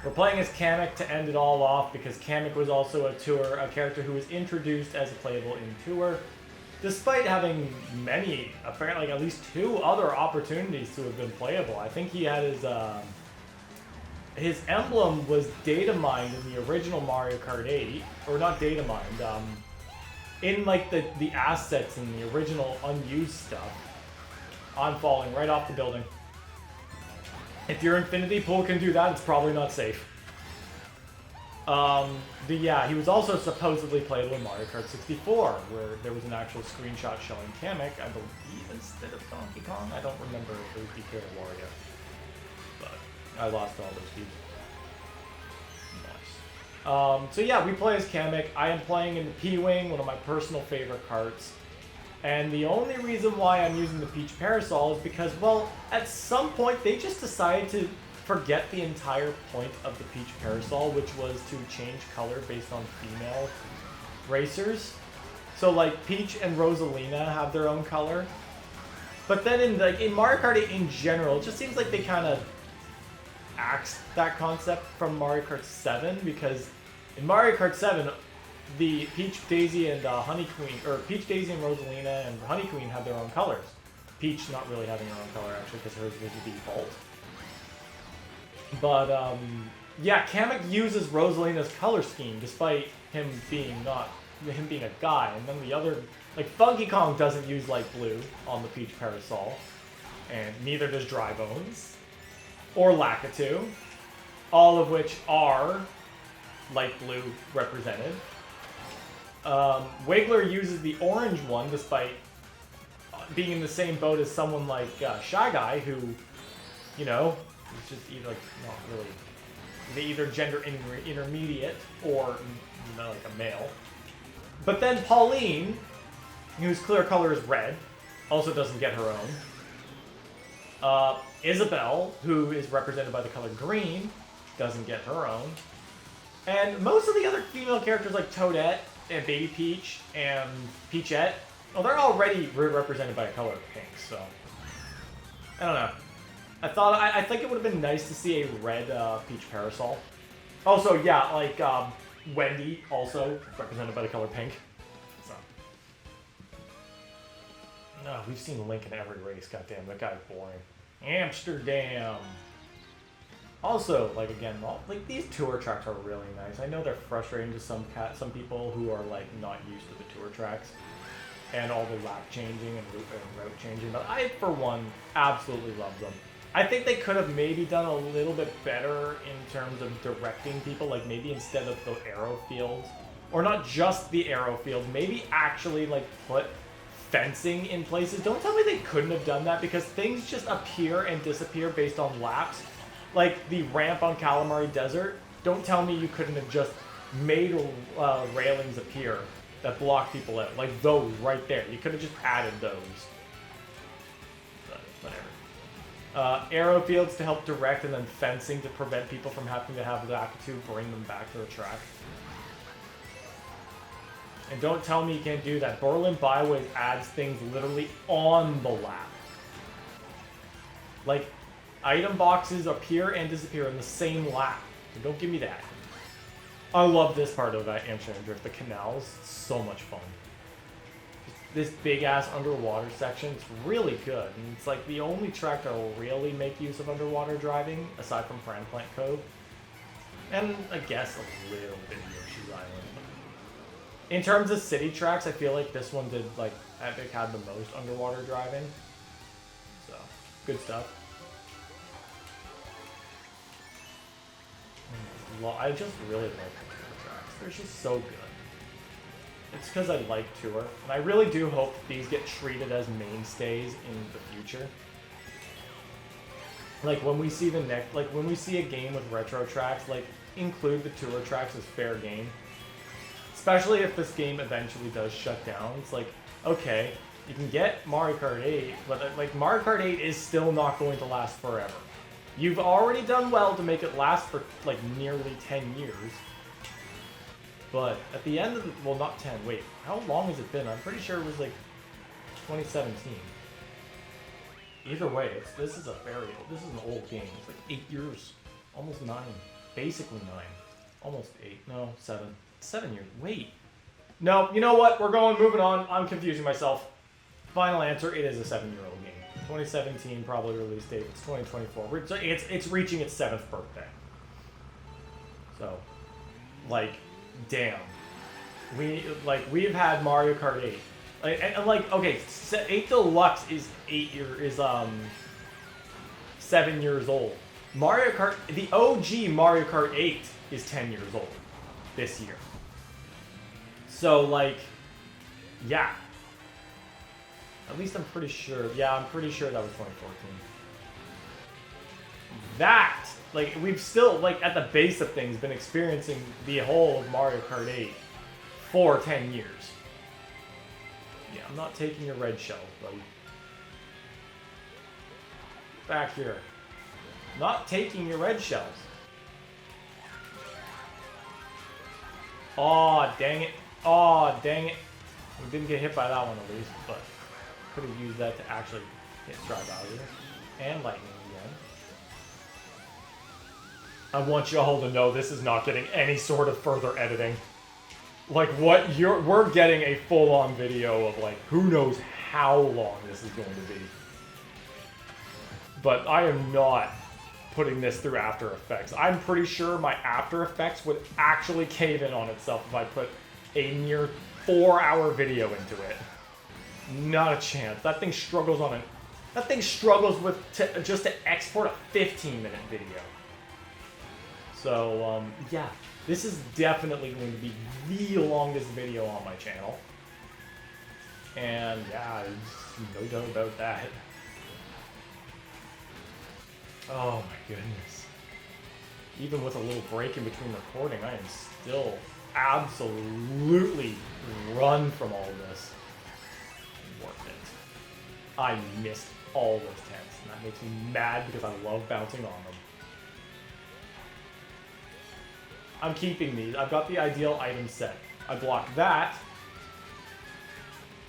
We're playing as Kamek to end it all off because Kamek was also a character who was introduced as a playable in Tour, despite having many, apparently at least 2 other opportunities to have been playable. I think he had his emblem was data mined in the original Mario Kart 8, or not data mined, in like the assets in the original unused stuff. I'm falling right off the building. If your infinity pool can do that, it's probably not safe. Yeah, he was also supposedly playable in Mario Kart 64, where there was an actual screenshot showing Kamek, I believe, instead of Donkey Kong. I don't remember if it was DK or Wario. But I lost all those views. Nice. So yeah, we play as Kamek. I am playing in the P-Wing, one of my personal favorite karts. And the only reason why I'm using the Peach Parasol is because, well, at some point they just decided to forget the entire point of the Peach Parasol, which was to change color based on female racers. So like Peach and Rosalina have their own color. But then in Mario Kart 8 in general, it just seems like they kind of axed that concept from Mario Kart 7, because in Mario Kart 7, the Peach, Daisy, and Honey Queen, or Peach, Daisy, and Rosalina and Honey Queen had their own colors. Peach not really having her own color, actually, because hers was the default. But, yeah, Kamek uses Rosalina's color scheme, despite him being a guy. And then the other, like, Funky Kong doesn't use light blue on the Peach Parasol, and neither does Dry Bones, or Lakitu, all of which are light blue represented. Wiggler uses the orange one, despite being in the same boat as someone like Shy Guy, who, you know, is just either like not really, they either gender intermediate or, you know, like a male. But then Pauline, whose clear color is red, also doesn't get her own. Isabelle, who is represented by the color green, doesn't get her own. And most of the other female characters like Toadette and Baby Peach and Peachette, well, they're already represented by a color pink, so I don't know. I think it would have been nice to see a red Peach Parasol. Also, yeah, like Wendy, also represented by the color pink. So, no, we've seen Link in every race. Goddamn, that guy's boring. Amsterdam. Also, like again, like these tour tracks are really nice. I know they're frustrating to some people who are like not used to the tour tracks and all the lap changing and route changing, but I, for one, absolutely love them. I think they could have maybe done a little bit better in terms of directing people, like maybe instead of the arrow fields, or not just the arrow field, maybe actually like put fencing in places. Don't tell me they couldn't have done that, because things just appear and disappear based on laps. Like the ramp on Calamari Desert, don't tell me you couldn't have just made railings appear that block people out. Like those right there. You could have just added those. But whatever. Arrow fields to help direct, and then fencing to prevent people from having to have the Lakitu bring them back to the track. And don't tell me you can't do that. Berlin Byways adds things literally on the lap. Like, item boxes appear and disappear in the same lap. So don't give me that. I love this part of Amsterdam Drift, the canals. It's so much fun. This big-ass underwater section, it's really good. And it's like the only track that will really make use of underwater driving, aside from Plant Cove. And I guess a little bit of Yoshi's Island. In terms of city tracks, I feel like this one did, like, Epic had the most underwater driving. So, good stuff. I just really like the tour tracks. They're just so good. It's because I like Tour, and I really do hope that these get treated as mainstays in the future. Like when we see when we see a game with retro tracks, like include the Tour tracks as fair game. Especially if this game eventually does shut down. It's like, okay, you can get Mario Kart 8, but like Mario Kart 8 is still not going to last forever. You've already done well to make it last for like nearly 10 years. But at the end of the, well, not 10. Wait, how long has it been? I'm pretty sure it was like 2017. Either way, this is an old game. It's like 8 years, almost 9, basically 9, almost 8. No, 7. 7 years. Wait. No, you know what? Moving on. I'm confusing myself. Final answer: it is a 7-year-old game. 2017 probably release date. It's 2024. It's reaching its 7th birthday. So, like, damn. We've had Mario Kart 8. Okay, 8 Deluxe is 7 years old. Mario Kart, the OG Mario Kart 8 is 10 years old this year. So, like, yeah. At least I'm pretty sure. Yeah, I'm pretty sure that was 2014. That, like, we've still, like, at the base of things, been experiencing the whole of Mario Kart 8 for 10 years. Yeah, I'm not taking your red shell, buddy. Back here. Not taking your red shells. Aw, dang it. Aw, dang it. We didn't get hit by that one at least, but could have used that to actually hit Dry Bowser. And Lightning again. I want y'all to know this is not getting any sort of further editing. Like, we're getting a full-on video of, like, who knows how long this is going to be. But I am not putting this through After Effects. I'm pretty sure my After Effects would actually cave in on itself if I put a near 4-hour video into it. Not a chance. That thing struggles with just to export a 15-minute video. So, yeah. This is definitely going to be the longest video on my channel. And, yeah, there's no doubt about that. Oh my goodness. Even with a little break in between recording, I am still absolutely run from all this. Worth it. I missed all those tents, and that makes me mad because I love bouncing on them. I'm keeping these. I've got the ideal item set. I block that.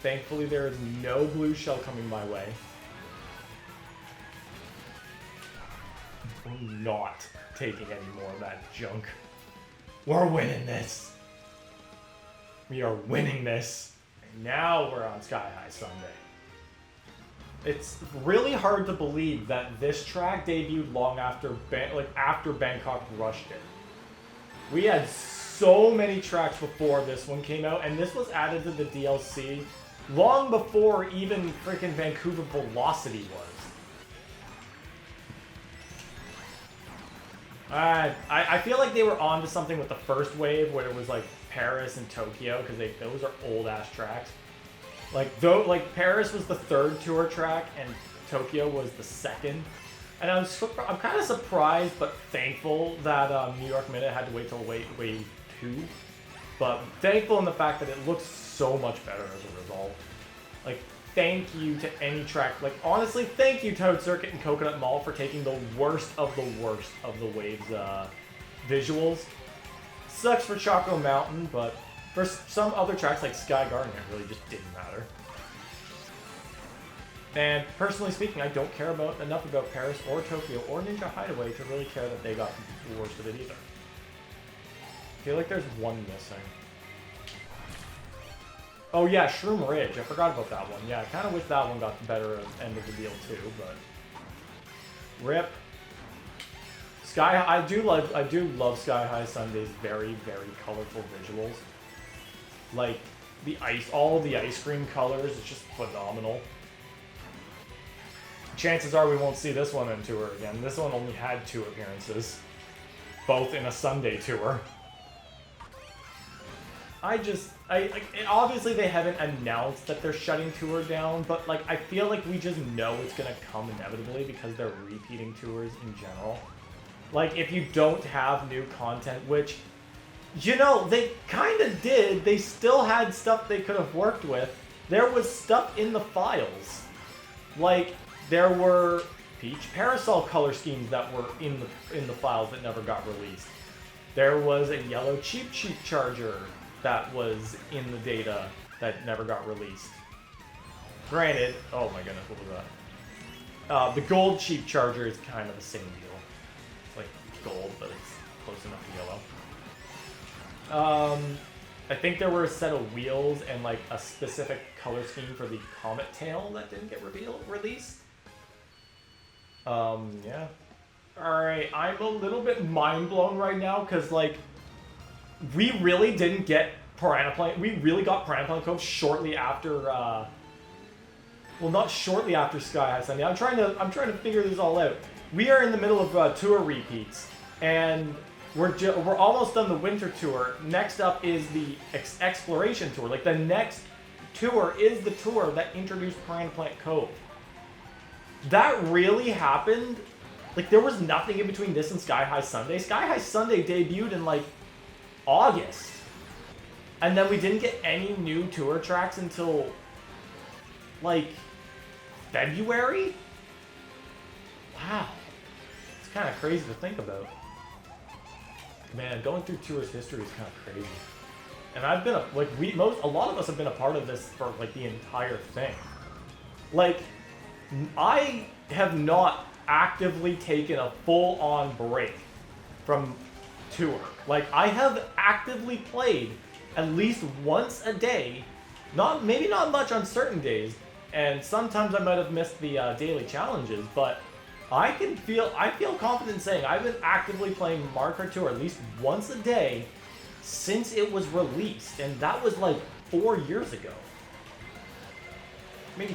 Thankfully, there is no blue shell coming my way. I'm not taking any more of that junk. We're winning this. We are winning this. And now we're on Sky High Sunday. It's really hard to believe that this track debuted long after after Bangkok rushed it. We had so many tracks before this one came out, and this was added to the DLC long before even freaking Vancouver Velocity was. I feel like they were onto something with the first wave, where it was like Paris and Tokyo, because those are old ass tracks. Like Paris was the 3rd tour track, and Tokyo was the 2nd. And I'm kind of surprised, but thankful that New York Minute had to wait till wave 2. But thankful in the fact that it looks so much better as a result. Like, thank you to any track. Like, honestly, thank you Toad Circuit and Coconut Mall for taking the worst of the waves visuals. Sucks for Choco Mountain, but for some other tracks like Sky Garden, it really just didn't matter. And personally speaking, I don't care enough about Paris or Tokyo or Ninja Hideaway to really care that they got the worst of it either. I feel like there's one missing. Oh yeah, Shroom Ridge. I forgot about that one. Yeah, I kind of wish that one got the better end of the deal too, but rip. I do love Sky High Sunday's very, very colorful visuals. Like all the ice cream colors, it's just phenomenal. Chances are we won't see this one on tour again. This one only had 2 appearances, both in a Sunday tour. Obviously they haven't announced that they're shutting tour down, but like I feel like we just know it's gonna come inevitably because they're repeating tours in general. Like if you don't have new content, which, you know, they kind of did. They still had stuff they could have worked with. There was stuff in the files, like. There were Peach Parasol color schemes that were in the files that never got released. There was a yellow Cheap Charger that was in the data that never got released. Granted, oh my goodness, what was that? The gold Cheap Charger is kind of the same deal. It's like gold, but it's close enough to yellow. I think there were a set of wheels and like a specific color scheme for the Comet Tail that didn't get released. Yeah. Alright, I'm a little bit mind blown right now because like we really didn't get Piranha Plant. We really got Piranha Plant Cove shortly after well, not shortly after Sky High Sunday. I'm trying to figure this all out. We are in the middle of tour repeats, and we're almost done the winter tour. Next up is the exploration tour. Like the next tour is the tour that introduced Piranha Plant Cove. That really happened. Like there was nothing in between this and Sky High Sunday. Sky High Sunday debuted in like August, and then we didn't get any new tour tracks until like February? Wow. It's kind of crazy to think about. Man, going through Tour's history is kind of crazy. And I've been, a lot of us have been a part of this for, like, the entire thing. Like, I have not actively taken a full-on break from Tour. Like, I have actively played at least once a day, maybe not much on certain days, and sometimes I might have missed the daily challenges, but I feel confident saying I've been actively playing Mario Kart Tour at least once a day since it was released, and that was like 4 years ago. Maybe,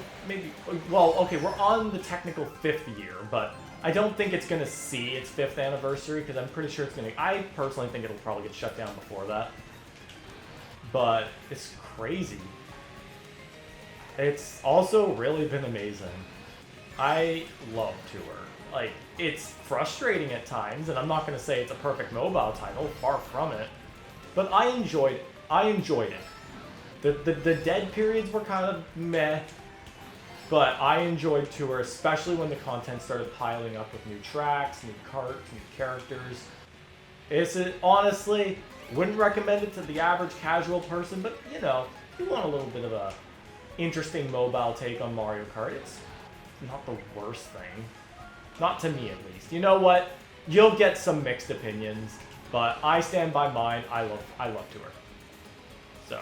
well, okay, we're on the technical 5th year, but I don't think it's gonna see its 5th anniversary, because I'm pretty sure I personally think it'll probably get shut down before that. But it's crazy. It's also really been amazing. I love Tour. Like, it's frustrating at times, and I'm not going to say it's a perfect mobile title, far from it. But I enjoyed it. The dead periods were kind of meh, but I enjoyed Tour, especially when the content started piling up with new tracks, new karts, new characters. Honestly, wouldn't recommend it to the average casual person, but, you know, if you want a little bit of a interesting mobile take on Mario Kart, it's not the worst thing. Not to me, at least. You know what? You'll get some mixed opinions, but I stand by mine. I love Tour. So,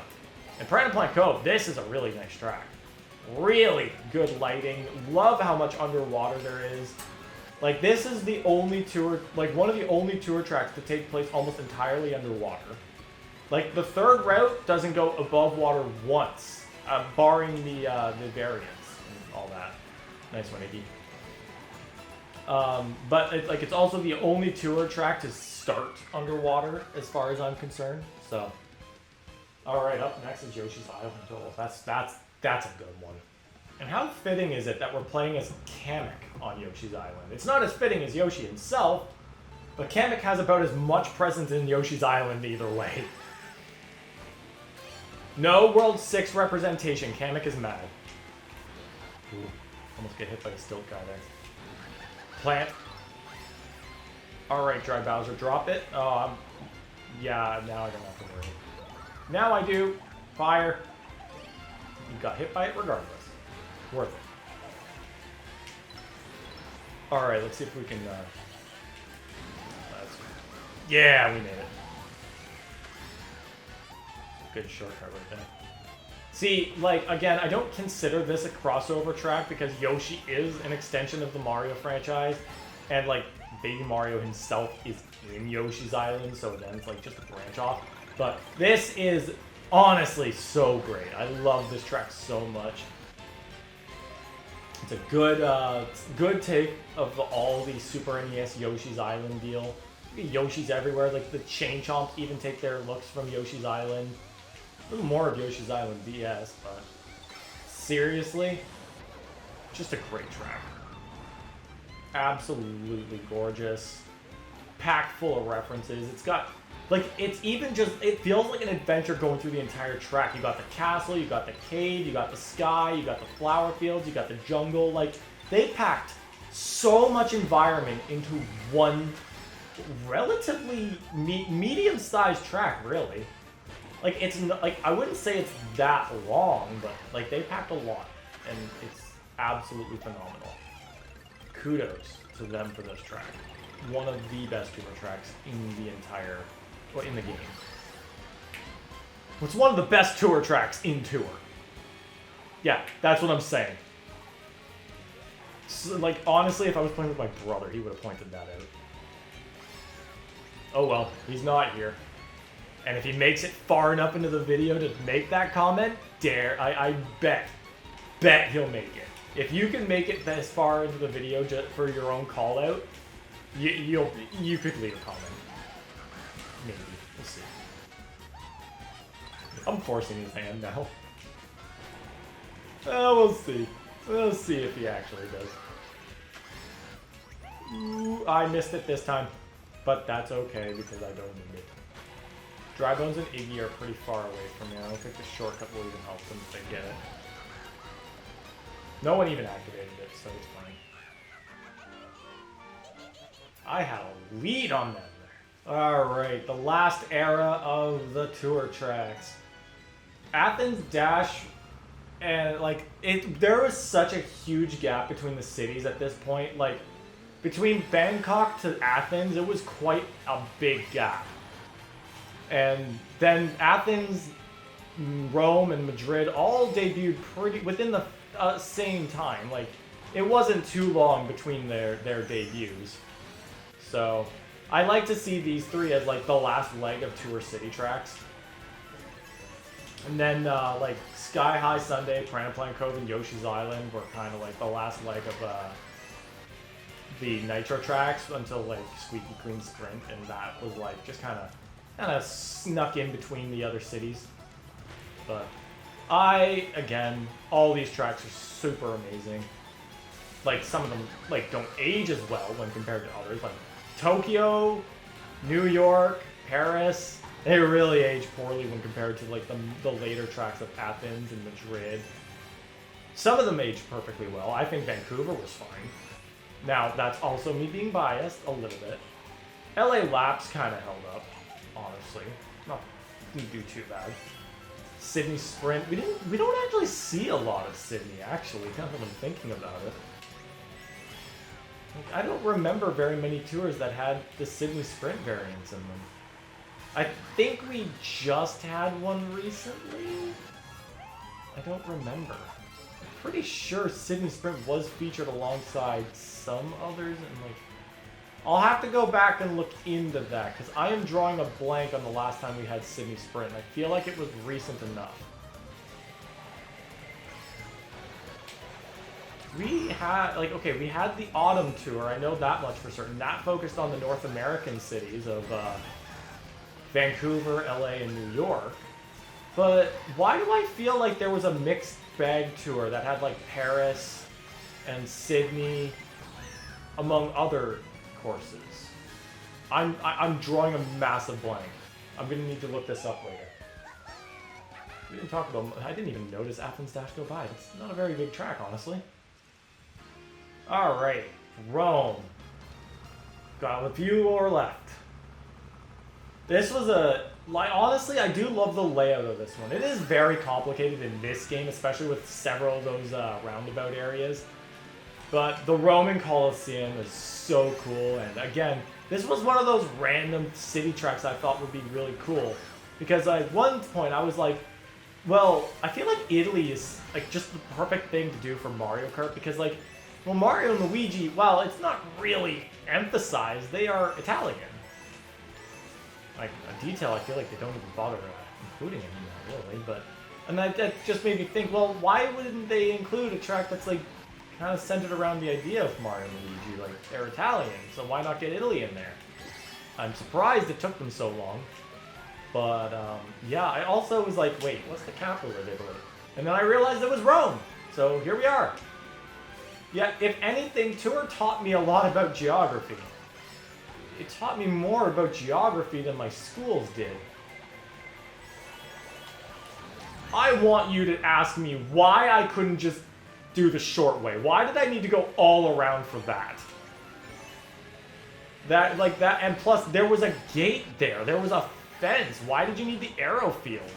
and Piranha Plant Cove, this is a really nice track. Really good lighting. Love how much underwater there is. Like, this is the only tour, like, one of the only tour tracks to take place almost entirely underwater. Like, the third route doesn't go above water once. Barring the variants and all that. Nice one, Iggy. But it's also the only tour track to start underwater, as far as I'm concerned. So, all right, up next is Yoshi's Island. Oh, that's a good one. And how fitting is it that we're playing as Kamek on Yoshi's Island? It's not as fitting as Yoshi himself, but Kamek has about as much presence in Yoshi's Island either way. No World 6 representation. Kamek is mad. Ooh, almost get hit by the stilt guy there. Plant. Alright, Dry Bowser, drop it. Yeah, now I don't have to worry. Now I do. Fire. You got hit by it regardless. Worth it. Alright, let's see if we can... Yeah, we made it. Good shortcut right there. See, like, again, I don't consider this a crossover track because Yoshi is an extension of the Mario franchise, and, like, Baby Mario himself is in Yoshi's Island, so then it's, like, just a branch off. But this is honestly so great. I love this track so much. It's a good take of all the Super NES Yoshi's Island deal. Yoshi's everywhere, like, the Chain Chomps even take their looks from Yoshi's Island. A little more of Yoshi's Island DS, but seriously, just a great track. Absolutely gorgeous. Packed full of references. It's got, like, it feels like an adventure going through the entire track. You got the castle, you got the cave, you got the sky, you got the flower fields, you got the jungle. Like, they packed so much environment into one relatively medium-sized track, really. Like, it's like, I wouldn't say it's that long, but like they packed a lot, and it's absolutely phenomenal. Kudos to them for this track. One of the best tour tracks in the entire, well, in the game. It's one of the best tour tracks in Tour. Yeah, that's what I'm saying. So, like, honestly, if I was playing with my brother, he would have pointed that out. Oh well, he's not here. And if he makes it far enough into the video to make that comment, I bet he'll make it. If you can make it this far into the video just for your own call out, you could leave a comment. Maybe. We'll see. I'm forcing his hand now. We'll see. We'll see if he actually does. Ooh, I missed it this time. But that's okay because I don't need it. Dry Bones and Iggy are pretty far away from me. I don't think the shortcut will even help them if they get it. No one even activated it, so it's fine. I had a lead on them there. Alright, the last era of the tour tracks. Athens Dash, and like, there was such a huge gap between the cities at this point. Like, between Bangkok to Athens, it was quite a big gap. And then Athens, Rome, and Madrid all debuted pretty within the same time. Like, it wasn't too long between their debuts. So, I like to see these three as like the last leg of Tour City tracks. And then like Sky High Sunday, Piranha Cove, and Yoshi's Island were kind of like the last leg of the Nitro tracks until like Squeaky Clean Sprint, and that was like just kind of snuck in between the other cities. But again, all these tracks are super amazing. Like, some of them like don't age as well when compared to others. Like Tokyo, New York, Paris, they really age poorly when compared to like the later tracks of Athens and Madrid. Some of them aged perfectly well. I think Vancouver was fine. Now, that's also me being biased a little bit. LA Laps kind of held up, honestly. Didn't do too bad. Sydney Sprint, we don't actually see a lot of Sydney, actually, kind of when I'm thinking about it. Like, I don't remember very many tours that had the Sydney Sprint variants in them. I think we just had one recently. I don't remember. I'm pretty sure Sydney Sprint was featured alongside some others, and like, I'll have to go back and look into that, because I am drawing a blank on the last time we had Sydney Sprint. I feel like it was recent enough. We had, like, okay, we had the Autumn Tour, I know that much for certain. That focused on the North American cities of Vancouver, LA, and New York. But why do I feel like there was a mixed bag tour that had, like, Paris and Sydney, among other courses? I'm drawing a massive blank. I'm gonna need to look this up later. We didn't talk about, I didn't even notice Athens Dash go by. It's not a very big track, honestly. Alright, Rome. Got a few more left. This was honestly, I do love the layout of this one. It is very complicated in this game, especially with several of those roundabout areas. But the Roman Colosseum is so cool, and again, this was one of those random city tracks I thought would be really cool. Because at one point I was like, well, I feel like Italy is like just the perfect thing to do for Mario Kart, because like, well, Mario and Luigi, while it's not really emphasized, they are Italian. Like, a detail I feel like they don't even bother including anymore, really. But, and that just made me think, well, why wouldn't they include a track that's like kind of centered around the idea of Mario and Luigi? Like, they're Italian, so why not get Italy in there? I'm surprised it took them so long. But, yeah, I also was like, wait, what's the capital of Italy? And then I realized it was Rome. So here we are. Yeah, if anything, Tour taught me a lot about geography. It taught me more about geography than my schools did. I want you to ask me why I couldn't just do the short way. Why did I need to go all around for that? That, like that, and plus there was a gate there. There was a fence. Why did you need the arrow field?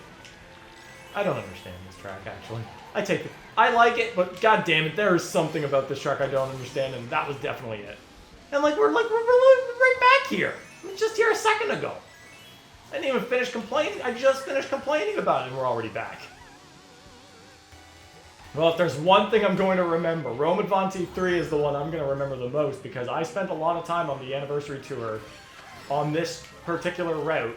I don't understand this track, actually. I like it, but god damn it, there is something about this track I don't understand, and that was definitely it. And like we're right back here. I was just here a second ago. I didn't even finish complaining. I just finished complaining about it, and we're already back. Well, if there's one thing I'm going to remember, Rome Advanti 3 is the one I'm going to remember the most, because I spent a lot of time on the anniversary tour on this particular route.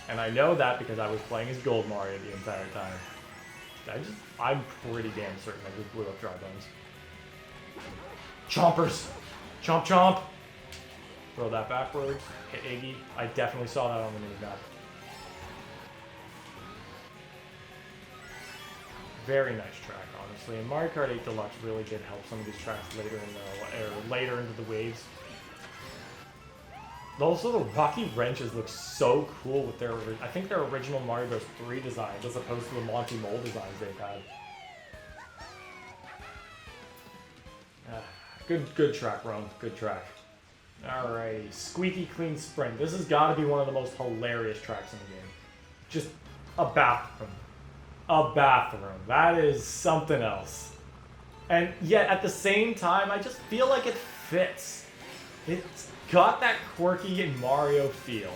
And I know that because I was playing as Gold Mario the entire time. I'm pretty damn certain I just blew up Dry Bones. Chompers! Chomp chomp! Throw that backwards. Hit Iggy. I definitely saw that on the mini map. Very nice track, honestly. And Mario Kart 8 Deluxe really did help some of these tracks later into the waves. Also, the Rocky Wrenches look so cool with their, I think their original Mario Bros. 3 designs as opposed to the Monty Mole designs they've had. Good track, Rome. Good track. Alright, Squeaky Clean Sprint. This has got to be one of the most hilarious tracks in the game. Just a bathroom. A bathroom. That is something else. And yet, at the same time, I just feel like it fits. It's got that quirky Mario feel.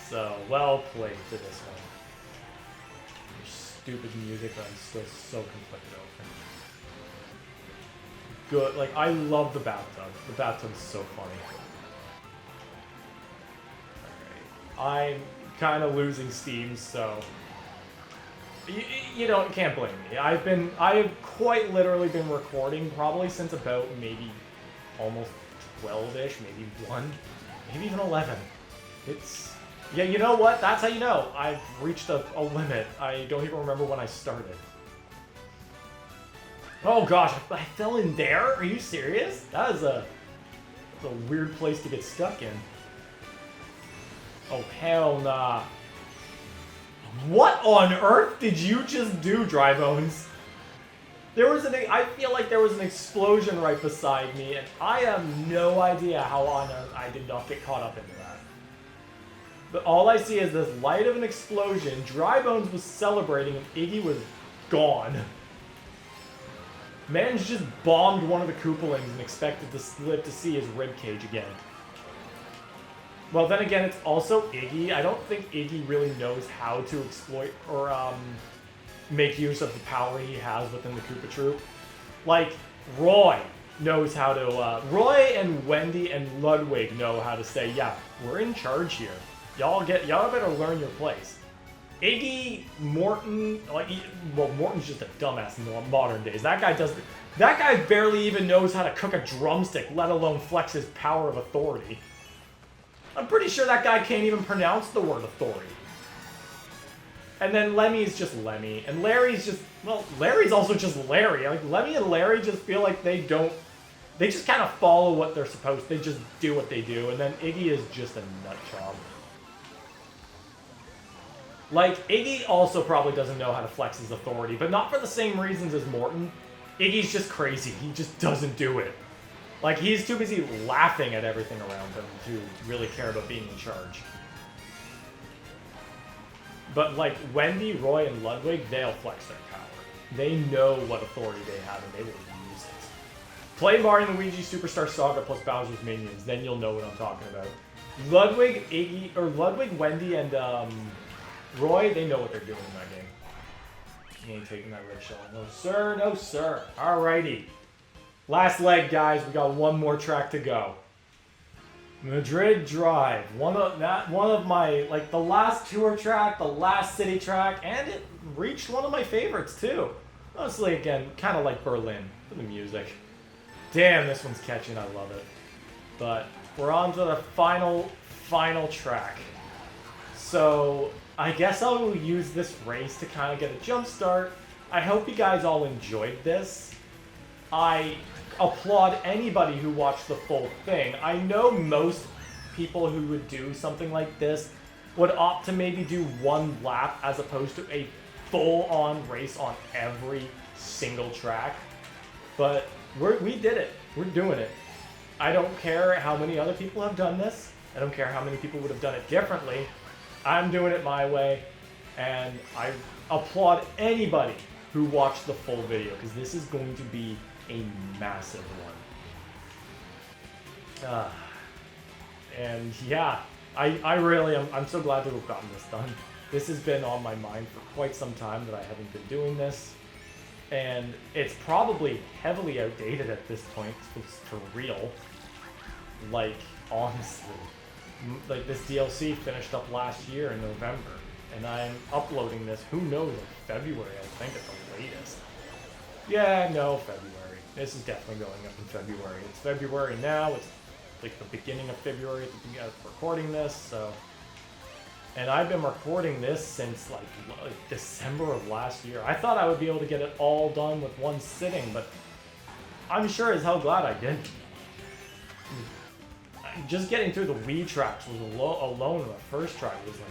So, well played to this one. Your stupid music that I'm still so conflicted over. Good, like, I love the bathtub. The bathtub is so funny. Alright, I'm kind of losing steam, so... You can't blame me. I have quite literally been recording probably since about maybe almost 12-ish, maybe 1, maybe even 11. Yeah, you know what? That's how you know. I've reached a limit. I don't even remember when I started. Oh gosh, I fell in there? Are you serious? That's a weird place to get stuck in. Oh, hell nah. What on earth did you just do, Dry Bones? I feel like there was an explosion right beside me, and I have no idea how on earth I did not get caught up into that. But all I see is this light of an explosion. Dry Bones was celebrating, and Iggy was gone. Man's just bombed one of the Koopalings and expected to live to see his ribcage again. Well, then again, it's also Iggy. I don't think Iggy really knows how to exploit or make use of the power he has within the Koopa Troop. Like, Roy knows how to... Roy and Wendy and Ludwig know how to say, yeah, we're in charge here. Y'all better learn your place. Iggy, Morton... well, Morton's just a dumbass in modern days. That guy barely even knows how to cook a drumstick, let alone flex his power of authority. I'm pretty sure that guy can't even pronounce the word authority. And then Lemmy's just Lemmy. And Larry's just... well, Larry's also just Larry. Like, Lemmy and Larry just feel like they just kind of follow what they're supposed to. They just do what they do. And then Iggy is just a nut job. Like, Iggy also probably doesn't know how to flex his authority, but not for the same reasons as Morton. Iggy's just crazy. He just doesn't do it. Like, he's too busy laughing at everything around him to really care about being in charge. But, like, Wendy, Roy, and Ludwig, they'll flex their power. They know what authority they have, and they will use it. Play Mario & Luigi Superstar Saga plus Bowser's Minions, then you'll know what I'm talking about. Ludwig, Wendy, and Roy, they know what they're doing in that game. He ain't taking that red shell. No, sir. No, sir. Alrighty. Last leg, guys. We got one more track to go. Madrid Drive. One of my, like, the last tour track, the last city track, and it reached one of my favorites, too. Mostly, again, kind of like Berlin, for the music. Damn, this one's catchy, and I love it. But we're on to the final track. So, I guess I'll use this race to kind of get a jump start. I hope you guys all enjoyed this. I applaud anybody who watched the full thing. I know most people who would do something like this would opt to maybe do one lap as opposed to a full-on race on every single track. But we did it. We're doing it. I don't care how many other people have done this. I don't care how many people would have done it differently. I'm doing it my way, and I applaud anybody who watched the full video, because this is going to be a massive one. And yeah, I really am. I'm so glad to have gotten this done. This has been on my mind for quite some time that I haven't been doing this. And it's probably heavily outdated at this point, for real. Like, honestly. Like, this DLC finished up last year in November. And I'm uploading this, who knows, in February, I think, at the latest. Yeah, no, February. This is definitely going up in February. It's February now. It's like the beginning of February at the beginning of recording this, so. And I've been recording this since like December of last year. I thought I would be able to get it all done with one sitting, but I'm sure as hell glad I did. Just getting through the Wii tracks was alone in the first try was like,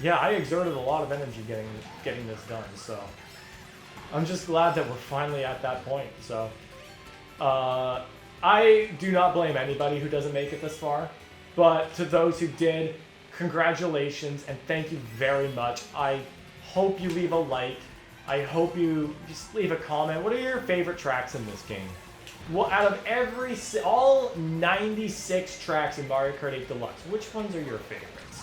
yeah, I exerted a lot of energy getting this done. So I'm just glad that we're finally at that point. So I do not blame anybody who doesn't make it this far, but to those who did, congratulations and thank you very much. I hope you leave a like. I hope you just leave a comment. What are your favorite tracks in this game? Well, out of all 96 tracks in Mario Kart 8 Deluxe, which ones are your favorites?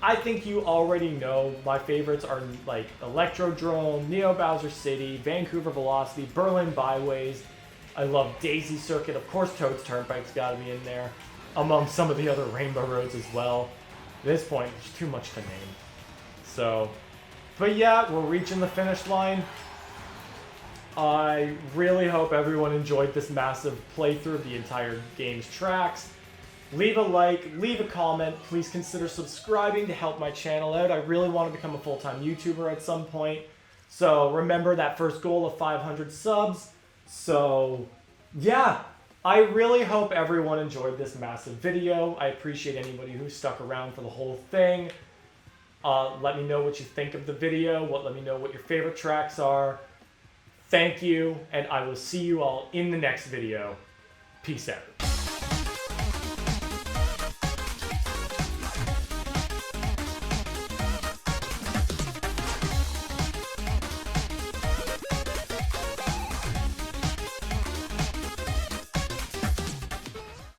I think you already know my favorites are like Electrodrome, Neo Bowser City, Vancouver Velocity, Berlin Byways. I love Daisy Circuit. Of course, Toad's Turnpike's got to be in there, among some of the other Rainbow Roads as well. At this point, there's too much to name. So, but yeah, we're reaching the finish line. I really hope everyone enjoyed this massive playthrough of the entire game's tracks. Leave a like, leave a comment, please consider subscribing to help my channel out. I really want to become a full-time YouTuber at some point. So remember that first goal of 500 subs. So yeah, I really hope everyone enjoyed this massive video. I appreciate anybody who stuck around for the whole thing. Let me know what you think of the video. Let me know what your favorite tracks are. Thank you, and I will see you all in the next video. Peace out.